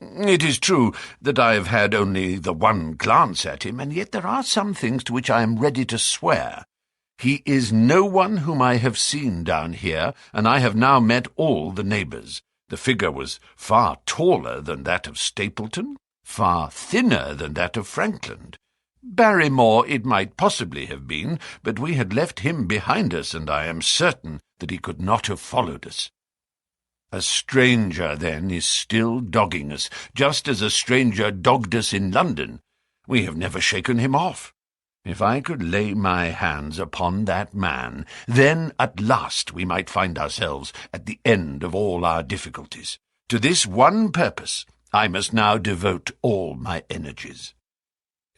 It is true that I have had only the one glance at him, and yet there are some things to which I am ready to swear. He is no one whom I have seen down here, and I have now met all the neighbours. The figure was far taller than that of Stapleton, far thinner than that of Frankland. Barrymore it might possibly have been, but we had left him behind us, and I am certain that he could not have followed us. A stranger, then, is still dogging us, just as a stranger dogged us in London. We have never shaken him off. If I could lay my hands upon that man, then at last we might find ourselves at the end of all our difficulties. To this one purpose I must now devote all my energies.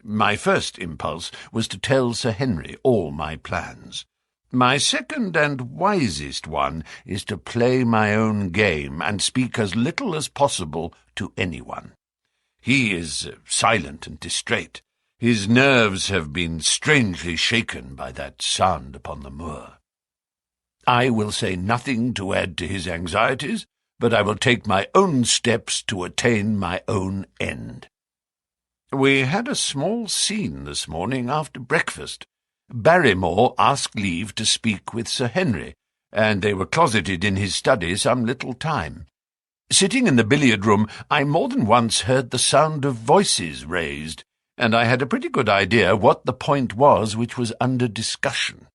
My first impulse was to tell Sir Henry all my plans. My second and wisest one is to play my own game and speak as little as possible to anyone. He is silent and distrait. His nerves have been strangely shaken by that sound upon the moor. I will say nothing to add to his anxieties, but I will take my own steps to attain my own end. We had a small scene this morning after breakfast. Barrymore asked leave to speak with Sir Henry, and they were closeted in his study some little time. Sitting in the billiard-room, I more than once heard the sound of voices raised, and I had a pretty good idea what the point was which was under discussion.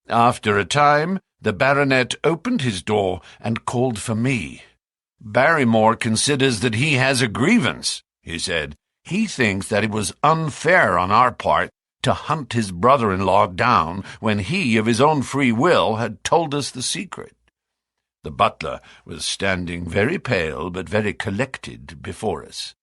After a time, the baronet opened his door and called for me. "Barrymore considers that he has a grievance," he said. "He thinks that it was unfair on our part to hunt his brother-in-law down when he, of his own free will, had told us the secret." The butler was standing very pale but very collected before us.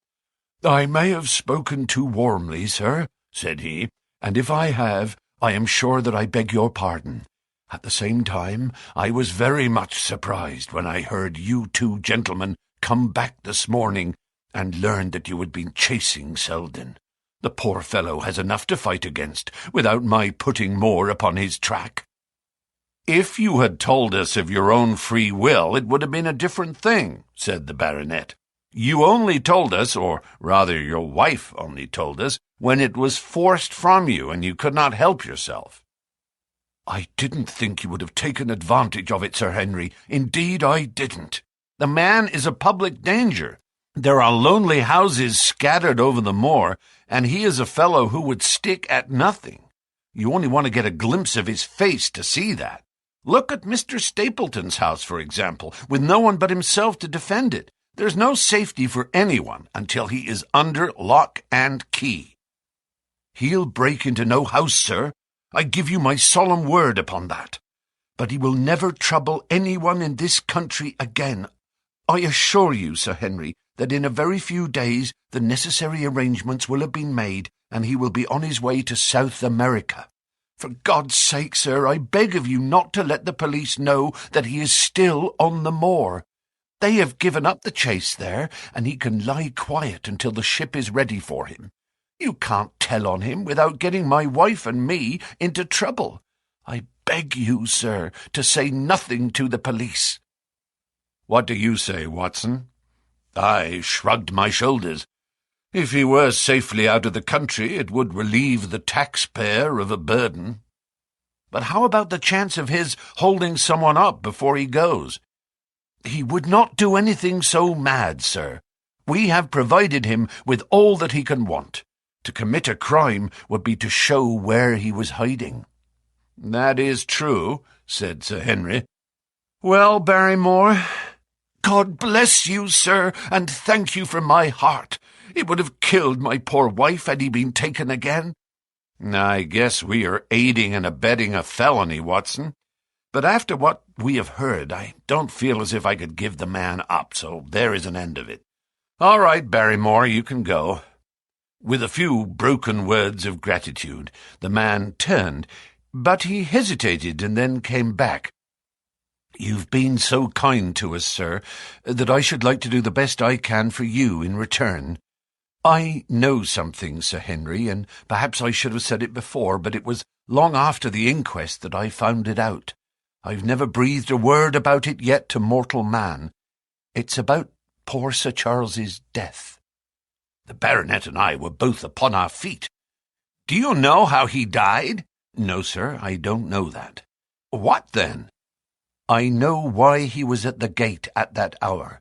"I may have spoken too warmly, sir," said he, "and if I have, I am sure that I beg your pardon. At the same time, I was very much surprised when I heard you two gentlemen come back this morning and learned that you had been chasing Selden. The poor fellow has enough to fight against, without my putting more upon his track." "If you had told us of your own free will, it would have been a different thing," said the baronet. "You only told us, or rather your wife only told us, when it was forced from you and you could not help yourself." "I didn't think you would have taken advantage of it, Sir Henry. Indeed I didn't. The man is a public danger. There are lonely houses scattered over the moor, and he is a fellow who would stick at nothing. You only want to get a glimpse of his face to see that. Look at Mr. Stapleton's house, for example, with no one but himself to defend it. There's no safety for anyone until he is under lock and key." "He'll break into no house, sir. I give you my solemn word upon that. But he will never trouble anyone in this country again. I assure you, Sir Henry, that in a very few days the necessary arrangements will have been made, and he will be on his way to South America. For God's sake, sir, I beg of you not to let the police know that he is still on the moor. They have given up the chase there, and he can lie quiet until the ship is ready for him. You can't tell on him without getting my wife and me into trouble. I beg you, sir, to say nothing to the police." "What do you say, Watson?" I shrugged my shoulders. If he were safely out of the country, it would relieve the taxpayer of a burden. "But how about the chance of his holding someone up before he goes?" "He would not do anything so mad, sir. We have provided him with all that he can want. To commit a crime would be to show where he was hiding." "That is true," said Sir Henry. "Well, Barrymore, God bless you, sir, and thank you from my heart. It would have killed my poor wife had he been taken again." "I guess we are aiding and abetting a felony, Watson. But after what we have heard, I don't feel as if I could give the man up, so there is an end of it. All right, Barrymore, you can go." With a few broken words of gratitude, the man turned, but he hesitated and then came back. "You've been so kind to us, sir, that I should like to do the best I can for you in return. I know something, Sir Henry, and perhaps I should have said it before, but it was long after the inquest that I found it out. I've never breathed a word about it yet to mortal man. It's about poor Sir Charles's death." The baronet and I were both upon our feet. "Do you know how he died?" "No, sir, I don't know that." "What then?" "I know why he was at the gate at that hour.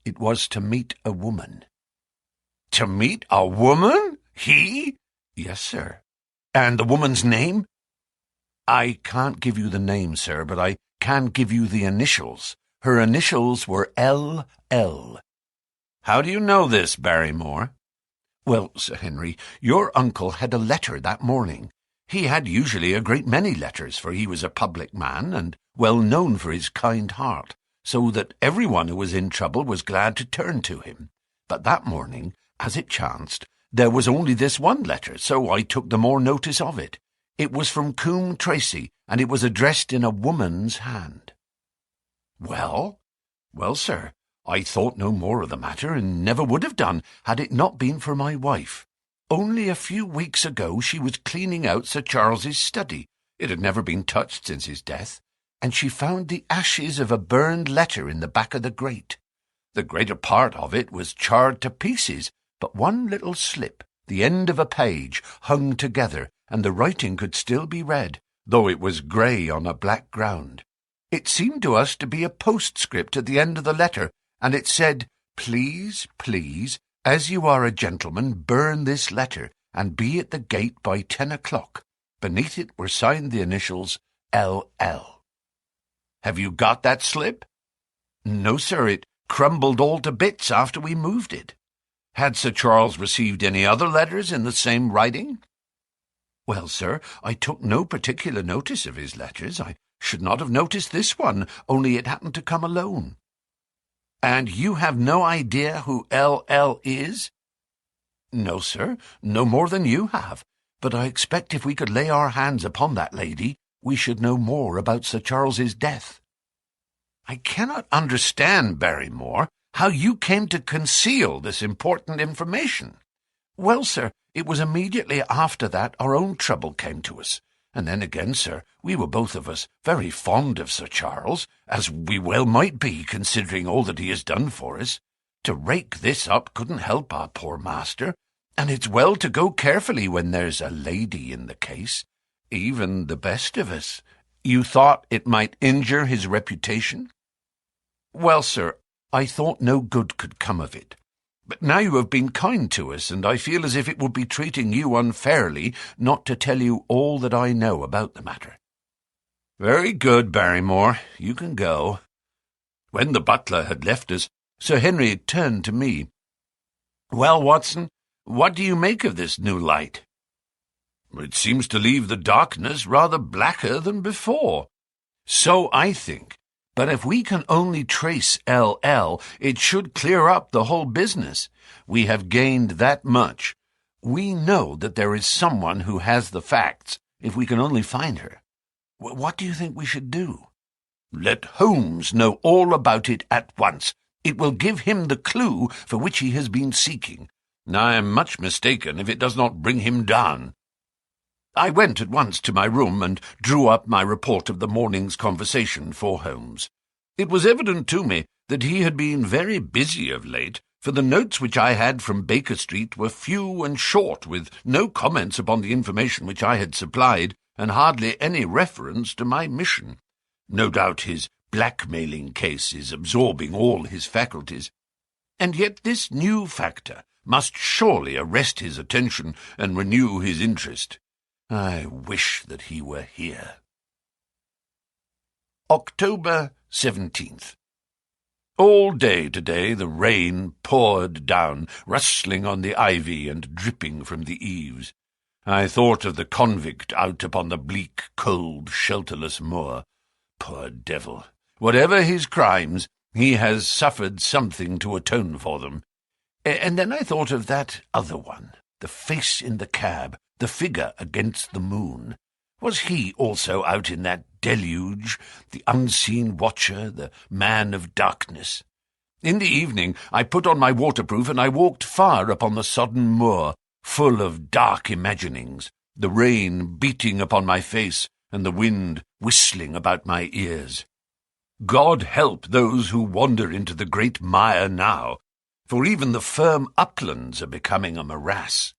It was to meet a woman." "To meet a woman? He?" Yes, sir. And the woman's name? I can't give you the name, sir, but I can give you the initials. Her initials were L.L. How do you know this, Barrymore? Well, Sir Henry, your uncle had a letter that morning. He had usually a great many letters, for he was a public man and well known for his kind heart, so that everyone who was in trouble was glad to turn to him. But that morning, as it chanced, there was only this one letter, so I took the more notice of it. It was from Coombe Tracy, and it was addressed in a woman's hand. Well? Well, sir, I thought no more of the matter, and never would have done, had it not been for my wife. Only a few weeks ago she was cleaning out Sir Charles's study. It had never been touched since his death, and she found the ashes of a burned letter in the back of the grate. The greater part of it was charred to pieces, but one little slip, the end of a page, hung together, and the writing could still be read, though it was grey on a black ground. It seemed to us to be a postscript at the end of the letter, and it said, "Please, please, as you are a gentleman, burn this letter, and be at the gate by 10 o'clock. Beneath it were signed the initials L.L. Have you got that slip? No, sir, it crumbled all to bits after we moved it. Had Sir Charles received any other letters in the same writing? Well, sir, I took no particular notice of his letters. I should not have noticed this one, only it happened to come alone. And you have no idea who L.L. is? No, sir, no more than you have. But I expect if we could lay our hands upon that lady, we should know more about Sir Charles's death. I cannot understand, Barrymore, how you came to conceal this important information. Well, sir, it was immediately after that our own trouble came to us. And then again, sir, we were both of us very fond of Sir Charles, as we well might be, considering all that he has done for us. To rake this up couldn't help our poor master, and it's well to go carefully when there's a lady in the case, even the best of us. You thought it might injure his reputation? Well, sir, I thought no good could come of it. But now you have been kind to us, and I feel as if it would be treating you unfairly not to tell you all that I know about the matter. Very good, Barrymore. You can go. When the butler had left us, Sir Henry turned to me. Well, Watson, what do you make of this new light? It seems to leave the darkness rather blacker than before. So I think. But if we can only trace L.L., it should clear up the whole business. We have gained that much. We know that there is someone who has the facts, if we can only find her. What do you think we should do? Let Holmes know all about it at once. It will give him the clue for which he has been seeking. I am much mistaken if it does not bring him down. I went at once to my room and drew up my report of the morning's conversation for Holmes. It was evident to me that he had been very busy of late, for the notes which I had from Baker Street were few and short, with no comments upon the information which I had supplied, and hardly any reference to my mission. No doubt his blackmailing case is absorbing all his faculties. And yet this new factor must surely arrest his attention and renew his interest. I wish that he were here. October 17th. All day today the rain poured down, rustling on the ivy and dripping from the eaves. I thought of the convict out upon the bleak, cold, shelterless moor. Poor devil! Whatever his crimes, he has suffered something to atone for them. And then I thought of that other one, the face in the cab, the figure against the moon. Was he also out in that deluge, the unseen watcher, the man of darkness? In the evening I put on my waterproof, and I walked far upon the sodden moor, full of dark imaginings, the rain beating upon my face, and the wind whistling about my ears. God help those who wander into the great mire now, for even the firm uplands are becoming a morass.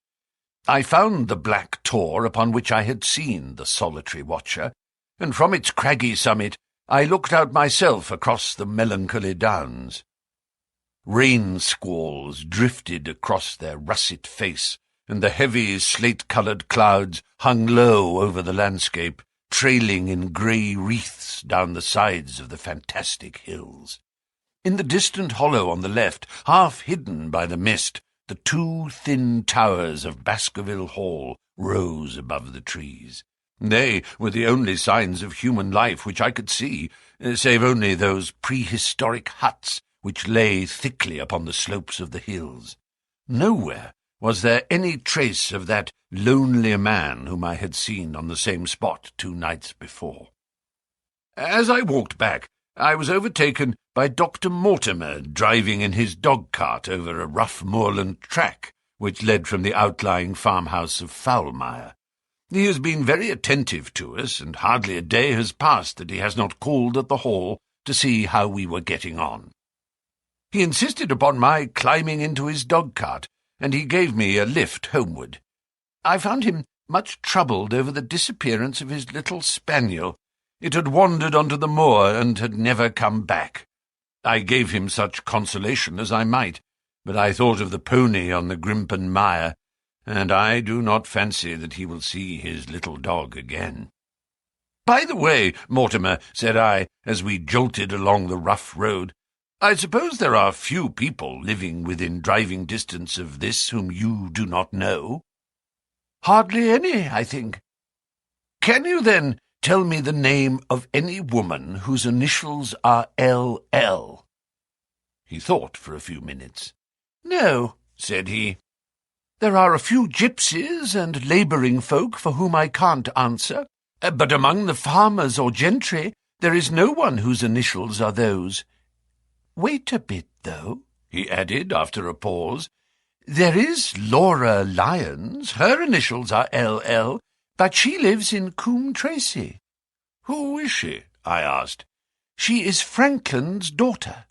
I found the black tor upon which I had seen the solitary watcher, and from its craggy summit I looked out myself across the melancholy downs. Rain squalls drifted across their russet face, and the heavy slate-coloured clouds hung low over the landscape, trailing in grey wreaths down the sides of the fantastic hills. In the distant hollow on the left, half hidden by the mist, the two thin towers of Baskerville Hall rose above the trees. They were the only signs of human life which I could see, save only those prehistoric huts which lay thickly upon the slopes of the hills. Nowhere was there any trace of that lonely man whom I had seen on the same spot 2 nights before. As I walked back, I was overtaken by Dr. Mortimer driving in his dog-cart over a rough moorland track which led from the outlying farmhouse of Foulmire. He has been very attentive to us, and hardly a day has passed that he has not called at the Hall to see how we were getting on. He insisted upon my climbing into his dog-cart, and he gave me a lift homeward. I found him much troubled over the disappearance of his little spaniel. It had wandered onto the moor and had never come back. I gave him such consolation as I might, but I thought of the pony on the Grimpen Mire, and I do not fancy that he will see his little dog again. "By the way, Mortimer," said I, as we jolted along the rough road, "I suppose there are few people living within driving distance of this whom you do not know?" "Hardly any, I think." "Can you, then, tell me the name of any woman whose initials are L.L.? He thought for a few minutes. "No," said he. "There are a few gypsies and labouring folk for whom I can't answer, but among the farmers or gentry there is no one whose initials are those. Wait a bit, though," he added after a pause. "There is Laura Lyons. Her initials are L.L., but she lives in Coombe Tracy." "Who is she?" I asked. "She is Franklin's daughter."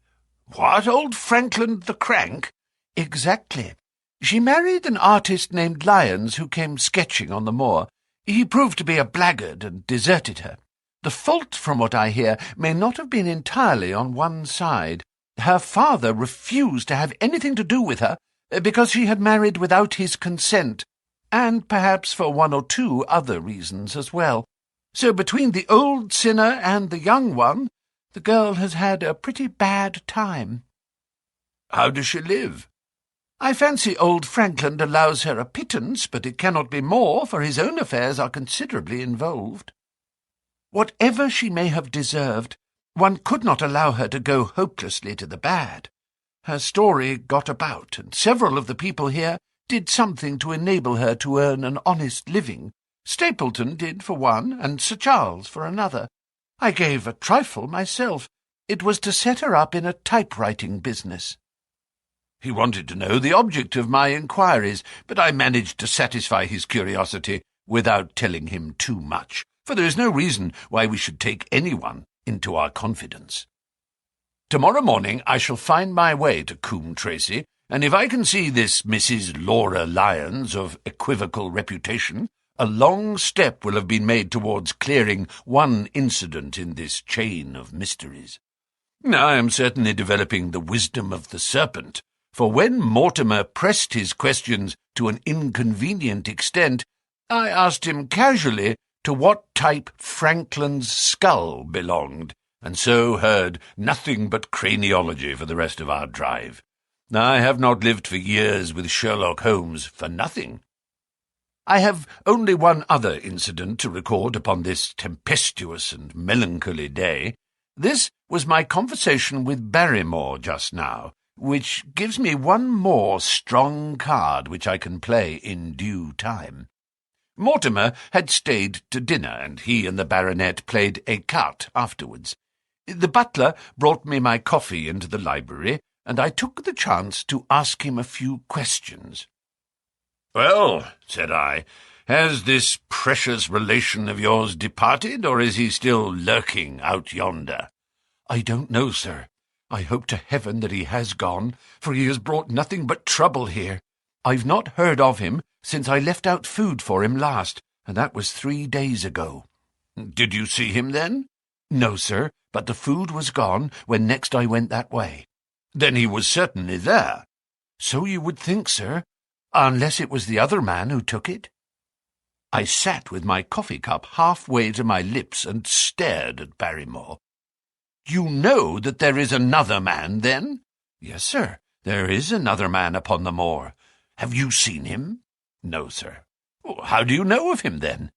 "What, old Franklin the Crank?" "Exactly. She married an artist named Lyons who came sketching on the moor. He proved to be a blackguard and deserted her. The fault, from what I hear, may not have been entirely on one side. Her father refused to have anything to do with her because she had married without his consent, and perhaps for 1 or 2 other reasons as well. So between the old sinner and the young one, the girl has had a pretty bad time." "How does she live?" "I fancy old Franklin allows her a pittance, but it cannot be more, for his own affairs are considerably involved. Whatever she may have deserved, one could not allow her to go hopelessly to the bad. Her story got about, and several of the people here did something to enable her to earn an honest living. Stapleton did for one, and Sir Charles for another. I gave a trifle myself. It was to set her up in a typewriting business." He wanted to know the object of my inquiries, but I managed to satisfy his curiosity without telling him too much, for there is no reason why we should take anyone into our confidence. "Tomorrow morning I shall find my way to Coombe Tracy, and if I can see this Mrs. Laura Lyons of equivocal reputation, a long step will have been made towards clearing one incident in this chain of mysteries. I am certainly developing the wisdom of the serpent, for when Mortimer pressed his questions to an inconvenient extent, I asked him casually to what type Franklin's skull belonged, and so heard nothing but craniology for the rest of our drive. I have not lived for years with Sherlock Holmes for nothing. I have only one other incident to record upon this tempestuous and melancholy day. This was my conversation with Barrymore just now, which gives me one more strong card which I can play in due time. Mortimer had stayed to dinner, and he and the baronet played écarté afterwards. The butler brought me my coffee into the library, and I took the chance to ask him a few questions. "Well," said I, "has this precious relation of yours departed, or is he still lurking out yonder?" "I don't know, sir. I hope to heaven that he has gone, for he has brought nothing but trouble here. I've not heard of him since I left out food for him last, and that was 3 days ago." "Did you see him then?" "No, sir, but the food was gone when next I went that way." "Then he was certainly there." "So you would think, sir. unless it was the other man who took it. I sat with my coffee cup halfway to my lips and stared at Barrymore. "You know that there is another man, then?" "Yes, sir, there is another man upon the moor." "Have you seen him?" "No, sir." "How do you know of him, then?"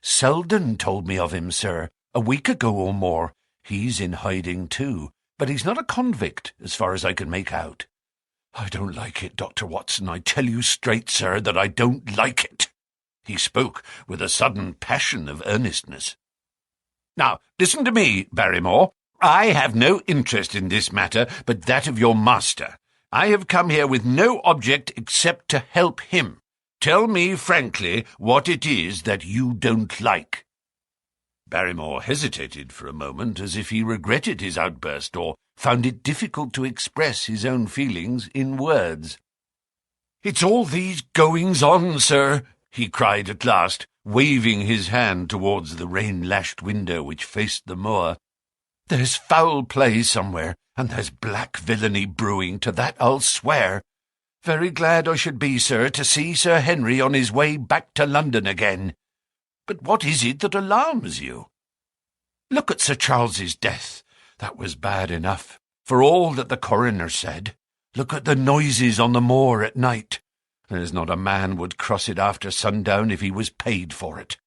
"Selden told me of him, sir, a week ago or more. He's in hiding too, but he's not a convict, as far as I can make out." "I don't like it, Dr. Watson. I tell you straight, sir, that I don't like it." He spoke with a sudden passion of earnestness. "Now, listen to me, Barrymore. I have no interest in this matter but that of your master. I have come here with no object except to help him. Tell me frankly what it is that you don't like." Barrymore hesitated for a moment, as if he regretted his outburst or found it difficult to express his own feelings in words. "It's all these goings-on, sir," he cried at last, waving his hand towards the rain-lashed window which faced the moor. "There's foul play somewhere, and there's black villainy brewing, to that I'll swear. Very glad I should be, sir, to see Sir Henry on his way back to London again. But what is it that alarms you? Look at Sir Charles's death. That was bad enough, for all that the coroner said. Look at the noises on the moor at night. There's not a man would cross it after sundown if he was paid for it.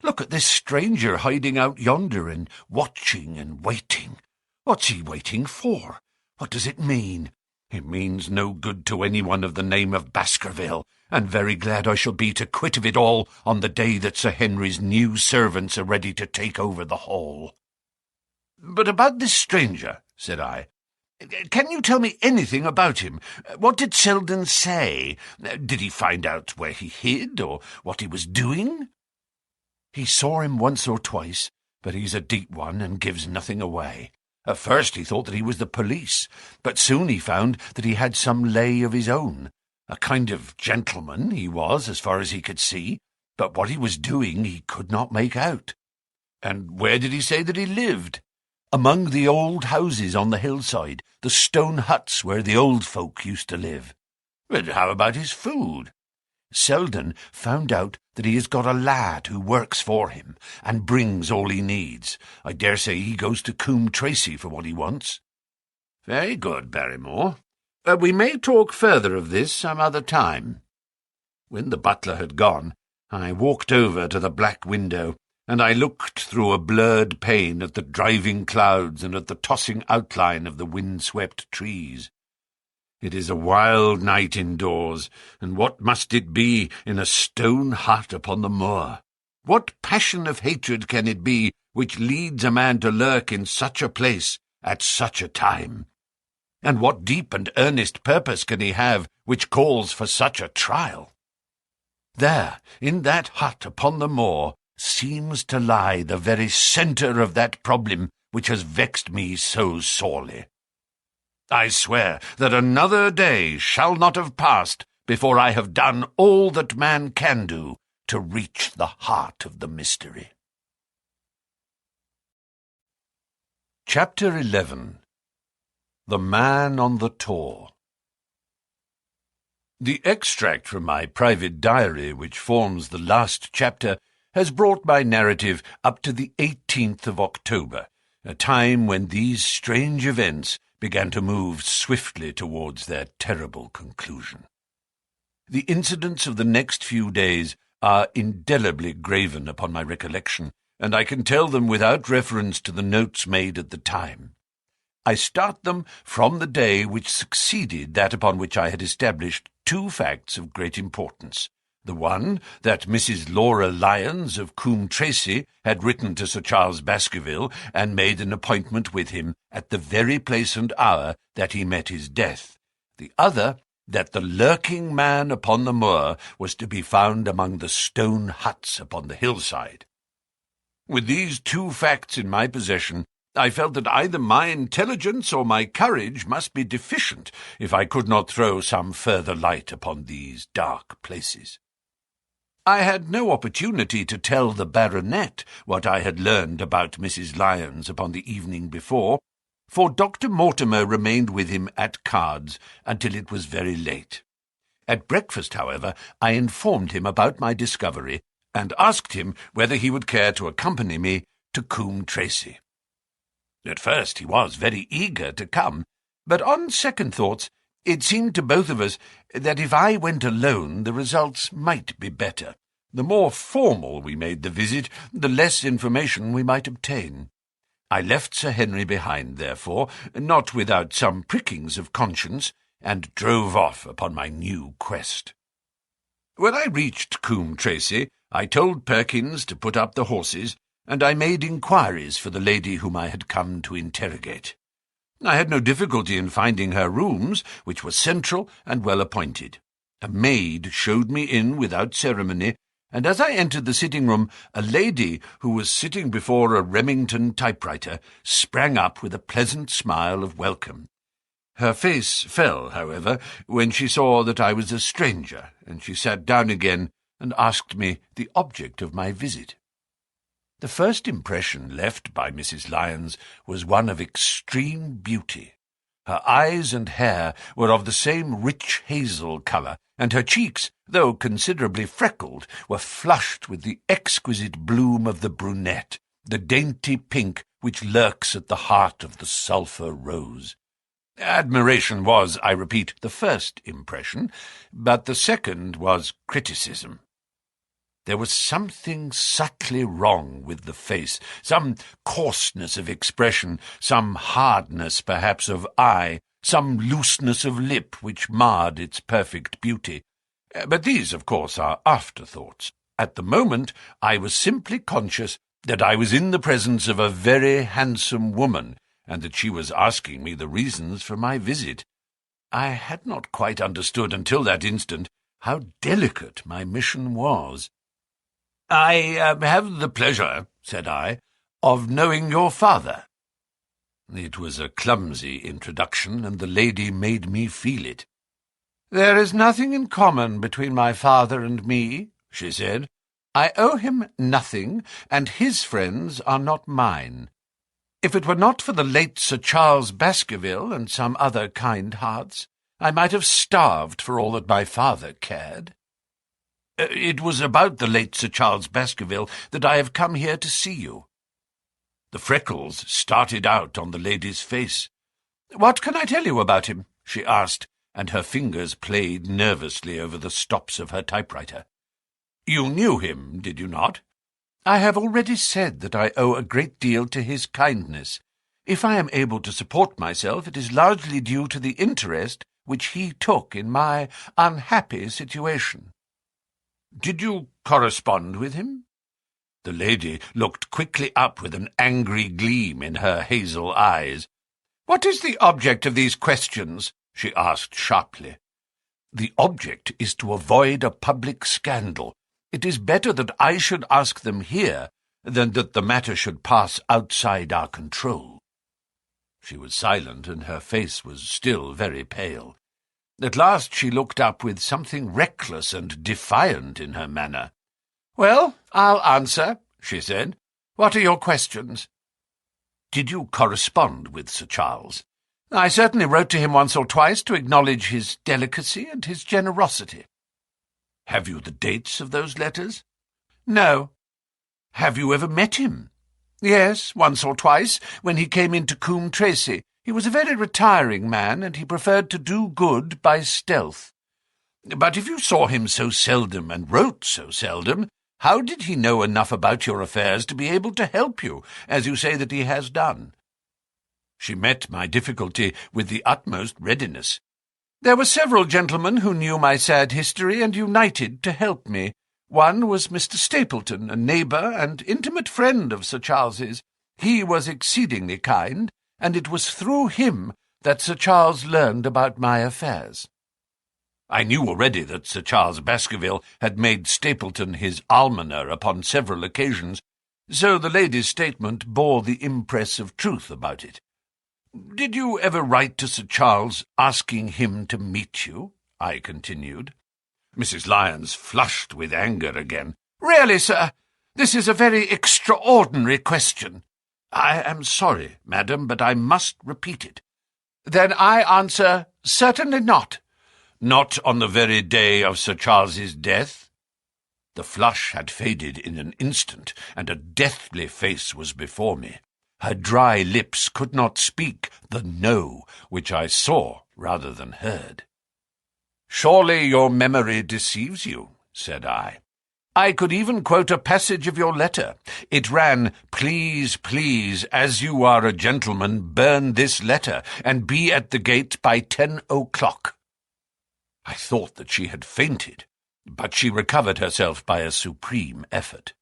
Look at this stranger hiding out yonder and watching and waiting. What's he waiting for? What does it mean? It means no good to anyone of the name of Baskerville, and very glad I shall be to quit of it all on the day that Sir Henry's new servants are ready to take over the hall." "But about this stranger," said I. "Can you tell me anything about him? What did Selden say? Did he find out where he hid, or what he was doing?" "He saw him once or twice, but he's a deep one and gives nothing away. At first he thought that he was the police, but soon he found that he had some lay of his own. A kind of gentleman he was, as far as he could see, but what he was doing he could not make out." "And where did he say that he lived?" "Among the old houses on the hillside, the stone huts where the old folk used to live." "But how about his food?" "Selden found out that he has got a lad who works for him and brings all he needs. I dare say he goes to Coombe Tracey for what he wants." "Very good, Barrymore. We may talk further of this some other time." When the butler had gone, I walked over to the black window, and I looked through a blurred pane at the driving clouds and at the tossing outline of the wind-swept trees. It is a wild night indoors, and what must it be in a stone hut upon the moor? What passion of hatred can it be which leads a man to lurk in such a place at such a time? And what deep and earnest purpose can he have which calls for such a trial? There, in that hut upon the moor, seems to lie the very centre of that problem which has vexed me so sorely. I swear that another day shall not have passed before I have done all that man can do to reach the heart of the mystery. Chapter 11. The Man on the Tor. The extract from my private diary which forms the last chapter has brought my narrative up to the 18th of October, a time when these strange events began to move swiftly towards their terrible conclusion. The incidents of the next few days are indelibly graven upon my recollection, and I can tell them without reference to the notes made at the time. I start them from the day which succeeded that upon which I had established two facts of great importance. The one, that Mrs. Laura Lyons of Coombe Tracey had written to Sir Charles Baskerville and made an appointment with him at the very place and hour that he met his death. The other, that the lurking man upon the moor was to be found among the stone huts upon the hillside. With these two facts in my possession, I felt that either my intelligence or my courage must be deficient if I could not throw some further light upon these dark places. I had no opportunity to tell the baronet what I had learned about Mrs. Lyons upon the evening before, for Dr. Mortimer remained with him at cards until it was very late. At breakfast, however, I informed him about my discovery and asked him whether he would care to accompany me to Coombe Tracey. At first he was very eager to come, but on second thoughts it seemed to both of us that if I went alone the results might be better. The more formal we made the visit, the less information we might obtain. I left Sir Henry behind, therefore, not without some prickings of conscience, and drove off upon my new quest. When I reached Coombe Tracey, I told Perkins to put up the horses, and I made inquiries for the lady whom I had come to interrogate. I had no difficulty in finding her rooms, which were central and well appointed. A maid showed me in without ceremony, and as I entered the sitting-room, a lady who was sitting before a Remington typewriter sprang up with a pleasant smile of welcome. Her face fell, however, when she saw that I was a stranger, and she sat down again and asked me the object of my visit. The first impression left by Mrs. Lyons was one of extreme beauty. Her eyes and hair were of the same rich hazel colour, and her cheeks, though considerably freckled, were flushed with the exquisite bloom of the brunette, the dainty pink which lurks at the heart of the sulphur rose. Admiration was, I repeat, the first impression, but the second was criticism. There was something subtly wrong with the face, some coarseness of expression, some hardness, perhaps, of eye, some looseness of lip which marred its perfect beauty. But these, of course, are afterthoughts. At the moment I was simply conscious that I was in the presence of a very handsome woman, and that she was asking me the reasons for my visit. I had not quite understood until that instant how delicate my mission was. "I have the pleasure," said I, "of knowing your father." It was a clumsy introduction, and the lady made me feel it. "There is nothing in common between my father and me," she said. "I owe him nothing, and his friends are not mine. If it were not for the late Sir Charles Baskerville and some other kind hearts, I might have starved for all that my father cared. It was about the late Sir Charles Baskerville that I have come here to see you." The freckles started out on the lady's face. "What can I tell you about him?" she asked, and her fingers played nervously over the stops of her typewriter. "You knew him, did you not?" "I have already said that I owe a great deal to his kindness. If I am able to support myself, it is largely due to the interest which he took in my unhappy situation." "Did you correspond with him?" The lady looked quickly up with an angry gleam in her hazel eyes. "What is the object of these questions?" she asked sharply. "The object is to avoid a public scandal. It is better that I should ask them here than that the matter should pass outside our control." She was silent, and her face was still very pale. At last she looked up with something reckless and defiant in her manner. "Well, I'll answer," she said. "What are your questions?" "Did you correspond with Sir Charles?" "I certainly wrote to him once or twice to acknowledge his delicacy and his generosity." "Have you the dates of those letters?" "No." "Have you ever met him?" "Yes, once or twice, when he came into Coombe Tracey. He was a very retiring man, and he preferred to do good by stealth." "But if you saw him so seldom and wrote so seldom, how did he know enough about your affairs to be able to help you, as you say that he has done?" She met my difficulty with the utmost readiness. "There were several gentlemen who knew my sad history and united to help me. One was Mr. Stapleton, a neighbour and intimate friend of Sir Charles's. He was exceedingly kind, and it was through him that Sir Charles learned about my affairs." I knew already that Sir Charles Baskerville had made Stapleton his almoner upon several occasions, so the lady's statement bore the impress of truth about it. "Did you ever write to Sir Charles asking him to meet you?" I continued. Mrs. Lyons flushed with anger again. "Really, sir, this is a very extraordinary question." "I am sorry, madam, but I must repeat it." "Then I answer, certainly not. Not on the very day of Sir Charles's death? The flush had faded in an instant, and a deathly face was before me. Her dry lips could not speak the no which I saw rather than heard. "Surely your memory deceives you," said I. "I could even quote a passage of your letter. It ran, 'Please, please, as you are a gentleman, burn this letter, and be at the gate by 10 o'clock. I thought that she had fainted, but she recovered herself by a supreme effort.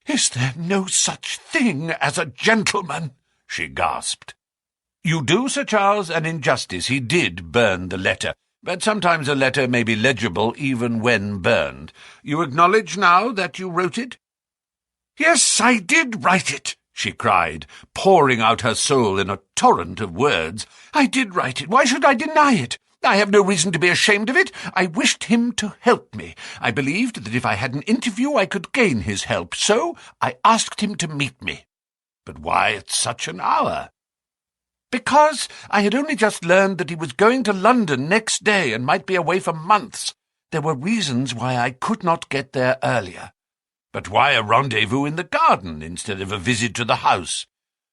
"Is there no such thing as a gentleman?" she gasped. "You do Sir Charles an injustice. He did burn the letter, but sometimes a letter may be legible even when burned. You acknowledge now that you wrote it?" "Yes, I did write it," she cried, pouring out her soul in a torrent of words. "I did write it. Why should I deny it? I have no reason to be ashamed of it. I wished him to help me. I believed that if I had an interview I could gain his help, so I asked him to meet me. But why at such an hour?" "Because I had only just learned that he was going to London next day and might be away for months. There were reasons why I could not get there earlier." "But why a rendezvous in the garden instead of a visit to the house?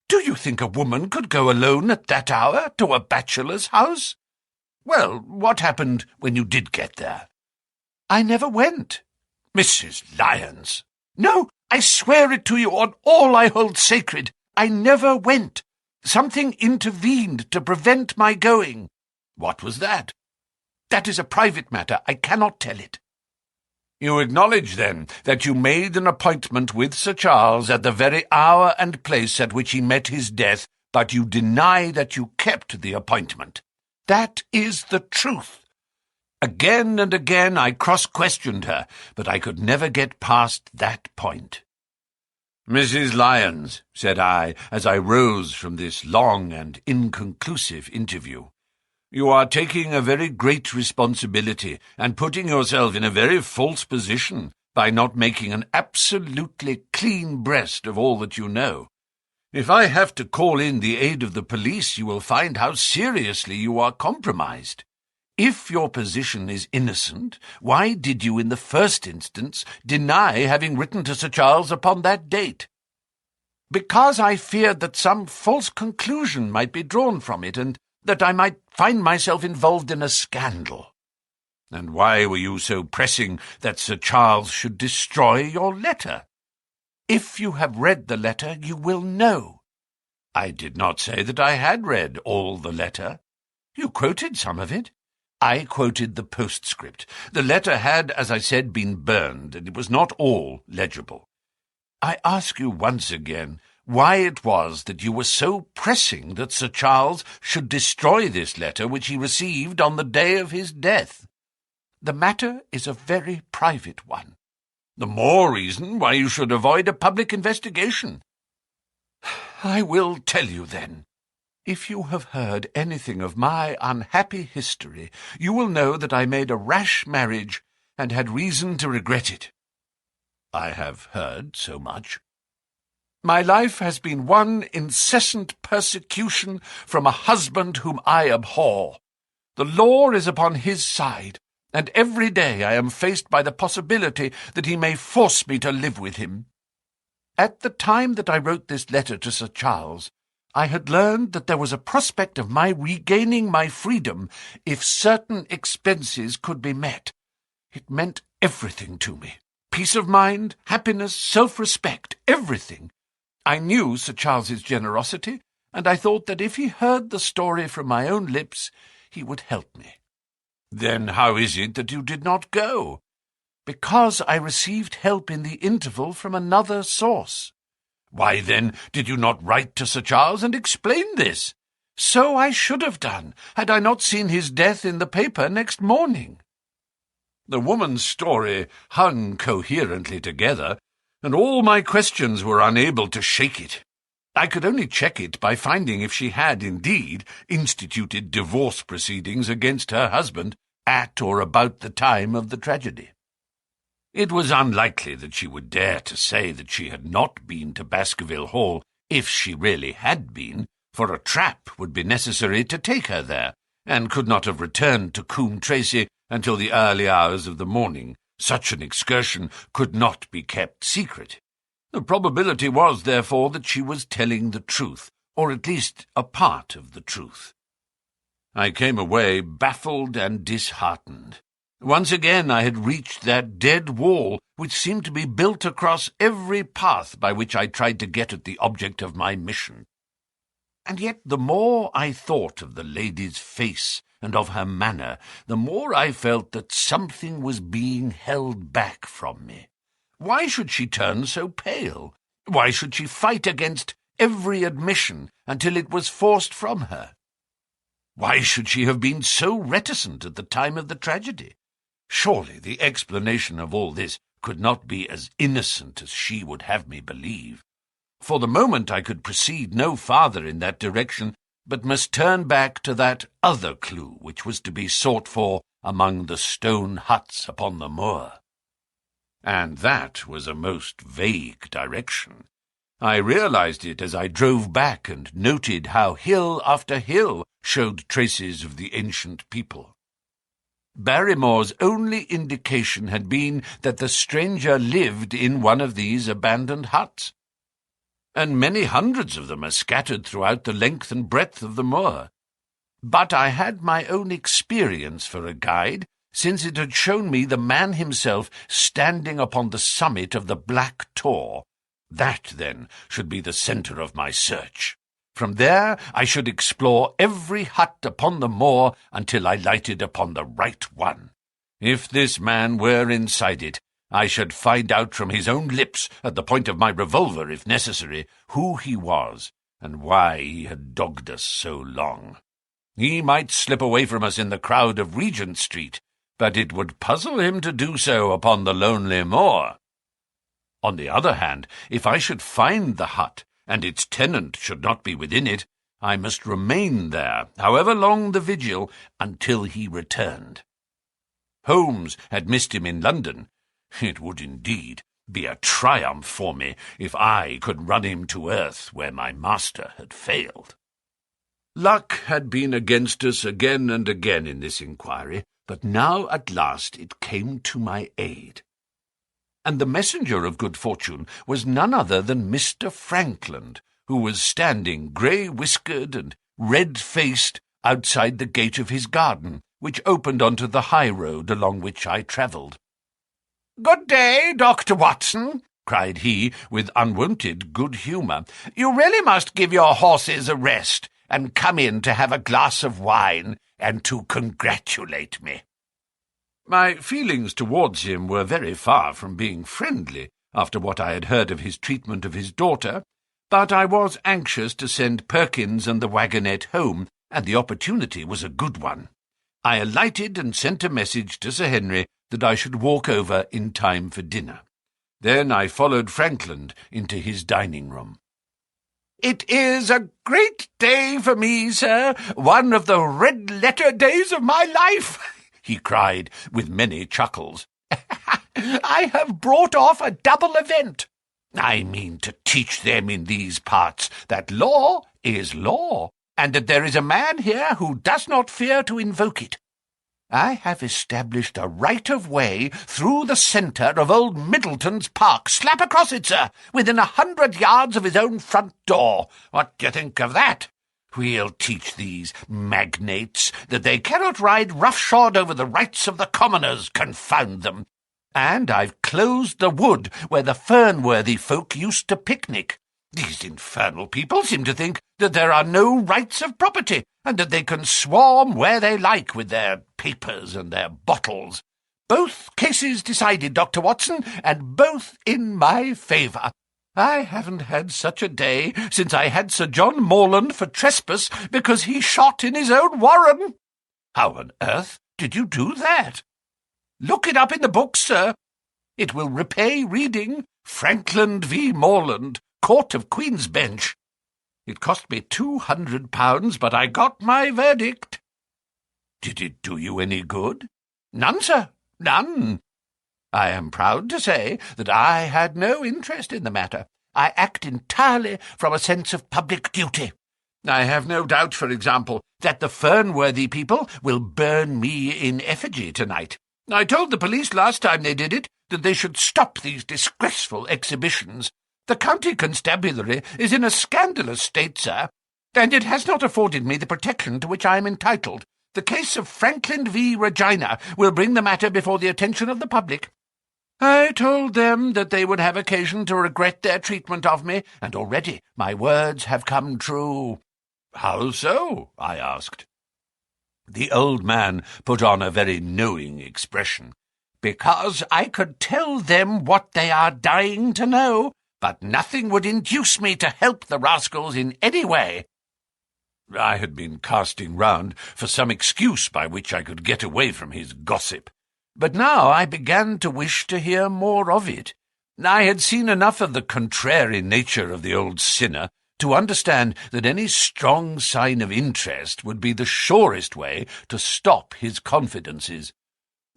Do you think a woman could go alone at that hour to a bachelor's house? Well, what happened when you did get there?" "I never went." "Mrs. Lyons!" "No, I swear it to you on all I hold sacred. I never went. Something intervened to prevent my going." "What was that?" "That is a private matter. I cannot tell it." "You acknowledge, then, that you made an appointment with Sir Charles at the very hour and place at which he met his death, but you deny that you kept the appointment." "That is the truth." Again and again I cross-questioned her, but I could never get past that point. "Mrs. Lyons," said I, as I rose from this long and inconclusive interview, "you are taking a very great responsibility and putting yourself in a very false position by not making an absolutely clean breast of all that you know. If I have to call in the aid of the police, you will find how seriously you are compromised. If your position is innocent, why did you in the first instance deny having written to Sir Charles upon that date?" "Because I feared that some false conclusion might be drawn from it, and that I might find myself involved in a scandal." "And why were you so pressing that Sir Charles should destroy your letter?" "If you have read the letter, you will know." "I did not say that I had read all the letter." "You quoted some of it." "I quoted the postscript. The letter had, as I said, been burned, and it was not all legible. I ask you once again why it was that you were so pressing that Sir Charles should destroy this letter which he received on the day of his death." "The matter is a very private one." "The more reason why you should avoid a public investigation." "I will tell you, then. If you have heard anything of my unhappy history, you will know that I made a rash marriage and had reason to regret it." "I have heard so much." "My life has been one incessant persecution from a husband whom I abhor. The law is upon his side, and every day I am faced by the possibility that he may force me to live with him. At the time that I wrote this letter to Sir Charles, I had learned that there was a prospect of my regaining my freedom if certain expenses could be met. It meant everything to me. Peace of mind, happiness, self-respect, everything. I knew Sir Charles's generosity, and I thought that if he heard the story from my own lips, he would help me." "Then how is it that you did not go?" "Because I received help in the interval from another source." "Why, then, did you not write to Sir Charles and explain this?" "So I should have done, had I not seen his death in the paper next morning." The woman's story hung coherently together, and all my questions were unable to shake it. I could only check it by finding if she had indeed instituted divorce proceedings against her husband at or about the time of the tragedy. It was unlikely that she would dare to say that she had not been to Baskerville Hall if she really had been, for a trap would be necessary to take her there, and could not have returned to Coombe Tracy until the early hours of the morning. Such an excursion could not be kept secret. The probability was, therefore, that she was telling the truth, or at least a part of the truth. I came away baffled and disheartened. Once again I had reached that dead wall which seemed to be built across every path by which I tried to get at the object of my mission. And yet the more I thought of the lady's face and of her manner, the more I felt that something was being held back from me. Why should she turn so pale? Why should she fight against every admission until it was forced from her? Why should she have been so reticent at the time of the tragedy? Surely the explanation of all this could not be as innocent as she would have me believe. For the moment I could proceed no farther in that direction, but must turn back to that other clue which was to be sought for among the stone huts upon the moor. And that was a most vague direction. I realized it as I drove back and noted how hill after hill showed traces of the ancient people. Barrymore's only indication had been that the stranger lived in one of these abandoned huts, and many hundreds of them are scattered throughout the length and breadth of the moor. But I had my own experience for a guide, since it had shown me the man himself standing upon the summit of the Black Tor. That, then, should be the centre of my search. From there I should explore every hut upon the moor until I lighted upon the right one. If this man were inside it, I should find out from his own lips, at the point of my revolver if necessary, who he was, and why he had dogged us so long. He might slip away from us in the crowd of Regent Street, but it would puzzle him to do so upon the lonely moor. On the other hand, if I should find the hut, and its tenant should not be within it, I must remain there, however long the vigil, until he returned. Holmes had missed him in London. It would indeed be a triumph for me if I could run him to earth where my master had failed. Luck had been against us again and again in this inquiry, but now at last it came to my aid. And the messenger of good fortune was none other than Mr. Frankland, who was standing grey-whiskered and red-faced outside the gate of his garden, which opened onto the high road along which I travelled. "Good day, Dr. Watson," cried he, with unwonted good humour. "You really must give your horses a rest, and come in to have a glass of wine, and to congratulate me." My feelings towards him were very far from being friendly, after what I had heard of his treatment of his daughter, but I was anxious to send Perkins and the wagonette home, and the opportunity was a good one. I alighted and sent a message to Sir Henry that I should walk over in time for dinner. Then I followed Frankland into his dining-room. "It is a great day for me, sir, one of the red-letter days of my life," he cried, with many chuckles. "I have brought off a double event. I mean to teach them in these parts that law is law, and that there is a man here who does not fear to invoke it. I have established a right-of-way through the centre of old Middleton's park, slap across it, sir, within 100 yards of his own front door. What do you think of that? We'll teach these magnates that they cannot ride roughshod over the rights of the commoners, confound them. And I've closed the wood where the Fernworthy folk used to picnic. These infernal people seem to think that there are no rights of property, and that they can swarm where they like with their papers and their bottles. Both cases decided, Dr. Watson, and both in my favour. I haven't had such a day since I had Sir John Morland for trespass because he shot in his own warren. How on earth did you do that? Look it up in the books, sir. It will repay reading. Frankland v. Morland, Court of Queen's Bench. It cost me £200, but I got my verdict. Did it do you any good? None, sir, none. I am proud to say that I had no interest in the matter. I act entirely from a sense of public duty. I have no doubt, for example, that the Fernworthy people will burn me in effigy tonight. I told the police last time they did it that they should stop these disgraceful exhibitions. The county constabulary is in a scandalous state, sir, and it has not afforded me the protection to which I am entitled. The case of Franklin v. Regina will bring the matter before the attention of the public. I told them that they would have occasion to regret their treatment of me, and already my words have come true. How so? I asked. The old man put on a very knowing expression. Because I could tell them what they are dying to know, but nothing would induce me to help the rascals in any way. I had been casting round for some excuse by which I could get away from his gossip, but now I began to wish to hear more of it. I had seen enough of the contrary nature of the old sinner to understand that any strong sign of interest would be the surest way to stop his confidences.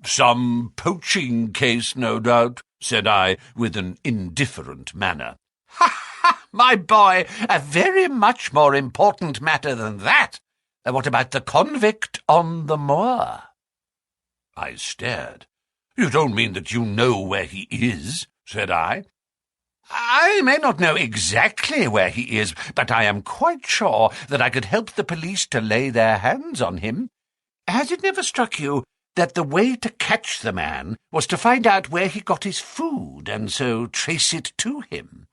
"Some poaching case, no doubt," said I, with an indifferent manner. "Ha, ha, my boy, a very much more important matter than that. What about the convict on the moor?" I stared. "You don't mean that you know where he is?" said I. "I may not know exactly where he is, but I am quite sure that I could help the police to lay their hands on him. Has it never struck you that the way to catch the man was to find out where he got his food, and so trace it to him?"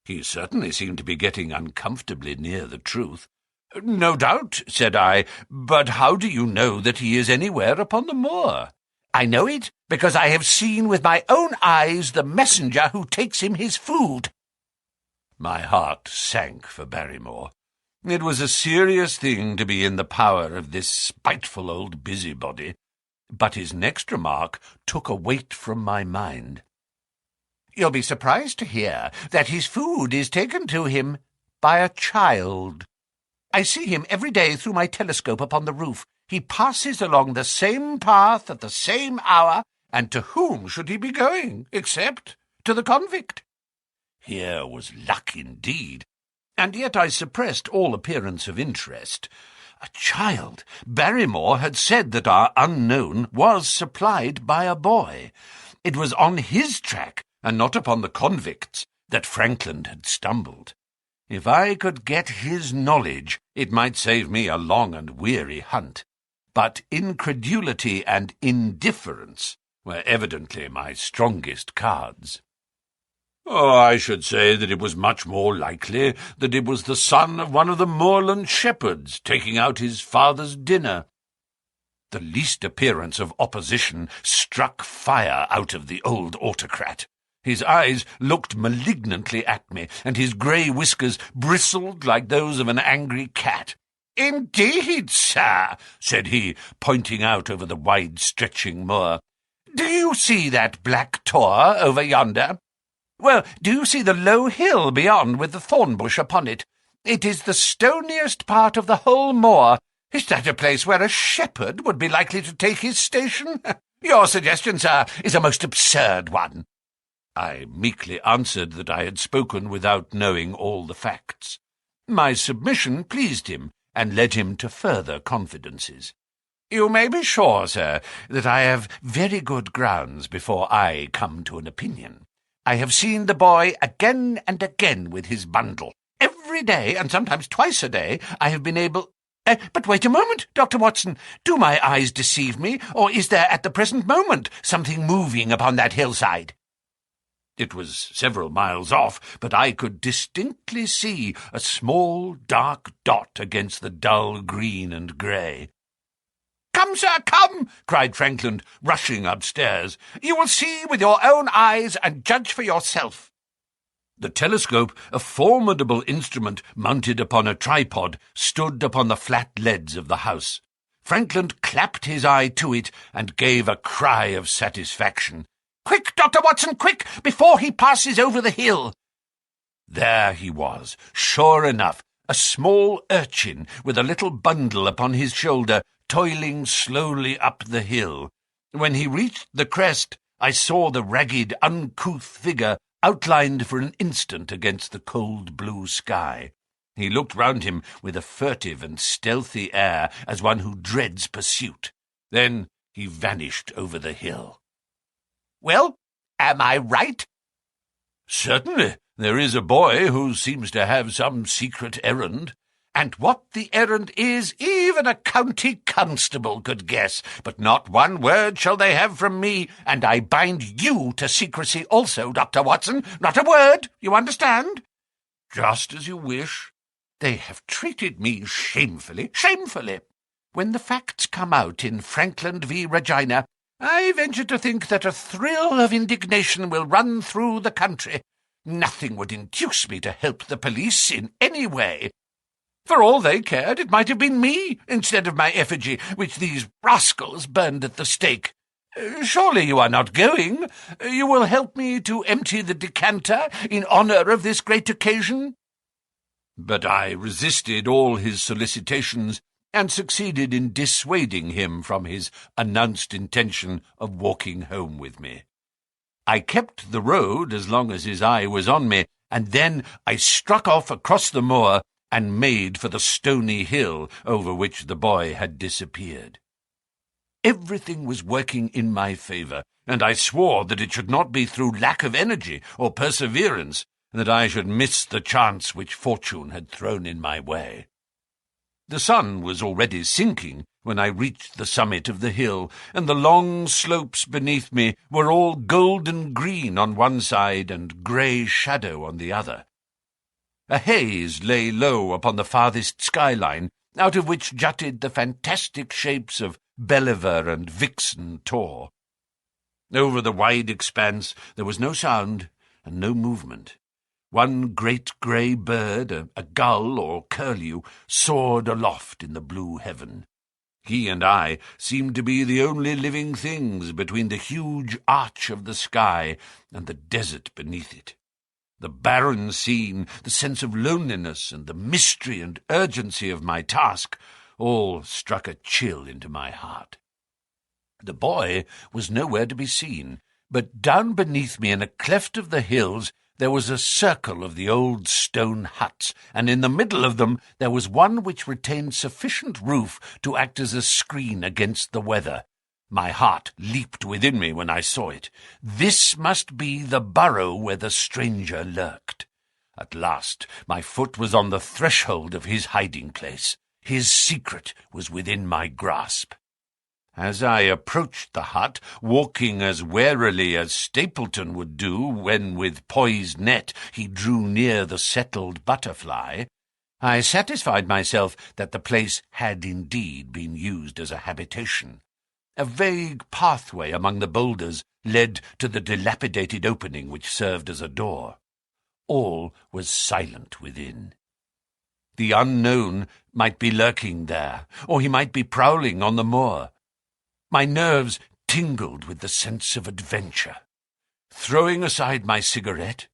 He certainly seemed to be getting uncomfortably near the truth. "No doubt," said I, "but how do you know that he is anywhere upon the moor?" "I know it because I have seen with my own eyes the messenger who takes him his food." My heart sank for Barrymore. It was a serious thing to be in the power of this spiteful old busybody, but his next remark took a weight from my mind. "You'll be surprised to hear that his food is taken to him by a child. I see him every day through my telescope upon the roof. He passes along the same path at the same hour, and to whom should he be going, except to the convict?" Here was luck indeed, and yet I suppressed all appearance of interest. A child! Barrymore had said that our unknown was supplied by a boy. It was on his track, and not upon the convict's, that Franklin had stumbled. If I could get his knowledge, it might save me a long and weary hunt. But incredulity and indifference were evidently my strongest cards. "Oh, I should say that it was much more likely that it was the son of one of the moorland shepherds taking out his father's dinner." The least appearance of opposition struck fire out of the old autocrat. His eyes looked malignantly at me, and his grey whiskers bristled like those of an angry cat. "Indeed, sir," said he, pointing out over the wide-stretching moor. "Do you see that black tor over yonder? Well, do you see the low hill beyond with the thorn bush upon it? It is the stoniest part of the whole moor. Is that a place where a shepherd would be likely to take his station? Your suggestion, sir, is a most absurd one." I meekly answered that I had spoken without knowing all the facts. My submission pleased him, and led him to further confidences. "You may be sure, sir, that I have very good grounds before I come to an opinion. I have seen the boy again and again with his bundle. Every day, and sometimes twice a day, I have been able— But wait a moment, Dr. Watson. Do my eyes deceive me, or is there at the present moment something moving upon that hillside?" It was several miles off, but I could distinctly see a small, dark dot against the dull green and grey. "Come, sir, come!" cried Franklin, rushing upstairs. "You will see with your own eyes and judge for yourself." The telescope, a formidable instrument mounted upon a tripod, stood upon the flat leads of the house. Franklin clapped his eye to it and gave a cry of satisfaction. "Quick, Dr. Watson, quick, before he passes over the hill!" There he was, sure enough, a small urchin with a little bundle upon his shoulder, toiling slowly up the hill. When he reached the crest, I saw the ragged, uncouth figure outlined for an instant against the cold blue sky. He looked round him with a furtive and stealthy air, as one who dreads pursuit. Then he vanished over the hill. "Well, am I right?" "Certainly. There is a boy who seems to have some secret errand." "And what the errand is, even a county constable could guess. But not one word shall they have from me, and I bind you to secrecy also, Dr. Watson. Not a word, you understand?" "Just as you wish." "They have treated me shamefully, shamefully. When the facts come out in Franklin v. Regina, I venture to think that a thrill of indignation will run through the country. Nothing would induce me to help the police in any way. For all they cared, it might have been me, instead of my effigy, which these rascals burned at the stake. Surely you are not going? You will help me to empty the decanter in honour of this great occasion?" But I resisted all his solicitations, and succeeded in dissuading him from his announced intention of walking home with me. I kept the road as long as his eye was on me, and then I struck off across the moor and made for the stony hill over which the boy had disappeared. Everything was working in my favour, and I swore that it should not be through lack of energy or perseverance that I should miss the chance which fortune had thrown in my way. The sun was already sinking when I reached the summit of the hill, and the long slopes beneath me were all golden green on one side and grey shadow on the other. A haze lay low upon the farthest skyline, out of which jutted the fantastic shapes of Belliver and Vixen Tor. Over the wide expanse there was no sound and no movement. One great grey bird, a gull or curlew, soared aloft in the blue heaven. He and I seemed to be the only living things between the huge arch of the sky and the desert beneath it. The barren scene, the sense of loneliness, and the mystery and urgency of my task all struck a chill into my heart. The boy was nowhere to be seen, but down beneath me in a cleft of the hills there was a circle of the old stone huts, and in the middle of them there was one which retained sufficient roof to act as a screen against the weather. My heart leaped within me when I saw it. This must be the burrow where the stranger lurked. At last my foot was on the threshold of his hiding-place. His secret was within my grasp. As I approached the hut, walking as warily as Stapleton would do when with poised net he drew near the settled butterfly, I satisfied myself that the place had indeed been used as a habitation. A vague pathway among the boulders led to the dilapidated opening which served as a door. All was silent within. The unknown might be lurking there, or he might be prowling on the moor. My nerves tingled with the sense of adventure. Throwing aside my cigarette,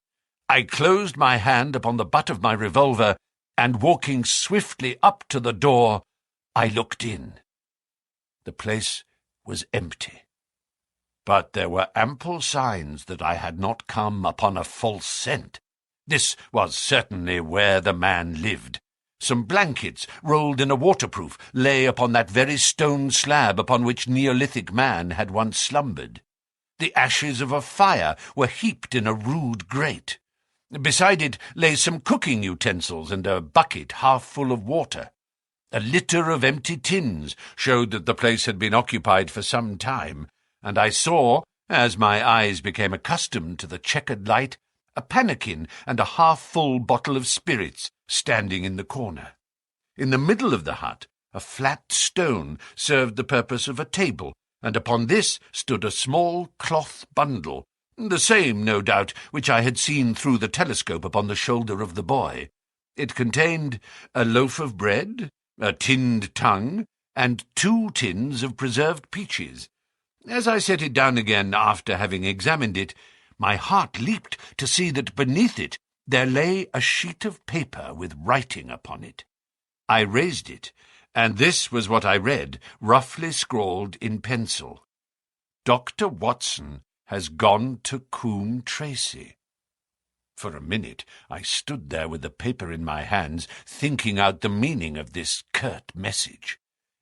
I closed my hand upon the butt of my revolver, and walking swiftly up to the door, I looked in. The place was empty, but there were ample signs that I had not come upon a false scent. This was certainly where the man lived. Some blankets, rolled in a waterproof, lay upon that very stone slab upon which Neolithic man had once slumbered. The ashes of a fire were heaped in a rude grate. Beside it lay some cooking utensils and a bucket half full of water. A litter of empty tins showed that the place had been occupied for some time, and I saw, as my eyes became accustomed to the checkered light, a pannikin and a half-full bottle of spirits standing in the corner. In the middle of the hut, a flat stone served the purpose of a table, and upon this stood a small cloth bundle, the same, no doubt, which I had seen through the telescope upon the shoulder of the boy. It contained a loaf of bread, a tinned tongue, and 2 tins of preserved peaches. As I set it down again after having examined it, my heart leaped to see that beneath it there lay a sheet of paper with writing upon it. I raised it, and this was what I read, roughly scrawled in pencil. "Dr. Watson has gone to Coombe Tracy." For a minute I stood there with the paper in my hands, thinking out the meaning of this curt message.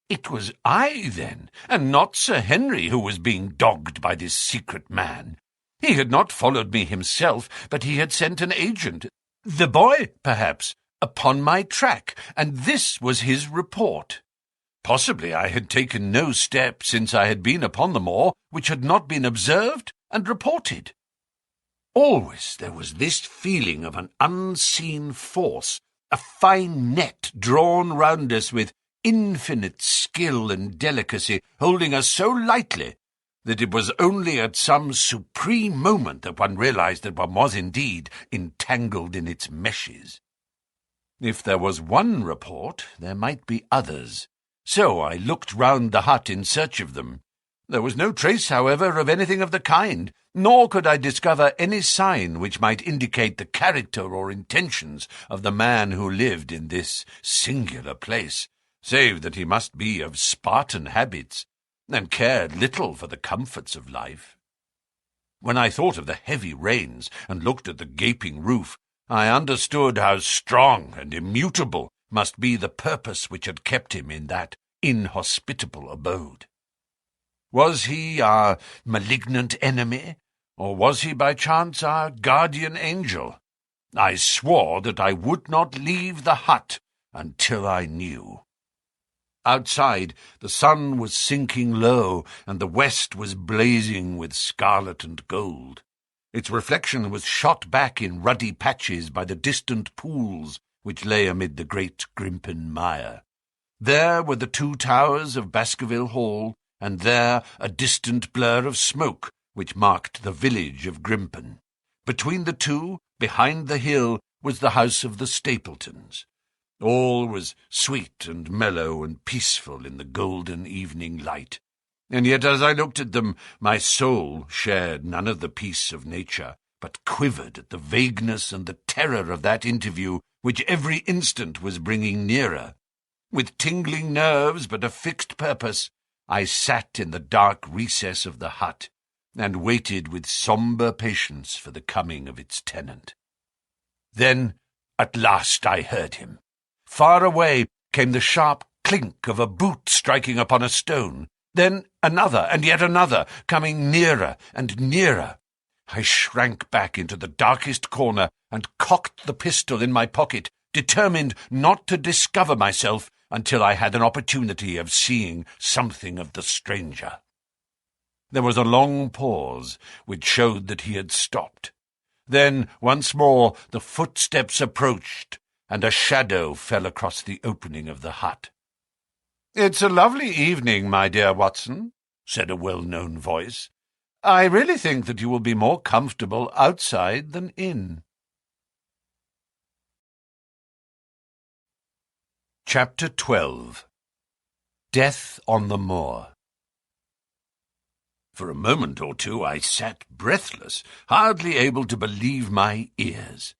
It was I, then, and not Sir Henry, who was being dogged by this secret man. He had not followed me himself, but he had sent an agent, the boy, perhaps, upon my track, and this was his report. Possibly I had taken no step since I had been upon the moor which had not been observed and reported. Always there was this feeling of an unseen force, a fine net drawn round us with infinite skill and delicacy, holding us so lightly that it was only at some supreme moment that one realized that one was indeed entangled in its meshes. If there was one report, there might be others, so I looked round the hut in search of them. There was no trace, however, of anything of the kind, nor could I discover any sign which might indicate the character or intentions of the man who lived in this singular place, save that he must be of Spartan habits, and cared little for the comforts of life. When I thought of the heavy rains and looked at the gaping roof, I understood how strong and immutable must be the purpose which had kept him in that inhospitable abode. Was he our malignant enemy, or was he by chance our guardian angel? I swore that I would not leave the hut until I knew. Outside, the sun was sinking low, and the west was blazing with scarlet and gold. Its reflection was shot back in ruddy patches by the distant pools which lay amid the great Grimpen mire. There were the 2 towers of Baskerville Hall, and there a distant blur of smoke which marked the village of Grimpen. Between the two, behind the hill, was the house of the Stapletons. All was sweet and mellow and peaceful in the golden evening light, and yet as I looked at them, my soul shared none of the peace of nature, but quivered at the vagueness and the terror of that interview which every instant was bringing nearer. With tingling nerves but a fixed purpose, I sat in the dark recess of the hut, and waited with sombre patience for the coming of its tenant. Then, at last, I heard him. Far away came the sharp clink of a boot striking upon a stone, then another and yet another, coming nearer and nearer. I shrank back into the darkest corner and cocked the pistol in my pocket, determined not to discover myself until I had an opportunity of seeing something of the stranger. There was a long pause, which showed that he had stopped. Then, once more, the footsteps approached, and a shadow fell across the opening of the hut. "It's a lovely evening, my dear Watson," said a well-known voice. "I really think that you will be more comfortable outside than in." Chapter 12. Death on the Moor. For a moment or two I sat breathless, hardly able to believe my ears.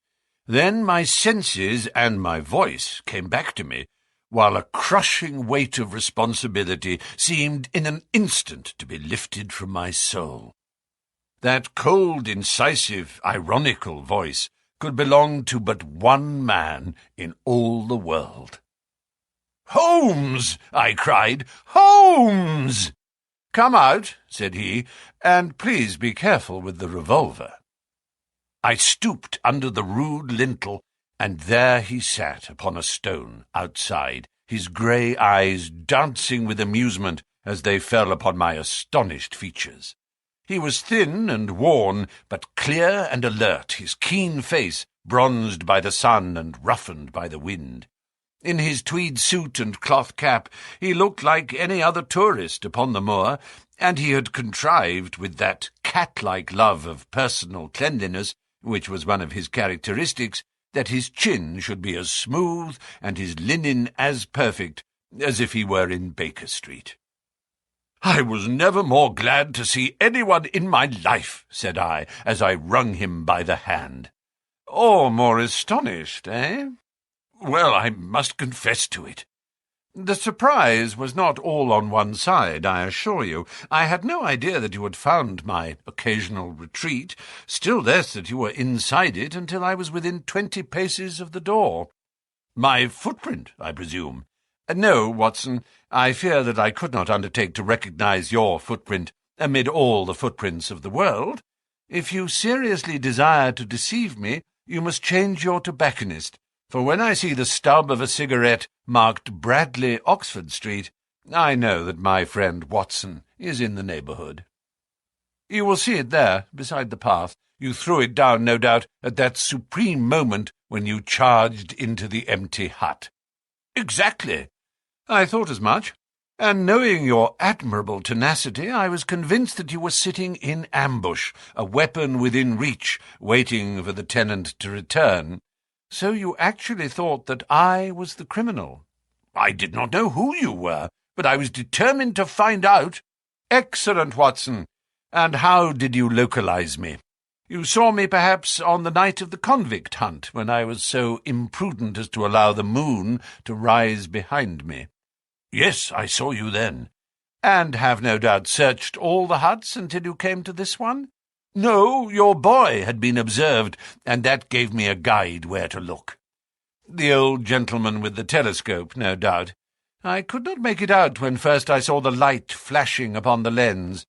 Then my senses and my voice came back to me, while a crushing weight of responsibility seemed in an instant to be lifted from my soul. That cold, incisive, ironical voice could belong to but one man in all the world. "Holmes!" I cried. "Holmes!" "Come out," said he, "and please be careful with the revolver." I stooped under the rude lintel, and there he sat upon a stone outside, his grey eyes dancing with amusement as they fell upon my astonished features. He was thin and worn, but clear and alert, his keen face bronzed by the sun and roughened by the wind. In his tweed suit and cloth cap he looked like any other tourist upon the moor, and he had contrived, with that cat-like love of personal cleanliness, which was one of his characteristics, that his chin should be as smooth and his linen as perfect as if he were in Baker Street. "I was never more glad to see anyone in my life," said I, as I wrung him by the hand. "Or more astonished, eh? Well, I must confess to it. The surprise was not all on one side, I assure you. I had no idea that you had found my occasional retreat, still less that you were inside it until I was within 20 paces of the door. My footprint, I presume? No, Watson, I fear that I could not undertake to recognize your footprint amid all the footprints of the world. If you seriously desire to deceive me, you must change your tobacconist, for when I see the stub of a cigarette marked Bradley, Oxford Street, I know that my friend Watson is in the neighbourhood. You will see it there, beside the path. You threw it down, no doubt, at that supreme moment when you charged into the empty hut. Exactly. I thought as much, and knowing your admirable tenacity, I was convinced that you were sitting in ambush, a weapon within reach, waiting for the tenant to return. So you actually thought that I was the criminal. I did not know who you were, but I was determined to find out. Excellent, Watson. And how did you localize me? You saw me, perhaps, on the night of the convict hunt, when I was so imprudent as to allow the moon to rise behind me. Yes, I saw you then. And have no doubt searched all the huts until you came to this one? No, your boy had been observed, and that gave me a guide where to look. The old gentleman with the telescope, no doubt. I could not make it out when first I saw the light flashing upon the lens.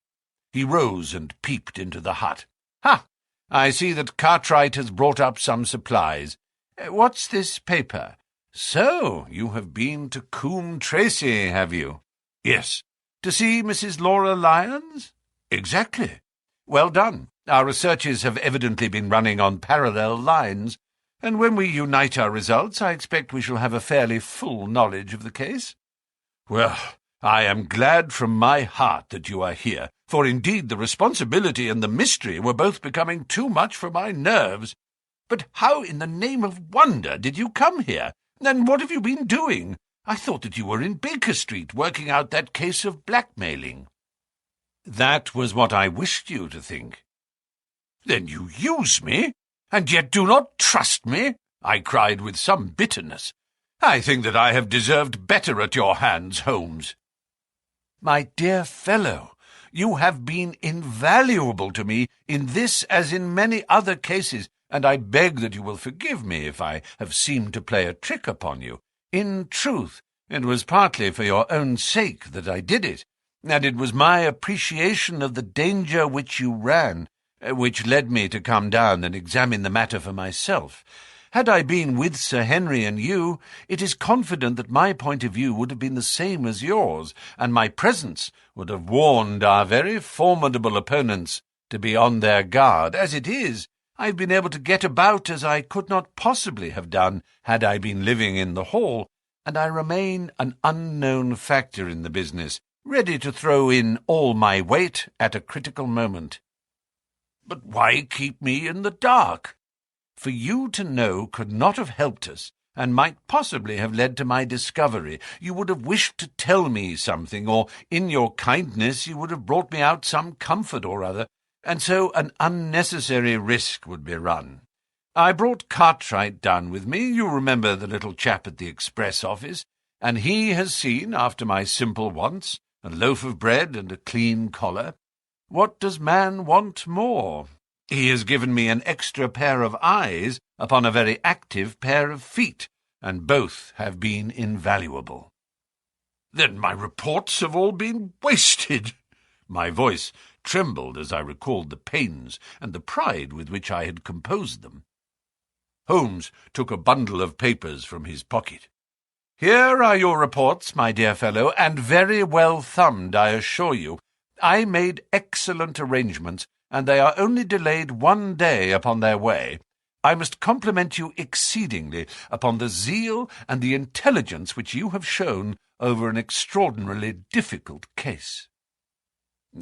He rose and peeped into the hut. Ha! I see that Cartwright has brought up some supplies. What's this paper? So, you have been to Coombe Tracy, have you? Yes. To see Mrs. Laura Lyons? Exactly. Well done. Our researches have evidently been running on parallel lines, and when we unite our results, I expect we shall have a fairly full knowledge of the case. Well, I am glad from my heart that you are here, for indeed the responsibility and the mystery were both becoming too much for my nerves. But how in the name of wonder did you come here? And what have you been doing? I thought that you were in Baker Street working out that case of blackmailing. That was what I wished you to think. Then you use me, and yet do not trust me? I cried with some bitterness. I think that I have deserved better at your hands, Holmes. My dear fellow, you have been invaluable to me in this as in many other cases, and I beg that you will forgive me if I have seemed to play a trick upon you. In truth, it was partly for your own sake that I did it, and it was my appreciation of the danger which you ran, which led me to come down and examine the matter for myself. Had I been with Sir Henry and you, it is confident that my point of view would have been the same as yours, and my presence would have warned our very formidable opponents to be on their guard. As it is, I have been able to get about as I could not possibly have done had I been living in the hall, and I remain an unknown factor in the business, ready to throw in all my weight at a critical moment. But why keep me in the dark? For you to know could not have helped us, and might possibly have led to my discovery. You would have wished to tell me something, or in your kindness you would have brought me out some comfort or other, and so an unnecessary risk would be run. I brought Cartwright down with me, you remember the little chap at the express office, and he has seen, after my simple wants, a loaf of bread and a clean collar. What does man want more? He has given me an extra pair of eyes upon a very active pair of feet, and both have been invaluable. Then my reports have all been wasted. My voice trembled as I recalled the pains and the pride with which I had composed them. Holmes took a bundle of papers from his pocket. Here are your reports, my dear fellow, and very well thumbed, I assure you. I made excellent arrangements, and they are only delayed 1 day upon their way. I must compliment you exceedingly upon the zeal and the intelligence which you have shown over an extraordinarily difficult case.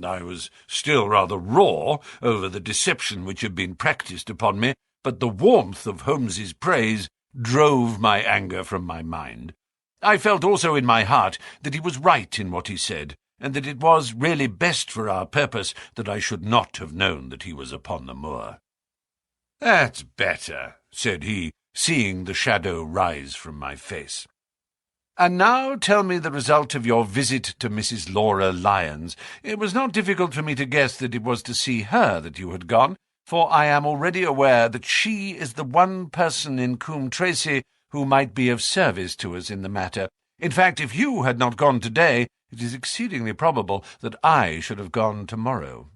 I was still rather raw over the deception which had been practised upon me, but the warmth of Holmes's praise drove my anger from my mind. I felt also in my heart that he was right in what he said, and that it was really best for our purpose that I should not have known that he was upon the moor. That's better, said he, seeing the shadow rise from my face. And now tell me the result of your visit to Mrs. Laura Lyons. It was not difficult for me to guess that it was to see her that you had gone, for I am already aware that she is the one person in Coombe Tracey who might be of service to us in the matter. In fact, if you had not gone today, it is exceedingly probable that I should have gone tomorrow."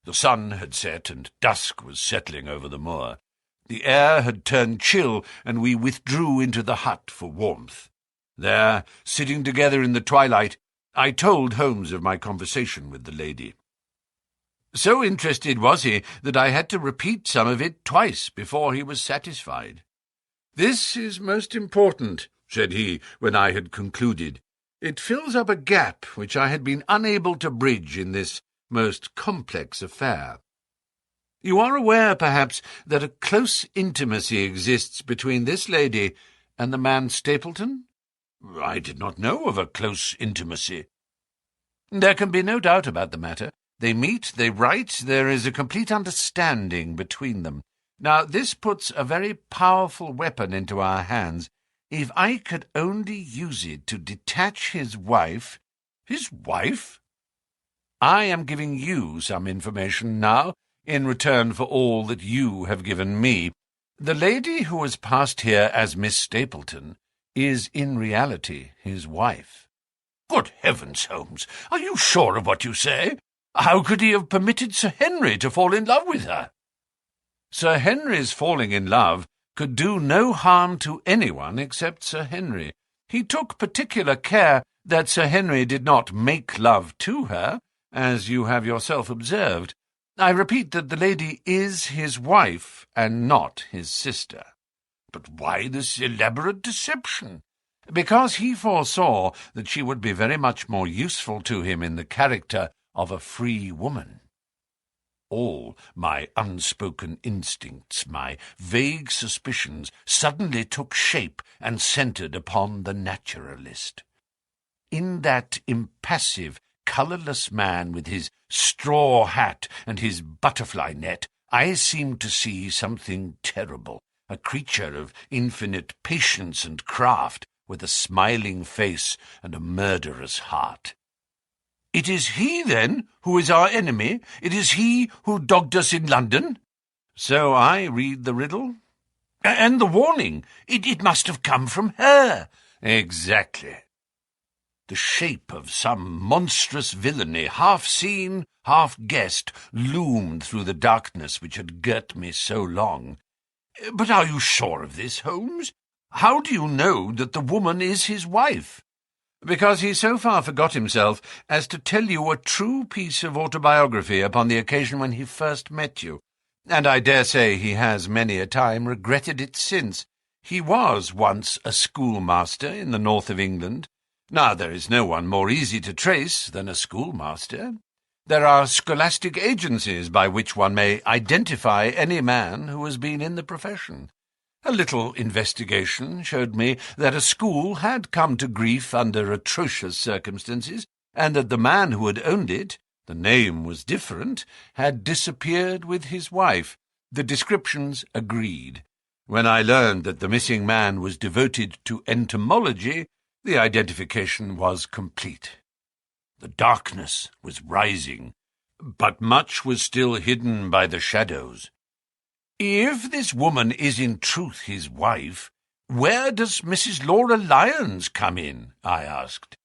The sun had set, and dusk was settling over the moor. The air had turned chill, and we withdrew into the hut for warmth. There, sitting together in the twilight, I told Holmes of my conversation with the lady. So interested was he that I had to repeat some of it twice before he was satisfied. "This is most important," said he, when I had concluded. "It fills up a gap which I had been unable to bridge in this most complex affair. You are aware, perhaps, that a close intimacy exists between this lady and the man Stapleton?" "I did not know of a close intimacy." "There can be no doubt about the matter. They meet, they write, there is a complete understanding between them. Now, this puts a very powerful weapon into our hands. If I could only use it to detach his wife—" "His wife?" "I am giving you some information now, in return for all that you have given me. The lady who has passed here as Miss Stapleton is in reality his wife." "Good heavens, Holmes! Are you sure of what you say? How could he have permitted Sir Henry to fall in love with her?" "Sir Henry's falling in love could do no harm to anyone except Sir Henry. He took particular care that Sir Henry did not make love to her, as you have yourself observed. I repeat that the lady is his wife and not his sister." "But why this elaborate deception?" "Because he foresaw that she would be very much more useful to him in the character of a free woman." All my unspoken instincts, my vague suspicions, suddenly took shape and centred upon the naturalist. In that impassive, colourless man with his straw hat and his butterfly net, I seemed to see something terrible, a creature of infinite patience and craft, with a smiling face and a murderous heart. "It is he, then, who is our enemy? It is he who dogged us in London?" "So I read the riddle." "And the warning? It must have come from her." "Exactly." The shape of some monstrous villainy, half seen, half guessed, loomed through the darkness which had girt me so long. "But are you sure of this, Holmes? How do you know that the woman is his wife?" "Because he so far forgot himself as to tell you a true piece of autobiography upon the occasion when he first met you, and I dare say he has many a time regretted it since. He was once a schoolmaster in the north of England. Now there is no one more easy to trace than a schoolmaster. There are scholastic agencies by which one may identify any man who has been in the profession. A little investigation showed me that a school had come to grief under atrocious circumstances, and that the man who had owned it, the name was different, had disappeared with his wife. The descriptions agreed. When I learned that the missing man was devoted to entomology, the identification was complete. The darkness was rising, but much was still hidden by the shadows. If this woman is in truth his wife, where does Mrs. Laura Lyons come in? I asked.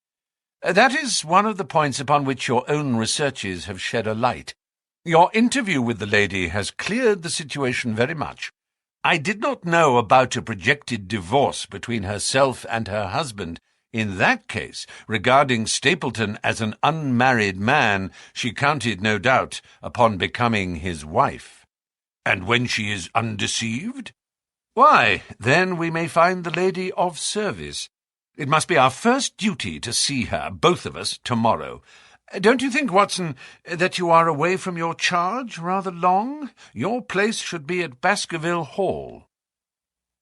That is one of the points upon which your own researches have shed a light. Your interview with the lady has cleared the situation very much. I did not know about a projected divorce between herself and her husband. In that case, regarding Stapleton as an unmarried man, she counted, no doubt, upon becoming his wife. And when she is undeceived? Why, then we may find the lady of service. It must be our first duty to see her, both of us, tomorrow. Don't you think, Watson, that you are away from your charge rather long? Your place should be at Baskerville Hall.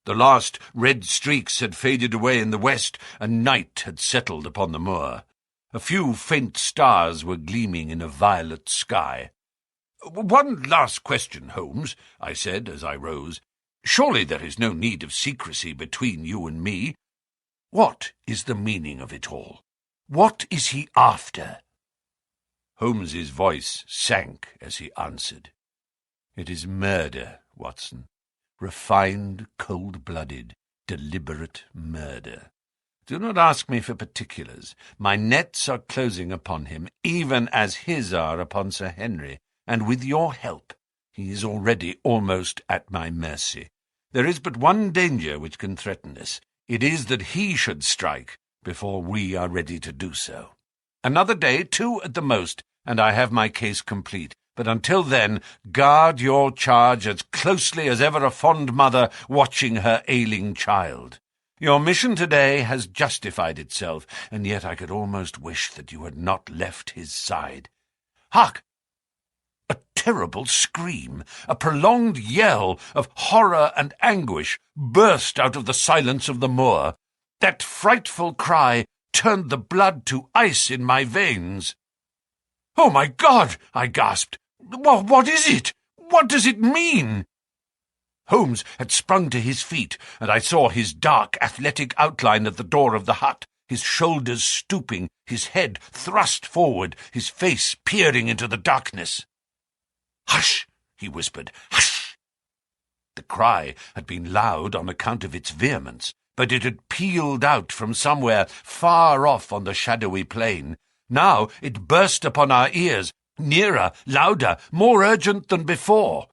The last red streaks had faded away in the west, and night had settled upon the moor. A few faint stars were gleaming in a violet sky. "One last question, Holmes," I said as I rose. "Surely there is no need of secrecy between you and me. What is the meaning of it all? What is he after?" Holmes's voice sank as he answered. "It is murder, Watson. Refined, cold-blooded, deliberate murder. Do not ask me for particulars. My nets are closing upon him, even as his are upon Sir Henry, and with your help he is already almost at my mercy. There is but one danger which can threaten us. It is that he should strike before we are ready to do so. Another day, 2 at the most, and I have my case complete. But until then, guard your charge as closely as ever a fond mother watching her ailing child. Your mission today has justified itself, and yet I could almost wish that you had not left his side. Hark! A terrible scream, a prolonged yell of horror and anguish burst out of the silence of the moor. That frightful cry turned the blood to ice in my veins. "Oh, my God!" I gasped. What is it? What does it mean?" Holmes had sprung to his feet, and I saw his dark, athletic outline at the door of the hut, his shoulders stooping, his head thrust forward, his face peering into the darkness. "Hush!" he whispered. "Hush!" The cry had been loud on account of its vehemence, but it had pealed out from somewhere far off on the shadowy plain. Now it burst upon our ears, nearer, louder, more urgent than before.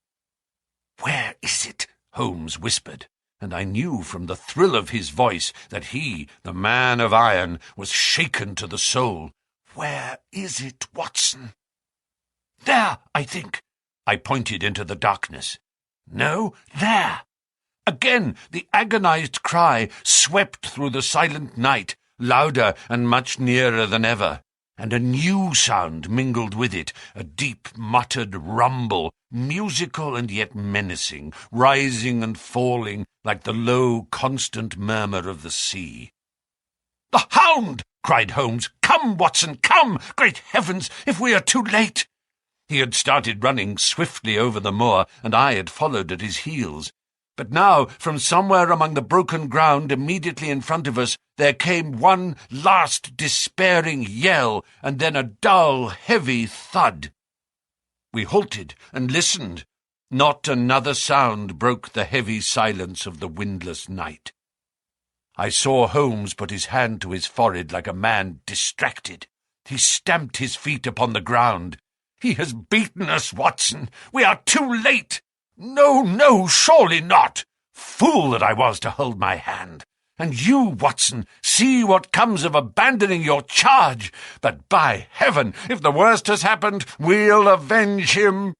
"Where is it?" Holmes whispered, and I knew from the thrill of his voice that he, the man of iron, was shaken to the soul. "Where is it, Watson?" "There, I think." I pointed into the darkness. "No, there." Again the agonized cry swept through the silent night, louder and much nearer than ever. And a new sound mingled with it, a deep muttered rumble, musical and yet menacing, rising and falling like the low, constant murmur of the sea. "The Hound!" cried Holmes. "Come, Watson, come! Great heavens, if we are too late!" He had started running swiftly over the moor, and I had followed at his heels. But now, from somewhere among the broken ground immediately in front of us, there came one last despairing yell, and then a dull, heavy thud. We halted and listened. Not another sound broke the heavy silence of the windless night. I saw Holmes put his hand to his forehead like a man distracted. He stamped his feet upon the ground. "He has beaten us, Watson! We are too late! No, surely not! Fool that I was to hold my hand! And you, Watson, see what comes of abandoning your charge! But by heaven, if the worst has happened, we'll avenge him!"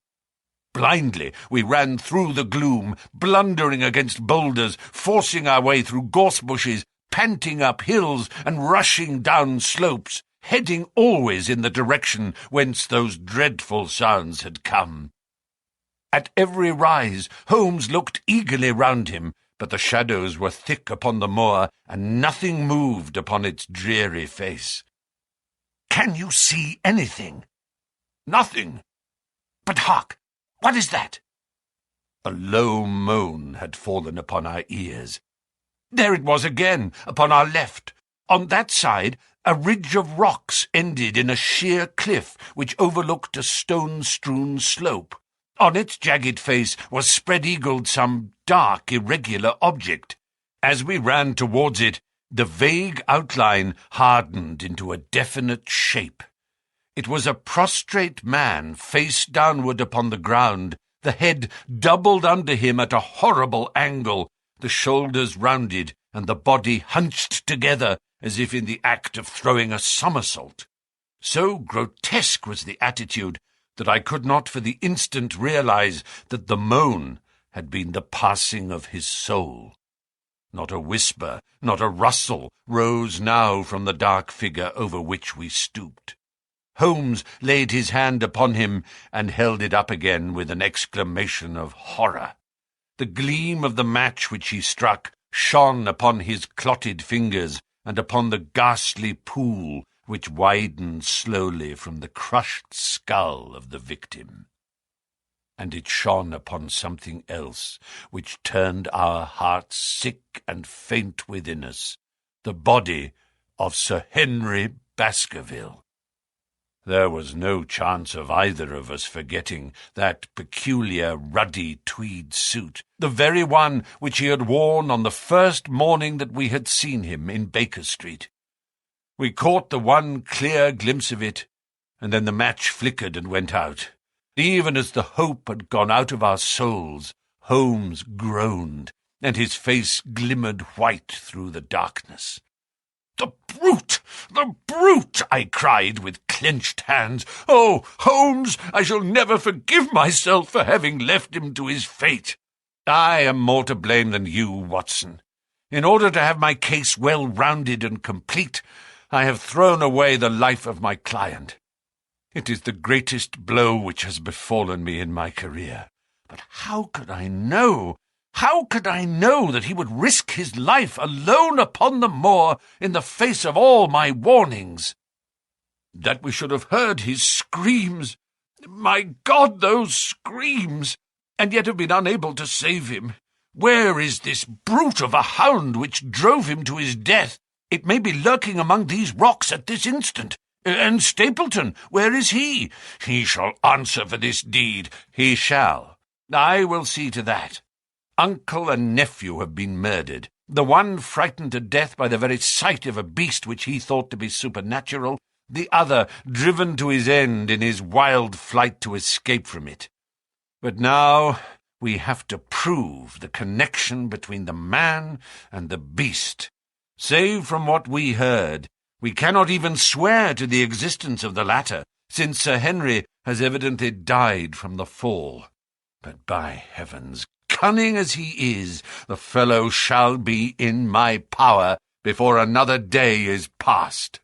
Blindly we ran through the gloom, blundering against boulders, forcing our way through gorse bushes, panting up hills and rushing down slopes, heading always in the direction whence those dreadful sounds had come. At every rise, Holmes looked eagerly round him, but the shadows were thick upon the moor, and nothing moved upon its dreary face. "Can you see anything?" "Nothing." "But hark! What is that?" A low moan had fallen upon our ears. There it was again, upon our left. On that side, a ridge of rocks ended in a sheer cliff which overlooked a stone-strewn slope. On its jagged face was spread-eagled some dark, irregular object. As we ran towards it, the vague outline hardened into a definite shape. It was a prostrate man, face downward upon the ground, the head doubled under him at a horrible angle, the shoulders rounded, and the body hunched together as if in the act of throwing a somersault. So grotesque was the attitude that I could not for the instant realize that the moan had been the passing of his soul. Not a whisper, not a rustle, rose now from the dark figure over which we stooped. Holmes laid his hand upon him and held it up again with an exclamation of horror. The gleam of the match which he struck shone upon his clotted fingers and upon the ghastly pool which widened slowly from the crushed skull of the victim. And it shone upon something else, which turned our hearts sick and faint within us, the body of Sir Henry Baskerville. There was no chance of either of us forgetting that peculiar ruddy tweed suit, the very one which he had worn on the first morning that we had seen him in Baker Street. We caught the one clear glimpse of it, and then the match flickered and went out. Even as the hope had gone out of our souls, Holmes groaned, and his face glimmered white through the darkness. "The brute! The brute!" I cried with clenched hands. "Oh, Holmes, I shall never forgive myself for having left him to his fate. I am more to blame than you, Watson. In order to have my case well rounded and complete, I have thrown away the life of my client. It is the greatest blow which has befallen me in my career. But how could I know? How could I know that he would risk his life alone upon the moor in the face of all my warnings? That we should have heard his screams, my God, those screams, and yet have been unable to save him. Where is this brute of a hound which drove him to his death? It may be lurking among these rocks at this instant. And Stapleton, where is he? He shall answer for this deed. He shall. I will see to that. Uncle and nephew have been murdered, the one frightened to death by the very sight of a beast which he thought to be supernatural, the other driven to his end in his wild flight to escape from it. But now we have to prove the connection between the man and the beast. Save from what we heard, we cannot even swear to the existence of the latter, since Sir Henry has evidently died from the fall. But by heavens, cunning as he is, the fellow shall be in my power before another day is past."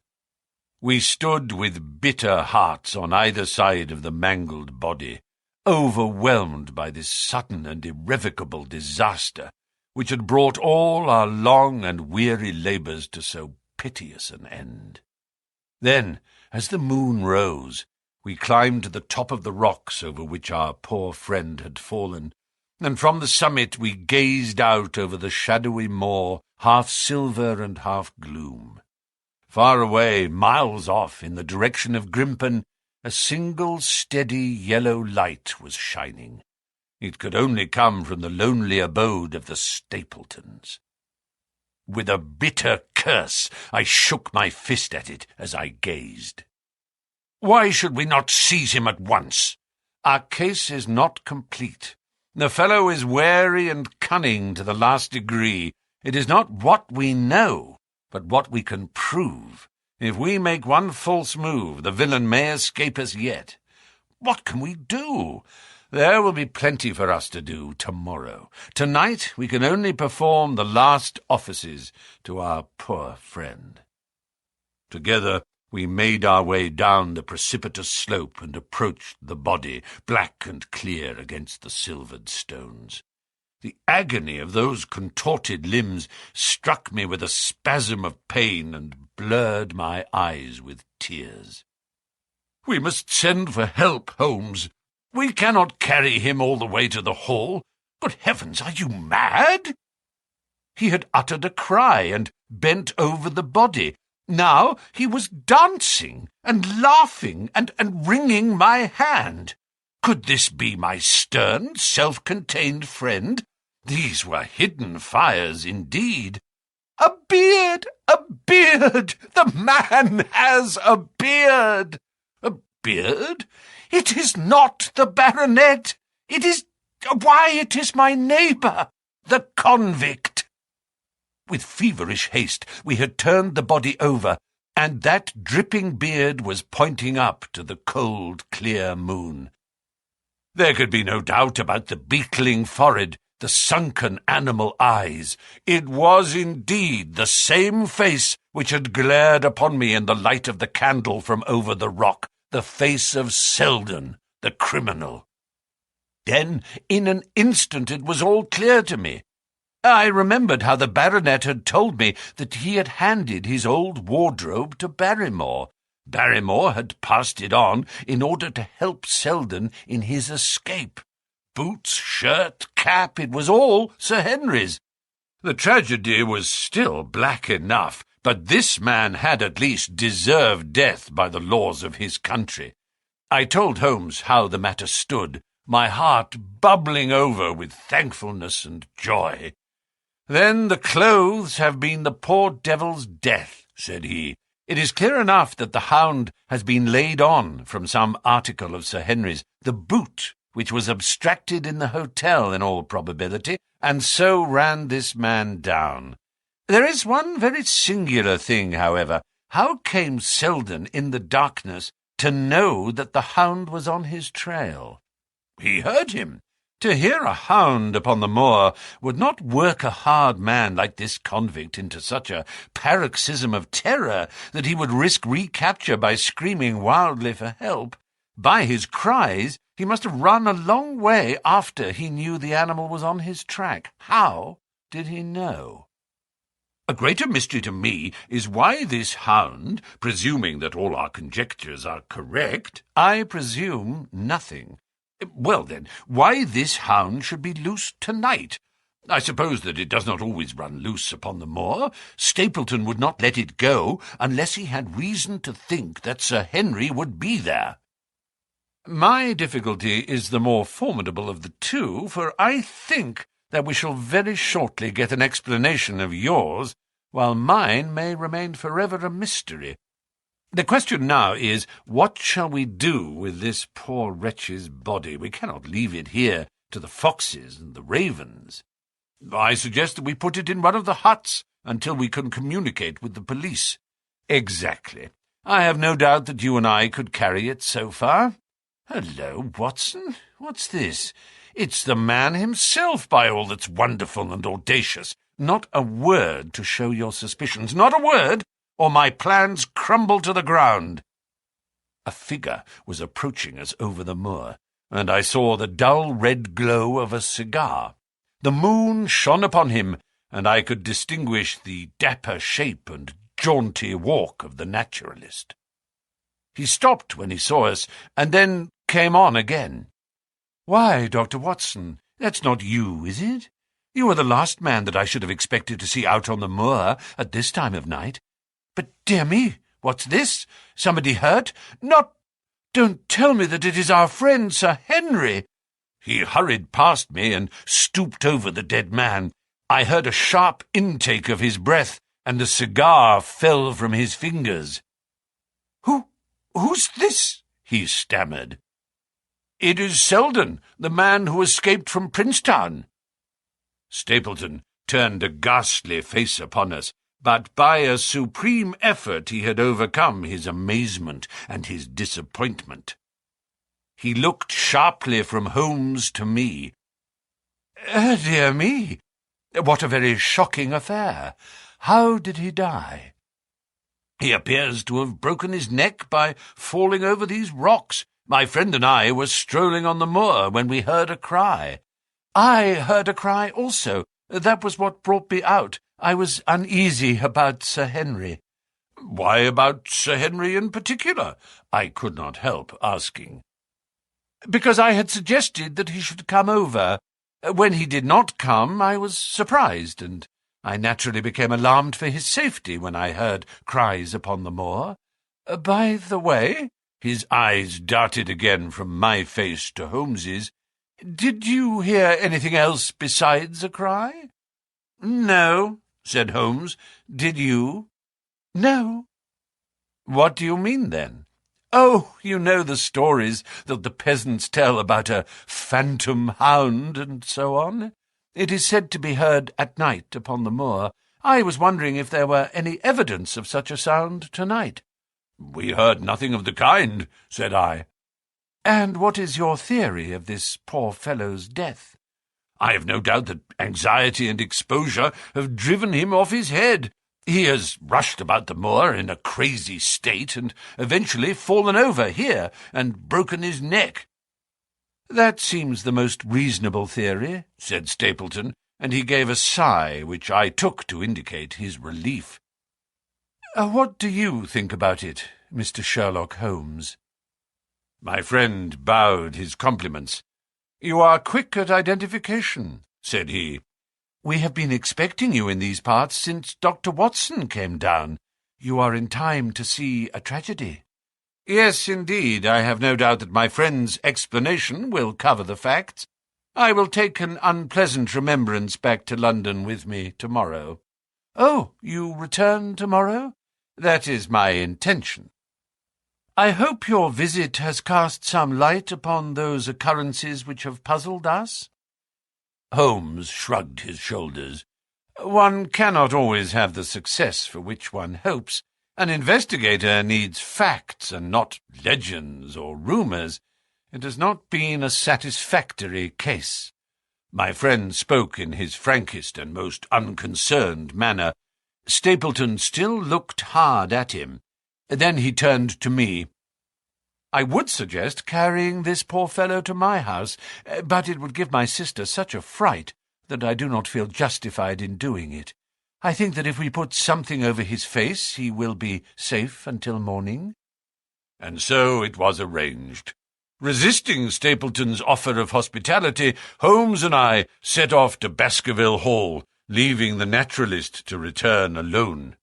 We stood with bitter hearts on either side of the mangled body, overwhelmed by this sudden and irrevocable disaster, which had brought all our long and weary labours to so piteous an end. Then, as the moon rose, we climbed to the top of the rocks over which our poor friend had fallen, and from the summit we gazed out over the shadowy moor, half silver and half gloom. Far away, miles off, in the direction of Grimpen, a single steady yellow light was shining. It could only come from the lonely abode of the Stapletons. With a bitter curse, I shook my fist at it as I gazed. "Why should we not seize him at once? Our case is not complete. The fellow is wary and cunning to the last degree. It is not what we know, but what we can prove. If we make one false move, the villain may escape us yet. What can we do? There will be plenty for us to do tomorrow. Tonight we can only perform the last offices to our poor friend." Together we made our way down the precipitous slope and approached the body, black and clear against the silvered stones. The agony of those contorted limbs struck me with a spasm of pain and blurred my eyes with tears. "We must send for help, Holmes. We cannot carry him all the way to the hall. Good heavens, are you mad?" He had uttered a cry and bent over the body. Now he was dancing and laughing and wringing my hand. Could this be my stern, self-contained friend? These were hidden fires indeed. "A beard! A beard! The man has a beard!" "A beard? It is not the baronet. It is my neighbour, the convict." With feverish haste we had turned the body over, and that dripping beard was pointing up to the cold, clear moon. There could be no doubt about the beetling forehead, the sunken animal eyes. It was indeed the same face which had glared upon me in the light of the candle from over the rock, the face of Selden, the criminal. Then, in an instant, it was all clear to me. I remembered how the baronet had told me that he had handed his old wardrobe to Barrymore. Barrymore had passed it on in order to help Selden in his escape. Boots, shirt, cap, it was all Sir Henry's. The tragedy was still black enough, but this man had at least deserved death by the laws of his country. I told Holmes how the matter stood, my heart bubbling over with thankfulness and joy. "Then the clothes have been the poor devil's death," said he. "It is clear enough that the Hound has been laid on from some article of Sir Henry's, the boot, which was abstracted in the hotel in all probability, and so ran this man down. There is one very singular thing, however. How came Selden in the darkness to know that the Hound was on his trail?" "He heard him. To hear a hound upon the moor would not work a hard man like this convict into such a paroxysm of terror that he would risk recapture by screaming wildly for help. By his cries, he must have run a long way after he knew the animal was on his track. How did he know? A greater mystery to me is why this hound, presuming that all our conjectures are correct— I presume nothing. Well, then, why this hound should be loose tonight. I suppose that it does not always run loose upon the moor. Stapleton would not let it go unless he had reason to think that Sir Henry would be there. My difficulty is the more formidable of the two, for I think that we shall very shortly get an explanation of yours, while mine may remain forever a mystery. The question now is, what shall we do with this poor wretch's body? We cannot leave it here to the foxes and the ravens. I suggest that we put it in one of the huts until we can communicate with the police. Exactly. I have no doubt that you and I could carry it so far. Hello, Watson. What's this? It's the man himself, by all that's wonderful and audacious. Not a word to show your suspicions. Not a word, or my plans crumble to the ground. A figure was approaching us over the moor, and I saw the dull red glow of a cigar. The moon shone upon him, and I could distinguish the dapper shape and jaunty walk of the naturalist. He stopped when he saw us, and then came on again. "Why, Dr. Watson, that's not you, is it? You are the last man that I should have expected to see out on the moor at this time of night. But, dear me, what's this? Somebody hurt? Don't tell me that it is our friend Sir Henry." He hurried past me and stooped over the dead man. I heard a sharp intake of his breath, and the cigar fell from his fingers. Who's this?" he stammered. "It is Selden, the man who escaped from Princetown." Stapleton turned a ghastly face upon us, but by a supreme effort he had overcome his amazement and his disappointment. He looked sharply from Holmes to me. Dear me, what a very shocking affair. How did he die?" "He appears to have broken his neck by falling over these rocks. My friend and I were strolling on the moor when we heard a cry." "I heard a cry also. That was what brought me out. I was uneasy about Sir Henry." "Why about Sir Henry in particular?" I could not help asking. "Because I had suggested that he should come over. When he did not come, I was surprised, and I naturally became alarmed for his safety when I heard cries upon the moor. By the way," his eyes darted again from my face to Holmes's, "did you hear anything else besides a cry?" "No," said Holmes. "Did you?" "No." "What do you mean, then?" "Oh, you know the stories that the peasants tell about a phantom hound and so on. It is said to be heard at night upon the moor. I was wondering if there were any evidence of such a sound tonight." "We heard nothing of the kind," said I. "And what is your theory of this poor fellow's death?" "I have no doubt that anxiety and exposure have driven him off his head. He has rushed about the moor in a crazy state and eventually fallen over here and broken his neck." "That seems the most reasonable theory," said Stapleton, and he gave a sigh which I took to indicate his relief. "What do you think about it, Mr. Sherlock Holmes?" My friend bowed his compliments. "You are quick at identification," said he. "We have been expecting you in these parts since Dr. Watson came down. You are in time to see a tragedy." "Yes, indeed. I have no doubt that my friend's explanation will cover the facts. I will take an unpleasant remembrance back to London with me tomorrow." "Oh, you return tomorrow?" "That is my intention." "I hope your visit has cast some light upon those occurrences which have puzzled us." Holmes shrugged his shoulders. "One cannot always have the success for which one hopes. An investigator needs facts and not legends or rumours. It has not been a satisfactory case." My friend spoke in his frankest and most unconcerned manner. Stapleton still looked hard at him. Then he turned to me. "I would suggest carrying this poor fellow to my house, but it would give my sister such a fright that I do not feel justified in doing it. I think that if we put something over his face, he will be safe until morning." And so it was arranged. Resisting Stapleton's offer of hospitality, Holmes and I set off to Baskerville Hall, leaving the naturalist to return alone.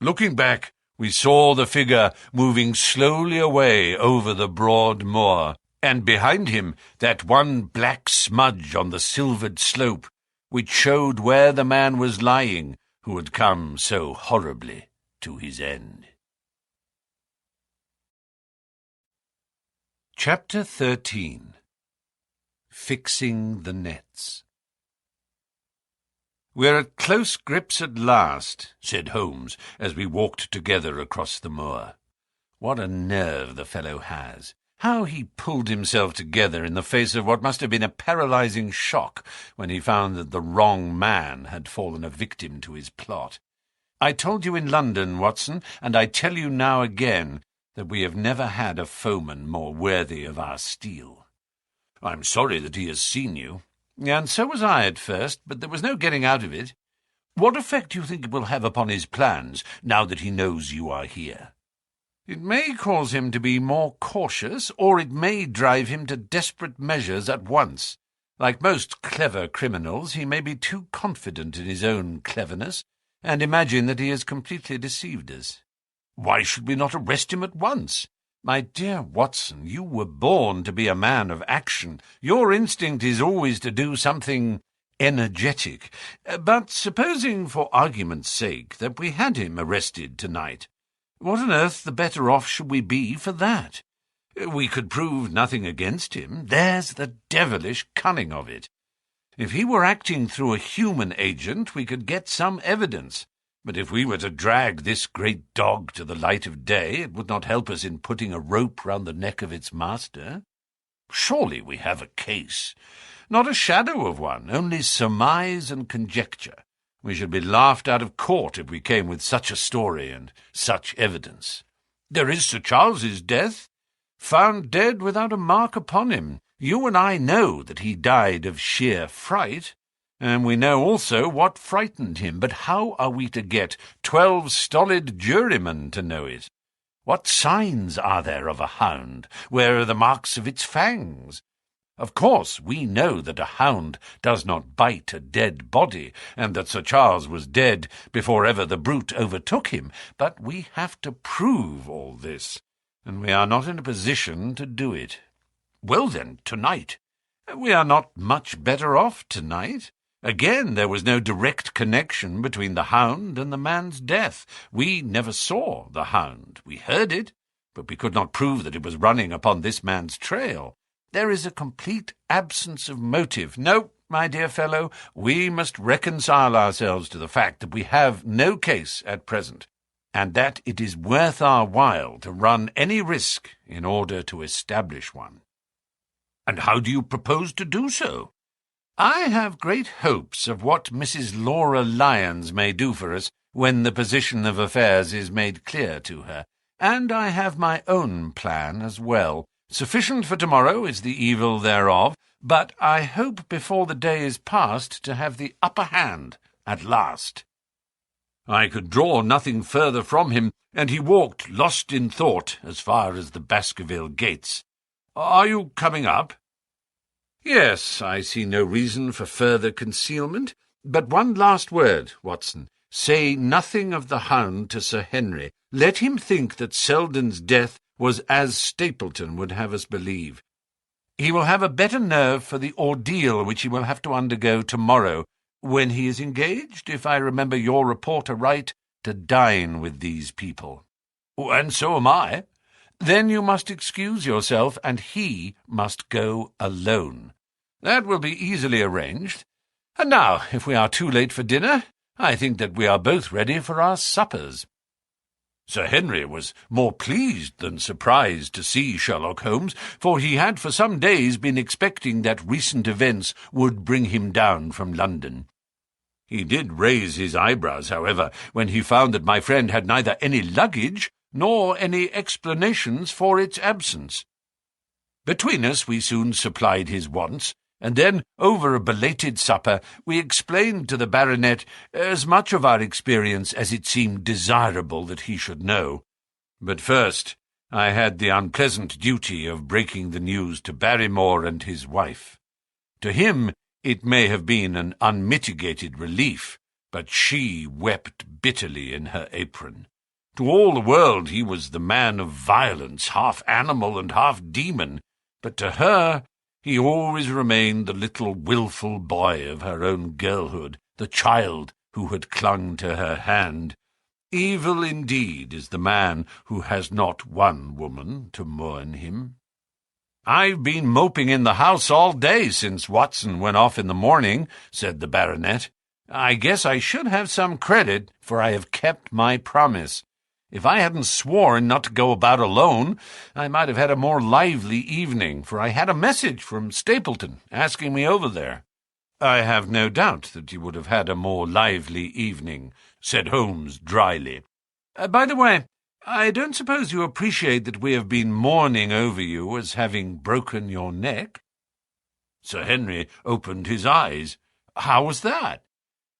Looking back, we saw the figure moving slowly away over the broad moor, and behind him that one black smudge on the silvered slope, which showed where the man was lying who had come so horribly to his end. Chapter 13. Fixing the Nets. "We're at close grips at last," said Holmes, as we walked together across the moor. "What a nerve the fellow has! How he pulled himself together in the face of what must have been a paralyzing shock when he found that the wrong man had fallen a victim to his plot. I told you in London, Watson, and I tell you now again, that we have never had a foeman more worthy of our steel." "I'm sorry that he has seen you." "And so was I at first, but there was no getting out of it. What effect do you think it will have upon his plans, now that he knows you are here?" "It may cause him to be more cautious, or it may drive him to desperate measures at once. Like most clever criminals, he may be too confident in his own cleverness, and imagine that he has completely deceived us." "Why should we not arrest him at once?" "My dear Watson, you were born to be a man of action. Your instinct is always to do something energetic. But supposing, for argument's sake, that we had him arrested tonight, what on earth the better off should we be for that? We could prove nothing against him. There's the devilish cunning of it. If he were acting through a human agent, we could get some evidence. But if we were to drag this great dog to the light of day, it would not help us in putting a rope round the neck of its master. Surely we have a case. Not a shadow of one, only surmise and conjecture. We should be laughed out of court if we came with such a story and such evidence. There is Sir Charles's death, found dead without a mark upon him. You and I know that he died of sheer fright, and we know also what frightened him. But how are we to get 12 stolid jurymen to know it? What signs are there of a hound? Where are the marks of its fangs? Of course, we know that a hound does not bite a dead body, and that Sir Charles was dead before ever the brute overtook him, but we have to prove all this, and we are not in a position to do it. Well then, tonight. We are not much better off tonight. Again, there was no direct connection between the hound and the man's death. We never saw the hound. We heard it, but we could not prove that it was running upon this man's trail. There is a complete absence of motive. No, my dear fellow, we must reconcile ourselves to the fact that we have no case at present, and that it is worth our while to run any risk in order to establish one." "And how do you propose to do so?" "I have great hopes of what Mrs. Laura Lyons may do for us when the position of affairs is made clear to her, and I have my own plan as well. Sufficient for tomorrow is the evil thereof, but I hope before the day is past to have the upper hand at last." I could draw nothing further from him, and he walked lost in thought as far as the Baskerville gates. "Are you coming up?" "Yes, I see no reason for further concealment. But one last word, Watson. Say nothing of the Hound to Sir Henry. Let him think that Selden's death was as Stapleton would have us believe. He will have a better nerve for the ordeal which he will have to undergo tomorrow, when he is engaged, if I remember your report aright, to dine with these people. And so am I. Then you must excuse yourself, and he must go alone. That will be easily arranged. And now, if we are too late for dinner, I think that we are both ready for our suppers. Sir Henry was more pleased than surprised to see Sherlock Holmes, for he had for some days been expecting that recent events would bring him down from London. He did raise his eyebrows, however, when he found that my friend had neither any luggage nor any explanations for its absence. Between us we soon supplied his wants, and then, over a belated supper, we explained to the baronet as much of our experience as it seemed desirable that he should know. But first, I had the unpleasant duty of breaking the news to Barrymore and his wife. To him it may have been an unmitigated relief, but she wept bitterly in her apron. To all the world he was the man of violence, half animal and half demon, but to her he always remained the little wilful boy of her own girlhood, the child who had clung to her hand. Evil indeed is the man who has not one woman to mourn him. "I've been moping in the house all day since Watson went off in the morning," said the baronet. "I guess I should have some credit, for I have kept my promise. If I hadn't sworn not to go about alone, I might have had a more lively evening, for I had a message from Stapleton asking me over there." "I have no doubt that you would have had a more lively evening," said Holmes dryly. "By the way, I don't suppose you appreciate that we have been mourning over you as having broken your neck?" Sir Henry opened his eyes. "How was that?"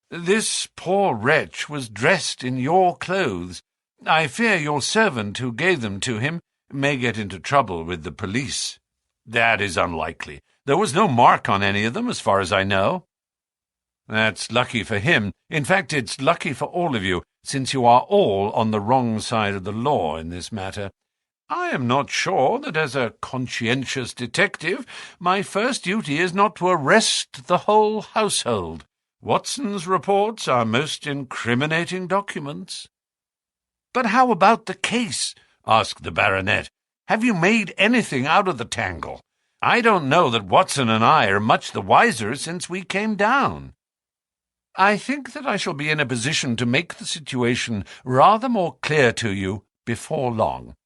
"This poor wretch was dressed in your clothes. I fear your servant who gave them to him may get into trouble with the police." "That is unlikely. There was no mark on any of them, as far as I know." "That's lucky for him. In fact, it's lucky for all of you, since you are all on the wrong side of the law in this matter. I am not sure that as a conscientious detective my first duty is not to arrest the whole household. Watson's reports are most incriminating documents." "But how about the case?" asked the baronet. "Have you made anything out of the tangle? I don't know that Watson and I are much the wiser since we came down." "I think that I shall be in a position to make the situation rather more clear to you before long.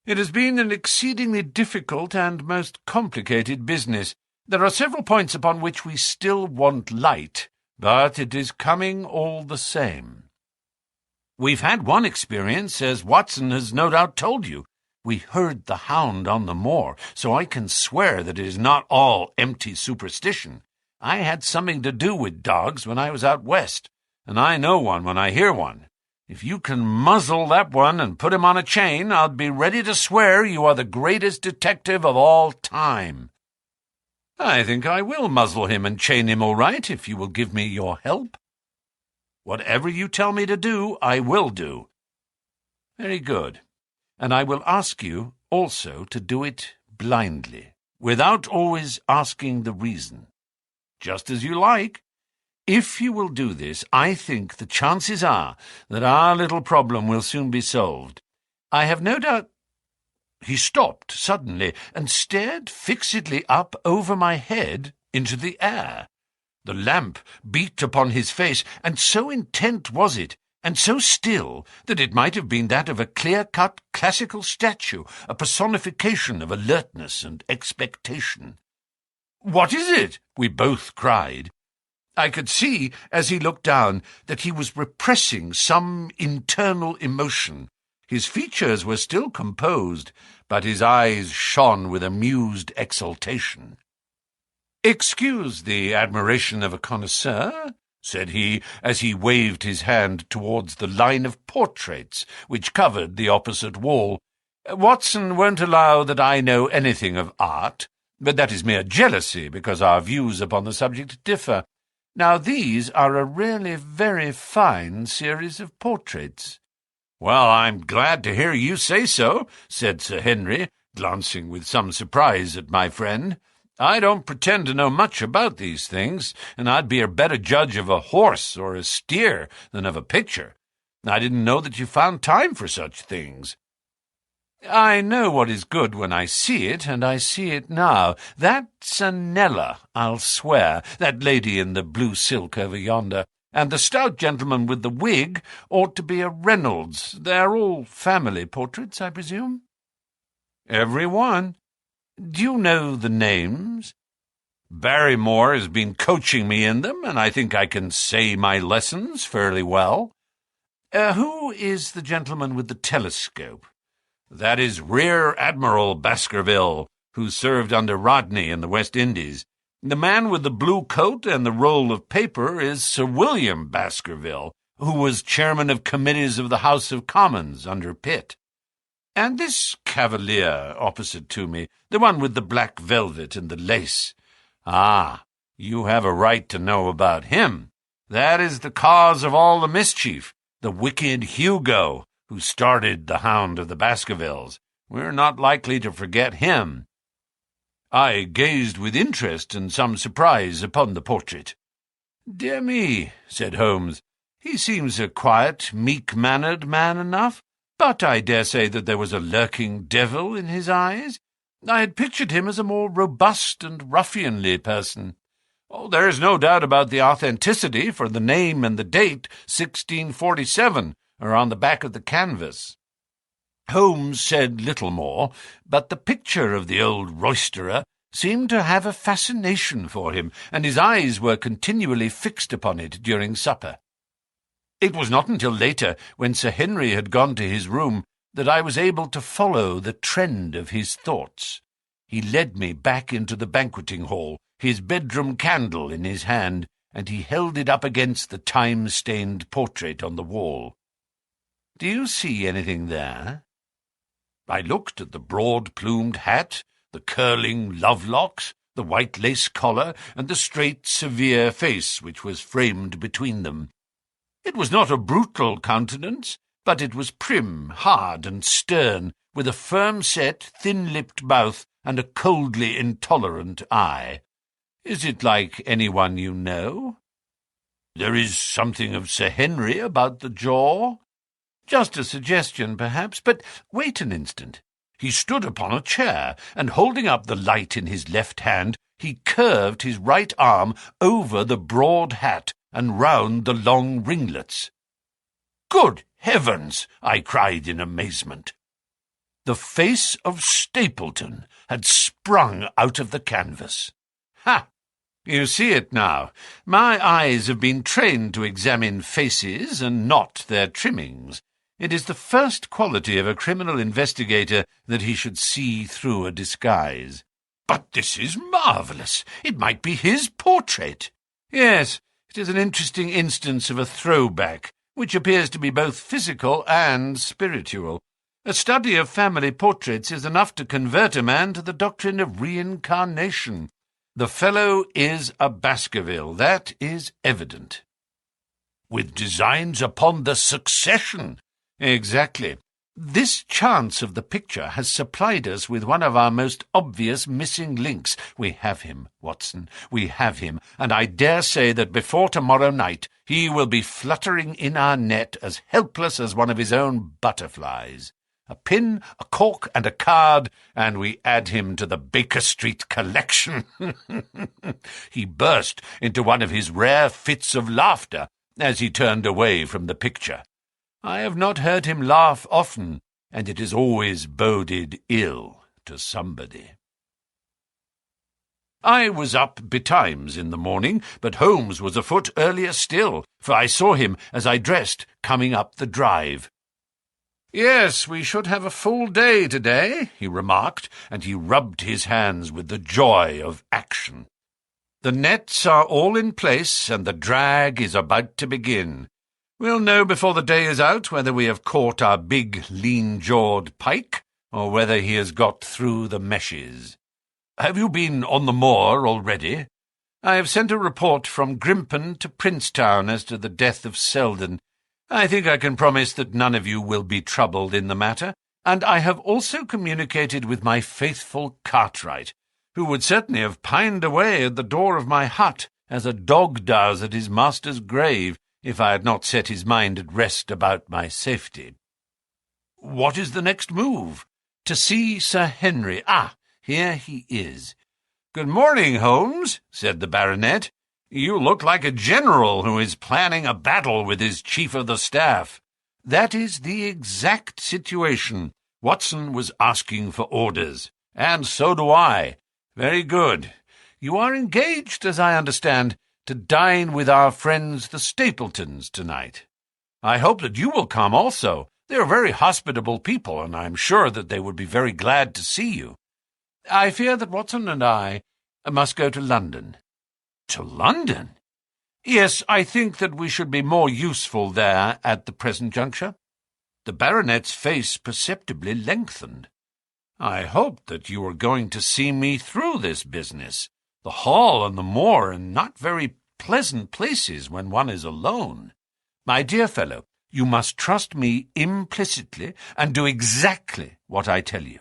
It has been an exceedingly difficult and most complicated business. There are several points upon which we still want light, but it is coming all the same. We've had one experience, as Watson has no doubt told you. We heard the Hound on the moor, so I can swear that it is not all empty superstition. I had something to do with dogs when I was out west, and I know one when I hear one. If you can muzzle that one and put him on a chain, I'll be ready to swear you are the greatest detective of all time." "I think I will muzzle him and chain him all right, if you will give me your help." "Whatever you tell me to do, I will do." "Very good. And I will ask you also to do it blindly, without always asking the reason. Just as you like. If you will do this, I think the chances are that our little problem will soon be solved. I have no doubt—" He stopped suddenly and stared fixedly up over my head into the air. The lamp beat upon his face, and so intent was it, and so still, that it might have been that of a clear-cut classical statue, a personification of alertness and expectation. "What is it?" we both cried. I could see, as he looked down, that he was repressing some internal emotion. His features were still composed, but his eyes shone with amused exultation. "Excuse the admiration of a connoisseur," said he, as he waved his hand towards the line of portraits which covered the opposite wall. "Watson won't allow that I know anything of art, but that is mere jealousy, because our views upon the subject differ. Now these are a really very fine series of portraits." "Well, I'm glad to hear you say so," said Sir Henry, glancing with some surprise at my friend. "I don't pretend to know much about these things, and I'd be a better judge of a horse or a steer than of a picture. I didn't know that you found time for such things." "I know what is good when I see it, and I see it now. That's a Nella, I'll swear, that lady in the blue silk over yonder, and the stout gentleman with the wig ought to be a Reynolds. They're all family portraits, I presume?" "Every one." "Do you know the names?" "Barrymore has been coaching me in them, and I think I can say my lessons fairly well." Who is the gentleman with the telescope?" "That is Rear Admiral Baskerville, who served under Rodney in the West Indies. The man with the blue coat and the roll of paper is Sir William Baskerville, who was chairman of committees of the House of Commons under Pitt." "And this cavalier opposite to me, the one with the black velvet and the lace?" "Ah, you have a right to know about him. That is the cause of all the mischief, the wicked Hugo, who started the Hound of the Baskervilles. We're not likely to forget him." I gazed with interest and some surprise upon the portrait. "Dear me," said Holmes, "he seems a quiet, meek-mannered man enough, but I dare say that there was a lurking devil in his eyes. I had pictured him as a more robust and ruffianly person." "Oh, there is no doubt about the authenticity, for the name and the date, 1647, are on the back of the canvas." Holmes said little more, but the picture of the old roisterer seemed to have a fascination for him, and his eyes were continually fixed upon it during supper. It was not until later, when Sir Henry had gone to his room, that I was able to follow the trend of his thoughts. He led me back into the banqueting hall, his bedroom candle in his hand, and he held it up against the time-stained portrait on the wall. "Do you see anything there?" I looked at the broad-plumed hat, the curling love-locks, the white lace collar, and the straight, severe face which was framed between them. It was not a brutal countenance, but it was prim, hard, and stern, with a firm-set, thin-lipped mouth and a coldly intolerant eye. "Is it like anyone you know?" "There is something of Sir Henry about the jaw." "Just a suggestion, perhaps, but wait an instant." He stood upon a chair, and holding up the light in his left hand, he curved his right arm over the broad hat and round the long ringlets. "Good heavens!" I cried in amazement. The face of Stapleton had sprung out of the canvas. "Ha! You see it now. My eyes have been trained to examine faces and not their trimmings. It is the first quality of a criminal investigator that he should see through a disguise." "But this is marvellous. It might be his portrait." "Yes, it is an interesting instance of a throwback, which appears to be both physical and spiritual. A study of family portraits is enough to convert a man to the doctrine of reincarnation. The fellow is a Baskerville, that is evident." "With designs upon the succession." "Exactly. This chance of the picture has supplied us with one of our most obvious missing links. We have him, Watson, we have him, and I dare say that before tomorrow night he will be fluttering in our net as helpless as one of his own butterflies. A pin, a cork, and a card, and we add him to the Baker Street collection." He burst into one of his rare fits of laughter as he turned away from the picture. I have not heard him laugh often, and it has always boded ill to somebody. I was up betimes in the morning, but Holmes was afoot earlier still, for I saw him as I dressed coming up the drive. "Yes, we should have a full day today," he remarked, and he rubbed his hands with the joy of action. "The nets are all in place, and the drag is about to begin. We'll know before the day is out whether we have caught our big, lean-jawed pike, or whether he has got through the meshes. Have you been on the moor already?" I have sent a report from Grimpen to Princetown as to the death of Selden. I think I can promise that none of you will be troubled in the matter, and I have also communicated with my faithful Cartwright, who would certainly have pined away at the door of my hut, as a dog does at his master's grave, if I had not set his mind at rest about my safety. What is the next move? To see Sir Henry. Ah, here he is. "Good morning, Holmes," said the baronet. "You look like a general who is planning a battle with his chief of the staff." "That is the exact situation. Watson was asking for orders, and so do I." "Very good. You are engaged, as I understand, to dine with our friends the Stapletons tonight. I hope that you will come also. They are very hospitable people, and I am sure that they would be very glad to see you. I fear that Watson and I must go to London." "To London?" "Yes, I think that we should be more useful there at the present juncture." The baronet's face perceptibly lengthened. "I hoped that you were going to see me through this business. The Hall and the moor are not very pleasant places when one is alone. My dear fellow, you must trust me implicitly and do exactly what I tell you.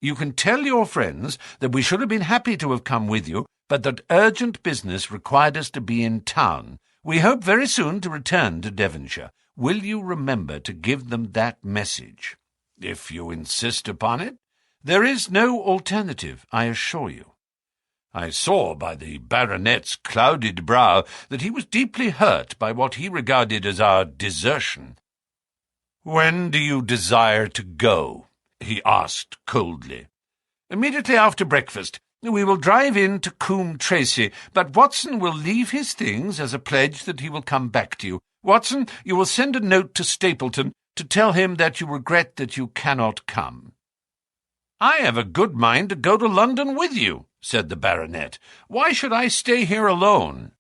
You can tell your friends that we should have been happy to have come with you, but that urgent business required us to be in town. We hope very soon to return to Devonshire. Will you remember to give them that message?" "If you insist upon it." "There is no alternative, I assure you." I saw by the baronet's clouded brow that he was deeply hurt by what he regarded as our desertion. "When do you desire to go?" he asked coldly. "Immediately after breakfast. We will drive in to Coombe Tracey, but Watson will leave his things as a pledge that he will come back to you. Watson, you will send a note to Stapleton to tell him that you regret that you cannot come." "I have a good mind to go to London with you," said the baronet. "Why should I stay here alone?"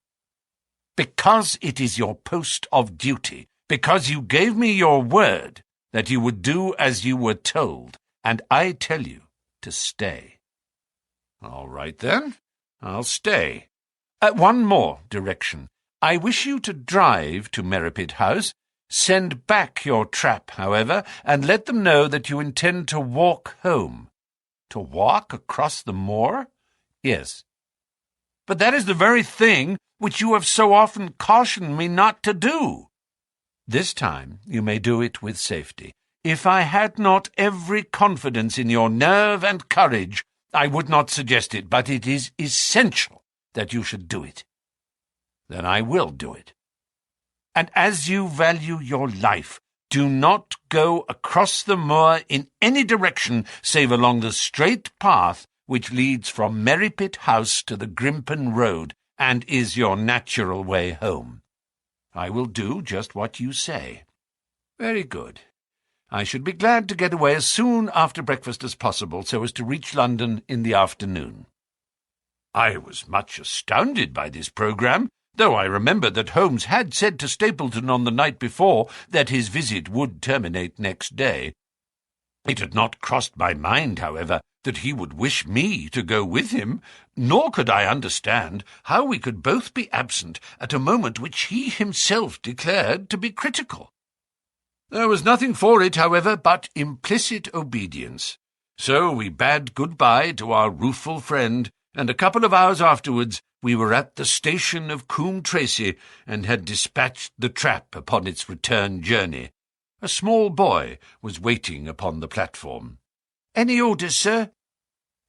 "Because it is your post of duty, because you gave me your word that you would do as you were told, and I tell you to stay." "All right, then. I'll stay. One more direction. I wish you to drive to Merripit House. Send back your trap, however, and let them know that you intend to walk home." "To walk across the moor?" "Yes." "But that is the very thing which you have so often cautioned me not to do." "This time you may do it with safety. If I had not every confidence in your nerve and courage, I would not suggest it, but it is essential that you should do it." "Then I will do it." "And as you value your life, do not go across the moor in any direction save along the straight path which leads from Merripit House to the Grimpen Road, and is your natural way home. I will do just what you say." "Very good. I should be glad to get away as soon after breakfast as possible, so as to reach London in the afternoon." I was much astounded by this programme, though I remembered that Holmes had said to Stapleton on the night before that his visit would terminate next day. It had not crossed my mind, however, that he would wish me to go with him, nor could I understand how we could both be absent at a moment which he himself declared to be critical. There was nothing for it, however, but implicit obedience. So we bade good-bye to our rueful friend, and a couple of hours afterwards we were at the station of Coombe Tracey, and had dispatched the trap upon its return journey. A small boy was waiting upon the platform. "Any orders, sir?"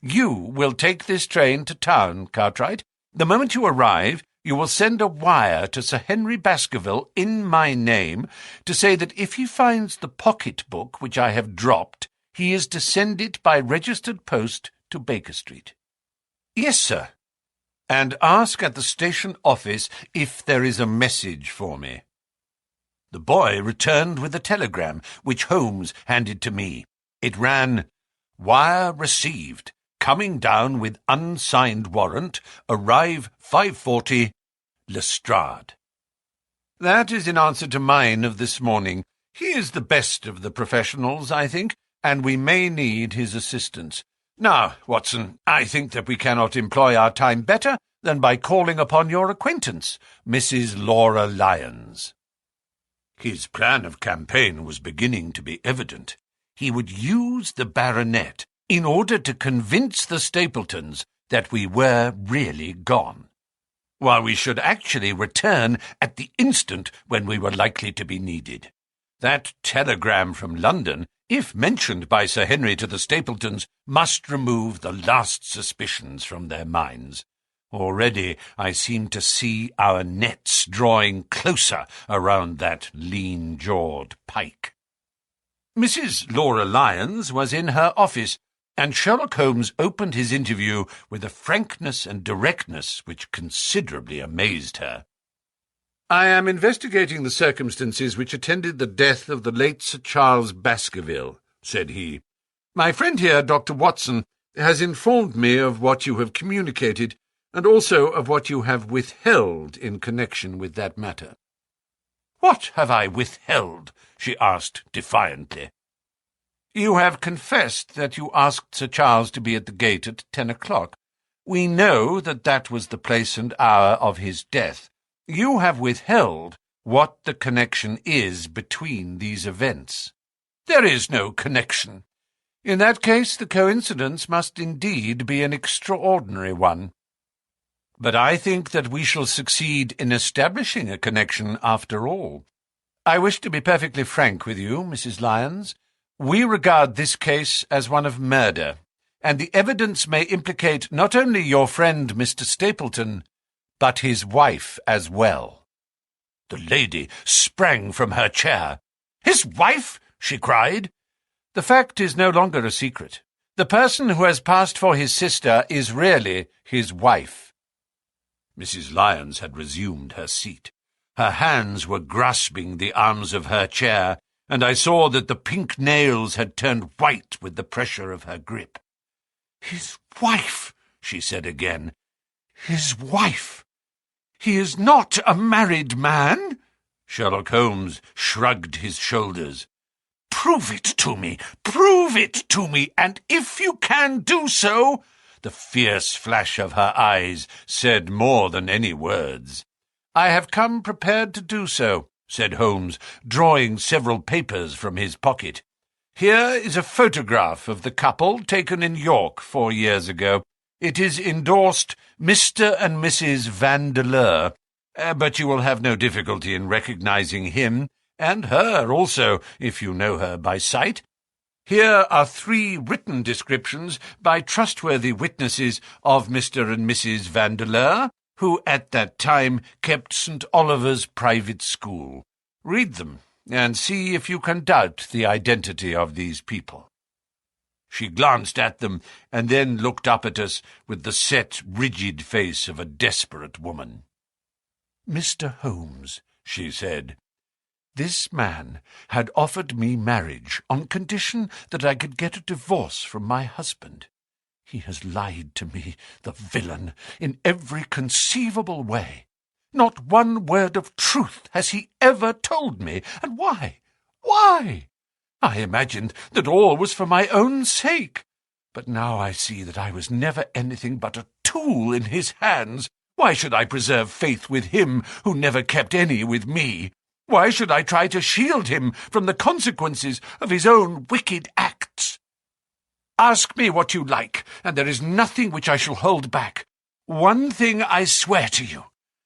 "You will take this train to town, Cartwright. The moment you arrive, you will send a wire to Sir Henry Baskerville in my name to say that if he finds the pocket-book which I have dropped, he is to send it by registered post to Baker Street." "Yes, sir." "And ask at the station office if there is a message for me." The boy returned with a telegram, which Holmes handed to me. It ran, "Wire received. Coming down with unsigned warrant. Arrive 5:40. Lestrade." That is in answer to mine of this morning. He is the best of the professionals, I think, and we may need his assistance. Now, Watson, I think that we cannot employ our time better than by calling upon your acquaintance, Mrs. Laura Lyons. His plan of campaign was beginning to be evident. He would use the baronet in order to convince the Stapletons that we were really gone, while we should actually return at the instant when we were likely to be needed. That telegram from London, if mentioned by Sir Henry to the Stapletons, must remove the last suspicions from their minds. Already I seem to see our nets drawing closer around that lean-jawed pike. Mrs. Laura Lyons was in her office, and Sherlock Holmes opened his interview with a frankness and directness which considerably amazed her. "I am investigating the circumstances which attended the death of the late Sir Charles Baskerville," said he. "My friend here, Dr. Watson, has informed me of what you have communicated, and also of what you have withheld in connection with that matter." "What have I withheld?" she asked defiantly. "You have confessed that you asked Sir Charles to be at the gate at 10 o'clock. We know that that was the place and hour of his death. You have withheld what the connection is between these events." "There is no connection." "In that case, the coincidence must indeed be an extraordinary one. But I think that we shall succeed in establishing a connection after all. I wish to be perfectly frank with you, Mrs. Lyons. We regard this case as one of murder, and the evidence may implicate not only your friend Mr. Stapleton, but his wife as well." The lady sprang from her chair. "His wife?" she cried. "The fact is no longer a secret. The person who has passed for his sister is really his wife." Mrs. Lyons had resumed her seat. Her hands were grasping the arms of her chair, and I saw that the pink nails had turned white with the pressure of her grip. "His wife," she said again. "His wife. He is not a married man?" Sherlock Holmes shrugged his shoulders. "Prove it to me! Prove it to me! And if you can do so—" The fierce flash of her eyes said more than any words. "I have come prepared to do so," said Holmes, drawing several papers from his pocket. "Here is a photograph of the couple taken in York 4 years ago. It is endorsed Mr. and Mrs. Vandeleur, but you will have no difficulty in recognizing him, and her also, if you know her by sight. Here are 3 written descriptions by trustworthy witnesses of Mr. and Mrs. Vandeleur, who at that time kept St. Oliver's private school. Read them, and see if you can doubt the identity of these people." She glanced at them, and then looked up at us with the set, rigid face of a desperate woman. "Mr. Holmes," she said, "this man had offered me marriage on condition that I could get a divorce from my husband. He has lied to me, the villain, in every conceivable way. Not one word of truth has he ever told me. And why? Why? I imagined that all was for my own sake. But now I see that I was never anything but a tool in his hands. Why should I preserve faith with him who never kept any with me? Why should I try to shield him from the consequences of his own wicked acts? Ask me what you like, and there is nothing which I shall hold back. One thing I swear to you,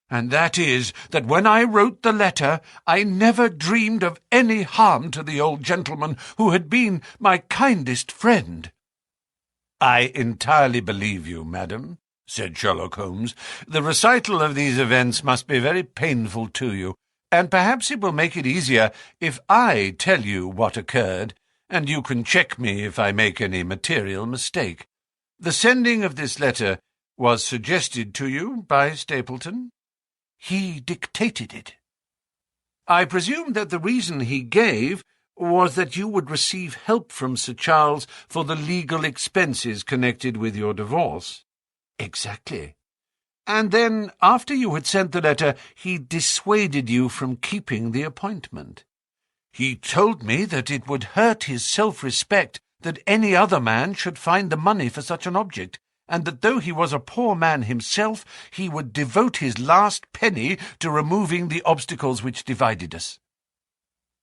and that is that when I wrote the letter I never dreamed of any harm to the old gentleman who had been my kindest friend." "I entirely believe you, madam," said Sherlock Holmes. "The recital of these events must be very painful to you, and perhaps it will make it easier if I tell you what occurred, and you can check me if I make any material mistake. The sending of this letter was suggested to you by Stapleton?" "He dictated it." "I presume that the reason he gave was that you would receive help from Sir Charles for the legal expenses connected with your divorce?" "Exactly." "And then, after you had sent the letter, he dissuaded you from keeping the appointment?" "He told me that it would hurt his self-respect that any other man should find the money for such an object, and that though he was a poor man himself, he would devote his last penny to removing the obstacles which divided us.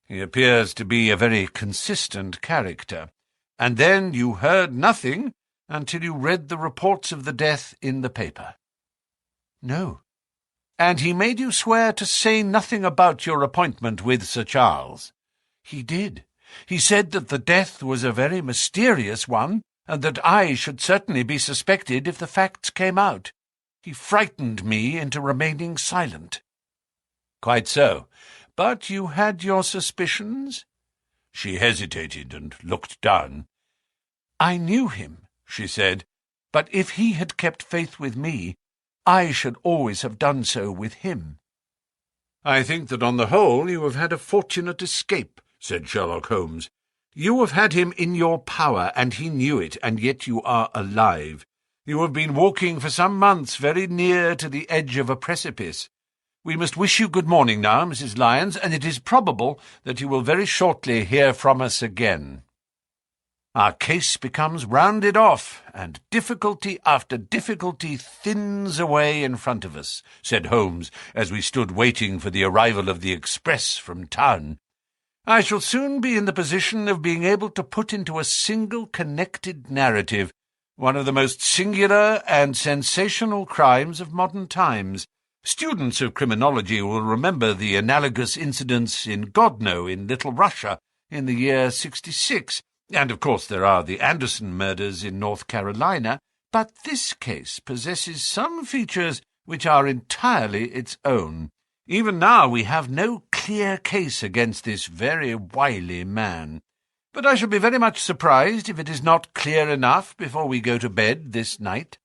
He appears to be a very consistent character. And then you heard nothing until you read the reports of the death in the paper. No. And he made you swear to say nothing about your appointment with Sir Charles. He did. He said that the death was a very mysterious one, and that I should certainly be suspected if the facts came out. He frightened me into remaining silent. Quite so. But you had your suspicions? She hesitated and looked down. I knew him, she said, but if he had kept faith with me, I should always have done so with him. I think that on the whole you have had a fortunate escape, said Sherlock Holmes. You have had him in your power, and he knew it, and yet you are alive. You have been walking for some months very near to the edge of a precipice. We must wish you good morning now, Mrs. Lyons, and it is probable that you will very shortly hear from us again. Our case becomes rounded off, and difficulty after difficulty thins away in front of us, said Holmes, as we stood waiting for the arrival of the express from town. I shall soon be in the position of being able to put into a single connected narrative one of the most singular and sensational crimes of modern times. Students of criminology will remember the analogous incidents in Godno in Little Russia in the year 66, and of course there are the Anderson murders in North Carolina, but this case possesses some features which are entirely its own. Even now we have no clear case against this very wily man. But I shall be very much surprised if it is not clear enough before we go to bed this night.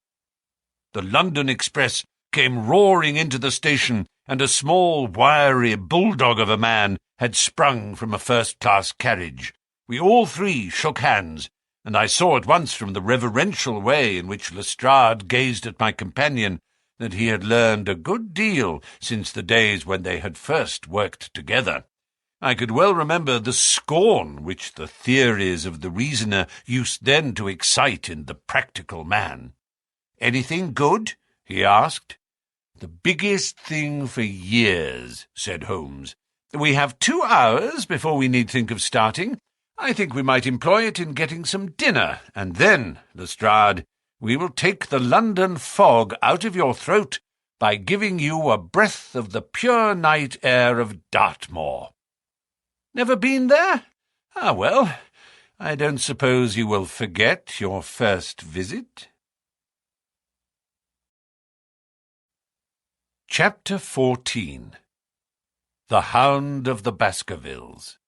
The London express came roaring into the station, and a small, wiry bulldog of a man had sprung from a first-class carriage. We all three shook hands, and I saw at once from the reverential way in which Lestrade gazed at my companion that he had learned a good deal since the days when they had first worked together. I could well remember the scorn which the theories of the reasoner used then to excite in the practical man. "Anything good?" he asked. "The biggest thing for years," said Holmes. "We have 2 hours before we need think of starting. I think we might employ it in getting some dinner, and then, Lestrade, we will take the London fog out of your throat by giving you a breath of the pure night air of Dartmoor. Never been there? Ah, well, I don't suppose you will forget your first visit." Chapter 14. The Hound of the Baskervilles.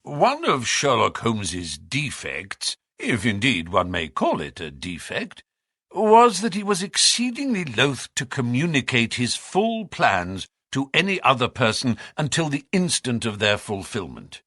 One of Sherlock Holmes's defects, if indeed one may call it a defect, was that he was exceedingly loath to communicate his full plans to any other person until the instant of their fulfilment.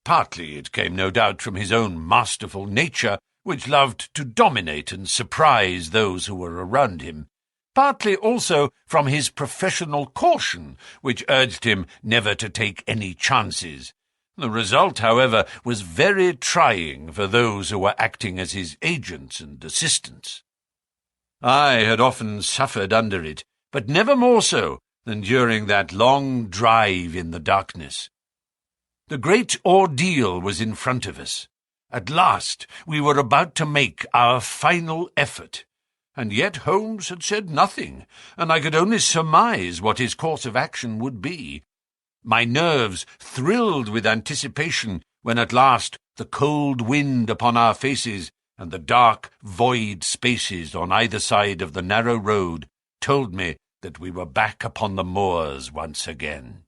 Partly it came no doubt from his own masterful nature, which loved to dominate and surprise those who were around him, partly also from his professional caution, which urged him never to take any chances. The result, however, was very trying for those who were acting as his agents and assistants. I had often suffered under it, but never more so than during that long drive in the darkness. The great ordeal was in front of us. At last we were about to make our final effort, and yet Holmes had said nothing, and I could only surmise what his course of action would be. My nerves thrilled with anticipation when at last the cold wind upon our faces and the dark, void spaces on either side of the narrow road told me that we were back upon the moors once again.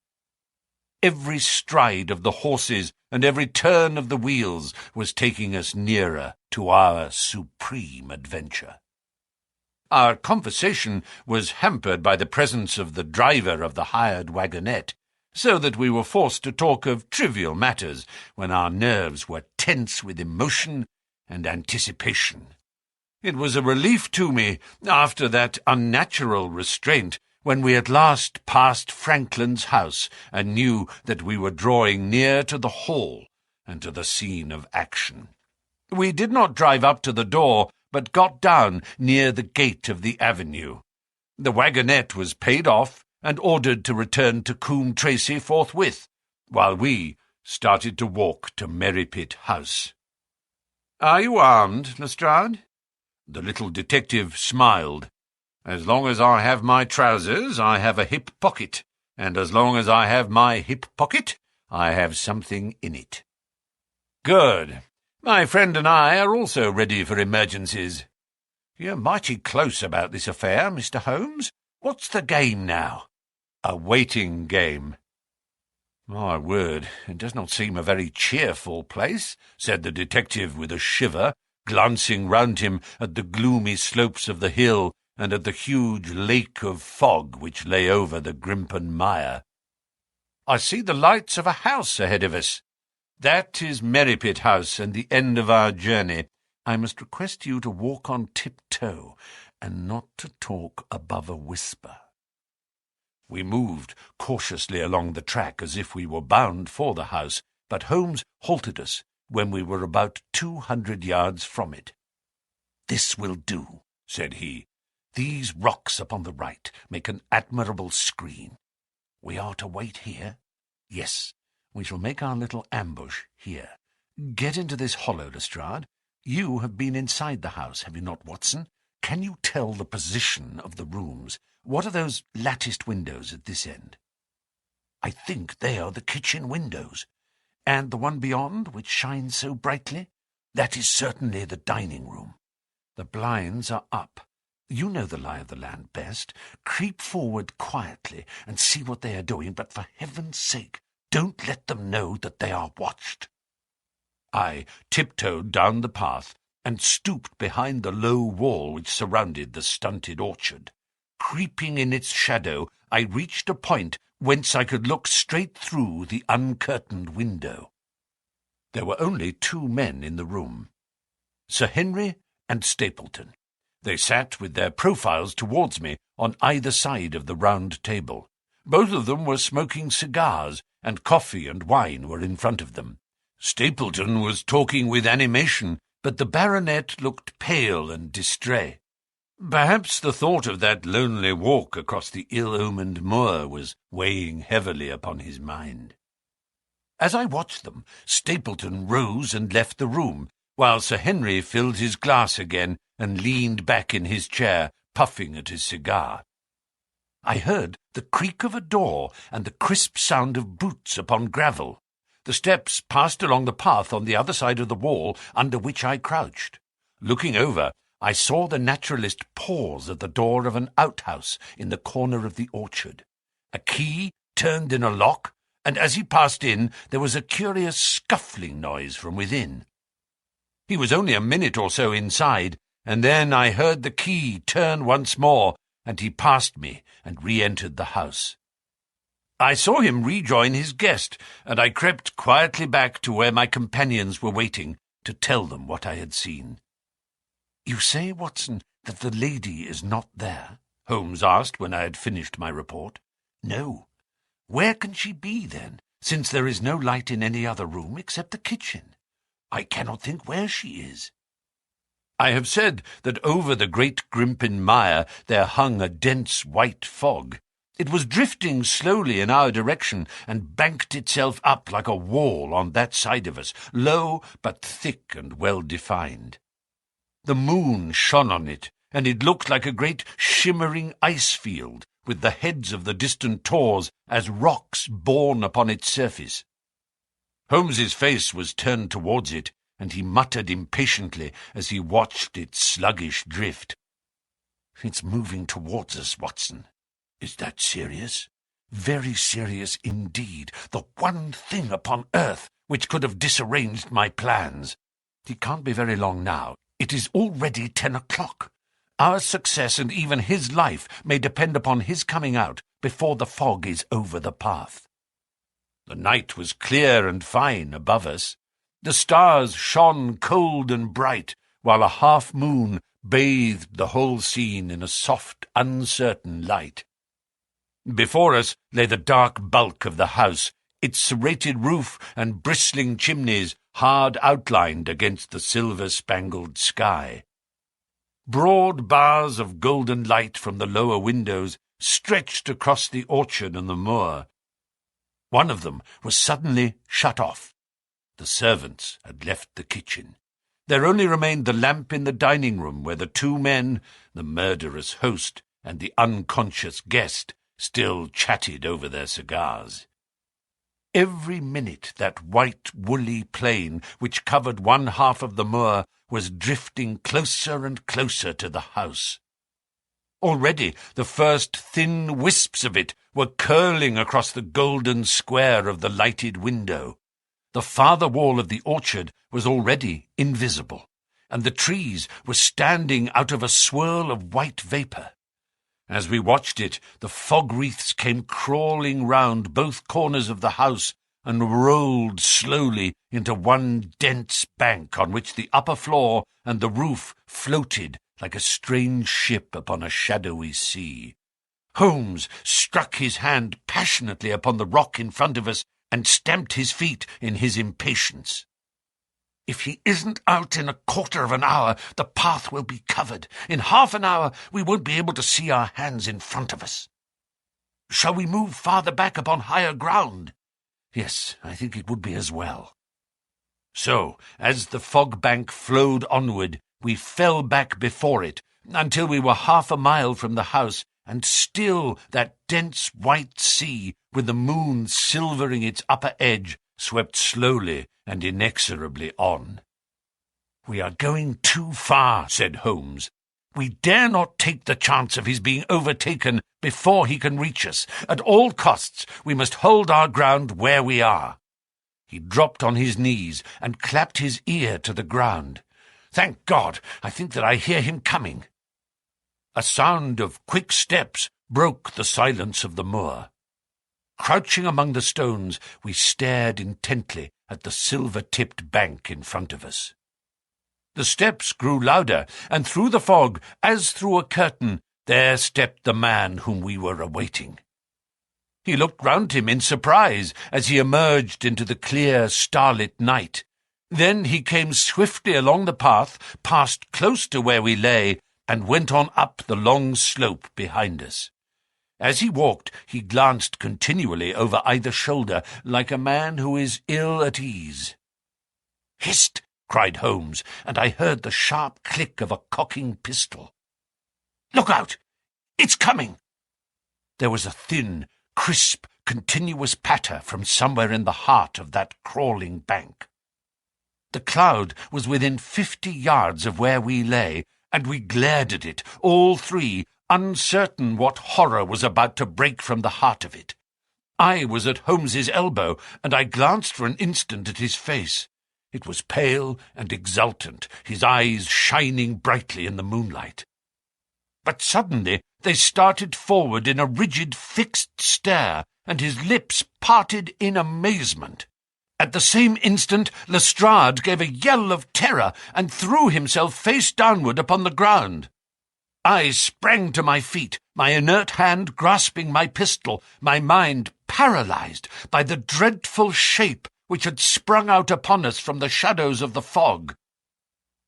Every stride of the horses and every turn of the wheels was taking us nearer to our supreme adventure. Our conversation was hampered by the presence of the driver of the hired wagonette, so that we were forced to talk of trivial matters when our nerves were tense with emotion and anticipation. It was a relief to me, after that unnatural restraint, when we at last passed Franklin's house and knew that we were drawing near to the hall and to the scene of action. We did not drive up to the door, but got down near the gate of the avenue. The wagonette was paid off and ordered to return to Coombe Tracy forthwith, while we started to walk to Merripit House. "Are you armed, Lestrade?" The little detective smiled. "As long as I have my trousers, I have a hip pocket, and as long as I have my hip pocket, I have something in it." "Good. My friend and I are also ready for emergencies. You're mighty close about this affair, Mr. Holmes. What's the game now?" "A waiting game." "My word, it does not seem a very cheerful place," said the detective with a shiver, glancing round him at the gloomy slopes of the hill and at the huge lake of fog which lay over the Grimpen Mire. "I see the lights of a house ahead of us. That is Merripit House and the end of our journey. I must request you to walk on tiptoe and not to talk above a whisper." We moved cautiously along the track as if we were bound for the house, but Holmes halted us when we were about 200 yards from it. "This will do," said he. "These rocks upon the right make an admirable screen. We are to wait here? Yes, we shall make our little ambush here. Get into this hollow, Lestrade. You have been inside the house, have you not, Watson? Can you tell the position of the rooms? What are those latticed windows at this end?" "I think they are the kitchen windows. And the one beyond, which shines so brightly? That is certainly the dining room. The blinds are up. You know the lie of the land best. Creep forward quietly and see what they are doing, but for heaven's sake, don't let them know that they are watched." I tiptoed down the path and stooped behind the low wall which surrounded the stunted orchard. Creeping in its shadow, I reached a point whence I could look straight through the uncurtained window. There were only 2 men in the room, Sir Henry and Stapleton. They sat with their profiles towards me on either side of the round table. Both of them were smoking cigars, and coffee and wine were in front of them. Stapleton was talking with animation, but the baronet looked pale and distrait. Perhaps the thought of that lonely walk across the ill-omened moor was weighing heavily upon his mind. As I watched them, Stapleton rose and left the room, while Sir Henry filled his glass again and leaned back in his chair, puffing at his cigar. I heard the creak of a door and the crisp sound of boots upon gravel. The steps passed along the path on the other side of the wall under which I crouched. Looking over, I saw the naturalist pause at the door of an outhouse in the corner of the orchard. A key turned in a lock, and as he passed in, there was a curious scuffling noise from within. He was only a minute or so inside, and then I heard the key turn once more, and he passed me and re-entered the house. I saw him rejoin his guest, and I crept quietly back to where my companions were waiting to tell them what I had seen. "You say, Watson, that the lady is not there?" Holmes asked when I had finished my report. "No. Where can she be, then, since there is no light in any other room except the kitchen? I cannot think where she is." I have said that over the great Grimpen Mire there hung a dense white fog. It was drifting slowly in our direction and banked itself up like a wall on that side of us, low but thick and well-defined. The moon shone on it, and it looked like a great shimmering ice field, with the heads of the distant tors as rocks borne upon its surface. Holmes's face was turned towards it, and he muttered impatiently as he watched its sluggish drift. "It's moving towards us, Watson." "Is that serious?" "Very serious indeed. The one thing upon earth which could have disarranged my plans. It can't be very long now. It is already 10 o'clock. Our success and even his life may depend upon his coming out before the fog is over the path." The night was clear and fine above us. The stars shone cold and bright, while a half-moon bathed the whole scene in a soft, uncertain light. Before us lay the dark bulk of the house, its serrated roof and bristling chimneys hard outlined against the silver-spangled sky. Broad bars of golden light from the lower windows stretched across the orchard and the moor. One of them was suddenly shut off. The servants had left the kitchen. There only remained the lamp in the dining room where the two men, the murderous host and the unconscious guest, still chatted over their cigars. Every minute that white woolly plain which covered one half of the moor was drifting closer and closer to the house. Already the first thin wisps of it were curling across the golden square of the lighted window. The farther wall of the orchard was already invisible, and the trees were standing out of a swirl of white vapour. As we watched it, the fog wreaths came crawling round both corners of the house and rolled slowly into one dense bank on which the upper floor and the roof floated like a strange ship upon a shadowy sea. Holmes struck his hand passionately upon the rock in front of us and stamped his feet in his impatience. "If he isn't out in a quarter of an hour, the path will be covered. In half an hour, we won't be able to see our hands in front of us. Shall we move farther back upon higher ground?" "Yes, I think it would be as well." So, as the fog bank flowed onward, we fell back before it, until we were half a mile from the house, and still that dense white sea, with the moon silvering its upper edge, swept slowly and inexorably on. "We are going too far," said Holmes. "We dare not take the chance of his being overtaken before he can reach us. At all costs, we must hold our ground where we are." He dropped on his knees and clapped his ear to the ground. "Thank God, I think that I hear him coming." A sound of quick steps broke the silence of the moor. Crouching among the stones, we stared intently at the silver-tipped bank in front of us. The steps grew louder, and through the fog, as through a curtain, there stepped the man whom we were awaiting. He looked round him in surprise as he emerged into the clear, starlit night. Then he came swiftly along the path, passed close to where we lay, and went on up the long slope behind us. As he walked, he glanced continually over either shoulder, like a man who is ill at ease. "Hist!" cried Holmes, and I heard the sharp click of a cocking pistol. "Look out! It's coming!" There was a thin, crisp, continuous patter from somewhere in the heart of that crawling bank. The cloud was within 50 yards of where we lay, and we glared at it, all three, uncertain what horror was about to break from the heart of it. I was at Holmes's elbow, and I glanced for an instant at his face. It was pale and exultant, his eyes shining brightly in the moonlight. But suddenly they started forward in a rigid, fixed stare, and his lips parted in amazement. At the same instant, Lestrade gave a yell of terror and threw himself face downward upon the ground. I sprang to my feet, my inert hand grasping my pistol, my mind paralyzed by the dreadful shape which had sprung out upon us from the shadows of the fog.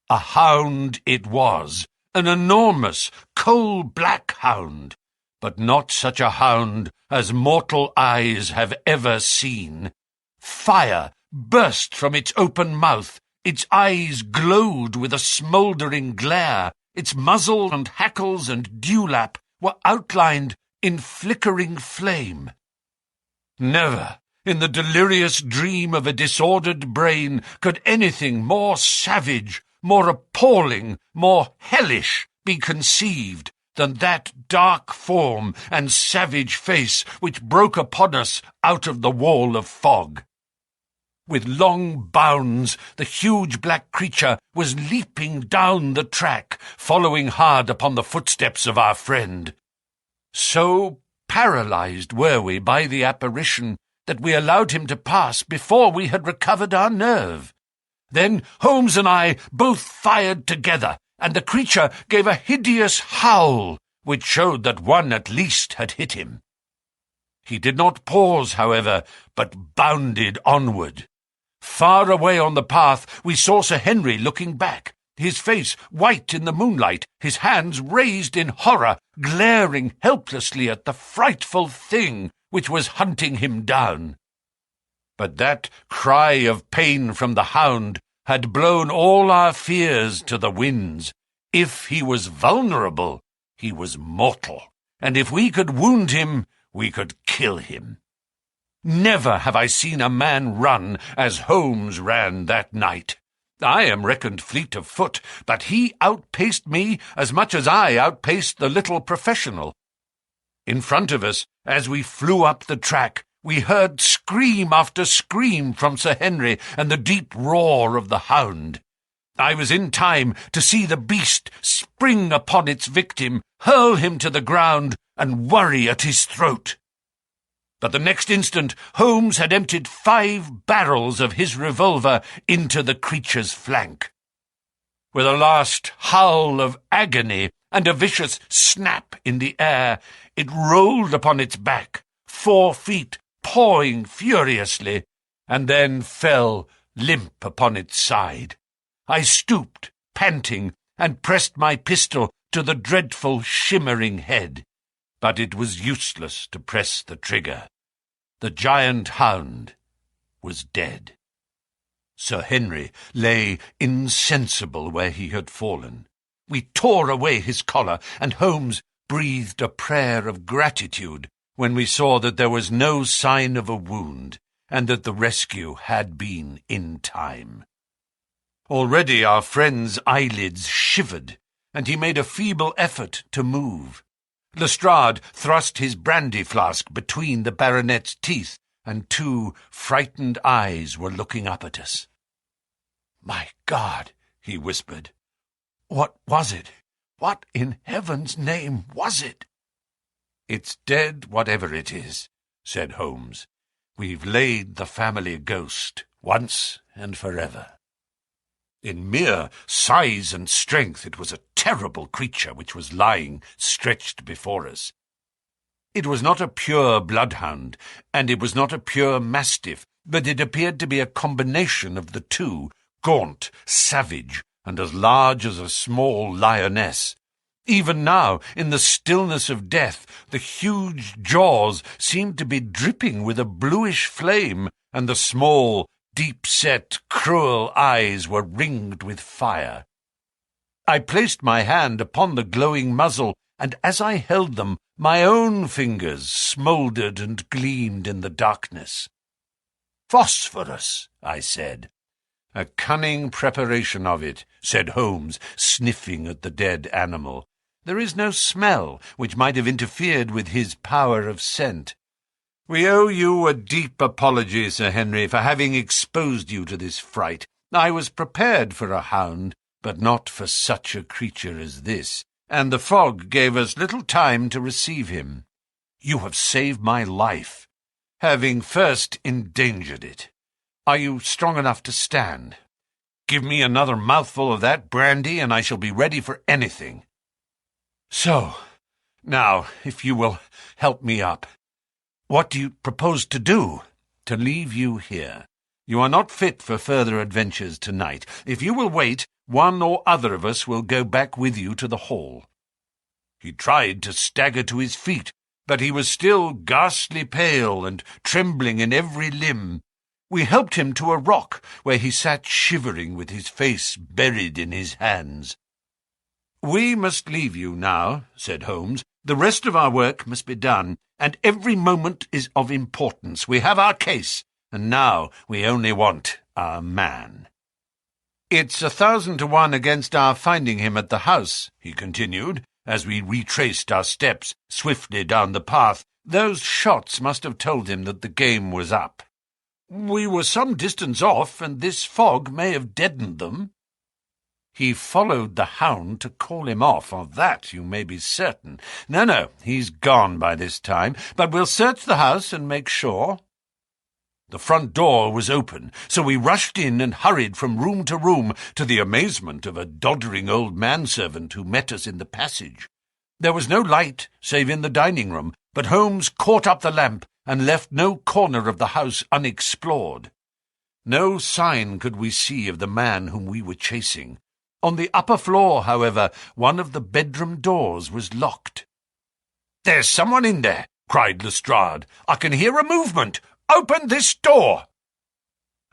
A hound it was, an enormous, coal-black hound, but not such a hound as mortal eyes have ever seen. Fire burst from its open mouth, its eyes glowed with a smouldering glare, its muzzle and hackles and dewlap were outlined in flickering flame. Never, in the delirious dream of a disordered brain, could anything more savage, more appalling, more hellish be conceived than that dark form and savage face which broke upon us out of the wall of fog. With long bounds, the huge black creature was leaping down the track, following hard upon the footsteps of our friend. So paralyzed were we by the apparition that we allowed him to pass before we had recovered our nerve. Then Holmes and I both fired together, and the creature gave a hideous howl, which showed that one at least had hit him. He did not pause, however, but bounded onward. Far away on the path we saw Sir Henry looking back, his face white in the moonlight, his hands raised in horror, glaring helplessly at the frightful thing which was hunting him down. But that cry of pain from the hound had blown all our fears to the winds. If he was vulnerable, he was mortal, and if we could wound him, we could kill him. Never have I seen a man run as Holmes ran that night. I am reckoned fleet of foot, but he outpaced me as much as I outpaced the little professional. In front of us, as we flew up the track, we heard scream after scream from Sir Henry and the deep roar of the hound. I was in time to see the beast spring upon its victim, hurl him to the ground, and worry at his throat. But the next instant Holmes had emptied 5 barrels of his revolver into the creature's flank. With a last howl of agony and a vicious snap in the air, it rolled upon its back, 4 feet, pawing furiously, and then fell limp upon its side. I stooped, panting, and pressed my pistol to the dreadful shimmering head. But it was useless to press the trigger. The giant hound was dead. Sir Henry lay insensible where he had fallen. We tore away his collar, and Holmes breathed a prayer of gratitude when we saw that there was no sign of a wound, and that the rescue had been in time. Already our friend's eyelids shivered, and he made a feeble effort to move. Lestrade thrust his brandy flask between the baronet's teeth, and 2 frightened eyes were looking up at us. "My God," he whispered. "What was it? What in heaven's name was it?" "It's dead, whatever it is," said Holmes. "We've laid the family ghost, once and forever." In mere size and strength it was a terrible creature which was lying stretched before us. It was not a pure bloodhound, and it was not a pure mastiff, but it appeared to be a combination of the two, gaunt, savage, and as large as a small lioness. Even now, in the stillness of death, the huge jaws seemed to be dripping with a bluish flame, and the small, deep-set, cruel eyes were ringed with fire. I placed my hand upon the glowing muzzle, and as I held them, my own fingers smouldered and gleamed in the darkness. "Phosphorus," I said. "A cunning preparation of it," said Holmes, sniffing at the dead animal. "There is no smell which might have interfered with his power of scent. We owe you a deep apology, Sir Henry, for having exposed you to this fright. I was prepared for a hound, but not for such a creature as this, and the fog gave us little time to receive him. You have saved my life, having first endangered it. Are you strong enough to stand? Give me another mouthful of that brandy, and I shall be ready for anything. So, now, if you will help me up. What do you propose to do?" "To leave you here. You are not fit for further adventures tonight. If you will wait, one or other of us will go back with you to the hall." He tried to stagger to his feet, but he was still ghastly pale and trembling in every limb. We helped him to a rock, where he sat shivering with his face buried in his hands. "We must leave you now," said Holmes. "The rest of our work must be done, and every moment is of importance. We have our case, and now we only want our man." "It's 1,000 to 1 against our finding him at the house," he continued, as we retraced our steps swiftly down the path. "Those shots must have told him that the game was up. We were some distance off, and this fog may have deadened them." "He followed the hound to call him off, of that you may be certain. No, he's gone by this time, but we'll search the house and make sure." The front door was open, so we rushed in and hurried from room to room, to the amazement of a doddering old manservant who met us in the passage. There was no light save in the dining-room, but Holmes caught up the lamp and left no corner of the house unexplored. No sign could we see of the man whom we were chasing. On the upper floor, however, one of the bedroom doors was locked. "There's someone in there," cried Lestrade. "I can hear a movement. Open this door!"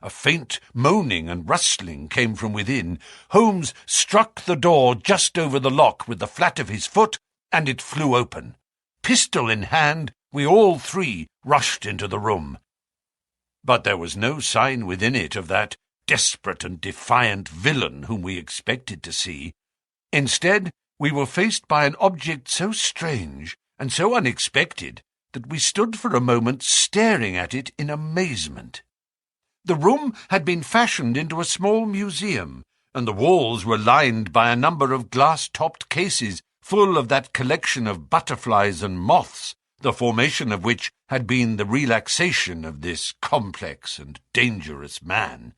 A faint moaning and rustling came from within. Holmes struck the door just over the lock with the flat of his foot, and it flew open. Pistol in hand, we all three rushed into the room. But there was no sign within it of that desperate and defiant villain whom we expected to see. Instead, we were faced by an object so strange and so unexpected that we stood for a moment staring at it in amazement. The room had been fashioned into a small museum, and the walls were lined by a number of glass-topped cases full of that collection of butterflies and moths, the formation of which had been the relaxation of this complex and dangerous man.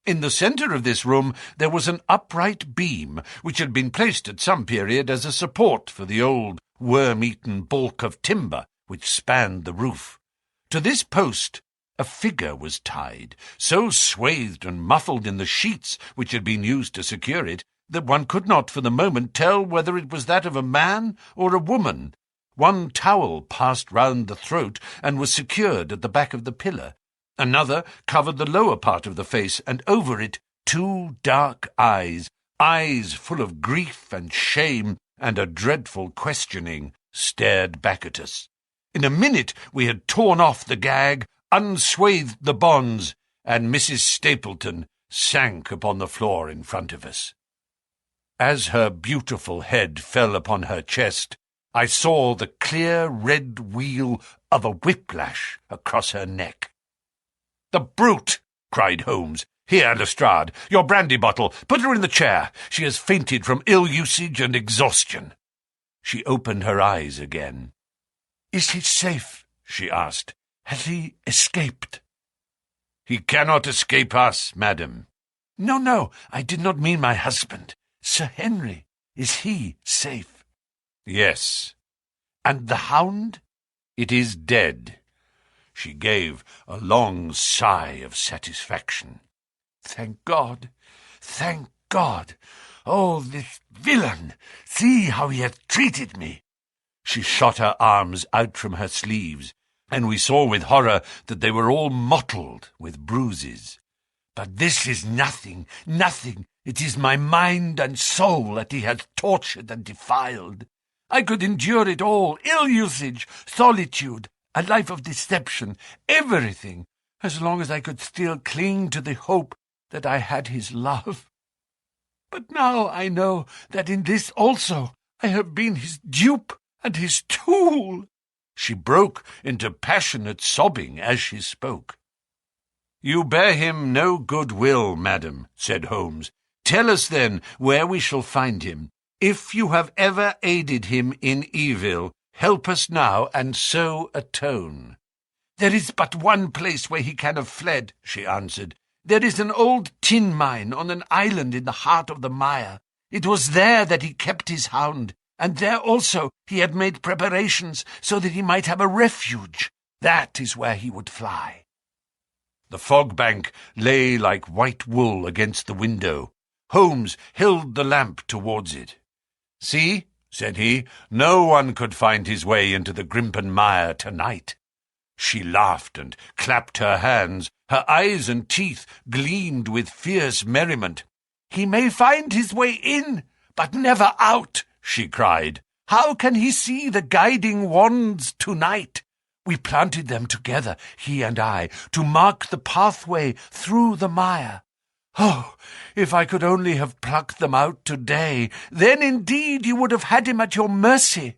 In the centre of this room there was an upright beam, which had been placed at some period as a support for the old worm-eaten balk of timber which spanned the roof. To this post a figure was tied, so swathed and muffled in the sheets which had been used to secure it, that one could not for the moment tell whether it was that of a man or a woman. One towel passed round the throat and was secured at the back of the pillar. Another covered the lower part of the face, and over it 2 dark eyes, eyes full of grief and shame and a dreadful questioning, stared back at us. In a minute we had torn off the gag, unswathed the bonds, and Mrs. Stapleton sank upon the floor in front of us. As her beautiful head fell upon her chest, I saw the clear red wheal of a whiplash across her neck. "The brute!" cried Holmes. "Here, Lestrade, your brandy bottle. Put her in the chair. She has fainted from ill usage and exhaustion." She opened her eyes again. "Is he safe?" she asked. "Has he escaped?" "He cannot escape us, madam." No, I did not mean my husband. Sir Henry, is he safe?" "Yes." "And the Hound?" "It is dead." She gave a long sigh of satisfaction. "Thank God! Thank God! Oh, this villain! See how he hath treated me!" She shot her arms out from her sleeves, and we saw with horror that they were all mottled with bruises. "But this is nothing. It is my mind and soul that he has tortured and defiled. I could endure it all, ill usage, solitude, a life of deception, everything, as long as I could still cling to the hope that I had his love. But now I know that in this also I have been his dupe and his tool." She broke into passionate sobbing as she spoke. "You bear him no good will, madam," said Holmes. "Tell us, then, where we shall find him. If you have ever aided him in evil, help us now, and so atone." "There is but one place where he can have fled," she answered. "There is an old tin mine on an island in the heart of the mire. It was there that he kept his hound, and there also he had made preparations so that he might have a refuge. That is where he would fly." The fog bank lay like white wool against the window. Holmes held the lamp towards it. "See," said he, "no one could find his way into the Grimpen Mire tonight." She laughed and clapped her hands. Her eyes and teeth gleamed with fierce merriment. "He may find his way in, but never out," she cried. "How can he see the guiding wands tonight? We planted them together, he and I, to mark the pathway through the mire. Oh, if I could only have plucked them out today, then indeed you would have had him at your mercy."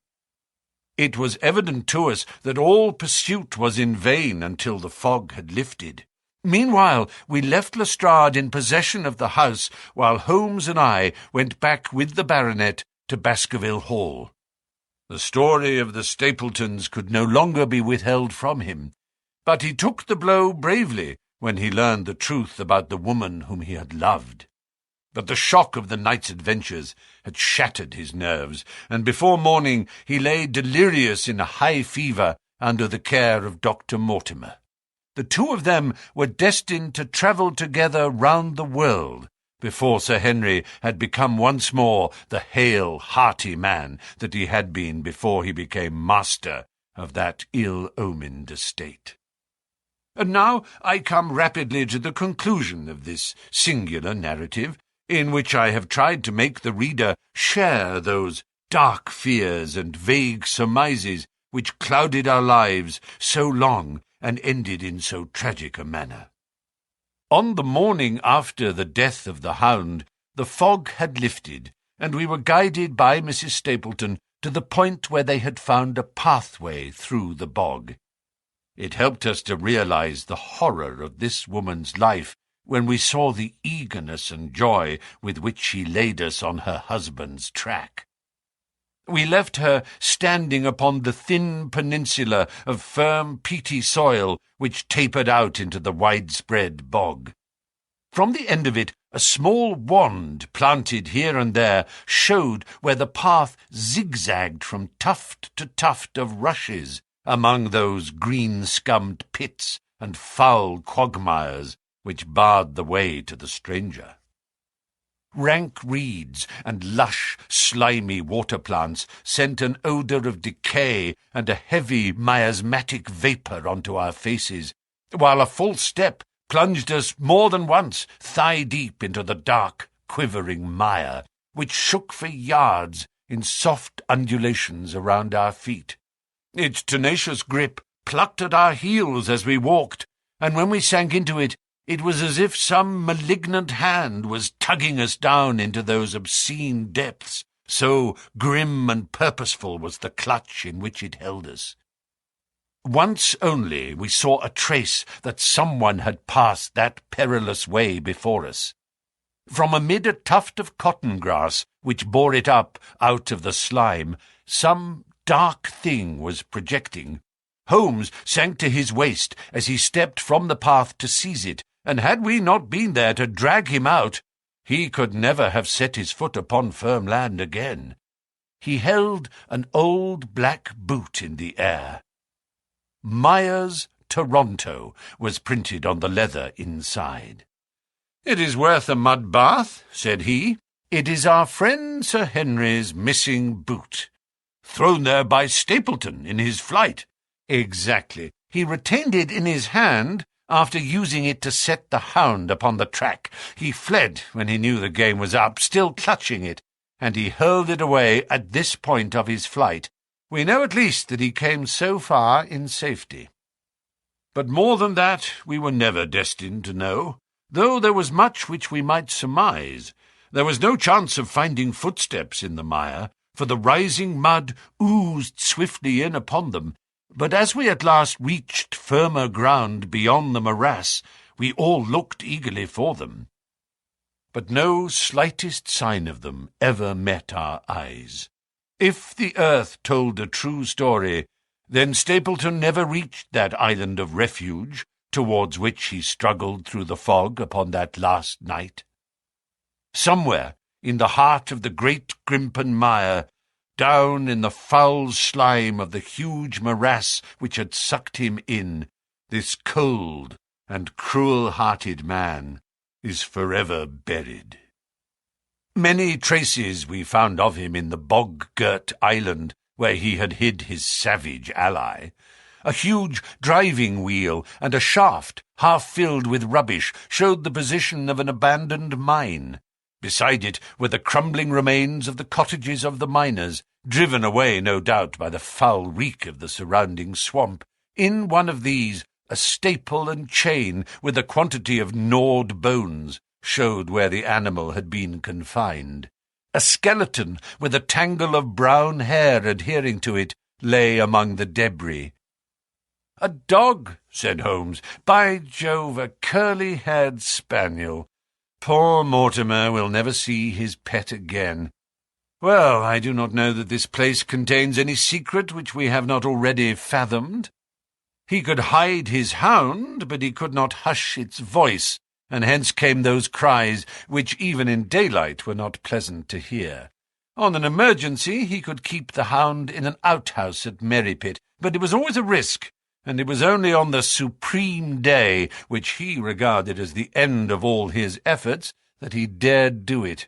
It was evident to us that all pursuit was in vain until the fog had lifted. Meanwhile, we left Lestrade in possession of the house, while Holmes and I went back with the baronet to Baskerville Hall. The story of the Stapletons could no longer be withheld from him, but he took the blow bravely when he learned the truth about the woman whom he had loved. But the shock of the night's adventures had shattered his nerves, and before morning he lay delirious in a high fever under the care of Dr. Mortimer. The two of them were destined to travel together round the world before Sir Henry had become once more the hale, hearty man that he had been before he became master of that ill-omened estate. And now I come rapidly to the conclusion of this singular narrative, in which I have tried to make the reader share those dark fears and vague surmises which clouded our lives so long and ended in so tragic a manner. On the morning after the death of the Hound, the fog had lifted, and we were guided by Mrs. Stapleton to the point where they had found a pathway through the bog. It helped us to realize the horror of this woman's life when we saw the eagerness and joy with which she laid us on her husband's track. We left her standing upon the thin peninsula of firm, peaty soil which tapered out into the widespread bog. From the end of it, a small wand planted here and there showed where the path zigzagged from tuft to tuft of rushes among those green-scummed pits and foul quagmires which barred the way to the stranger. Rank reeds and lush, slimy water plants sent an odour of decay and a heavy miasmatic vapour onto our faces, while a false step plunged us more than once thigh-deep into the dark, quivering mire, which shook for yards in soft undulations around our feet. Its tenacious grip plucked at our heels as we walked, and when we sank into it, it was as if some malignant hand was tugging us down into those obscene depths, so grim and purposeful was the clutch in which it held us. Once only we saw a trace that someone had passed that perilous way before us. From amid a tuft of cotton grass which bore it up out of the slime, some dark thing was projecting. Holmes sank to his waist as he stepped from the path to seize it, and had we not been there to drag him out, he could never have set his foot upon firm land again. He held an old black boot in the air. Myers, Toronto, was printed on the leather inside. "It is worth a mud bath," said he. "It is our friend Sir Henry's missing boot. Thrown there by Stapleton in his flight." "Exactly. He retained it in his hand after using it to set the Hound upon the track. He fled when he knew the game was up, still clutching it, and he hurled it away at this point of his flight. We know at least that he came so far in safety. But more than that we were never destined to know, though there was much which we might surmise. There was no chance of finding footsteps in the mire, for the rising mud oozed swiftly in upon them, but as we at last reached firmer ground beyond the morass, we all looked eagerly for them. But no slightest sign of them ever met our eyes. If the earth told a true story, then Stapleton never reached that island of refuge towards which he struggled through the fog upon that last night. Somewhere in the heart of the great Grimpen mire, down in the foul slime of the huge morass which had sucked him in, this cold and cruel-hearted man is forever buried. Many traces we found of him in the bog-girt island where he had hid his savage ally. A huge driving wheel and a shaft, half filled with rubbish, showed the position of an abandoned mine. Beside it were the crumbling remains of the cottages of the miners, driven away, no doubt, by the foul reek of the surrounding swamp. In one of these, a staple and chain with a quantity of gnawed bones showed where the animal had been confined. A skeleton with a tangle of brown hair adhering to it lay among the debris. "A dog," said Holmes. "By Jove, a curly-haired spaniel. Poor Mortimer will never see his pet again. Well, I do not know that this place contains any secret which we have not already fathomed. He could hide his hound, but he could not hush its voice, and hence came those cries which even in daylight were not pleasant to hear. On an emergency he could keep the hound in an outhouse at Merrypit, but it was always a risk, and it was only on the supreme day, which he regarded as the end of all his efforts, that he dared do it.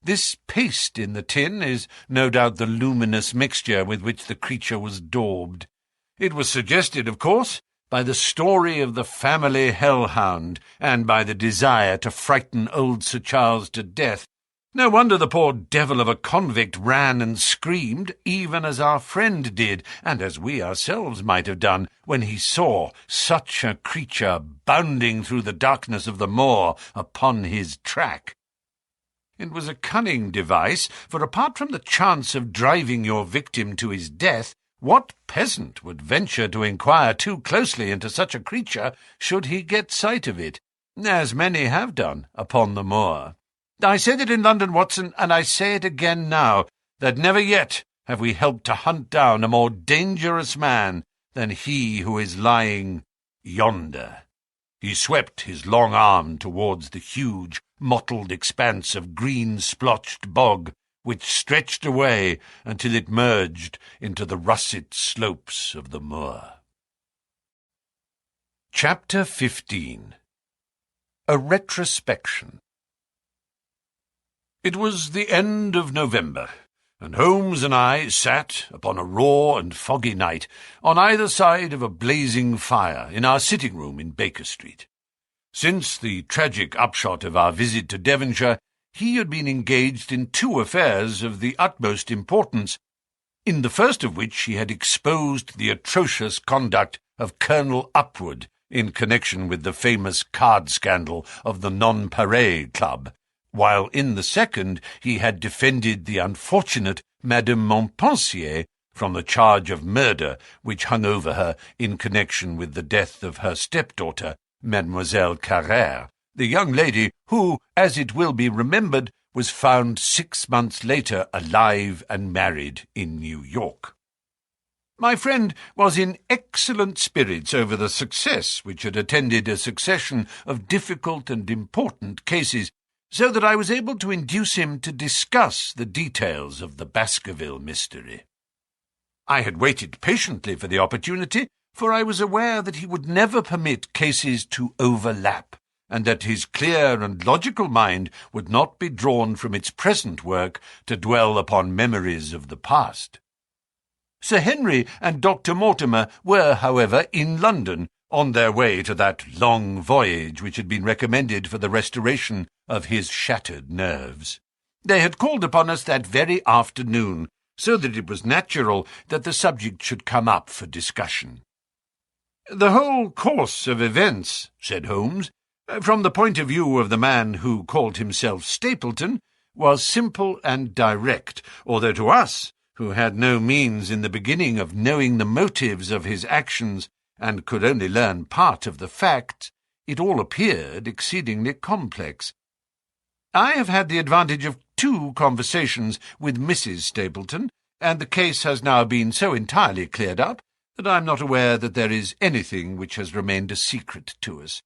This paste in the tin is no doubt the luminous mixture with which the creature was daubed. It was suggested, of course, by the story of the family hellhound, and by the desire to frighten old Sir Charles to death. No wonder the poor devil of a convict ran and screamed, even as our friend did, and as we ourselves might have done, when he saw such a creature bounding through the darkness of the moor upon his track. It was a cunning device, for apart from the chance of driving your victim to his death, what peasant would venture to inquire too closely into such a creature should he get sight of it, as many have done upon the moor? I said it in London, Watson, and I say it again now, that never yet have we helped to hunt down a more dangerous man than he who is lying yonder. He swept his long arm towards the huge, mottled expanse of green-splotched bog, which stretched away until it merged into the russet slopes of the moor. Chapter 15. A Retrospection. It was the end of November, and Holmes and I sat upon a raw and foggy night on either side of a blazing fire in our sitting-room in Baker Street. Since the tragic upshot of our visit to Devonshire, he had been engaged in two affairs of the utmost importance, in the first of which he had exposed the atrocious conduct of Colonel Upward in connection with the famous card scandal of the Nonpareil Club, while in the second he had defended the unfortunate Madame Montpensier from the charge of murder which hung over her in connection with the death of her stepdaughter, Mademoiselle Carrère, the young lady who, as it will be remembered, was found 6 months later alive and married in New York. My friend was in excellent spirits over the success which had attended a succession of difficult and important cases, so that I was able to induce him to discuss the details of the Baskerville mystery. I had waited patiently for the opportunity, for I was aware that he would never permit cases to overlap, and that his clear and logical mind would not be drawn from its present work to dwell upon memories of the past. Sir Henry and Dr. Mortimer were, however, in London, on their way to that long voyage which had been recommended for the restoration of his shattered nerves. They had called upon us that very afternoon, so that it was natural that the subject should come up for discussion. "The whole course of events," said Holmes, "from the point of view of the man who called himself Stapleton, was simple and direct, although to us, who had no means in the beginning of knowing the motives of his actions, and could only learn part of the facts, it all appeared exceedingly complex. I have had the advantage of 2 conversations with Mrs. Stapleton, and the case has now been so entirely cleared up that I am not aware that there is anything which has remained a secret to us.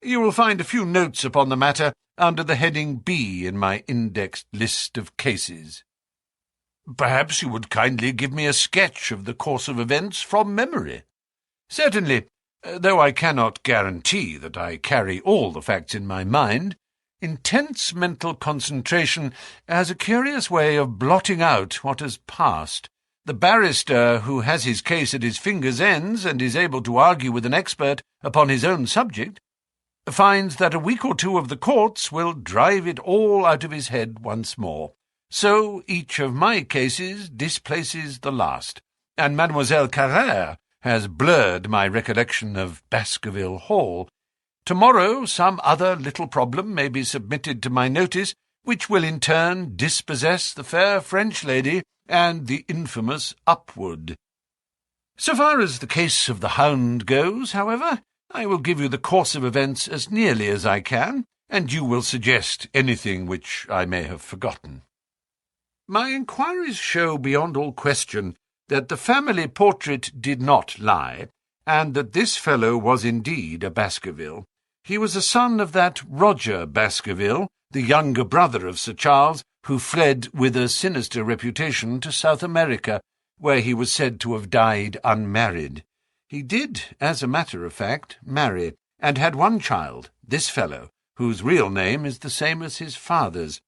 You will find a few notes upon the matter under the heading B in my indexed list of cases. Perhaps you would kindly give me a sketch of the course of events from memory. Certainly, though I cannot guarantee that I carry all the facts in my mind. Intense mental concentration has a curious way of blotting out what has passed. The barrister who has his case at his fingers' ends and is able to argue with an expert upon his own subject finds that a week or 2 of the courts will drive it all out of his head once more. So each of my cases displaces the last, and Mademoiselle Carrère has blurred my recollection of Baskerville Hall. Tomorrow some other little problem may be submitted to my notice, which will in turn dispossess the fair French lady and the infamous Upward. So far as the case of the Hound goes, however, I will give you the course of events as nearly as I can, and you will suggest anything which I may have forgotten. My inquiries show beyond all question that the family portrait did not lie, and that this fellow was indeed a Baskerville. He was a son of that Roger Baskerville, the younger brother of Sir Charles, who fled with a sinister reputation to South America, where he was said to have died unmarried. He did, as a matter of fact, marry, and had one child, this fellow, whose real name is the same as his father's.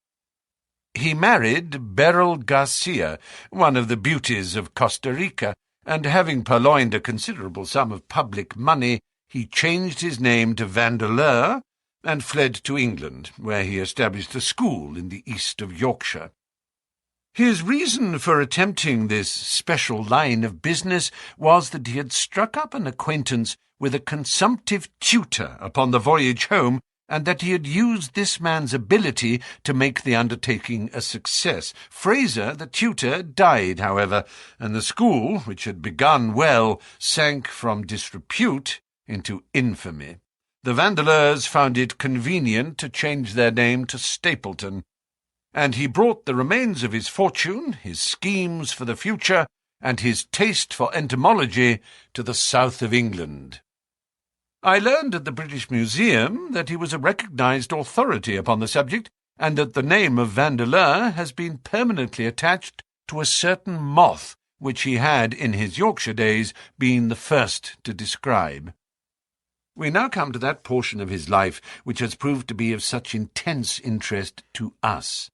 He married Beryl Garcia, one of the beauties of Costa Rica, and having purloined a considerable sum of public money, he changed his name to Vandeleur and fled to England, where he established a school in the east of Yorkshire. His reason for attempting this special line of business was that he had struck up an acquaintance with a consumptive tutor upon the voyage home, and that he had used this man's ability to make the undertaking a success. Fraser, the tutor, died, however, and the school, which had begun well, sank from disrepute into infamy. The Vandeleurs found it convenient to change their name to Stapleton, and he brought the remains of his fortune, his schemes for the future, and his taste for entomology to the south of England. I learned at the British Museum that he was a recognized authority upon the subject, and that the name of Vandeleur has been permanently attached to a certain moth which he had in his Yorkshire days been the first to describe. We now come to that portion of his life which has proved to be of such intense interest to us.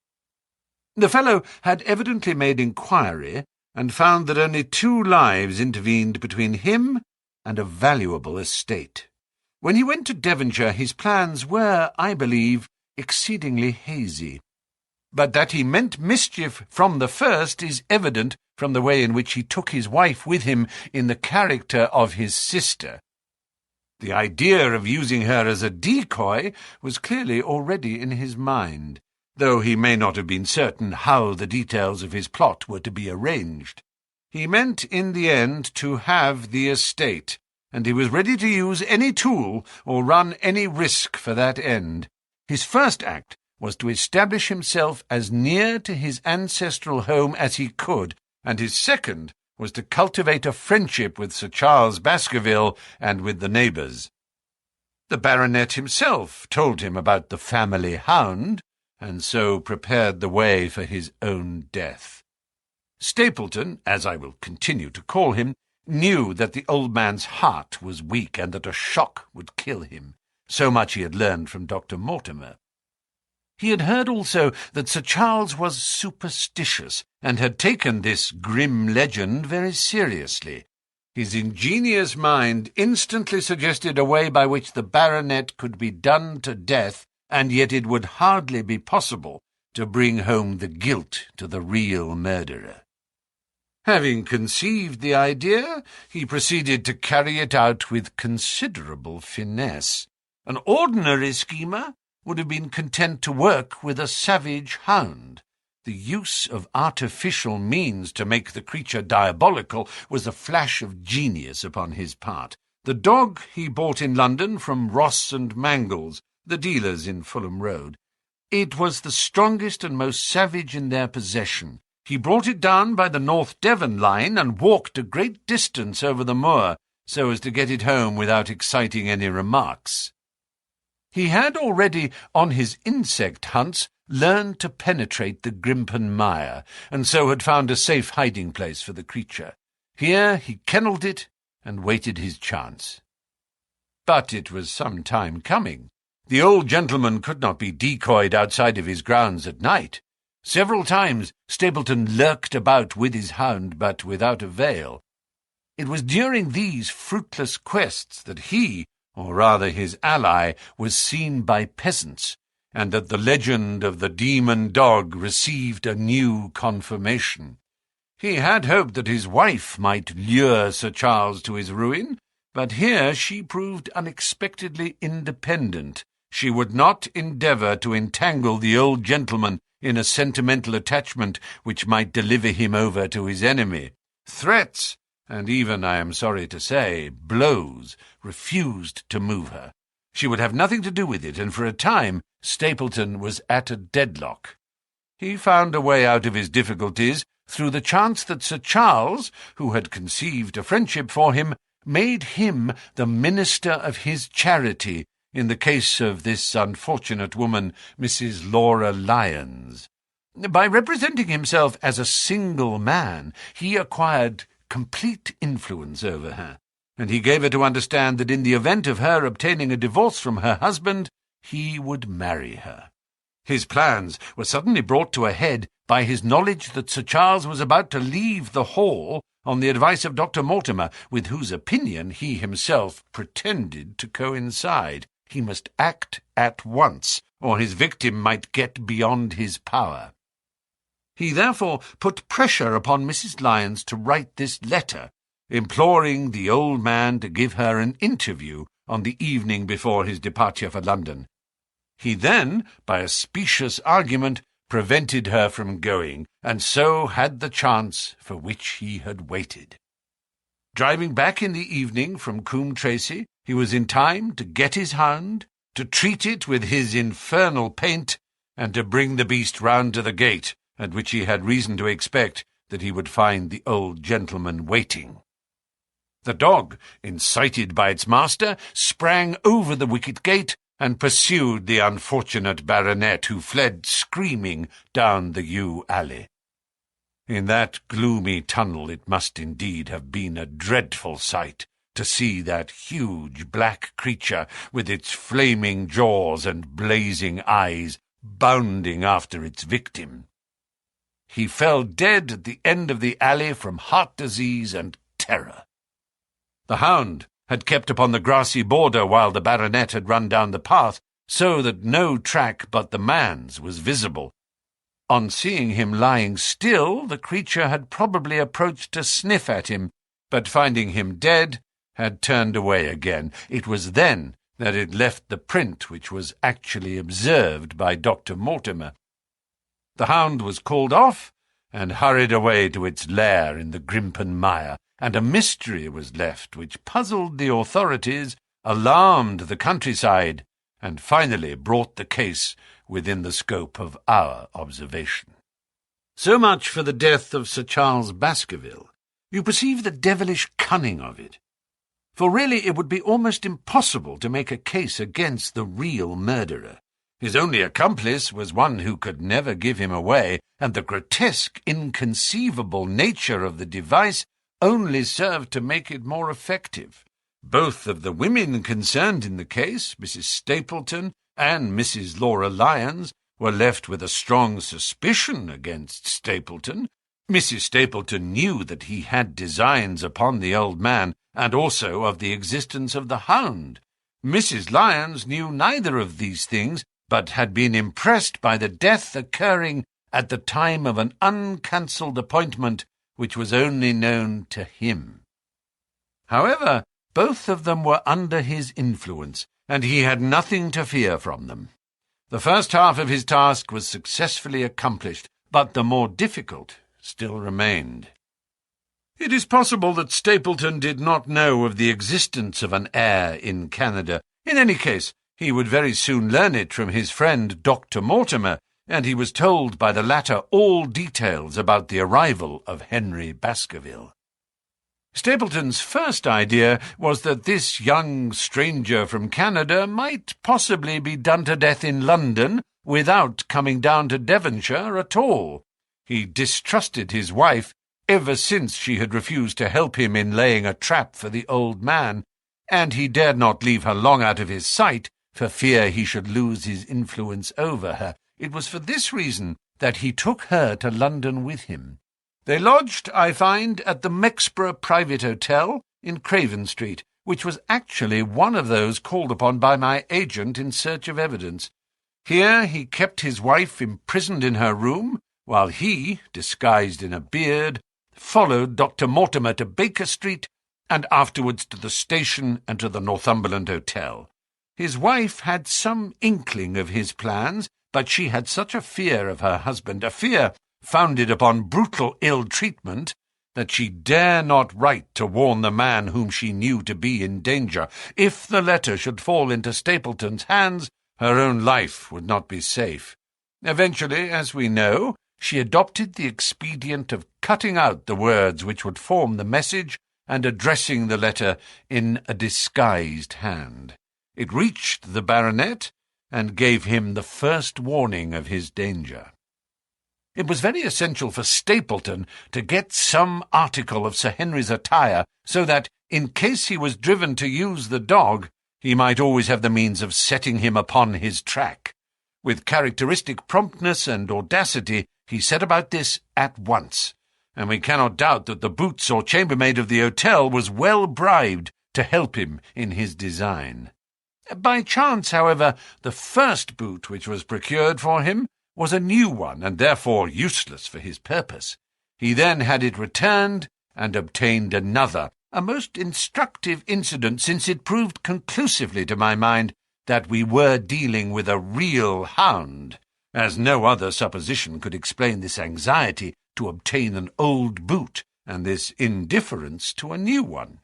The fellow had evidently made inquiry, and found that only 2 lives intervened between him and a valuable estate. When he went to Devonshire, his plans were, I believe, exceedingly hazy. But that he meant mischief from the first is evident from the way in which he took his wife with him in the character of his sister. The idea of using her as a decoy was clearly already in his mind, though he may not have been certain how the details of his plot were to be arranged. He meant in the end to have the estate, and he was ready to use any tool or run any risk for that end. His first act was to establish himself as near to his ancestral home as he could, and his second was to cultivate a friendship with Sir Charles Baskerville and with the neighbours. The baronet himself told him about the family hound, and so prepared the way for his own death. Stapleton, as I will continue to call him, knew that the old man's heart was weak and that a shock would kill him. So much he had learned from Dr. Mortimer. He had heard also that Sir Charles was superstitious, and had taken this grim legend very seriously. His ingenious mind instantly suggested a way by which the baronet could be done to death, and yet it would hardly be possible to bring home the guilt to the real murderer. Having conceived the idea, he proceeded to carry it out with considerable finesse. An ordinary schemer would have been content to work with a savage hound. The use of artificial means to make the creature diabolical was a flash of genius upon his part. The dog he bought in London from Ross and Mangles, the dealers in Fulham Road. It was the strongest and most savage in their possession. He brought it down by the North Devon line and walked a great distance over the moor, so as to get it home without exciting any remarks. He had already, on his insect hunts, learned to penetrate the Grimpen mire, and so had found a safe hiding-place for the creature. Here he kennelled it and waited his chance. But it was some time coming. The old gentleman could not be decoyed outside of his grounds at night. Several times Stapleton lurked about with his hound, but without avail. It was during these fruitless quests that he, or rather his ally, was seen by peasants, and that the legend of the demon dog received a new confirmation. He had hoped that his wife might lure Sir Charles to his ruin, but here she proved unexpectedly independent. She would not endeavour to entangle the old gentleman in a sentimental attachment which might deliver him over to his enemy. Threats, and even, I am sorry to say, blows, refused to move her. She would have nothing to do with it, and for a time Stapleton was at a deadlock. He found a way out of his difficulties through the chance that Sir Charles, who had conceived a friendship for him, made him the minister of his charity in the case of this unfortunate woman, Mrs. Laura Lyons. By representing himself as a single man, he acquired complete influence over her, and he gave her to understand that in the event of her obtaining a divorce from her husband, he would marry her. His plans were suddenly brought to a head by his knowledge that Sir Charles was about to leave the hall on the advice of Dr. Mortimer, with whose opinion he himself pretended to coincide. He must act at once, or his victim might get beyond his power. He therefore put pressure upon Mrs. Lyons to write this letter, imploring the old man to give her an interview on the evening before his departure for London. He then, by a specious argument, prevented her from going, and so had the chance for which he had waited. Driving back in the evening from Coombe Tracey, he was in time to get his hound, to treat it with his infernal paint, and to bring the beast round to the gate, at which he had reason to expect that he would find the old gentleman waiting. The dog, incited by its master, sprang over the wicket gate and pursued the unfortunate baronet, who fled screaming down the yew alley. In that gloomy tunnel it must indeed have been a dreadful sight to see that huge black creature with its flaming jaws and blazing eyes bounding after its victim. He fell dead at the end of the alley from heart disease and terror. The hound had kept upon the grassy border while the baronet had run down the path, so that no track but the man's was visible. On seeing him lying still, the creature had probably approached to sniff at him, but finding him dead, had turned away again. It was then that it left the print which was actually observed by Dr. Mortimer. The hound was called off, and hurried away to its lair in the Grimpen Mire, and a mystery was left which puzzled the authorities, alarmed the countryside, and finally brought the case within the scope of our observation. So much for the death of Sir Charles Baskerville. You perceive the devilish cunning of it. For really it would be almost impossible to make a case against the real murderer. His only accomplice was one who could never give him away, and the grotesque, inconceivable nature of the device only served to make it more effective. Both of the women concerned in the case, Mrs. Stapleton and Mrs. Laura Lyons, were left with a strong suspicion against Stapleton. Mrs. Stapleton knew that he had designs upon the old man, and also of the existence of the hound. Mrs. Lyons knew neither of these things, but had been impressed by the death occurring at the time of an uncancelled appointment which was only known to him. However, both of them were under his influence, and he had nothing to fear from them. The first half of his task was successfully accomplished, but the more difficult still remained. It is possible that Stapleton did not know of the existence of an heir in Canada. In any case, he would very soon learn it from his friend Dr. Mortimer, and he was told by the latter all details about the arrival of Henry Baskerville. Stapleton's first idea was that this young stranger from Canada might possibly be done to death in London without coming down to Devonshire at all. He distrusted his wife ever since she had refused to help him in laying a trap for the old man, and he dared not leave her long out of his sight for fear he should lose his influence over her. It was for this reason that he took her to London with him. They lodged, I find, at the Mexborough Private Hotel in Craven Street, which was actually one of those called upon by my agent in search of evidence. Here he kept his wife imprisoned in her room, while he, disguised in a beard, followed Dr. Mortimer to Baker Street, and afterwards to the station and to the Northumberland Hotel. His wife had some inkling of his plans, but she had such a fear of her husband, a fear founded upon brutal ill-treatment, that she dare not write to warn the man whom she knew to be in danger. If the letter should fall into Stapleton's hands, her own life would not be safe. Eventually, as we know, she adopted the expedient of cutting out the words which would form the message and addressing the letter in a disguised hand. It reached the baronet, and gave him the first warning of his danger. It was very essential for Stapleton to get some article of Sir Henry's attire, so that, In case he was driven to use the dog, he might always have the means of setting him upon his track. With characteristic promptness and audacity, he set about this at once, and we cannot doubt that the boots or chambermaid of the hotel was well bribed to help him in his design. By chance, however, the first boot which was procured for him was a new one, and therefore useless for his purpose. He then had it returned and obtained another, a most instructive incident, since it proved conclusively to my mind that we were dealing with a real hound, as no other supposition could explain this anxiety to obtain an old boot, and this indifference to a new one.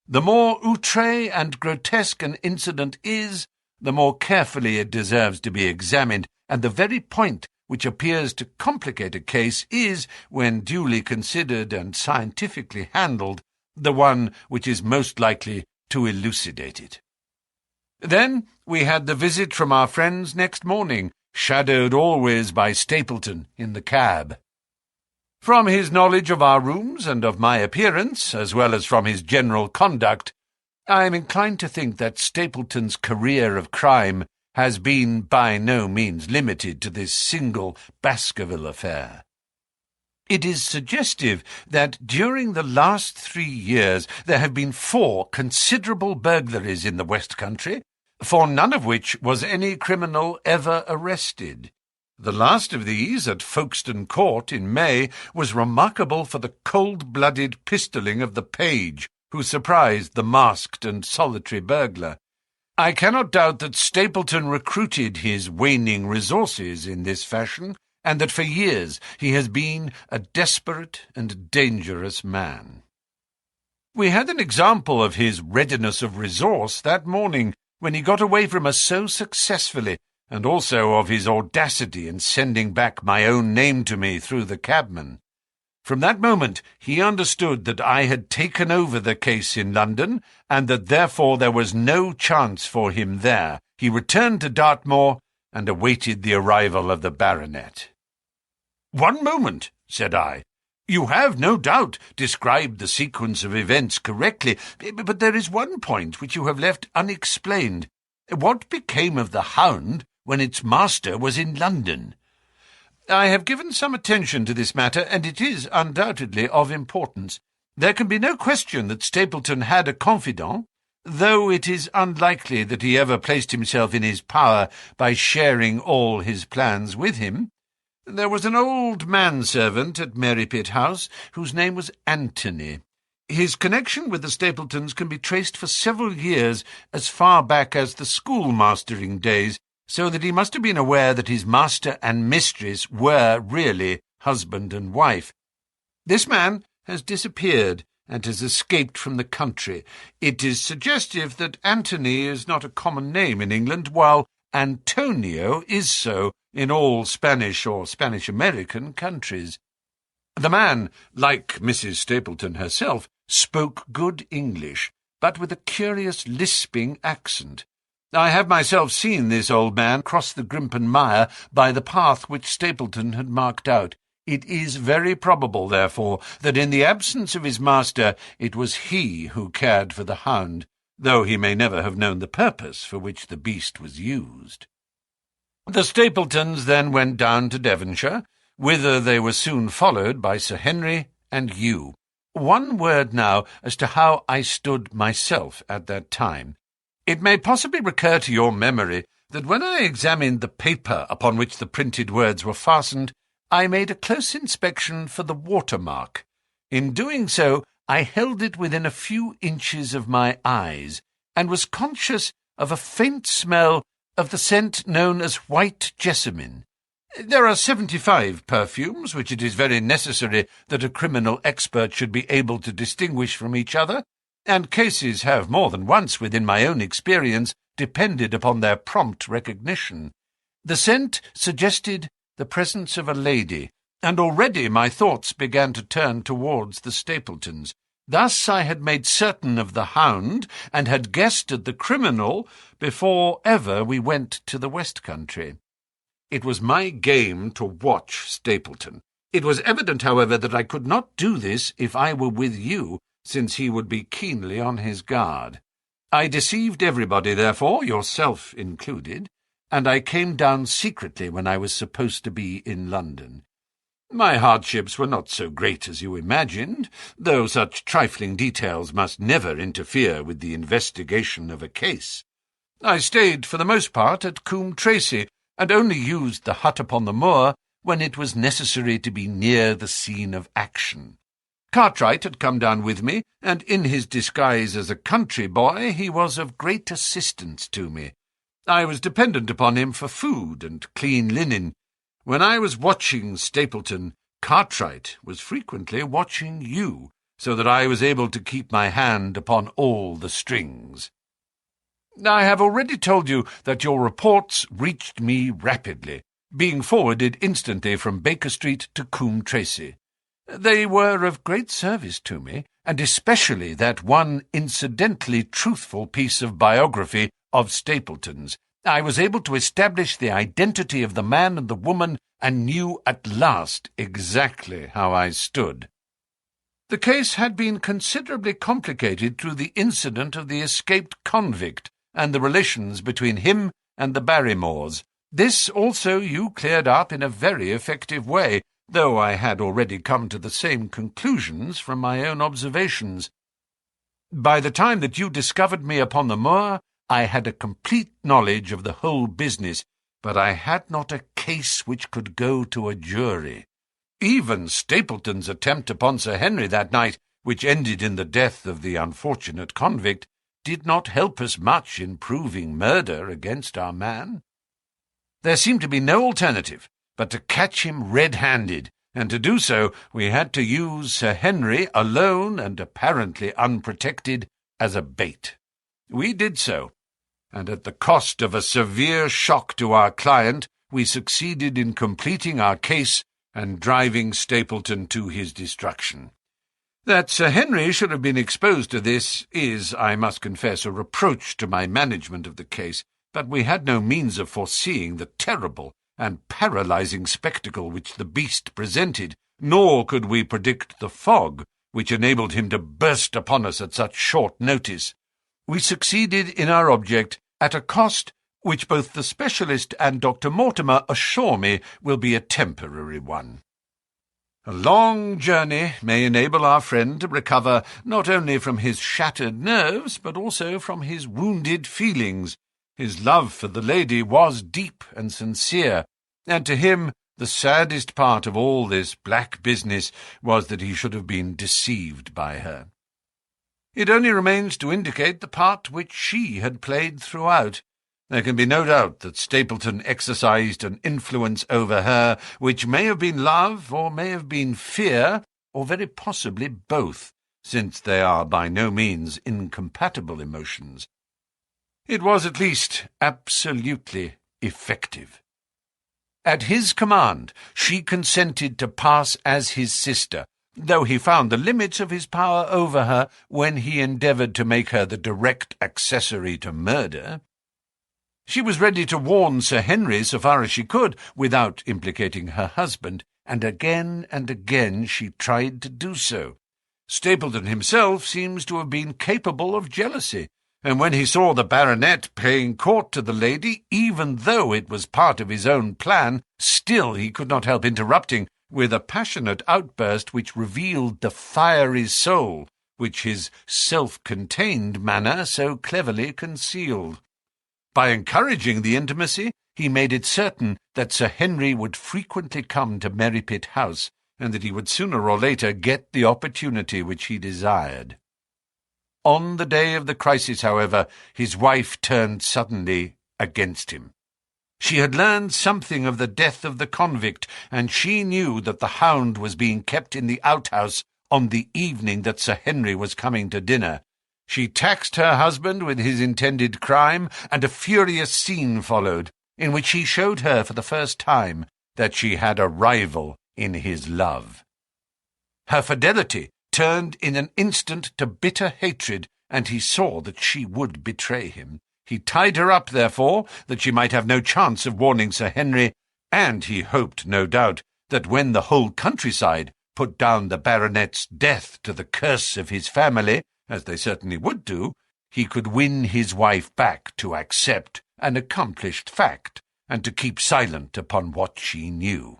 The more outré and grotesque an incident is, the more carefully it deserves to be examined, and the very point which appears to complicate a case is, when duly considered and scientifically handled, the one which is most likely to elucidate it. Then we had the visit from our friends next morning, shadowed always by Stapleton in the cab. From his knowledge of our rooms and of my appearance, as well as from his general conduct, I am inclined to think that Stapleton's career of crime has been by no means limited to this single Baskerville affair. It is suggestive that during the last 3 years there have been 4 considerable burglaries in the West Country, for none of which was any criminal ever arrested. The last of these, at Folkestone Court in May, was remarkable for the cold-blooded pistoling of the page who surprised the masked and solitary burglar. I cannot doubt that Stapleton recruited his waning resources in this fashion, and that for years he has been a desperate and dangerous man. We had an example of his readiness of resource that morning, when he got away from us so successfully, and also of his audacity in sending back my own name to me through the cabman. From that moment he understood that I had taken over the case in London, and that therefore there was no chance for him there. He returned to Dartmoor and awaited the arrival of the baronet. "One moment," said I. "You have, no doubt, described the sequence of events correctly, but there is one point which you have left unexplained. What became of the Hound when its master was in London?" "I have given some attention to this matter, and it is undoubtedly of importance. There can be no question that Stapleton had a confidant, though it is unlikely that he ever placed himself in his power by sharing all his plans with him. There was an old manservant at Merrypit House, whose name was Anthony. His connection with the Stapletons can be traced for several years, as far back as the schoolmastering days, so that he must have been aware that his master and mistress were really husband and wife. This man has disappeared and has escaped from the country. It is suggestive that Antony is not a common name in England, while Antonio is so in all Spanish or Spanish-American countries. The man, like Mrs. Stapleton herself, spoke good English, but with a curious lisping accent. I have myself seen this old man cross the Grimpen Mire by the path which Stapleton had marked out. It is very probable, therefore, that in the absence of his master it was he who cared for the Hound, though he may never have known the purpose for which the beast was used. The Stapletons then went down to Devonshire, whither they were soon followed by Sir Henry and Hugh. One word now as to how I stood myself at that time. It may possibly recur to your memory that when I examined the paper upon which the printed words were fastened, I made a close inspection for the watermark. In doing so, I held it within a few inches of my eyes, and was conscious of a faint smell of the scent known as white jessamine. There are 75 perfumes which it is very necessary that a criminal expert should be able to distinguish from each other, and cases have more than once, within my own experience, depended upon their prompt recognition. The scent suggested the presence of a lady, and already my thoughts began to turn towards the Stapletons. Thus I had made certain of the Hound, and had guessed at the criminal before ever we went to the West Country. It was my game to watch Stapleton. It was evident, however, that I could not do this if I were with you, since he would be keenly on his guard. I deceived everybody, therefore, yourself included, and I came down secretly when I was supposed to be in London. My hardships were not so great as you imagined, though such trifling details must never interfere with the investigation of a case. I stayed for the most part at Coombe Tracey, and only used the hut upon the moor when it was necessary to be near the scene of action. Cartwright had come down with me, and in his disguise as a country boy he was of great assistance to me. I was dependent upon him for food and clean linen. When I was watching Stapleton, Cartwright was frequently watching you, so that I was able to keep my hand upon all the strings. I have already told you that your reports reached me rapidly, being forwarded instantly from Baker Street to Coombe Tracey. They were of great service to me, and especially that one incidentally truthful piece of biography of Stapleton's. I was able to establish the identity of the man and the woman, and knew at last exactly how I stood. The case had been considerably complicated through the incident of the escaped convict, and the relations between him and the Barrymores. This also you cleared up in a very effective way, though I had already come to the same conclusions from my own observations. By the time that you discovered me upon the moor, I had a complete knowledge of the whole business, but I had not a case which could go to a jury. Even Stapleton's attempt upon Sir Henry that night, which ended in the death of the unfortunate convict, did not help us much in proving murder against our man. There seemed to be no alternative but to catch him red-handed, and to do so we had to use Sir Henry, alone and apparently unprotected, as a bait. We did so, and at the cost of a severe shock to our client, we succeeded in completing our case and driving Stapleton to his destruction. That Sir Henry should have been exposed to this is, I must confess, a reproach to my management of the case, but we had no means of foreseeing the terrible and paralyzing spectacle which the beast presented, nor could we predict the fog which enabled him to burst upon us at such short notice. We succeeded in our object at a cost which both the specialist and Dr. Mortimer assure me will be a temporary one. A long journey may enable our friend to recover not only from his shattered nerves, but also from his wounded feelings. His love for the lady was deep and sincere, and to him the saddest part of all this black business was that he should have been deceived by her. It only remains to indicate the part which she had played throughout. There can be no doubt that Stapleton exercised an influence over her which may have been love, or may have been fear, or very possibly both, since they are by no means incompatible emotions. It was at least absolutely effective. At his command, she consented to pass as his sister, though he found the limits of his power over her when he endeavoured to make her the direct accessory to murder. She was ready to warn Sir Henry so far as she could, without implicating her husband, and again she tried to do so. Stapleton himself seems to have been capable of jealousy, and when he saw the baronet paying court to the lady, even though it was part of his own plan, still he could not help interrupting with a passionate outburst which revealed the fiery soul which his self-contained manner so cleverly concealed. By encouraging the intimacy, he made it certain that Sir Henry would frequently come to Merrypit House, and that he would sooner or later get the opportunity which he desired. On the day of the crisis, however, his wife turned suddenly against him. She had learned something of the death of the convict, and she knew that the Hound was being kept in the outhouse on the evening that Sir Henry was coming to dinner. She taxed her husband with his intended crime, and a furious scene followed, in which he showed her for the first time that she had a rival in his love. Her fidelity turned in an instant to bitter hatred, and he saw that she would betray him. He tied her up, therefore, that she might have no chance of warning Sir Henry, and he hoped, no doubt, that when the whole countryside put down the baronet's death to the curse of his family, as they certainly would do, he could win his wife back to accept an accomplished fact, and to keep silent upon what she knew.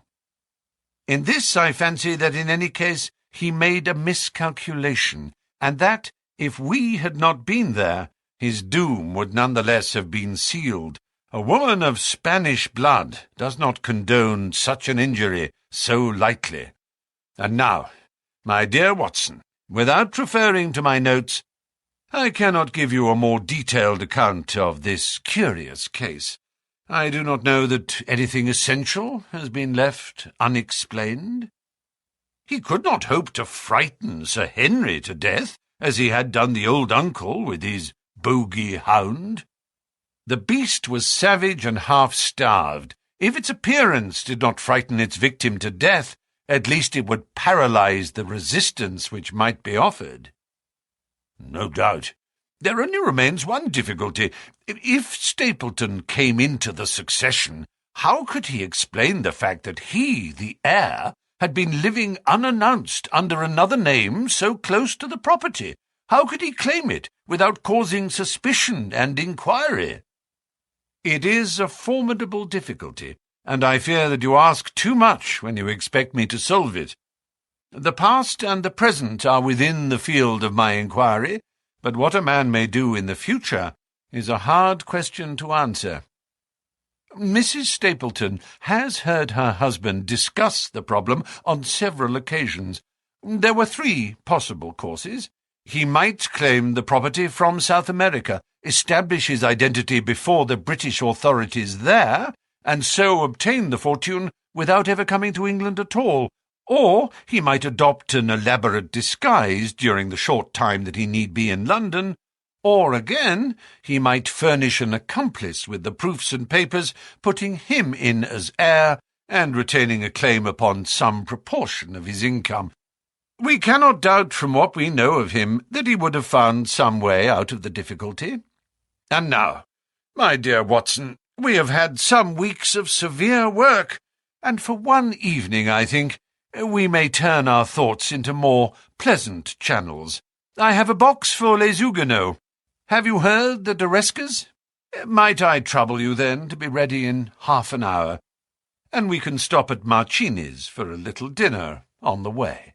In this I fancy that in any case he made a miscalculation, and that, if we had not been there, his doom would none the less have been sealed. A woman of Spanish blood does not condone such an injury so lightly. And now, my dear Watson, without referring to my notes, I cannot give you a more detailed account of this curious case. I do not know that anything essential has been left unexplained. He could not hope to frighten Sir Henry to death, as he had done the old uncle with his bogey Hound. The beast was savage and half-starved. If its appearance did not frighten its victim to death, at least it would paralyze the resistance which might be offered. No doubt. There only remains one difficulty. If Stapleton came into the succession, how could he explain the fact that he, the heir, had been living unannounced under another name so close to the property? How could he claim it without causing suspicion and inquiry? It is a formidable difficulty, and I fear that you ask too much when you expect me to solve it. The past and the present are within the field of my inquiry, but what a man may do in the future is a hard question to answer. Mrs. Stapleton has heard her husband discuss the problem on several occasions. There were 3 possible courses. He might claim the property from South America, establish his identity before the British authorities there, and so obtain the fortune without ever coming to England at all. Or he might adopt an elaborate disguise during the short time that he need be in London. Or again, he might furnish an accomplice with the proofs and papers, putting him in as heir, and retaining a claim upon some proportion of his income. We cannot doubt from what we know of him that he would have found some way out of the difficulty. And now, my dear Watson, we have had some weeks of severe work, and for one evening, I think, we may turn our thoughts into more pleasant channels. I have a box for Les Huguenots. Have you heard the D'Orescas? Might I trouble you, then, to be ready in half an hour? And we can stop at Marcini's for a little dinner on the way.